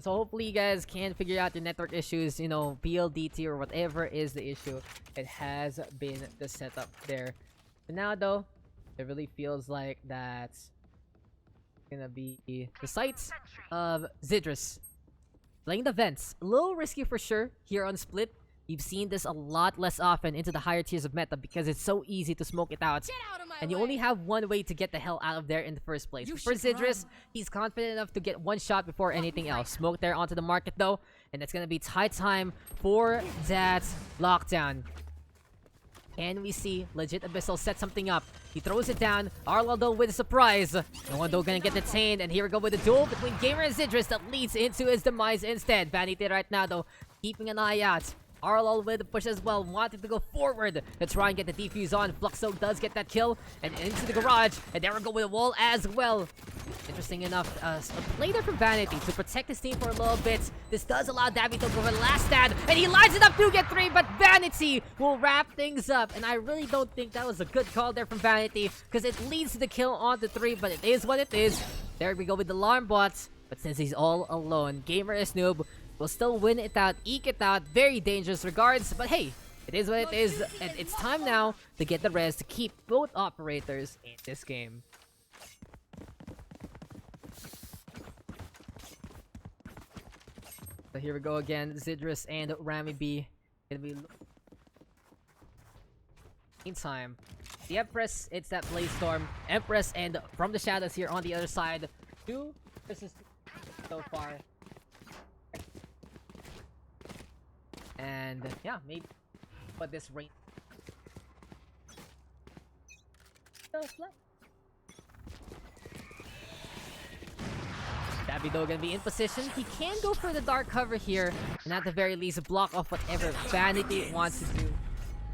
So hopefully you guys can figure out the network issues, you know, PLDT or whatever is the issue. It has been the setup there. But now though, it really feels like that's gonna be the sights of Zydrizz playing the vents. A little risky for sure here on Split. You've seen this a lot less often into the higher tiers of meta because it's so easy to smoke it out. And you only have one way to get the hell out of there in the first place. For Zydrizz, he's confident enough to get one shot before anything else. Smoke there onto the market though, and it's gonna be high time for that lockdown. And we see legit Abyssal set something up. He throws it down. Arlo though with a surprise. No one though gonna get detained. And here we go with a duel between Gamer and Zydrizz that leads into his demise instead. Vanity right now though keeping an eye out Arlol with the push as well, wanting to go forward to try and get the defuse on. Fluxo does get that kill, and into the garage, and there we go with the wall as well. Interesting enough, a play there from Vanity to protect his team for a little bit. This does allow Davi to go for the last stand, and he lines it up to get 3, but Vanity will wrap things up. And I really don't think that was a good call there from Vanity, because it leads to the kill on the 3, but it is what it is. There we go with the alarm bots, but since he's all alone, Gamer is Noob will still win it out, eke it out. Very dangerous regards, but hey, it is what it is, and it's time now to get the res to keep both operators in this game. So here we go again, Zydrizz and Rammy B. Gonna be... Meantime, the Empress, it's that Blaze Storm. Empress and from the shadows here on the other side. 2 versus 2 so far. And yeah, maybe but this rain. Davido gonna be in position. He can go for the dark cover here, and at the very least block off whatever Vanity wants to do.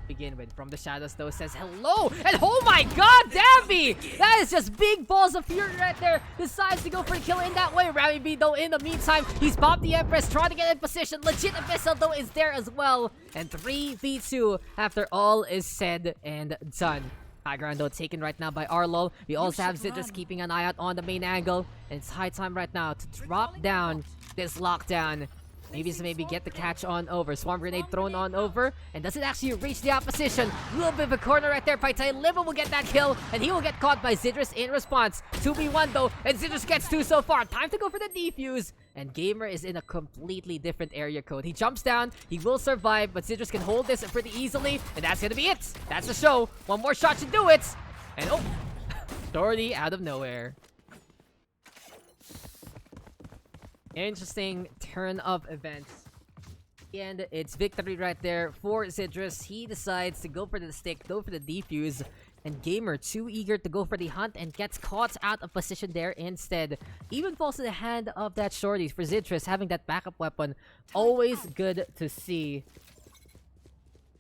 Begin with from the shadows though, says hello, and oh my god, Davi! That is just big balls of fury right there. Decides to go for the kill in that way. Rammy B though, in the meantime, he's popped the Empress, trying to get in position. Legit Aikabyssal though is there as well, and 3v2 after all is said and done. High ground though taken right now by Arlol. We also have Zydrizz keeping an eye out on the main angle, and it's high time right now to drop down this lockdown. Maybe get the catch on over. Swarm grenade thrown on over, and does it actually reach the opposition? A little bit of a corner right there. Paitai Liva will get that kill, and he will get caught by Zydrizz in response. 2v1 though, and Zydrizz gets 2 so far. Time to go for the defuse, and Gamer is in a completely different area code. He jumps down, he will survive, but Zydrizz can hold this pretty easily, and that's gonna be it. That's the show. One more shot should do it, and oh, Doherty out of nowhere. Interesting turn of events. And it's victory right there for Zydrizz. He decides to go for the stick, go for the defuse. And Gamer, too eager to go for the hunt and gets caught out of position there instead. Even falls to the hand of that shorty for Zydrizz, having that backup weapon. Always good to see.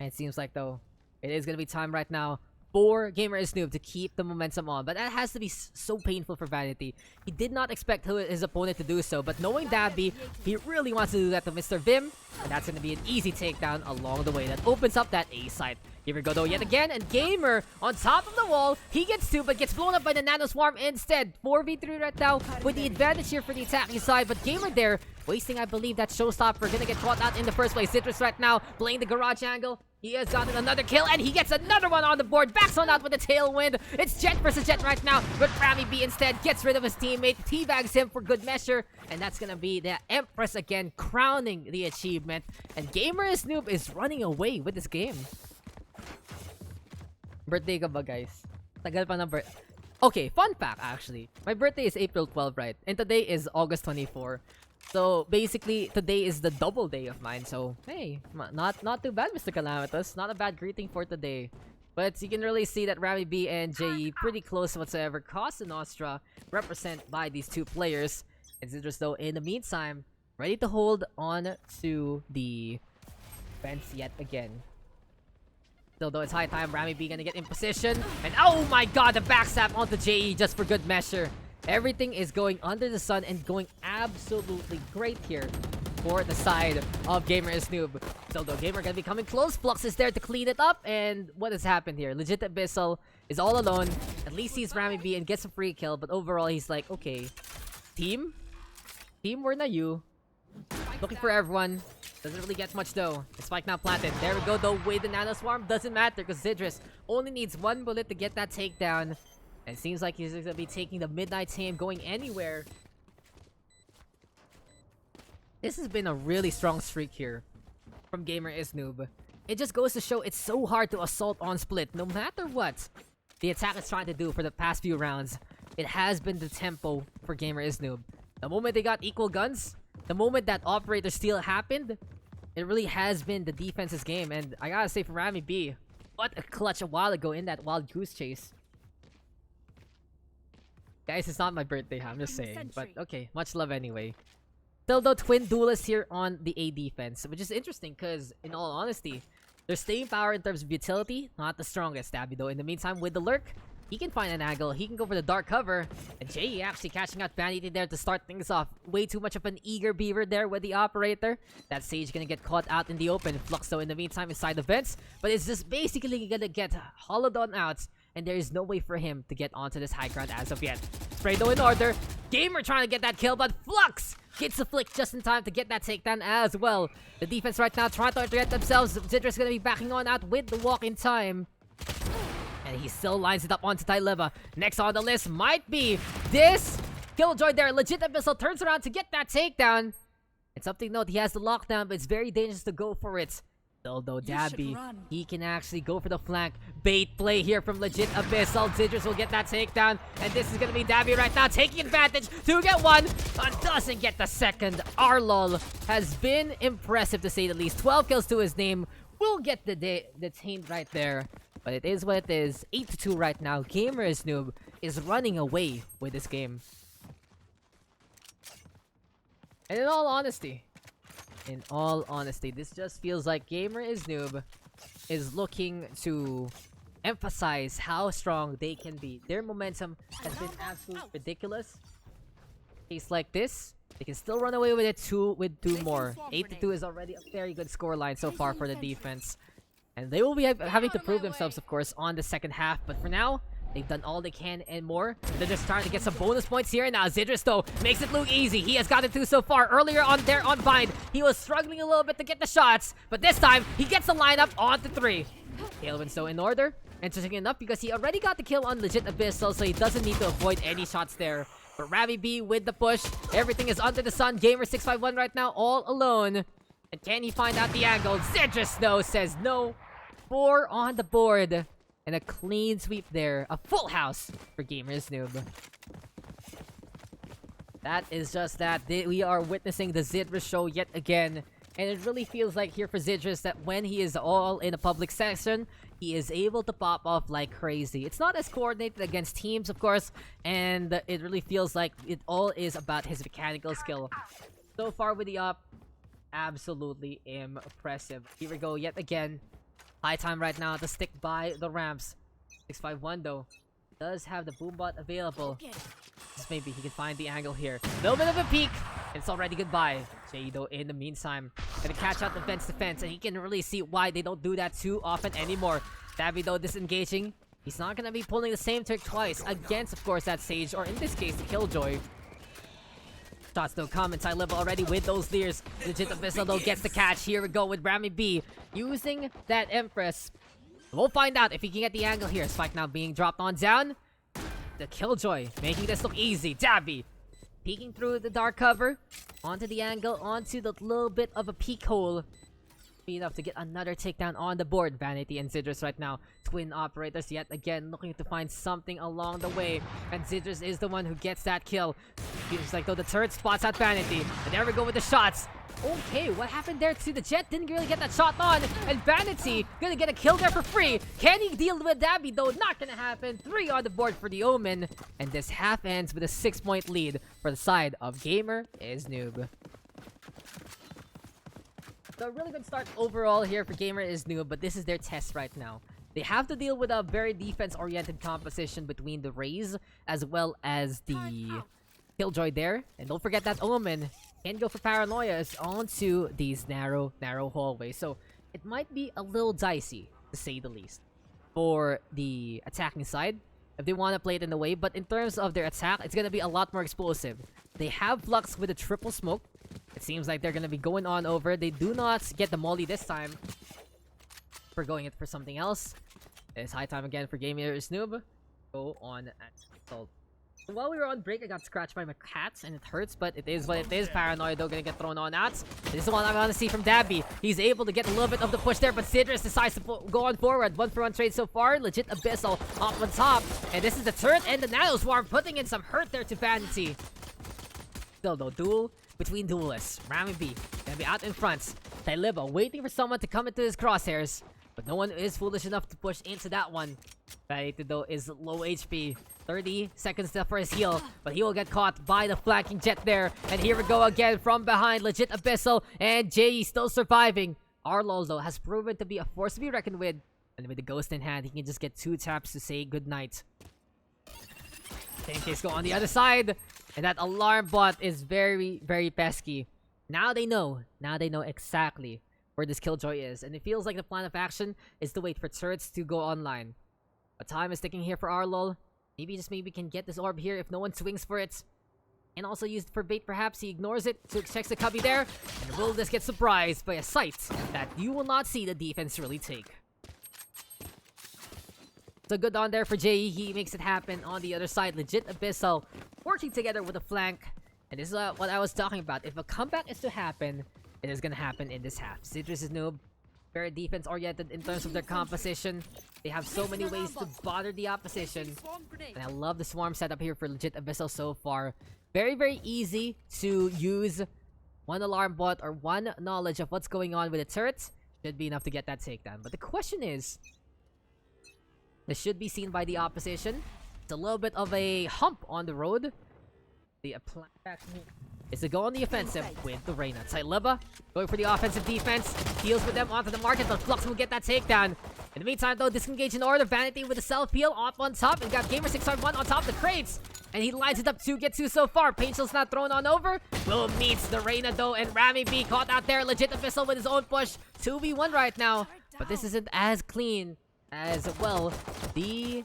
And it seems like, though, it is going to be time right now for Gamer is Noob to keep the momentum on, but that has to be so painful for Vanity. He did not expect his opponent to do so, but knowing Davi, he really wants to do that to Mr. Vim, and that's going to be an easy takedown along the way. That opens up that A site. Here we go though yet again, and Gamer on top of the wall. He gets 2, but gets blown up by the Nano Swarm instead. 4v3 right now with the advantage here for the attacking side, but Gamer there wasting, I believe, that showstopper. Gonna get caught out in the first place. Zydrizz right now playing the garage angle. He has gotten another kill, and he gets another one on the board. Backs on out with the tailwind. It's Jet versus Jet right now, but Rammy B instead gets rid of his teammate, teabags him for good measure, and that's gonna be the Empress again, crowning the achievement. And Gamer is Noob is running away with this game. Birthday ka ba, guys? Tagal pa na Okay, fun fact actually. My birthday is April 12, right? And today is August 24. So basically, today is the double day of mine. So hey, not too bad, Mr. Calamitous. Not a bad greeting for today. But you can really see that Rammy B and JE pretty close whatsoever. Cost and Nostra represent by these two players. And Zydrizz though, in the meantime, ready to hold on to the fence yet again. Still though, it's high time. Rammy B gonna get in position. And oh my god, the backstab onto JE just for good measure. Everything is going under the sun and going absolutely great here for the side of Gamer is Noob. Still though, Gamer gonna be coming close. Flux is there to clean it up. And what has happened here? Legit Aikabyssal is all alone. At least he's Rammy B and gets a free kill. But overall, he's like, okay, team, where na you? Looking for everyone. Doesn't really get much though. The spike now planted. There we go though with the Nano Swarm. Doesn't matter because Zydrizz only needs 1 bullet to get that takedown. And it seems like he's going to be taking the Midnight Team, going anywhere. This has been a really strong streak here from Gamer is Noob. It just goes to show it's so hard to assault on split. No matter what the attack is trying to do for the past few rounds, it has been the tempo for Gamer is Noob. The moment they got equal guns, the moment that Operator Steal happened, it really has been the defense's game. And I gotta say for Rammy B, what a clutch a while ago in that Wild Goose Chase. Guys, it's not my birthday, I'm just saying. But okay, much love anyway. Still though, twin duelists here on the A defense, which is interesting because, in all honesty, their staying power in terms of utility, not the strongest. Abby though, in the meantime, with the lurk, he can find an angle. He can go for the dark cover. And Jay actually catching out Vanity there to start things off. Way too much of an eager beaver there with the operator. That Sage gonna get caught out in the open. Flux though in the meantime inside the vents. But it's just basically gonna get hollowed on out. And there is no way for him to get onto this high ground as of yet. Spray though in order. Gamer trying to get that kill, but Flux gets the flick just in time to get that takedown as well. The defense right now trying to orient themselves. Zydrizz gonna be backing on out with the walk in time. And he still lines it up onto Tyleva. Next on the list might be this Killjoy there. Legit Abyssal turns around to get that takedown. And something note, he has the lockdown, but it's very dangerous to go for it. Still though, Dabby, he can actually go for the flank. Bait play here from Legit Abyssal. Zydrizz will get that takedown. And this is going to be Dabby right now taking advantage to get one, but doesn't get the second. Arlol has been impressive to say the least. 12 kills to his name. Will get the detained right there. But it is what it is. 8-2 right now. Gamer is Noob is running away with this game. And in all honesty, this just feels like Gamer is Noob is looking to emphasize how strong they can be. Their momentum has been absolutely ridiculous. Case like this, they can still run away with it with two more. 8-2 is already a very good scoreline so far for the defense. And they will be having to prove themselves, of course, on the second half. But for now, they've done all they can and more. They're just trying to get some bonus points here. Now, Zydrizz, though, makes it look easy. He has gotten two so far. Earlier on there on Bind, he was struggling a little bit to get the shots. But this time, he gets the lineup onto 3. Tailwind's, though, in order. Interesting enough, because he already got the kill on Legit Abyssal, so he doesn't need to avoid any shots there. But Rammy B with the push. Everything is under the sun. Gamer 651 right now, all alone. And can he find out the angle? Zydrizz, though, says no. 4 on the board. And a clean sweep there. A full house for Gamers Noob. That is just that. We are witnessing the Zydrizz show yet again. And it really feels like here for Zydrizz that when he is all in a public session, he is able to pop off like crazy. It's not as coordinated against teams, of course. And it really feels like it all is about his mechanical skill. So far with the up, absolutely impressive. Here we go yet again. High time right now to stick by the ramps. 651 though does have the boombot available. Just maybe he can find the angle here. Little bit of a peek. And it's already goodbye. Jay though in the meantime gonna catch out the fence to fence, and he can really see why they don't do that too often anymore. Dabby though disengaging. He's not gonna be pulling the same trick twice against, of course, that Sage, or in this case the Killjoy. Shots though come inside level already with those leers. Legit Abyssal though gets the catch. Here we go with Rammy B using that Empress. We'll find out if he can get the angle here. Spike now being dropped on down. The Killjoy making this look easy. Dabby peeking through the dark cover onto the angle, onto the little bit of a peek hole. Enough to get another takedown on the board. Vanity and Zydrizz right now. Twin operators yet again looking to find something along the way. And Zydrizz is the one who gets that kill. Feels like though the turret spots out Vanity. And there we go with the shots. Okay, what happened there to the Jet? Didn't really get that shot on. And Vanity gonna get a kill there for free. Can he deal with Dabby though? Not gonna happen. 3 on the board for the Omen. And this half ends with a 6-point lead for the side of Gamer is Noob. So a really good start overall here for Gamer is Noob, but this is their test right now. They have to deal with a very defense-oriented composition between the Raze as well as the Killjoy there. And don't forget that Omen can go for Paranoias onto these narrow hallways. So it might be a little dicey, to say the least, for the attacking side if they want to play it in the way. But in terms of their attack, it's going to be a lot more explosive. They have Flux with a triple smoke. It seems like they're going to be going on over. They do not get the molly this time. We're going it for something else. It's high time again for Gamer is Noob. Go on at Assault. While we were on break, I got scratched by my cats, and it hurts, but it is what it is. Paranoid, though, gonna get thrown on at. This is what I want to see from Dabby. He's able to get a little bit of the push there, but Zydrizz decides to go on forward. 1-for-1 trade so far. Legit Abyssal up on top. And this is the turret and the Nano Swarm putting in some hurt there to Vanity. Still, though, duel between duelists. Rammy B gonna be out in front. Tyleva waiting for someone to come into his crosshairs, but no one is foolish enough to push into that one. Vanity, though, is low HP. 30 seconds left for his heal, but he will get caught by the flanking jet there. And here we go again from behind, legit Abyssal, and Jay still surviving. Arlol, though, has proven to be a force to be reckoned with. And with the ghost in hand, he can just get 2 taps to say goodnight. Same case go on the other side. And that alarm bot is very, very pesky. Now they know. Now they know exactly where this Killjoy is. And it feels like the plan of action is to wait for turrets to go online. But time is ticking here for Arlol. Maybe can get this orb here if no one swings for it. And also used for bait perhaps. He ignores it, so checks the cubby there. And will this get surprised by a sight that you will not see the defense really take. So good on there for Jay. He makes it happen on the other side. Legit Abyssal working together with a flank. And this is what I was talking about. If a comeback is to happen, it is going to happen in this half. Zydrizz is Noob. Very defense-oriented in terms of their composition. They have so many ways to bother the opposition. And I love the swarm setup here for legit Abyssal so far. Very, very easy to use. One alarm bot or one knowledge of what's going on with the turret should be enough to get that takedown. But the question is, this should be seen by the opposition. It's a little bit of a hump on the road. The plan is to go on the offensive with the Reyna. Tyleba going for the offensive defense. Deals with them onto the market, but Flux will get that takedown. In the meantime, though, disengage in order. Vanity with the self-heal up on top. And got Gamer 601 on top of the crates. And he lines it up to get 2 so far. Painshell's not thrown on over. Will meets the Reyna, though. And Rammy B caught out there. Legit Abyssal with his own push. 2v1 right now. But this isn't as clean as, well, the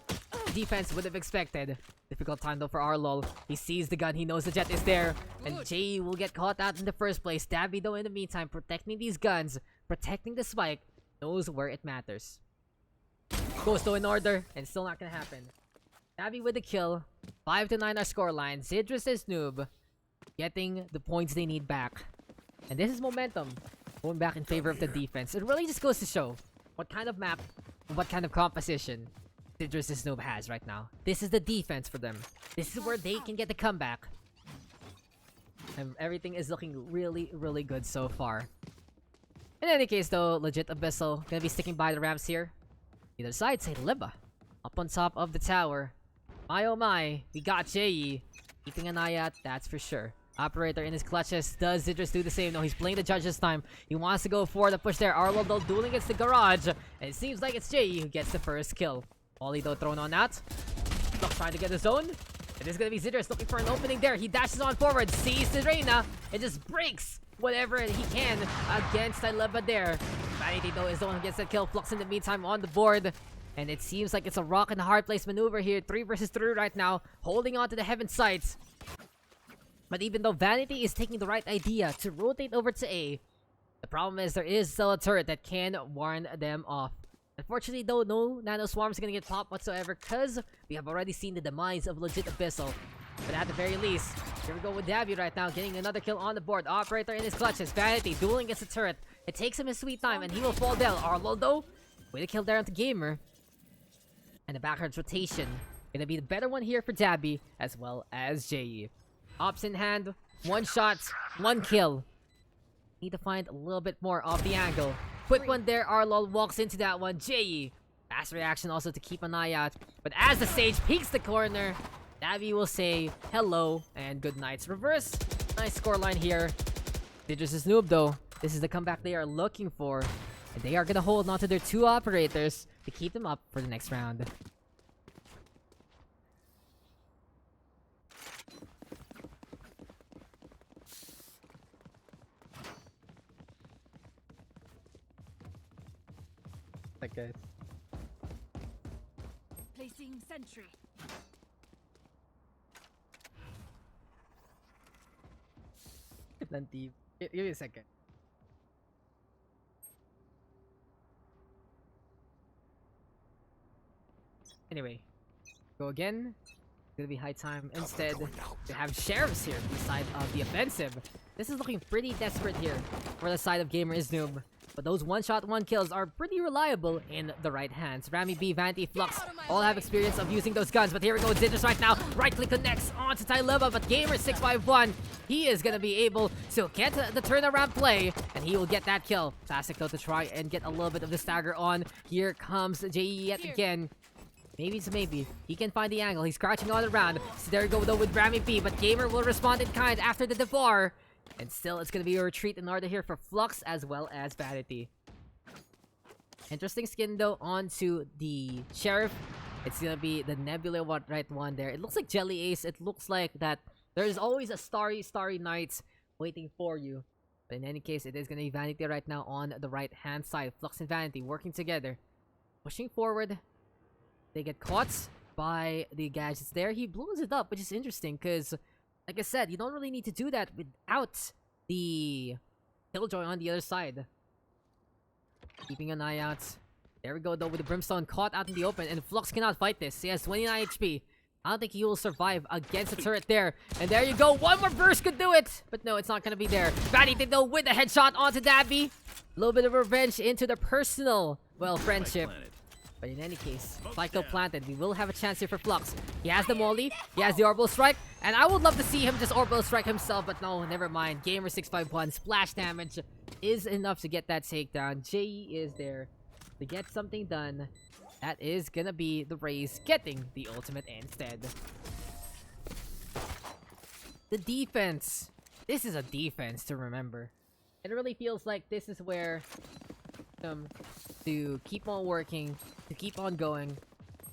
defense would have expected. Difficult time though for Arlol. He sees the gun, he knows the jet is there. And Jay will get caught out in the first place. Dabby though in the meantime, protecting these guns, protecting the spike, knows where it matters. Goes though in order, and still not gonna happen. Dabby with the kill. 5-9 our scoreline. Zydrizz is Noob, getting the points they need back. And this is momentum going back in favor of the defense. It really just goes to show what kind of map, what kind of composition Zydrizz Noob has right now. This is the defense for them. This is where they can get the comeback. And everything is looking really, really good so far. In any case though, legit Abyssal gonna be sticking by the ramps here. Either side, say Liba. Up on top of the tower. My oh my, we got Jay keeping an eye out, that's for sure. Operator in his clutches. Does Zydrizz do the same? No, he's playing the judge this time. He wants to go for the push there. Arlo though dueling against the garage. And it seems like it's Jay who gets the first kill. Ollie though thrown on that. Block trying to get his own. It is gonna be Zydrizz looking for an opening there. He dashes on forward, sees the Reyna, and just breaks whatever he can against Tyleba there. Vanity though is the one who gets the kill. Flux in the meantime on the board. And it seems like it's a rock and a hard place maneuver here. 3 versus 3 right now. Holding on to the heaven sights. But even though Vanity is taking the right idea to rotate over to A, the problem is there is still a turret that can warn them off. Unfortunately though, no nano swarms gonna get popped whatsoever because we have already seen the demise of legit Abyssal. But at the very least, here we go with Dabby right now, getting another kill on the board. Operator in his clutches. Vanity dueling against the turret. It takes him his sweet time and he will fall down. Arlo though, with a kill there onto Gamer. And the backwards rotation. Gonna be the better one here for Dabby as well as Jay. Ops in hand. 1 shot, 1 kill. Need to find a little bit more of the angle. Quick one there. Arlol walks into that one. Jay. Fast reaction also to keep an eye out. But as the Sage peeks the corner, Dabby will say hello and good nights. Reverse. Nice scoreline here. Zydrizz Noob though. This is the comeback they are looking for. And they are gonna hold on to their 2 operators to keep them up for the next round. Okay. Placing sentry. Lanti. Give me a second. Anyway, go again. It's gonna be high time instead to have sheriffs here beside the offensive. This is looking pretty desperate here for the side of Gamer is Noob. But those 1-shot 1 kills are pretty reliable in the right hands. Rammy B, Vanity, Flux all have experience of using those guns. But here we go with Zydrizz right now. Right click connects onto Tyleba, but Gamer 651, he is gonna be able to get the turnaround play, and he will get that kill. Classic though to try and get a little bit of the stagger on. Here comes JE yet again. Maybe it's a maybe. He can find the angle. He's crouching all around. So there we go though with Rammy P, but Gamer will respond in kind after the devour. And still, it's gonna be a retreat in order here for Flux as well as Vanity. Interesting skin though onto the Sheriff. It's gonna be the Nebula right one there. It looks like Jelly Ace. It looks like that there's always a starry night waiting for you. But in any case, it is gonna be Vanity right now on the right hand side. Flux and Vanity working together. Pushing forward. They get caught by the gadgets there. He blows it up, which is interesting because, like I said, you don't really need to do that without the Killjoy on the other side. Keeping an eye out. There we go though with the Brimstone caught out in the open, and Flux cannot fight this. He has 29 HP. I don't think he will survive against the turret there. And there you go. One more burst could do it. But no, it's not going to be there. Vanity though with the headshot onto Dabby. A little bit of revenge into the personal, well, friendship. But in any case, Cyclo planted. We will have a chance here for Flux. He has the molly. He has the orbital strike. And I would love to see him just orbital strike himself. But no, never mind. Gamer651 splash damage is enough to get that takedown. JE is there to get something done. That is gonna be the Rays getting the ultimate instead. The defense. This is a defense to remember. It really feels like this is where to keep on working, to keep on going,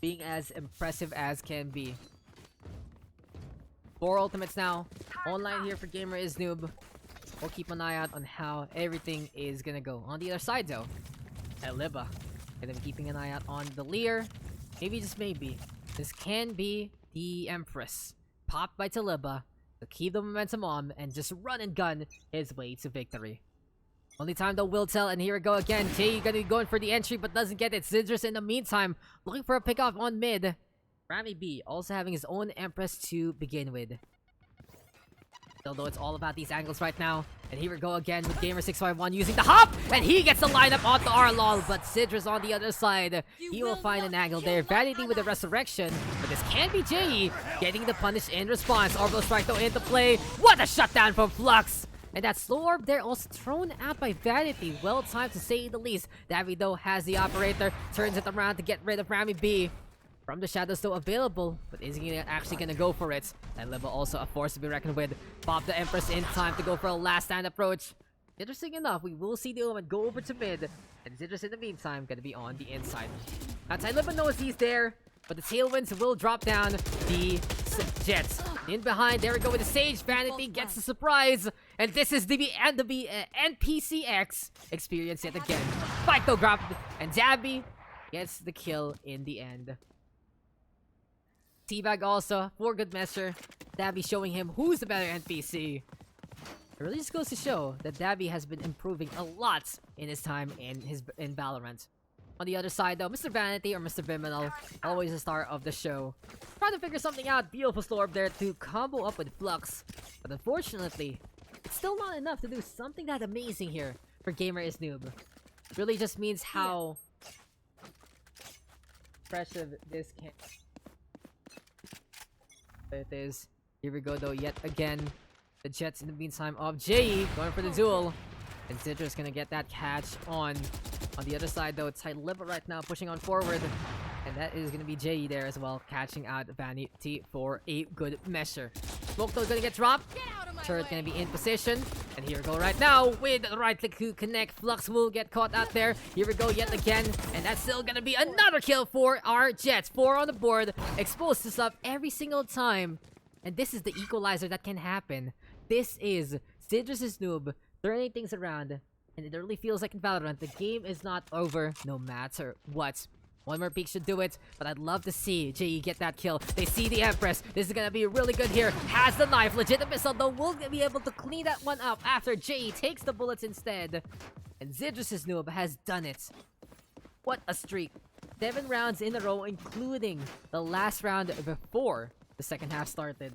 being as impressive as can be. 4 ultimates now. Online here for Gamer is Noob. We'll keep an eye out on how everything is gonna go. On the other side though, Eliba. Gonna be keeping an eye out on the Lear. Maybe, just maybe, this can be the Empress. Popped by Taliba to keep the momentum on and just run and gun his way to victory. Only time though will tell, and here we go again. Jay gonna be going for the entry but doesn't get it. Zydrizz in the meantime looking for a pickoff on mid. Rammy B also having his own Empress to begin with. Although it's all about these angles right now. And here we go again with Gamer651 using the hop! And he gets the lineup onto Arlol, but Zydrizz on the other side. He will find an angle there. Vanity with the resurrection. But this can be Jay getting the punish in response. Orbital strike though into play. What a shutdown from Flux! And that slow orb there also thrown out by Vanity. Well timed to say the least. Davy though has the operator. Turns it around to get rid of Rammy B. From the shadows still available, but is he actually gonna go for it? And Liva also a force to be reckoned with. Pop the Empress in time to go for a last stand approach. Interesting enough, we will see the Omen go over to mid. And Zydrizz in the meantime gonna be on the inside. Now Liva knows he's there, but the tailwinds will drop down the Jets. In behind, there we go with the Sage. Vanity gets the surprise. And this is the NPCX experience yet again. Fight though grabbed, and Dabby gets the kill in the end. Teabag also, for good measure. Dabby showing him who's the better NPC. It really just goes to show that Dabby has been improving a lot in his time in Valorant. On the other side though, Mr. Vanity or Mr. Vyminal, always the star of the show. Trying to figure something out, beautiful slow orb there to combo up with Flux. But unfortunately, it's still not enough to do something that amazing here for Gamer is Noob. It really just means how impressive this can. It is. Here we go though, yet again. The Jets in the meantime of Jay going for the duel. And Zydrizz gonna get that catch on. On the other side though, it's Liva right now pushing on forward. And that is gonna be Jay there as well, catching out Vanity for a good measure. Smoke though gonna get dropped. Turret gonna be in position. And here we go right now with the right click to connect. Flux will get caught out there. Here we go yet again. And that's still gonna be another kill for our Jets. 4 on the board. Exposed this up every single time. And this is the equalizer that can happen. This is Zydrizz's Noob turning things around. And it really feels like in Valorant, the game is not over no matter what. One more peek should do it, but I'd love to see JE get that kill. They see the Empress. This is gonna be really good here. Has the knife. Legit Abyssal though will be able to clean that one up after JE takes the bullets instead. And Zydriz's Noob has done it. What a streak. 7 rounds in a row, including the last round before the second half started.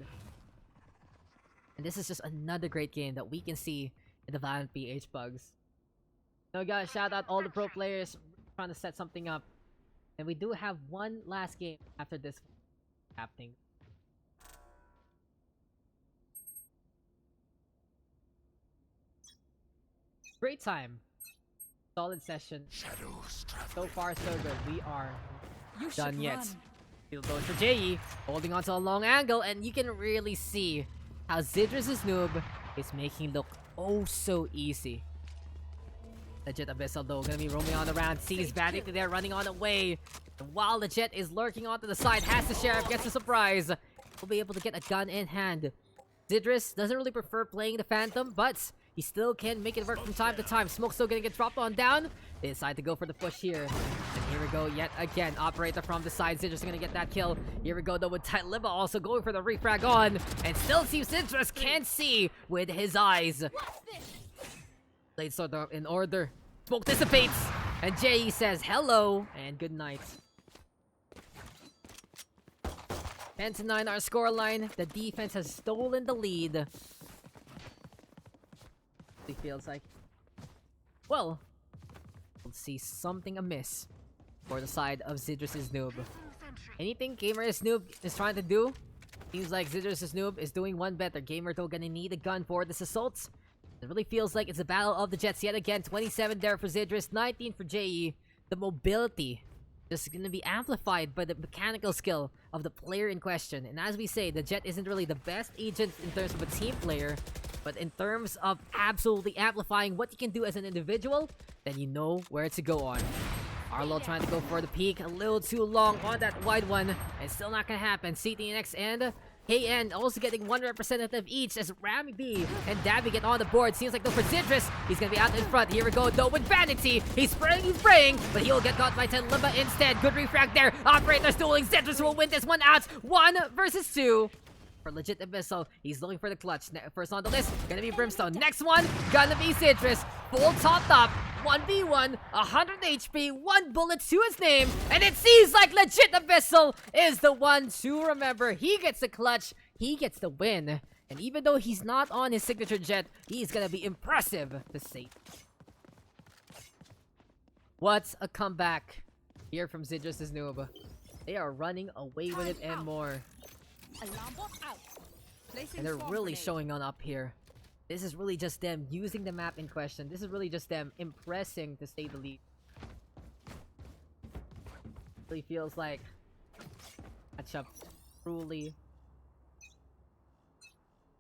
And this is just another great game that we can see in the Valorant PH PUGS. So guys, shout out all the pro players trying to set something up. And we do have one last game after this happening. Great time. Solid session. So far so good. We are done yet. Field goes for JE, holding onto a long angle, and you can really see how Zydrizz's Noob is making look oh so easy. Legit Abyssal though, gonna be roaming on around, sees Vanity there running on away. And while the Jet is lurking onto the side, has the Sheriff, gets a surprise. Will be able to get a gun in hand. Zydrizz doesn't really prefer playing the Phantom, but he still can make it work from time to time. Smoke's still gonna get dropped on down. They decide to go for the push here. And here we go yet again. Operator from the side. Zydrizz gonna get that kill. Here we go though with Tight also going for the refrag on. And still seems Zydrizz can't see with his eyes. Blade Sword in order. Smoke dissipates. And JE says hello and good night. 10-9 our scoreline. The defense has stolen the lead. It feels like, well, we'll see something amiss for the side of Zydrizz's Noob. Anything Gamer's Noob is trying to do, seems like Zydrizz's Noob is doing one better. Gamer though gonna need a gun for this assault. It really feels like it's a battle of the Jets yet again. 27 there for Zydrizz, 19 for JE. The mobility just gonna be amplified by the mechanical skill of the player in question. And as we say, the Jet isn't really the best agent in terms of a team player, but in terms of absolutely amplifying what you can do as an individual, then you know where to go on. Arlo trying to go for the peak, a little too long on that wide one, and still not gonna happen. CTNX and KN also getting one representative each as Rammy B and Dabby get on the board. Seems like though for Zydrizz, he's gonna be out in front. Here we go though with Vanity. He's spraying, but he'll get caught by Tenliba instead. Good refrag there. Operators dueling. Zydrizz will win this one out. 1 versus 2. For legit Abyssal, he's looking for the clutch. First on the list, gonna be Brimstone. Next one, gonna be Zydrizz. Full topped up, 1v1, 100 HP, 1 bullet to his name, and it seems like legit Abyssal is the one to remember. He gets the clutch, he gets the win, and even though he's not on his signature jet, he's gonna be impressive to see. What a comeback here from Zydrizz's Noob. They are running away with it and more. Alarm bot out. Placing And they're swarm really grenade. showing on up here. This is really just them using the map in question. This is really just them impressing to say the least. Really feels like matchup truly.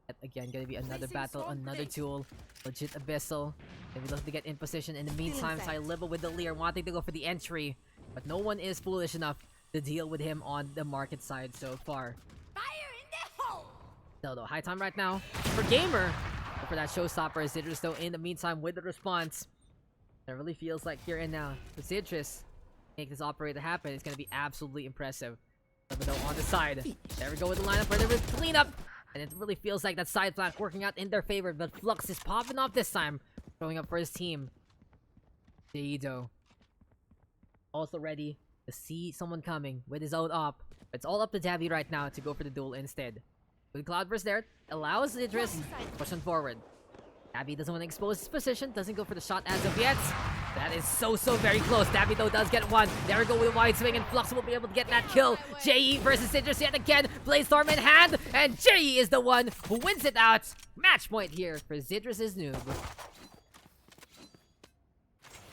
Yet again, gonna be another Placing battle, swarm another grenade. duel. Legit Abyssal. And we look to get in position. In the meantime, Level with the Lear wanting to go for the entry. But no one is foolish enough to deal with him on the market side so far. Fire in the hole. Still though, high time right now for Gamer. For that showstopper, Zydrizz though in the meantime with the response. It really feels like here and now. The Zydrizz make this operator happen. It's gonna be absolutely impressive. But though on the side. There we go with the lineup for the cleanup. And it really feels like that side flank working out in their favor. But Flux is popping off this time. Showing up for his team. Deido. Also ready to see someone coming with his own op. It's all up to Dabby right now to go for the duel instead. With Cloudburst there, allows Zydrizz pushing forward. Dabby doesn't want to expose his position, doesn't go for the shot as of yet. That is so very close. Dabby though does get one. There we go with a wide swing and Flux will be able to get that kill. JE versus Zydrizz yet again. Bladestorm in hand, and JE is the one who wins it out. Match point here for Zydrizz's Noob.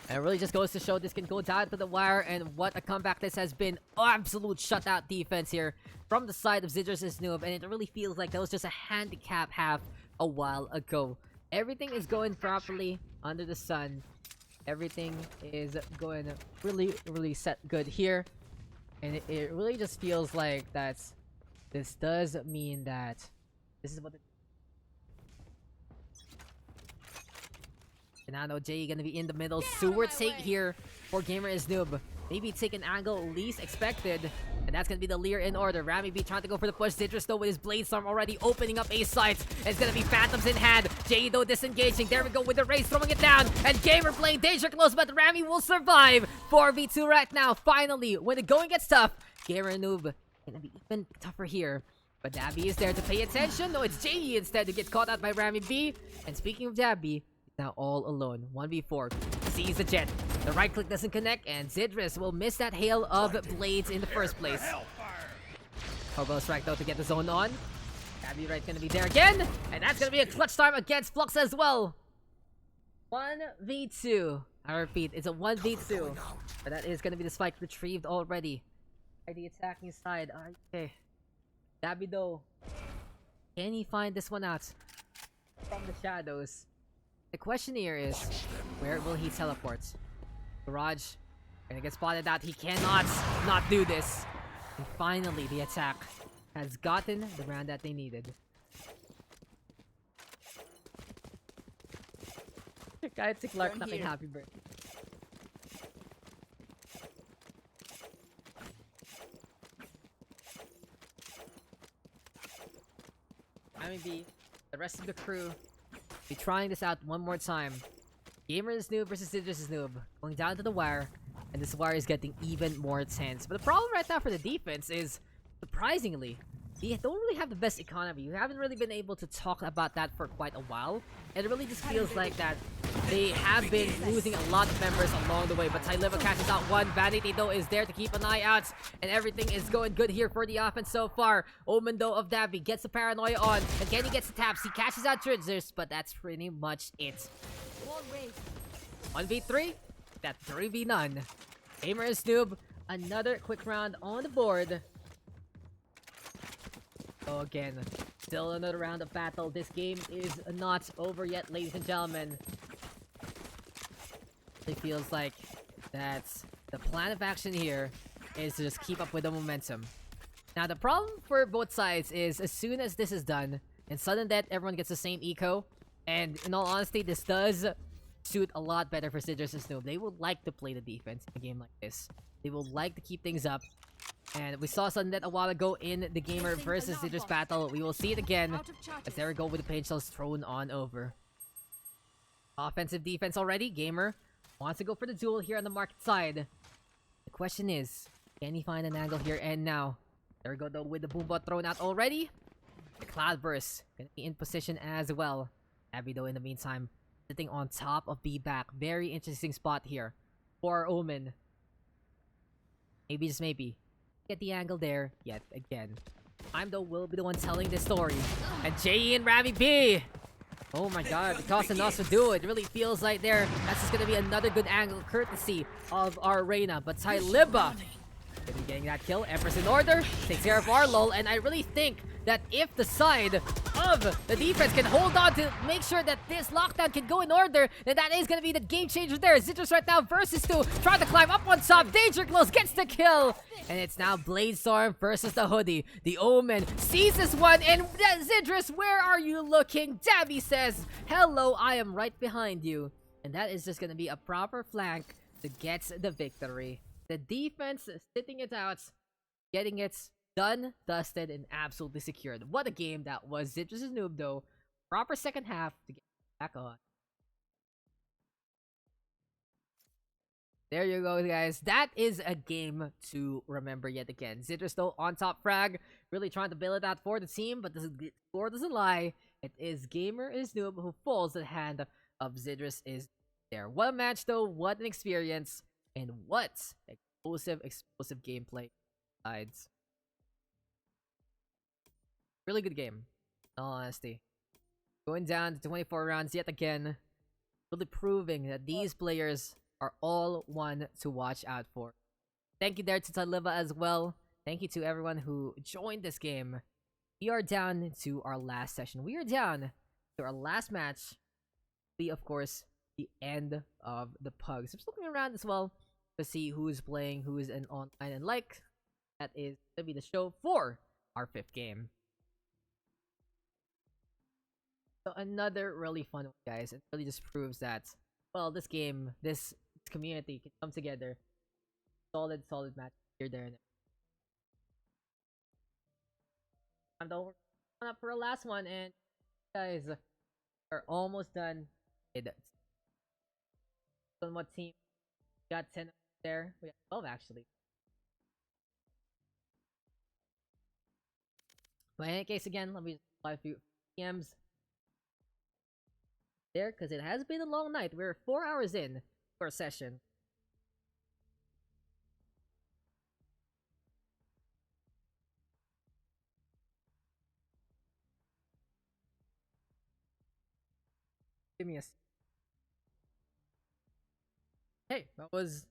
And it really just goes to show this can go down to the wire, and what a comeback this has been. Absolute shutout defense here from the side of Zydrizz's Noob, and it really feels like that was just a handicap half a while ago. Everything is going properly under the sun. Everything is going really set good here. And it really just feels like this does mean that this is what and I know JE gonna be in the middle. Sewer take here for Gamer is Noob. Maybe take an angle least expected. And that's gonna be the Lear in order. Rammy B trying to go for the push. Zydrizz though with his Bladestorm already opening up A sites. It's gonna be Phantoms in hand. JE though disengaging. There we go with the race, throwing it down. And Gamer playing danger close, but Rammy will survive. 4v2 right now. Finally, when the going gets tough, Gamer and Noob gonna be even tougher here. But Dabby is there to pay attention. No, it's JE instead who gets caught out by Rammy B. And speaking of Dabby, now all alone. 1v4. Sees the jet. The right click doesn't connect, and Zydrizz will miss that hail of blades in the first place. Turbo strike though to get the zone on. Dabby right gonna be there again, and that's gonna be a clutch time against Flux as well. 1v2. I repeat, it's a 1v2. But that is gonna be the spike retrieved already. By the attacking side. Okay. Dabido. Can he find this one out from the shadows? The question here is, where will he teleport? Garage. Gonna get spotted out. He cannot not do this. And finally, the attack has gotten the round that they needed. Guy to Clark, nothing happy birthday. Rammy B, the rest of the crew, be trying this out one more time. Gamer is Noob versus Zydrizz is Noob. Going down to the wire, and this wire is getting even more tense. But the problem right now for the defense is, surprisingly, they don't really have the best economy. We haven't really been able to talk about that for quite a while. And it really just feels like that they have been losing a lot of members along the way. But Tyliva catches out one. Vanity, though, is there to keep an eye out. And everything is going good here for the offense so far. Omen, though, of Davi gets the paranoia on. And Kenny gets the taps. He catches out Zydrizz, but that's pretty much it. 1v3. That 3v none. Gamer is Noob. Another quick round on the board. So again, still another round of battle. This game is not over yet, ladies and gentlemen. It feels like that the plan of action here is to just keep up with the momentum. Now, the problem for both sides is as soon as this is done, and sudden death, everyone gets the same eco. And in all honesty, this does suit a lot better for Zydrizz and Noob. They would like to play the defense in a game like this. They would like to keep things up. And we saw sudden death a while ago in the Gamer versus Zydrizz battle. We will see it again as there we go with the page cells thrown on over. Offensive defense already. Gamer wants to go for the duel here on the market side. The question is, can he find an angle here and now? There we go though with the boombot thrown out already. The Cloudburst gonna be in position as well. Abby though in the meantime sitting on top of B-back. Very interesting spot here for Omen. Maybe just maybe. Get the angle there yet again. I'm though will be the one telling this story. And J and Rammy B. Oh my god, because of us to do it. It really feels like there. That's just gonna be another good angle courtesy of our Reina. But Tyliva gonna be getting that kill. Empress in order. Takes care of Arlol. And I really think that if the side of the defense can hold on to make sure that this lockdown can go in order, then that is going to be the game changer there. Zydrizz right now versus 2, trying to climb up on top. Danger Close gets the kill. And it's now Bladestorm versus the Hoodie. The Omen sees this one, and Zydrizz, where are you looking? Dabby says, hello, I am right behind you. And that is just going to be a proper flank to get the victory. The defense sitting it out, getting it done, dusted, and absolutely secured. What a game that was. Zydrizz and Noob though. Proper second half to get back on. There you go, guys. That is a game to remember yet again. Zydrizz though on top frag. Really trying to bail it out for the team, but the score doesn't lie. It is Gamer is Noob who falls at the hand of Zydrizz is there. What a match though. What an experience. And what explosive gameplay sides. Really good game, in all honesty. Going down to 24 rounds yet again. Really proving that these players are all one to watch out for. Thank you there to Tyliva as well. Thank you to everyone who joined this game. We are down to our last session. We are down to our last match. Be, of course, the end of the PUGS. I'm just looking around as well to see who is playing, who is in online, and like that is gonna be the show for our 5th game. So another really fun one, guys. It really just proves that, well, this game, this community can come together. Solid match here, there, and there. I'm done up for a last one, and guys are almost done. On what team? We got 10 there. We got 12 actually. But in any case, again, let me just apply a few PMs there because it has been a long night. We're 4 hours in for a session. Give me a. Hey, that was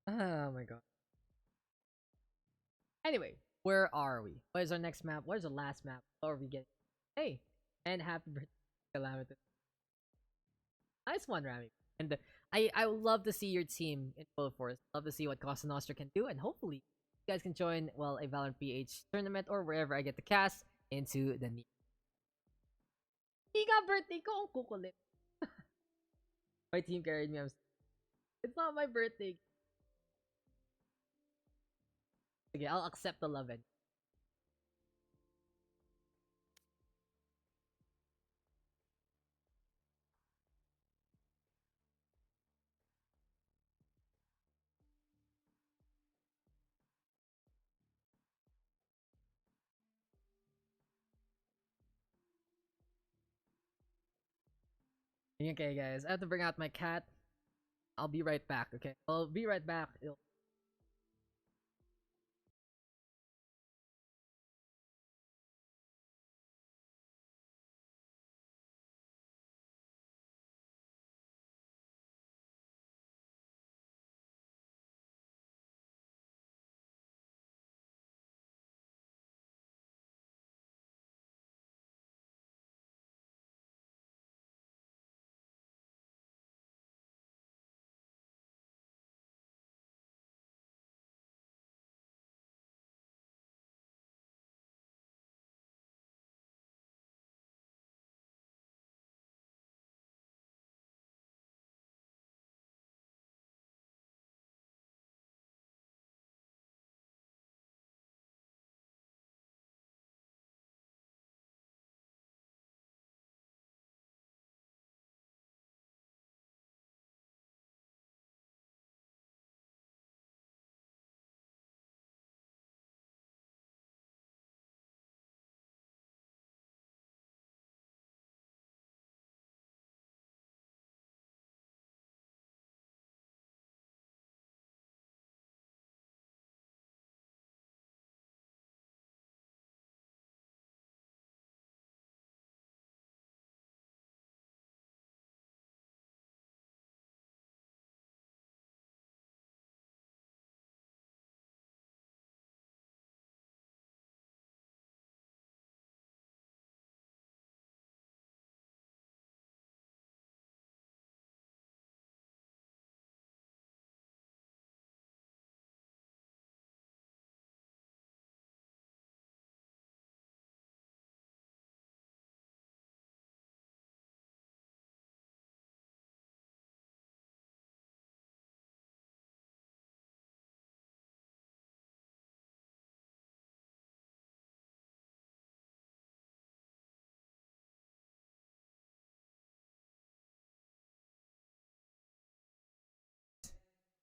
Oh my god. Anyway, where are we? What is our next map? What is the last map? What are we getting? Hey, and happy birthday, Calamity. Nice one, Rammy. And I would love to see your team in full force. Love to see what Costa Nostra can do, and hopefully you guys can join a Valorant PH tournament or wherever I get the cast into the Niga. Birthday ko, ang kukulit. My team carried me. It's not my birthday. Okay, I'll accept the love. Okay, guys, I have to bring out my cat. I'll be right back, okay? I'll be right back.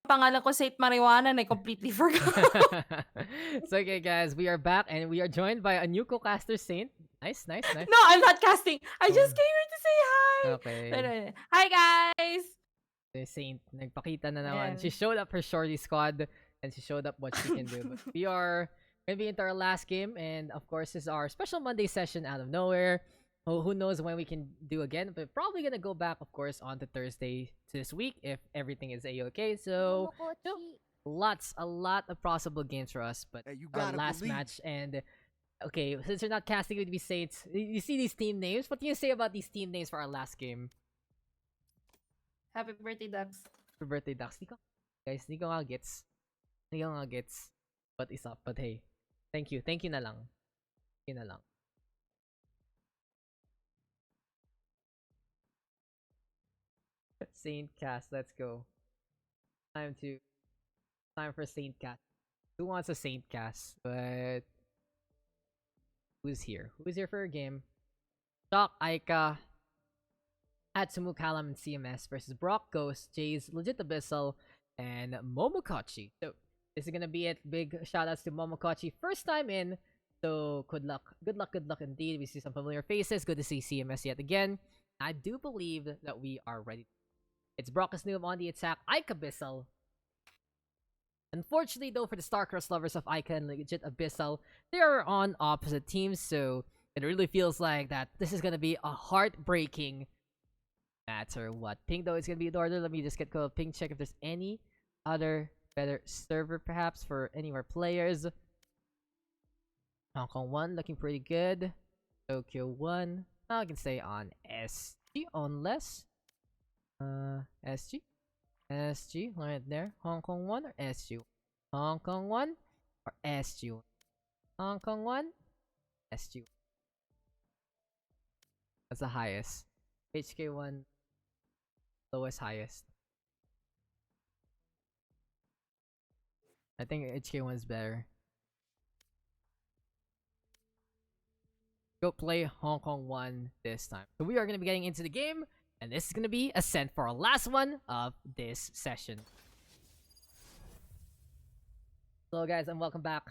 Pangalan ko Saint Marijuana and I completely forgot. So okay, guys, we are back and we are joined by a new co-caster, Saint. Nice, nice, nice. No, I'm not casting. I Oh. just came here to say hi. Okay. Hi, guys. Saint, nagpakita na naman. Ayan. She showed up her shorty squad and she showed up what she can do. But we are gonna be into our last game, and of course, this is our special Monday session out of nowhere. Who knows when we can do again? But probably gonna go back, of course, on to Thursday this week if everything is a-okay. So a lot of possible games for us. But Hey, you our gotta last believe. match, and okay, since you're not casting with me, Saints, you see these team names. What do you say about these team names for our last game? Happy birthday, Daks. For birthday, Daks. Guys, hindi ko nga gets. Hindi ko nga gets what is up. But hey, thank you. Thank you na lang. Thank you na lang. Saint Cast, let's go. Time for Saint Cast. Who wants a Saint Cast? But who's here? Who's here for a game? Shock, Aika, Atsumu-kun, and CMS versus Brawk, Ghost, Jays, Legit Abyssal, and Momokachi. So this is gonna be it. Big shout outs to Momokachi. First time in. So good luck. Good luck indeed. We see some familiar faces. Good to see CMS yet again. I do believe that we are ready. It's Brawk as Noob on the attack. Aikabyssal. Unfortunately, though, for the StarCross lovers of Aika and Legit Abyssal, they are on opposite teams, so it really feels like that this is gonna be a heartbreaking matter what. Ping, though, is gonna be the order. Let me just get go ping check if there's any other better server perhaps for any of our players. Hong Kong 1 looking pretty good. Tokyo 1. I can stay on SG unless SG. SG right there. Hong Kong 1 or SG? Hong Kong 1 or SG? Hong Kong 1, SG. That's the highest. HK1 lowest highest. I think HK1 is better. Go play Hong Kong 1 this time. So we are going to be getting into the game, and this is going to be Ascent for our last one of this session. Hello guys, and welcome back.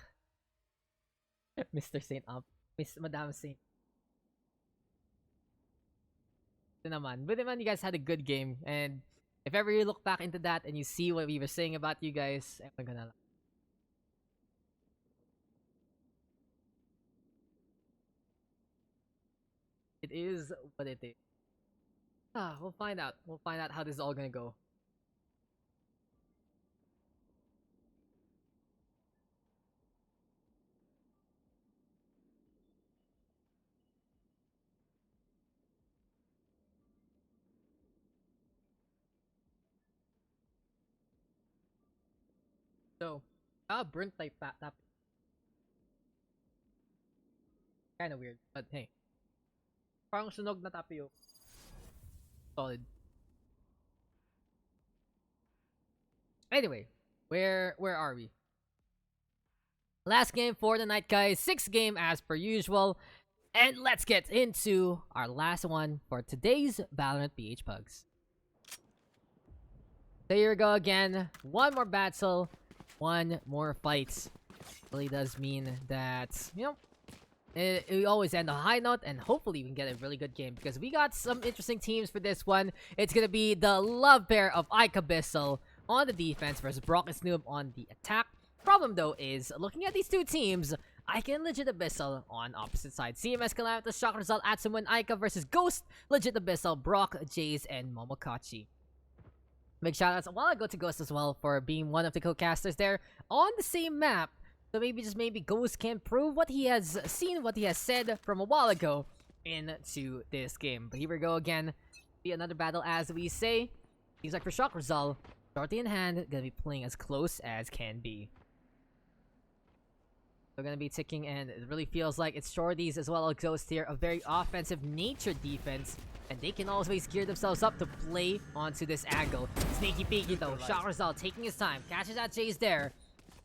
Mr. Saint up. Miss Madam Saint. Ito naman. But naman, you guys had a good game, and if ever you look back into that and you see what we were saying about you guys, I'm gonna. It is what it is. We'll find out. We'll find out how this is all gonna go. So, burnt type tap. Kinda weird, but hey. Parang sunog na tapio. Solid. Anyway, where are we? Last game for the night, guys. 6th game as per usual. And let's get into our last one for today's Valorant PH PUGS. There you go again. One more battle. One more fight. Really does mean that, you know, we always end on a high note, and hopefully we can get a really good game because we got some interesting teams for this one. It's gonna be the love pair of Aikabyssal on the defense versus Brawk and Noob on the attack. Problem though is, looking at these two teams, Aika and Legit Abyssal on opposite sides. CMS Calamitous, Shock Result, Atsumu and Aika versus Ghost, Legit Abyssal, Brawk, Jace, and Momokachi. Big shoutouts a while ago to Ghost as well for being one of the co-casters there on the same map. So maybe Ghost can prove what he has seen, what he has said from a while ago into this game. But here we go again. Be another battle as we say. Seems like for Shock Result, shorty in hand, gonna be playing as close as can be. We're gonna be ticking, and it really feels like it's shorties as well as Ghost here, a very offensive nature defense. And they can always gear themselves up to play onto this angle. Sneaky peeky though. Shock Result taking his time. Catches that Jace there.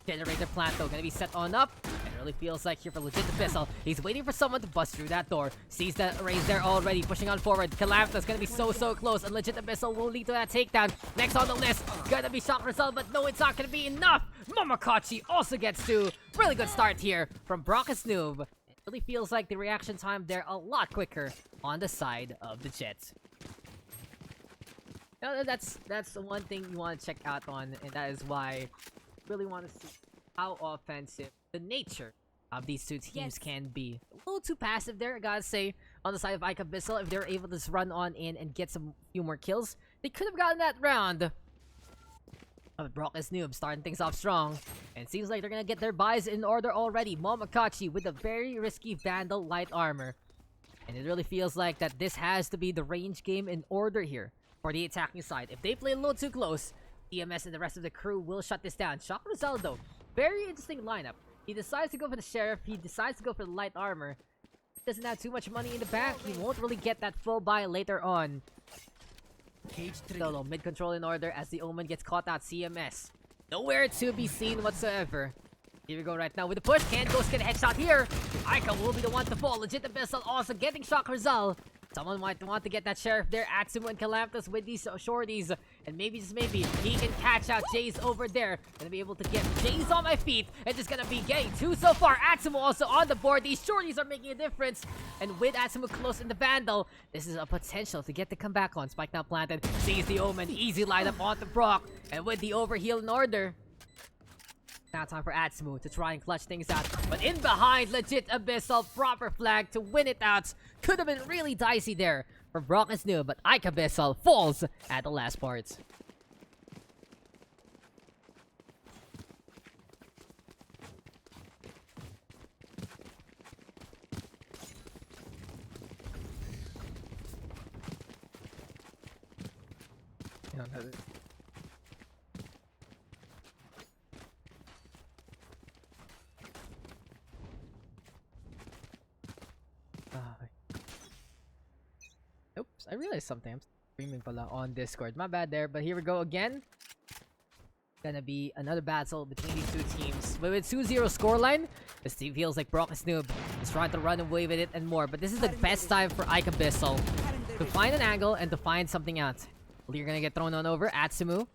Generator plant though gonna be set on up. And it really feels like here for Legit Abyssal. He's waiting for someone to bust through that door. Sees that raise there already. Pushing on forward. Calamitous gonna be so close. And Legit Abyssal will lead to that takedown. Next on the list, gonna be Shock Result. But no, it's not gonna be enough. Momokachi also gets to. Really good start here from Brawk and Noob. Really feels like the reaction time there a lot quicker on the side of the Jets. Now, that's the one thing you want to check out on, and that is why I really want to see how offensive the nature of these two teams can be. A little too passive there, I gotta say, on the side of Aikabyssal. If they're able to just run on in and get some few more kills, they could have gotten that round. Brawk and Noob starting things off strong. And seems like they're gonna get their buys in order already. Momokachi with a very risky Vandal light armor. And it really feels like that this has to be the range game in order here for the attacking side. If they play a little too close, EMS and the rest of the crew will shut this down. Shock Result though, very interesting lineup. He decides to go for the Sheriff. He decides to go for the light armor. He doesn't have too much money in the back. He won't really get that full buy later on. Solo mid control in order as the Omen gets caught out. CMS nowhere to be seen whatsoever. Here we go right now with the push. Can Ghost get a headshot here? Aika will be the one to fall. Legit Abyssal also getting Shock Result. Someone might want to get that Sheriff there. Atsumu and Calamitous with these shorties. And maybe, just maybe, he can catch out Jace over there. Gonna be able to get Jace on my feet. And just gonna be getting 2 so far. Atsumu also on the board. These shorties are making a difference. And with Atsumu close in the Vandal, this is a potential to get the comeback on. Spike now planted. Sees the Omen. Easy lineup onto Brawk. And with the overheal in order, now time for Atsumu to try and clutch things out. But in behind, Legit Abyssal, proper flag to win it out. Could have been really dicey there for Brawk and Noob, but Aikabyssal falls at the last part. No, no. Oops, I realized something. I'm streaming pala on Discord. My bad there, but here we go again. Gonna be another battle between these two teams. But with 2-0 scoreline, this team feels like Brawk and Noob is trying to run away with it and more. But this is the best time for Aikabyssal to find an angle and to find something out. You're gonna get thrown on over. Atsumu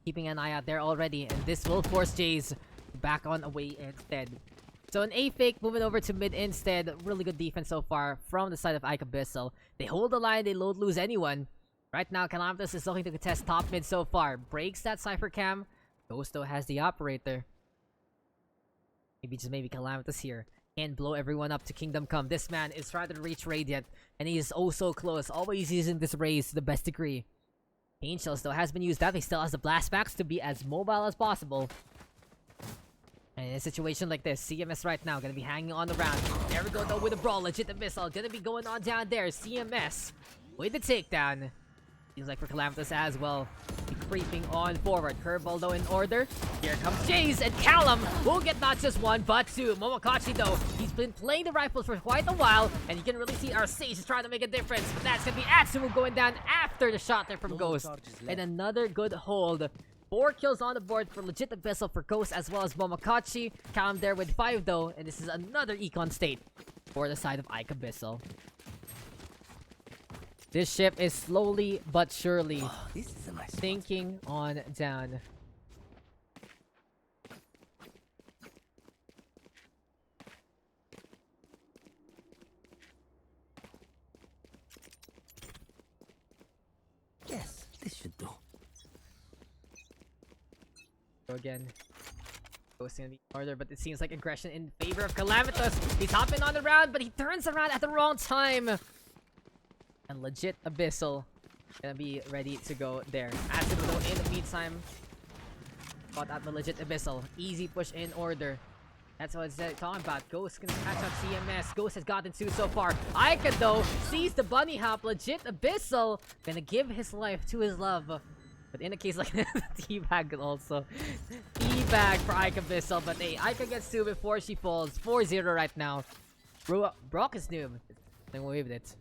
keeping an eye out there already, and this will force Jays back on away instead. So an A fake moving over to mid instead. Really good defense so far from the side of Aikabyssal. They hold the line, they don't lose anyone. Right now, Calamitous is looking to contest top mid so far. Breaks that Cypher Cam. Ghosto has the operator. Maybe Calamitous here can blow everyone up to Kingdom Come. This man is trying to reach Radiant, and he is oh so close. Always using this raise to the best degree. Pain Shells though has been used up. He still has the blast backs to be as mobile as possible. And in a situation like this, CMS right now gonna be hanging on the round. There we go though with a brawl. Legit Abyssal gonna be going on down there. CMS with the takedown. Seems like for Calamitous as well. Be creeping on forward. Curveball though in order. Here comes Jays, and Callum will get not just one but two. Momokachi though, he's been playing the rifles for quite a while, and you can really see our Sage is trying to make a difference. But that's gonna be Atsumu going down after the shot there from Ghost. And another good hold. 4 kills on the board for Legit Abyssal for Ghost as well as Momokachi. Callum there with 5 though, and this is another econ state for the side of Aikabyssal. This ship is slowly but surely sinking on down. Yes, this should do. So again, Ghost gonna be harder, but it seems like aggression in favor of Calamitous. He's hopping on the round, but he turns around at the wrong time. And Legit Abyssal gonna be ready to go there. Atsumu though in the meantime, caught out the Legit Abyssal. Easy push in order. That's what it's talking about. Ghost can catch up CMS. Ghost has gotten 2 so far. Aika though sees the bunny hop. Legit Abyssal gonna give his life to his love. But in a case like this, teabag also. Teabag for Aikabyssal. But hey, Aika gets 2 before she falls. 4-0 right now. Brawk is Noob. Then we'll wave it.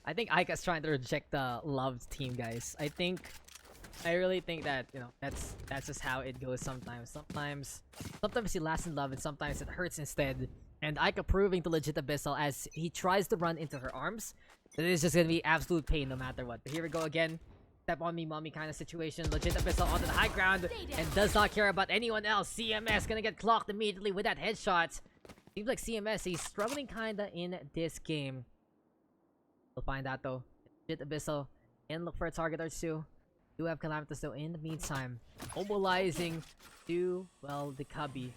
I think Aika's trying to reject the loved team, guys. I really think that, you know, that's just how it goes sometimes. Sometimes he lasts in love and sometimes it hurts instead. And Aika proving to Legit Abyssal as he tries to run into her arms that it's just gonna be absolute pain no matter what. But here we go again. Step on me, mommy kind of situation. Legit Abyssal onto the high ground and does not care about anyone else. CMS gonna get clocked immediately with that headshot. Seems like CMS, he's struggling kinda in this game. We'll find out though. Legit Abyssal and look for a target or two. Do have Calamitous though in the meantime. Mobilizing to, well, the cubby.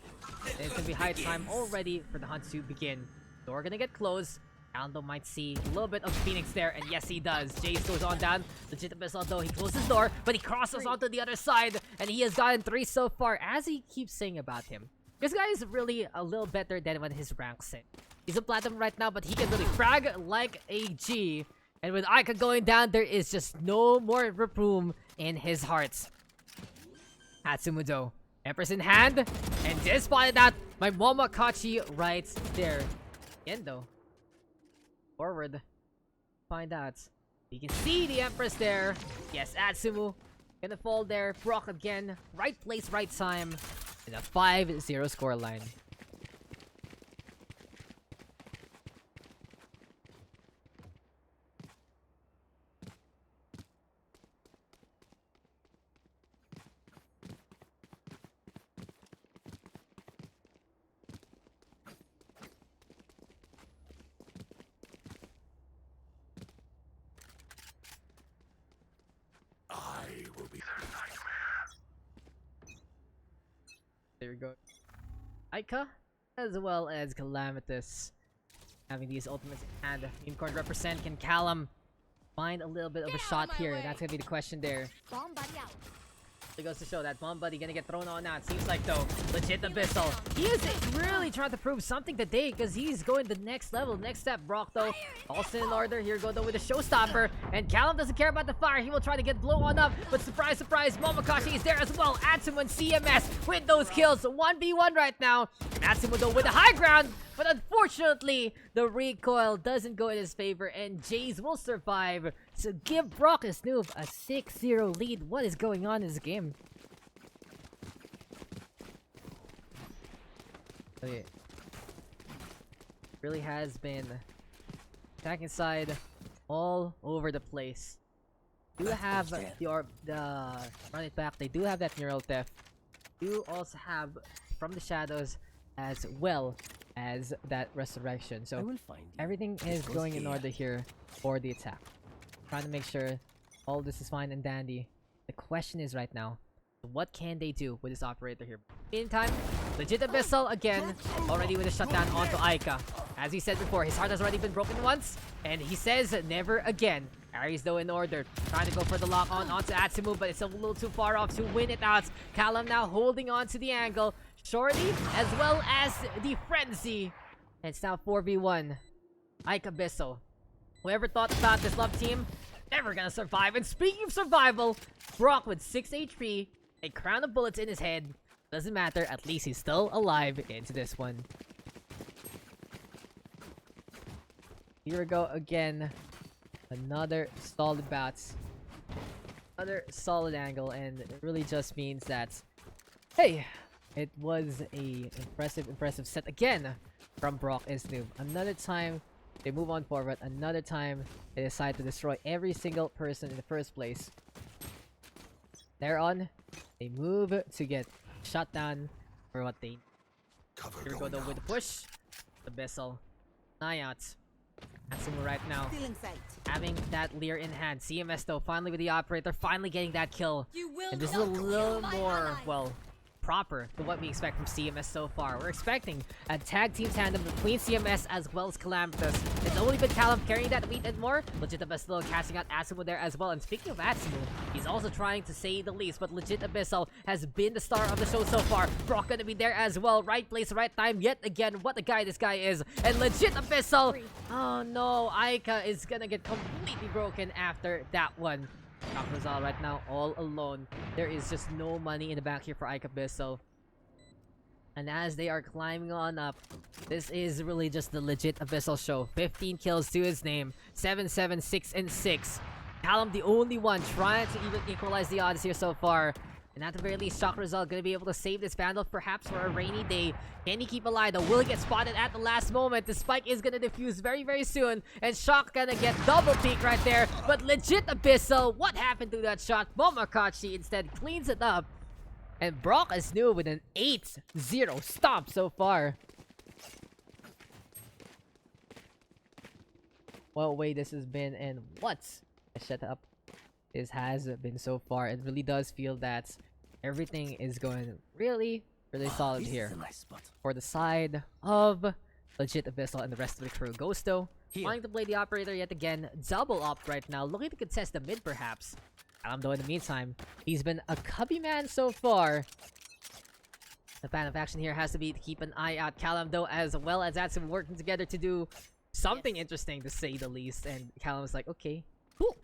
And it's gonna be high time already for the hunt to begin. Door gonna get closed. Aldo might see a little bit of Phoenix there, and yes he does. Jace goes on down. Legit Abyssal though, he closes the door, but he crosses onto the other side, and he has gotten 3 so far, as he keeps saying about him. This guy is really a little better than what his rank said. He's a platinum right now, but he can really frag like a G. And with Aika going down, there is just no more room in his heart. Atsumu though, Empress in hand, and just spotted out my Momokachi right there. Again though, forward, find out. You can see the Empress there. Yes, Atsumu gonna fall there. Brawk again, right place, right time, in a 5-0 scoreline. There we go. Aika, as well as Calamitous, having these ultimates in hand. Unicorn represent. Can Callum find a little bit of a Get out of shot my here? way. That's gonna be the question there. Bomb buddy out. It goes to show that Bomb Buddy gonna get thrown on now. It seems like though, legit Abyssal. He is really trying to prove something today because he's going the next level, next step. Brawk though, also in order. Here go though with a showstopper. And Callum doesn't care about the fire. He will try to get blow on up. But surprise, surprise, Momokashi is there as well. Atsumu and CMS with those kills. 1v1 right now. Atsumu though with the high ground. But unfortunately, the recoil doesn't go in his favor, and Jays will survive. So give Brawk and Noob a 6-0 lead. What is going on in this game? Okay. Really has been attacking side all over the place. Do have the run it back. They do have that neural theft. Do also have from the shadows as well as that resurrection. So everything is going in order here for the attack. Trying to make sure all this is fine and dandy. The question is right now, what can they do with this operator here? Meantime, legit Abyssal again, already with a shutdown onto Aika. As he said before, his heart has already been broken once, and he says never again. Aries though in order, trying to go for the lock on onto Atsumu, but it's a little too far off to win it out. Callum now holding on to the angle. Shorty, as well as the Frenzy. And it's now 4v1. Aikabyssal. Whoever thought about this love team, never gonna survive. And speaking of survival, Brawk with 6 HP, a crown of bullets in his head. Doesn't matter, at least he's still alive into this one. Here we go again. Another solid bounce. Another solid angle, and it really just means that, hey, it was a impressive set again from Brawk and Noob. Another time they move on forward. Another time they decide to destroy every single person in the first place. Thereon, they move to get shut down for what they need. Here we go though with the push. Abyssal. Nayat. Atsumu right now. Still in sight. Having that Leer in hand. CMS though, finally with the operator, finally getting that kill. You will And this is a not kill little my more, ally. well, proper to what we expect from CMS so far. We're expecting a tag team tandem between CMS as well as Calamitous. It's only been Callum carrying that weight and more. Legit Abyssal casting out Atsumu there as well. And speaking of Atsumu, he's also trying to say the least, but Legit Abyssal has been the star of the show so far. Brawk gonna be there as well. Right place, right time. Yet again, what a guy this guy is. And Legit Abyssal, oh no, Aika is gonna get completely broken after that one. Aikabyssal right now all alone. There is just no money in the back here for Aikabyssal. And as they are climbing on up, this is really just the legit Abyssal show. 15 kills to his name. 7, 7, 6, and 6. Callum the only one trying to even equalize the odds here so far. And at the very least, Shock Result gonna be able to save this Vandal perhaps for a rainy day. Can he keep alive though? Will he get spotted at the last moment? The spike is gonna defuse very, very soon. And Shock gonna get double peek right there. But legit Abyssal, what happened to that shot? Momokachi instead cleans it up. And Brawk is new with an 8-0 stomp so far. What way this has been and what a setup this has been so far. It really does feel that everything is going really solid here. For the side of legit Abyssal and the rest of the crew. Ghosto trying to play the operator yet again. Double up right now. Looking to contest the mid perhaps. Though in the meantime, he's been a cubby man so far. The plan of action here has to be to keep an eye out. Callum though, as well as Atsumu working together to do something interesting to say the least. And Callum's like, okay, cool.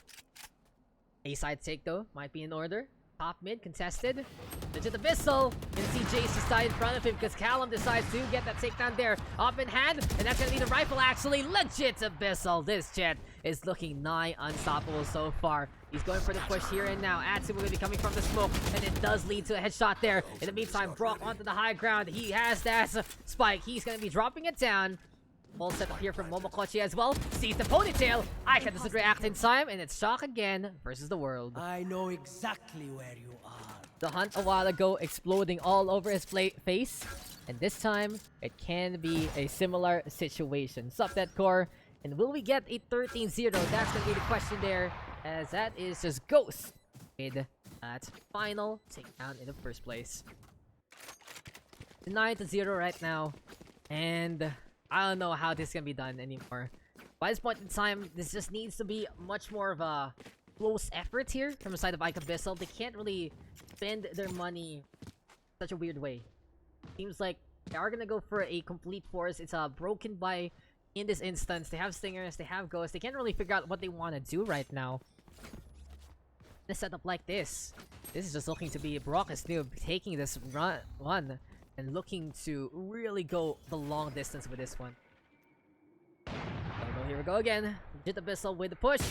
A side take though, might be in order. Top mid contested. Legit Abyssal can see Jace decide in front of him because Callum decides to get that takedown there. Up in hand, and that's gonna be the rifle actually. Legit Abyssal. This jet is looking nigh unstoppable so far. He's going for the push here and now. Atsumu will be coming from the smoke, and it does lead to a headshot there. In the meantime, Brawk onto the high ground. He has that spike. He's gonna be dropping it down. Full set up here from Momokachi as well. Sees the ponytail. Aika doesn't react in time, and it's Shock again versus the world. I know exactly where you are. The hunt a while ago exploding all over his face, and this time it can be a similar situation. Sup that core, and will we get a 13-0? That's gonna be the question there, as that is just Ghost with that final takedown in the first place. 9-0 right now, and I don't know how this can be done anymore. By this point in time, this just needs to be much more of a close effort here from the side of Aikabyssal. They can't really spend their money in such a weird way. Seems like they are gonna go for a complete force. It's a broken by in this instance. They have stingers, they have ghosts. They can't really figure out what they want to do right now. In a setup like this is just looking to be Brawk as Noob taking this run and looking to really go the long distance with this one. Here we go again. Aikabyssal with the push.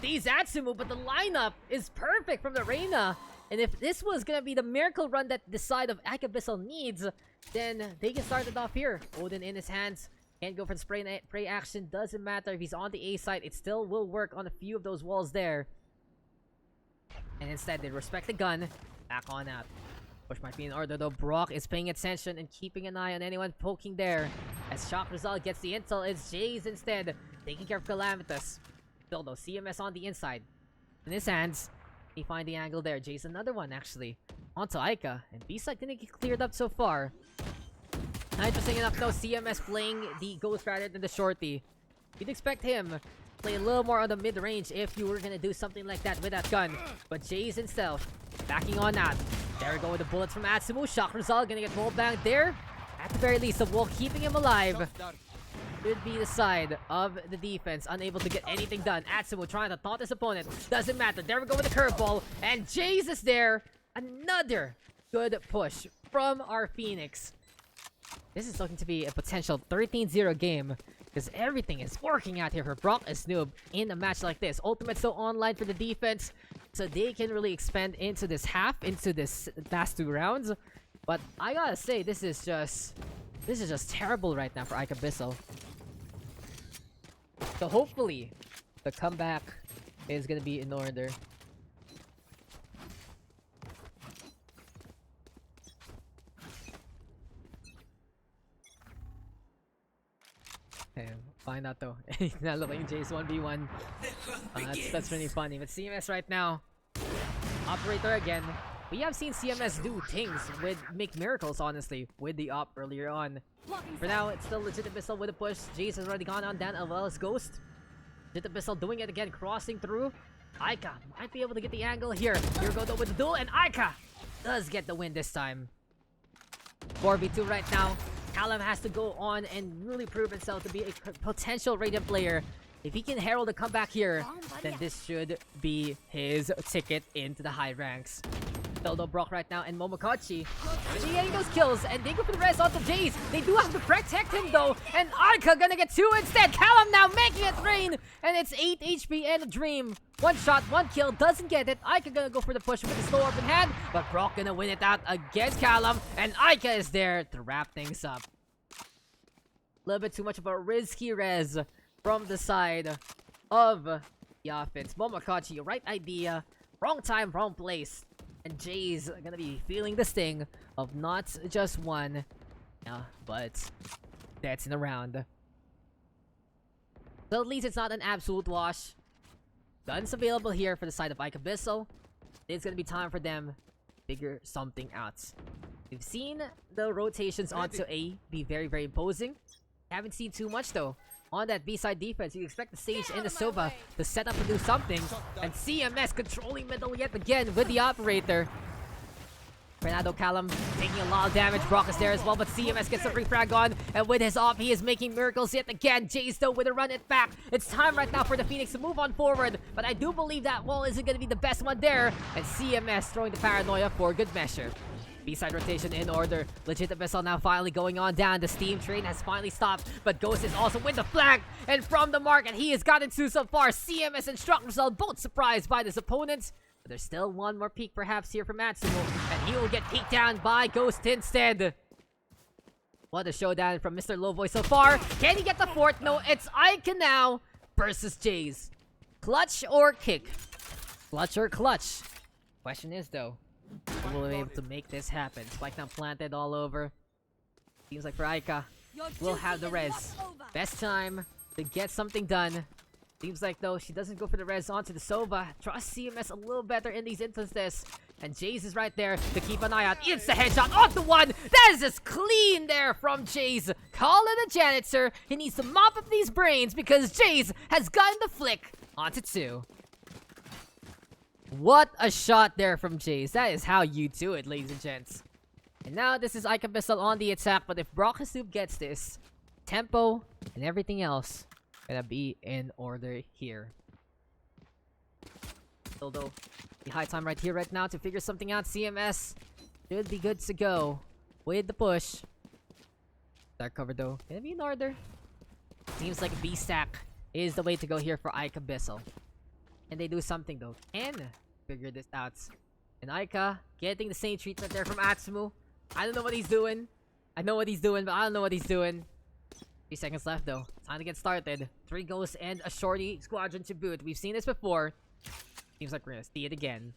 These Atsumu, but the lineup is perfect from the Reina. And if this was gonna be the miracle run that the side of Aikabyssal needs, then they can start it off here. Odin in his hands. Can't go for the spray action. Doesn't matter if he's on the A side. It still will work on a few of those walls there. And instead, they respect the gun. Back on out. Push might be in order though. Brawk is paying attention and keeping an eye on anyone poking there. As Shock Result gets the intel, it's Jays instead. Taking care of Calamitous. Still though, CMS on the inside. In his hands. He find the angle there. Jays another one actually. Onto Aika. And B-side didn't get cleared up so far. Not interesting enough though, CMS playing the Ghost rather than the Shorty. You'd expect him to play a little more on the mid-range if you were gonna do something like that with that gun. But Jays himself backing on that. There we go with the bullets from Atsumu. Shock Result gonna get rolled back there. At the very least, the wall keeping him alive. Should be the side of the defense, unable to get anything done. Atsumu trying to taunt his opponent. Doesn't matter. There we go with the curveball. And Jays is there. Another good push from our Phoenix. This is looking to be a potential 13-0 game. Because everything is working out here for Brawk as Noob in a match like this. Ultimate still online for the defense. So they can really expand into this half, into this last 2 rounds. But I gotta say, this is just terrible right now for Aikabyssal. So hopefully, the comeback is gonna be in order. Okay, find out though. He's not looking Jace 1v1. That's really funny. But CMS right now, Operator again. We have seen CMS do things make miracles, honestly, with the op earlier on. For now, it's still Aikabyssal with a push. Jace has already gone on down as well as Ghost. Aikabyssal doing it again, crossing through. Aika might be able to get the angle here. Here we go though with the duel, and Aika does get the win this time. 4v2 right now. Callum has to go on and really prove himself to be a potential Radiant player. If he can herald a comeback here, then this should be his ticket into the high ranks. Though Brawk right now and Momokachi getting those kills, and they go for the rest onto Jace. They do have to protect him though, and Aika gonna get 2 instead. Callum now making it rain, and it's 8 HP and a dream. 1 shot, 1 kill, doesn't get it. Aika gonna go for the push with the slow up in hand, but Brawk gonna win it out against Callum, and Aika is there to wrap things up. A little bit too much of a risky res from the side of the offense. Momokachi, right idea, wrong time, wrong place. And Jay's gonna be feeling the sting of not just one, but that's in the round. So at least it's not an absolute wash. Guns available here for the side of Aikabyssal. It's gonna be time for them to figure something out. We've seen the rotations onto A be very, very imposing. Haven't seen too much though. On that B-side defense, you expect the Sage and the Sova to set up and do something. And CMS controlling middle yet again with the Operator. Fernando Callum taking a lot of damage. Brawk is there as well, but CMS gets the free frag on. And with his op, he is making miracles yet again. Jace though with a run it back. It's time right now for the Phoenix to move on forward. But I do believe that wall isn't going to be the best one there. And CMS throwing the paranoia for good measure. B-side rotation in order. Aikabyssal now finally going on down. The steam train has finally stopped, but Ghost is also with the flag and from the mark, and he has gotten 2 so far. CMS and Shock Result both surprised by his opponents, but there's still one more peek perhaps here from Atsumu, and he will get peeked down by Ghost instead. What a showdown from Mr. Lowboy so far. Can he get the 4th? No, it's Aika now versus Jays. Clutch or kick? Clutch or clutch? Question is though, who will be able to make this happen? Spike now planted all over. Seems like for Aika, we'll have the res. Best time to get something done Seems like, though, she doesn't go for the res onto the Sova. Trust CMS a little better in these instances. And Jace is right there to keep an eye out. It's the headshot on the one. That is just clean there from Jace. Call it a janitor. He needs to mop up these brains because Jace has gotten the flick onto 2. What a shot there from Jace. That is how you do it, ladies and gents. And now this is Aikabyssal on the attack. But if Brawk and Noob gets this, tempo and everything else gonna be in order here. Still though, the high time right here, right now to figure something out. CMS should be good to go with the push. Dark cover though, gonna be in order. Seems like a B stack is the way to go here for Aikabyssal. And they do something though, can figure this out. And Aika getting the same treatment there from Atsumu. I don't know what he's doing. I know what he's doing, but I don't know what he's doing. 3 seconds left though. Time to get started. 3 ghosts and a shorty squadron to boot. We've seen this before. Seems like we're gonna see it again.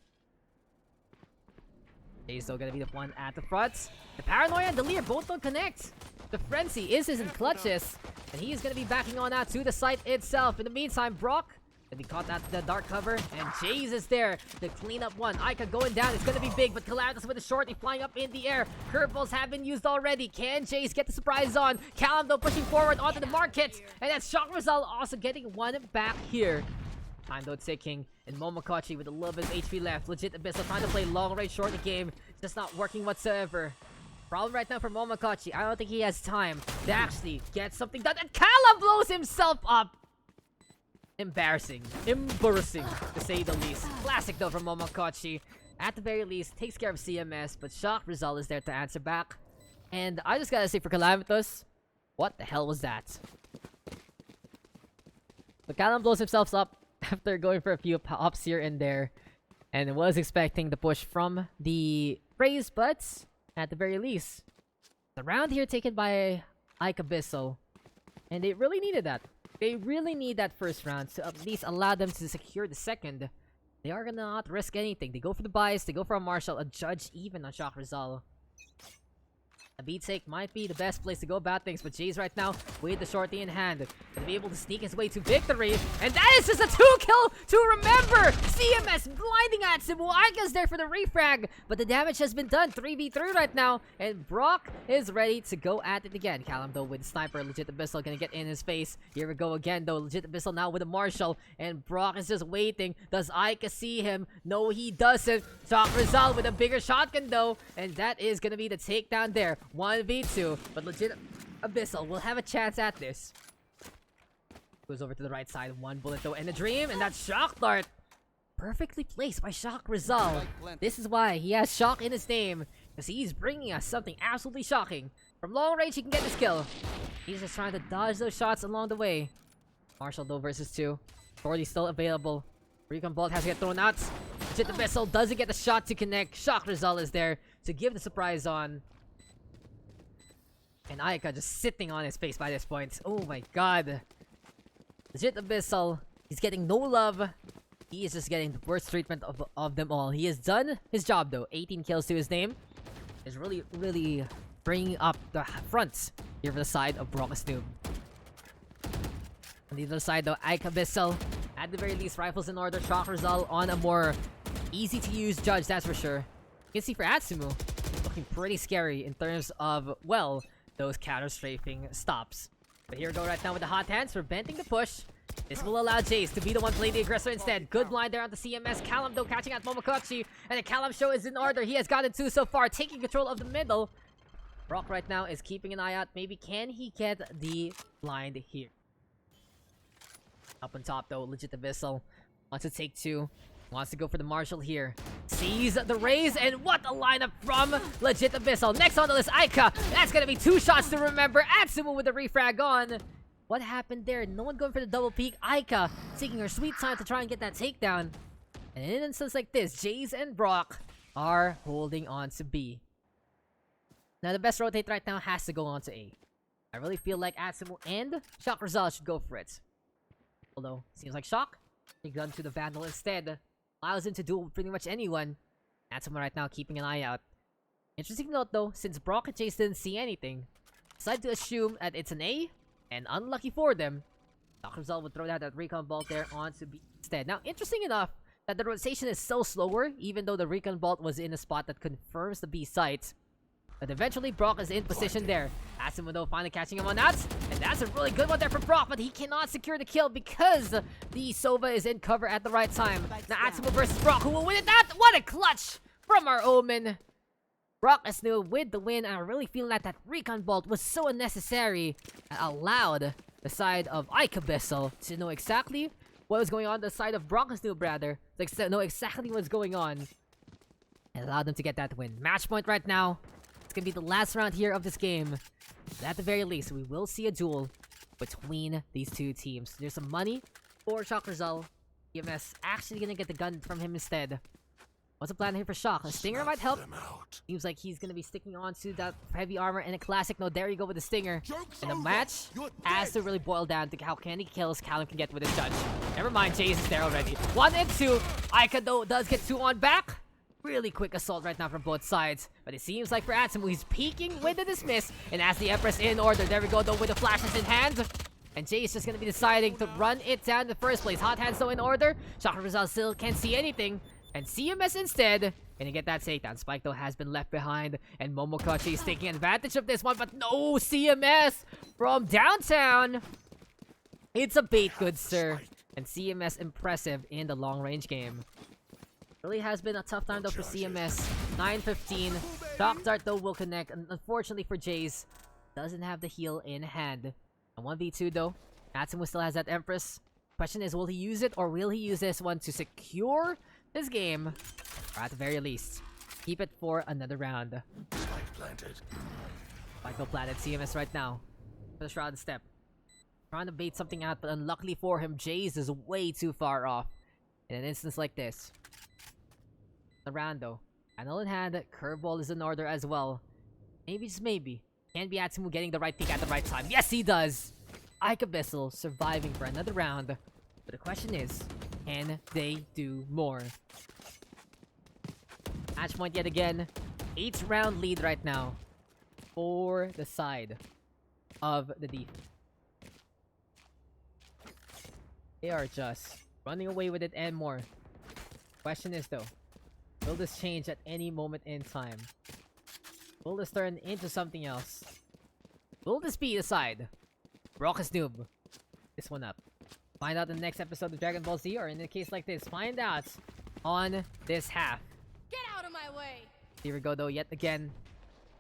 Jay's still gonna be the one at the front. The Paranoia and the Lear both don't connect. The Frenzy is in clutches. And he is gonna be backing on out to the site itself. In the meantime, Brawk gonna be caught at the dark cover. And Jace is there to clean up one. Aika going down. It's gonna be big, but Calamitous with a shorty flying up in the air. Curveballs have been used already. Can Jace get the surprise on? Callum though pushing forward onto the market. And that's Shock Result also getting one back here. Time though ticking. And Momokachi with a little bit of HP left. Legit Abyssal trying to play long range short game. Just not working whatsoever. Problem right now for Momokachi. I don't think he has time to actually get something done. And Callum blows himself up. Embarrassing. Embarrassing, to say the least. Classic, though, from Momokachi. At the very least, takes care of CMS, but Shock Result is there to answer back. And I just gotta say for Calamitous, what the hell was that? But Callum blows himself up after going for a few pops here and there. And was expecting the push from the Praise, but at the very least, the round here taken by Aikabyssal. And they really needed that. They really need that first round to at least allow them to secure the second. They are gonna not risk anything. They go for the bias, they go for a Marshall, a Judge even on Shock Result. A beat take might be the best place to go about things, but Jay's right now with the shorty in hand. Gonna be able to sneak his way to victory. And that is just a 2-kill to remember! CMS blinding Atsumu. Aika's there for the refrag, but the damage has been done. 3v3 right now, and Brawk is ready to go at it again. Callum though with Sniper, Legit Abyssal gonna get in his face. Here we go again though, Legit Abyssal now with a Marshall, and Brawk is just waiting. Does Aika see him? No, he doesn't. Shock Result with a bigger shotgun though, and that is gonna be the takedown there. 1v2, but Legit Abyssal will have a chance at this. Goes over to the right side. 1 bullet though, and a dream, and that Shock Dart. Perfectly placed by Shock Result. This is why he has Shock in his name, because he's bringing us something absolutely shocking. From long range, he can get this kill. He's just trying to dodge those shots along the way. Marshall though versus 2. Shorty's still available. Recon Bolt has to get thrown out. Legit Abyssal doesn't get the shot to connect. Shock Result is there to give the surprise on. And Aika just sitting on his face by this point. Oh my god. Legit Abyssal, he's getting no love. He is just getting the worst treatment of them all. He has done his job though. 18 kills to his name. Is really bringing up the front here for the side of Brawk and Noob. On the other side though, Aikabyssal, at the very least, rifles in order. Shock Result on a more easy to use Judge, that's for sure. You can see for Atsumu, it's looking pretty scary in terms of, well, those counter strafing stops. But here we go right now with the hot hands, preventing the push. This will allow Jace to be the one playing the aggressor instead. Good blind there on the CMS. Callum though catching out Momokachi. And the Callum show is in order. He has gotten 2 so far, taking control of the middle. Brawk right now is keeping an eye out. Maybe can he get the blind here? Up on top though, Legit Abyssal wants to take 2. Wants to go for the Marshall here. Sees the raise, and what a lineup from Legit Abyssal. Next on the list, Aika. That's gonna be 2 shots to remember. Atsumu with the refrag on. What happened there? No one going for the double peek. Aika taking her sweet time to try and get that takedown. And in an instance like this, Jace and Brawk are holding on to B. Now the best rotate right now has to go on to A. I really feel like Atsumu and Shock Result should go for it. Although, seems like Shock he gun to the Vandal instead. Allows him to duel pretty much anyone. Atsumu right now keeping an eye out. Interesting note though, since Brawk and Jace didn't see anything, decided to assume that it's an A, and unlucky for them, Rizal would throw that recon bolt there onto B instead. Now, interesting enough that the rotation is so slower, even though the recon bolt was in a spot that confirms the B site. But eventually, Brawk is in position there. Atsumu though finally catching him on that. And that's a really good one there for Brawk, but he cannot secure the kill because the Sova is in cover at the right time. Now Atsumu versus Brawk, who will win it? That what a clutch from our Omen. Brawk is new with the win, and I really feel that recon bolt was so unnecessary that allowed the side of Aikabyssal to know exactly what was going on. The side of Brawk is new, rather, to know exactly what's going on, and allowed them to get that win. Match point right now. It's gonna be the last round here of this game. But at the very least, we will see a duel between these two teams. There's some money for Shock Rizal. EMS actually gonna get the gun from him instead. What's the plan here for Shock? A Stinger might help. Seems like he's gonna be sticking on to that heavy armor and a classic. No, there you go with the Stinger. And the match has to really boil down to how many kills Callum can get with his judge. Never mind, Chase is there already. 1 and 2. Aika though does get 2 on back. Really quick assault right now from both sides. But it seems like for Atsumu, he's peeking with the dismiss. And as the Empress in order, there we go though with the flashes in hand. And Jay is just gonna be deciding to run it down in the first place. Hot hands though in order. Shock Rizal still can't see anything. And CMS instead, gonna get that takedown. Spike though has been left behind, and Momokachi is taking advantage of this one, but no, CMS from downtown. It's a bait, good sir. And CMS impressive in the long-range game. Really has been a tough time though for CMS. 9-15. Shock Dart though will connect, and unfortunately for Jace, doesn't have the heal in hand. And 1v2 though, Atsumu still has that Empress. Question is, will he use it, or will he use this one to secure this game, or at the very least, keep it for another round? Spike planted CMS right now for the Shrouded Step. Trying to bait something out, but unluckily for him, Jace is way too far off. In an instance like this. The round though. Panel in hand, curveball is in order as well. Maybe, just maybe, can be Atsumu getting the right pick at the right time. Yes, he does! Aikabyssal surviving for another round. But the question is, can they do more? Match point yet again. 8th round lead right now for the side of the defense. They are just running away with it and more. Question is though, will this change at any moment in time? Will this turn into something else? Will this be the side? Brawk is Noob. This one up. Find out in the next episode of Dragon Ball Z, or in a case like this, find out on this half. Get out of my way! Here we go though, yet again.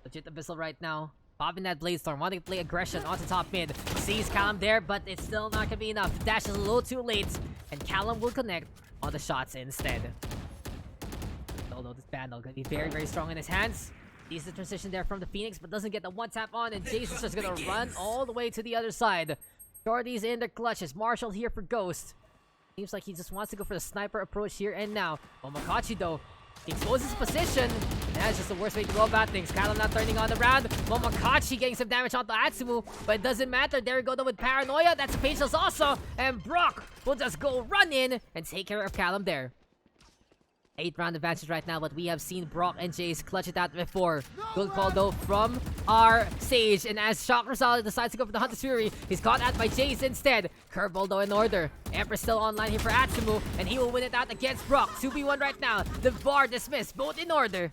Legit Abyssal right now. Popping that Blade Storm, wanting to play aggression onto top mid. Sees Callum there, but it's still not gonna be enough. Dash is a little too late, and Callum will connect on the shots instead. Although this Vandal gonna be very, very strong in his hands. Sees the transition there from the Phoenix, but doesn't get the one tap on, and Jace is just gonna run all the way to the other side. Shorty's in their clutches. Marshall here for Ghost. Seems like he just wants to go for the sniper approach here and now. Momokachi though, he exposes his position. That's just the worst way to go about things. Callum not turning on the round. Momokachi getting some damage onto Atsumu, but it doesn't matter. There we go though with Paranoia. That's a Patience also. And Brawk will just go run in and take care of Callum there. 8th round advantage right now, but we have seen Brawk and Jace clutch it out before. Good call though from our Sage, and as Shock Rizal decides to go for the Hunter's Fury, he's caught out by Jace instead. Curveball though in order. Emperor still online here for Atsumu, and he will win it out against Brawk. 2v1 right now. The bar dismissed, both in order.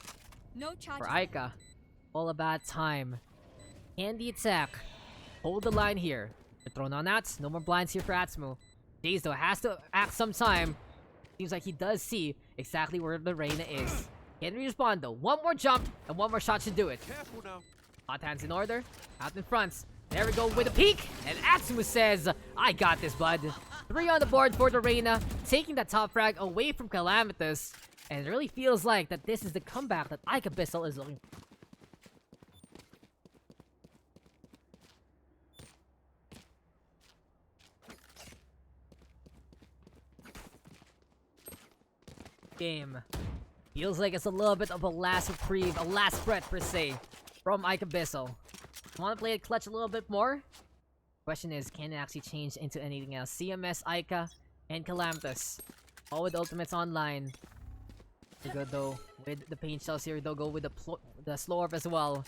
No charge. For Aika, all about time. Can the attack hold the line here? They're thrown on that. No more blinds here for Atsumu. Jace though has to act some time. Seems like he does see exactly where the Reina is. Can he respond though? One more jump and one more shot should do it. Careful now. Hot hands in order. Out in front. There we go with a peek. And Atsumu says, I got this, bud. 3 on the board for the Reina. Taking that top frag away from Calamitous. And it really feels like that this is the comeback that Aikabyssal is looking for. Game. Feels like it's a little bit of a last reprieve, a last breath per se, from Aikabyssal. Want to play it clutch a little bit more? Question is, can it actually change into anything else? CMS, Aika, and Calamitous. All with ultimates online. We go though with the paint shells here. They'll go with the slow orb as well.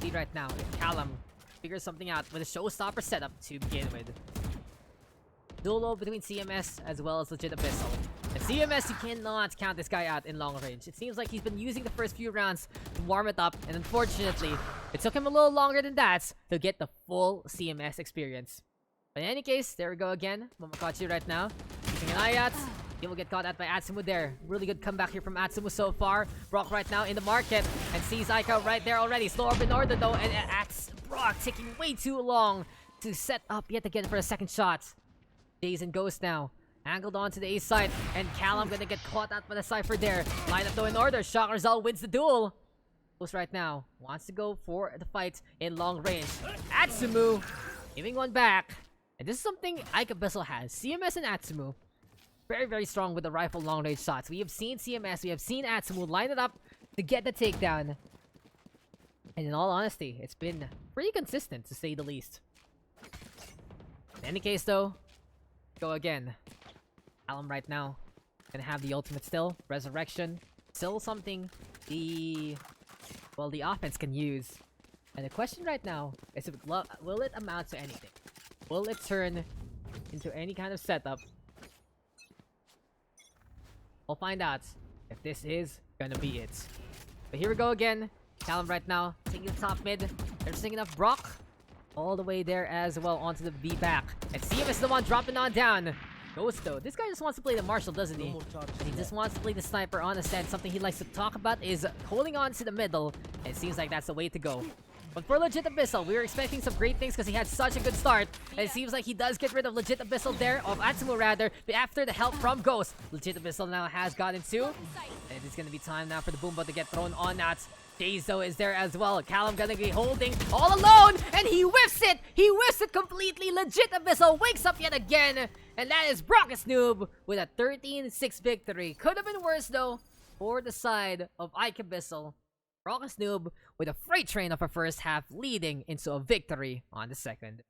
See right now, Callum figures something out with a showstopper setup to begin with. duel between CMS as well as Legit Abyssal. And CMS, you cannot count this guy out in long range. It seems like he's been using the first few rounds to warm it up, and unfortunately, it took him a little longer than that to get the full CMS experience. But in any case, there we go again. Momakachi right now, keeping an eye out. He will get caught out by Atsumu there. Really good comeback here from Atsumu so far. Brawk right now in the market and sees Aika right there already. Slow up in order though, and Brawk taking way too long to set up yet again for a second shot. Days and Ghost now. Angled onto the A side, and Callum gonna get caught out by the Cypher there. Line up though in order. Shockerzal wins the duel. Ghost right now wants to go for the fight in long range. Atsumu giving one back. And this is something Aikabyssal has. CMS and Atsumu. Very, very strong with the rifle long range shots. We have seen CMS, we have seen Atsumu line it up to get the takedown. And in all honesty, it's been pretty consistent to say the least. In any case though, go again. Alum right now gonna have the ultimate still. Resurrection. Still something the offense can use. And the question right now is, will it amount to anything? Will it turn into any kind of setup? We'll find out if this is gonna be it. But here we go again. Callum right now taking the top mid. They're thinking of Brawk all the way there as well onto the V back. And CM is the one dropping on down. Ghost though. This guy just wants to play the Marshal, doesn't he? And he just wants to play the Sniper on Ascent. Something he likes to talk about is holding on to the middle. And it seems like that's the way to go. But for Legit Abyssal, we were expecting some great things because he had such a good start. And it seems like he does get rid of Legit Abyssal there, of Atsumu rather, but after the help from Ghost. Legit Abyssal now has gotten two. And it's gonna be time now for the Boomba to get thrown on that. Dazo is there as well. Callum gonna be holding all alone, and he whiffs it! He whiffs it completely! Legit Abyssal wakes up yet again! And that is Brawk Noob with a 13-6 victory. Could have been worse though, for the side of Aikabyssal. Brawk Noob with a freight train of a first half leading into a victory on the second.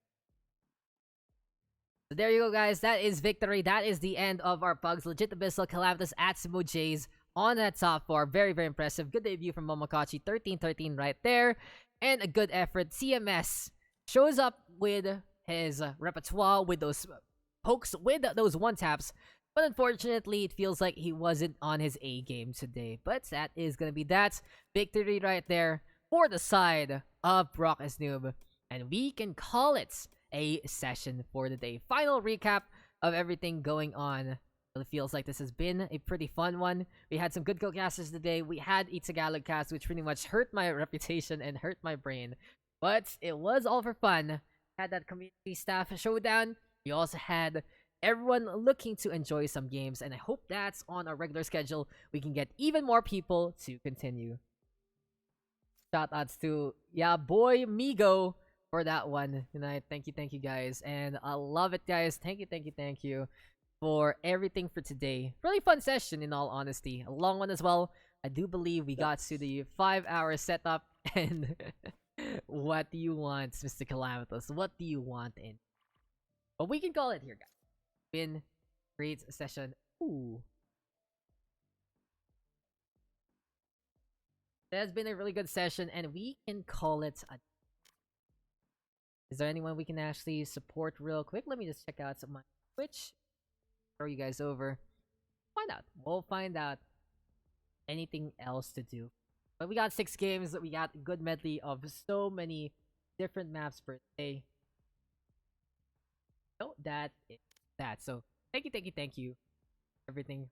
So there you go guys, that is victory. That is the end of our Pugs. Legit Abyssal, Calamitous, Atsumu, Jays on that top four. Very, very impressive. Good debut from Momakachi. 13-13 right there. And a good effort. CMS shows up with his repertoire, with those pokes, with those one-taps. But unfortunately, it feels like he wasn't on his A game today. But that is going to be that victory right there for the side of Brawk Noob. And we can call it a session for the day. Final recap of everything going on. It feels like this has been a pretty fun one. We had some good co-casters today. We had a Tagalog cast, which pretty much hurt my reputation and hurt my brain. But it was all for fun. Had that community staff showdown. We also had everyone looking to enjoy some games. And I hope that's on our regular schedule. We can get even more people to continue. Shout outs to, yeah, boy Migo for that one tonight. Thank you guys. And I love it, guys. Thank you for everything for today. Really fun session in all honesty. A long one as well. I do believe we got to the 5-hour setup. And what do you want, Mr. Calamitous? What do you want in? But we can call it here, guys. Been great session. Ooh. It has been a really good session, and we can call it a... Is there anyone we can actually support real quick? Let me just check out some of my Twitch. Throw you guys over. We'll find out anything else to do. But we got 6 games. We got a good medley of so many different maps per day. So that is that. So thank you. Everything.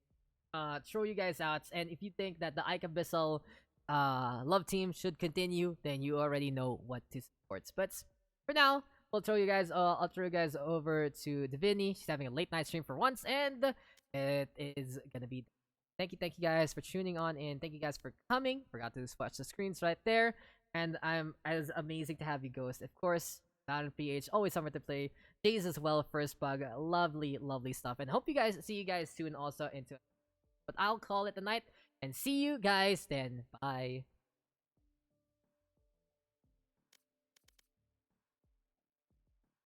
Throw you guys out. And if you think that the Aikabyssal love team should continue, then you already know what to support. But for now, I'll throw you guys over to Divini. She's having a late night stream for once, and it is gonna be. Thank you guys for tuning on in. Thank you guys for coming. Forgot to just watch the screens right there. And it's amazing to have you, Ghost. Of course, Valorant PH, always somewhere to play. Jays as well, first bug. Lovely stuff. And hope see you guys soon also into. But I'll call it a night and see you guys then. Bye.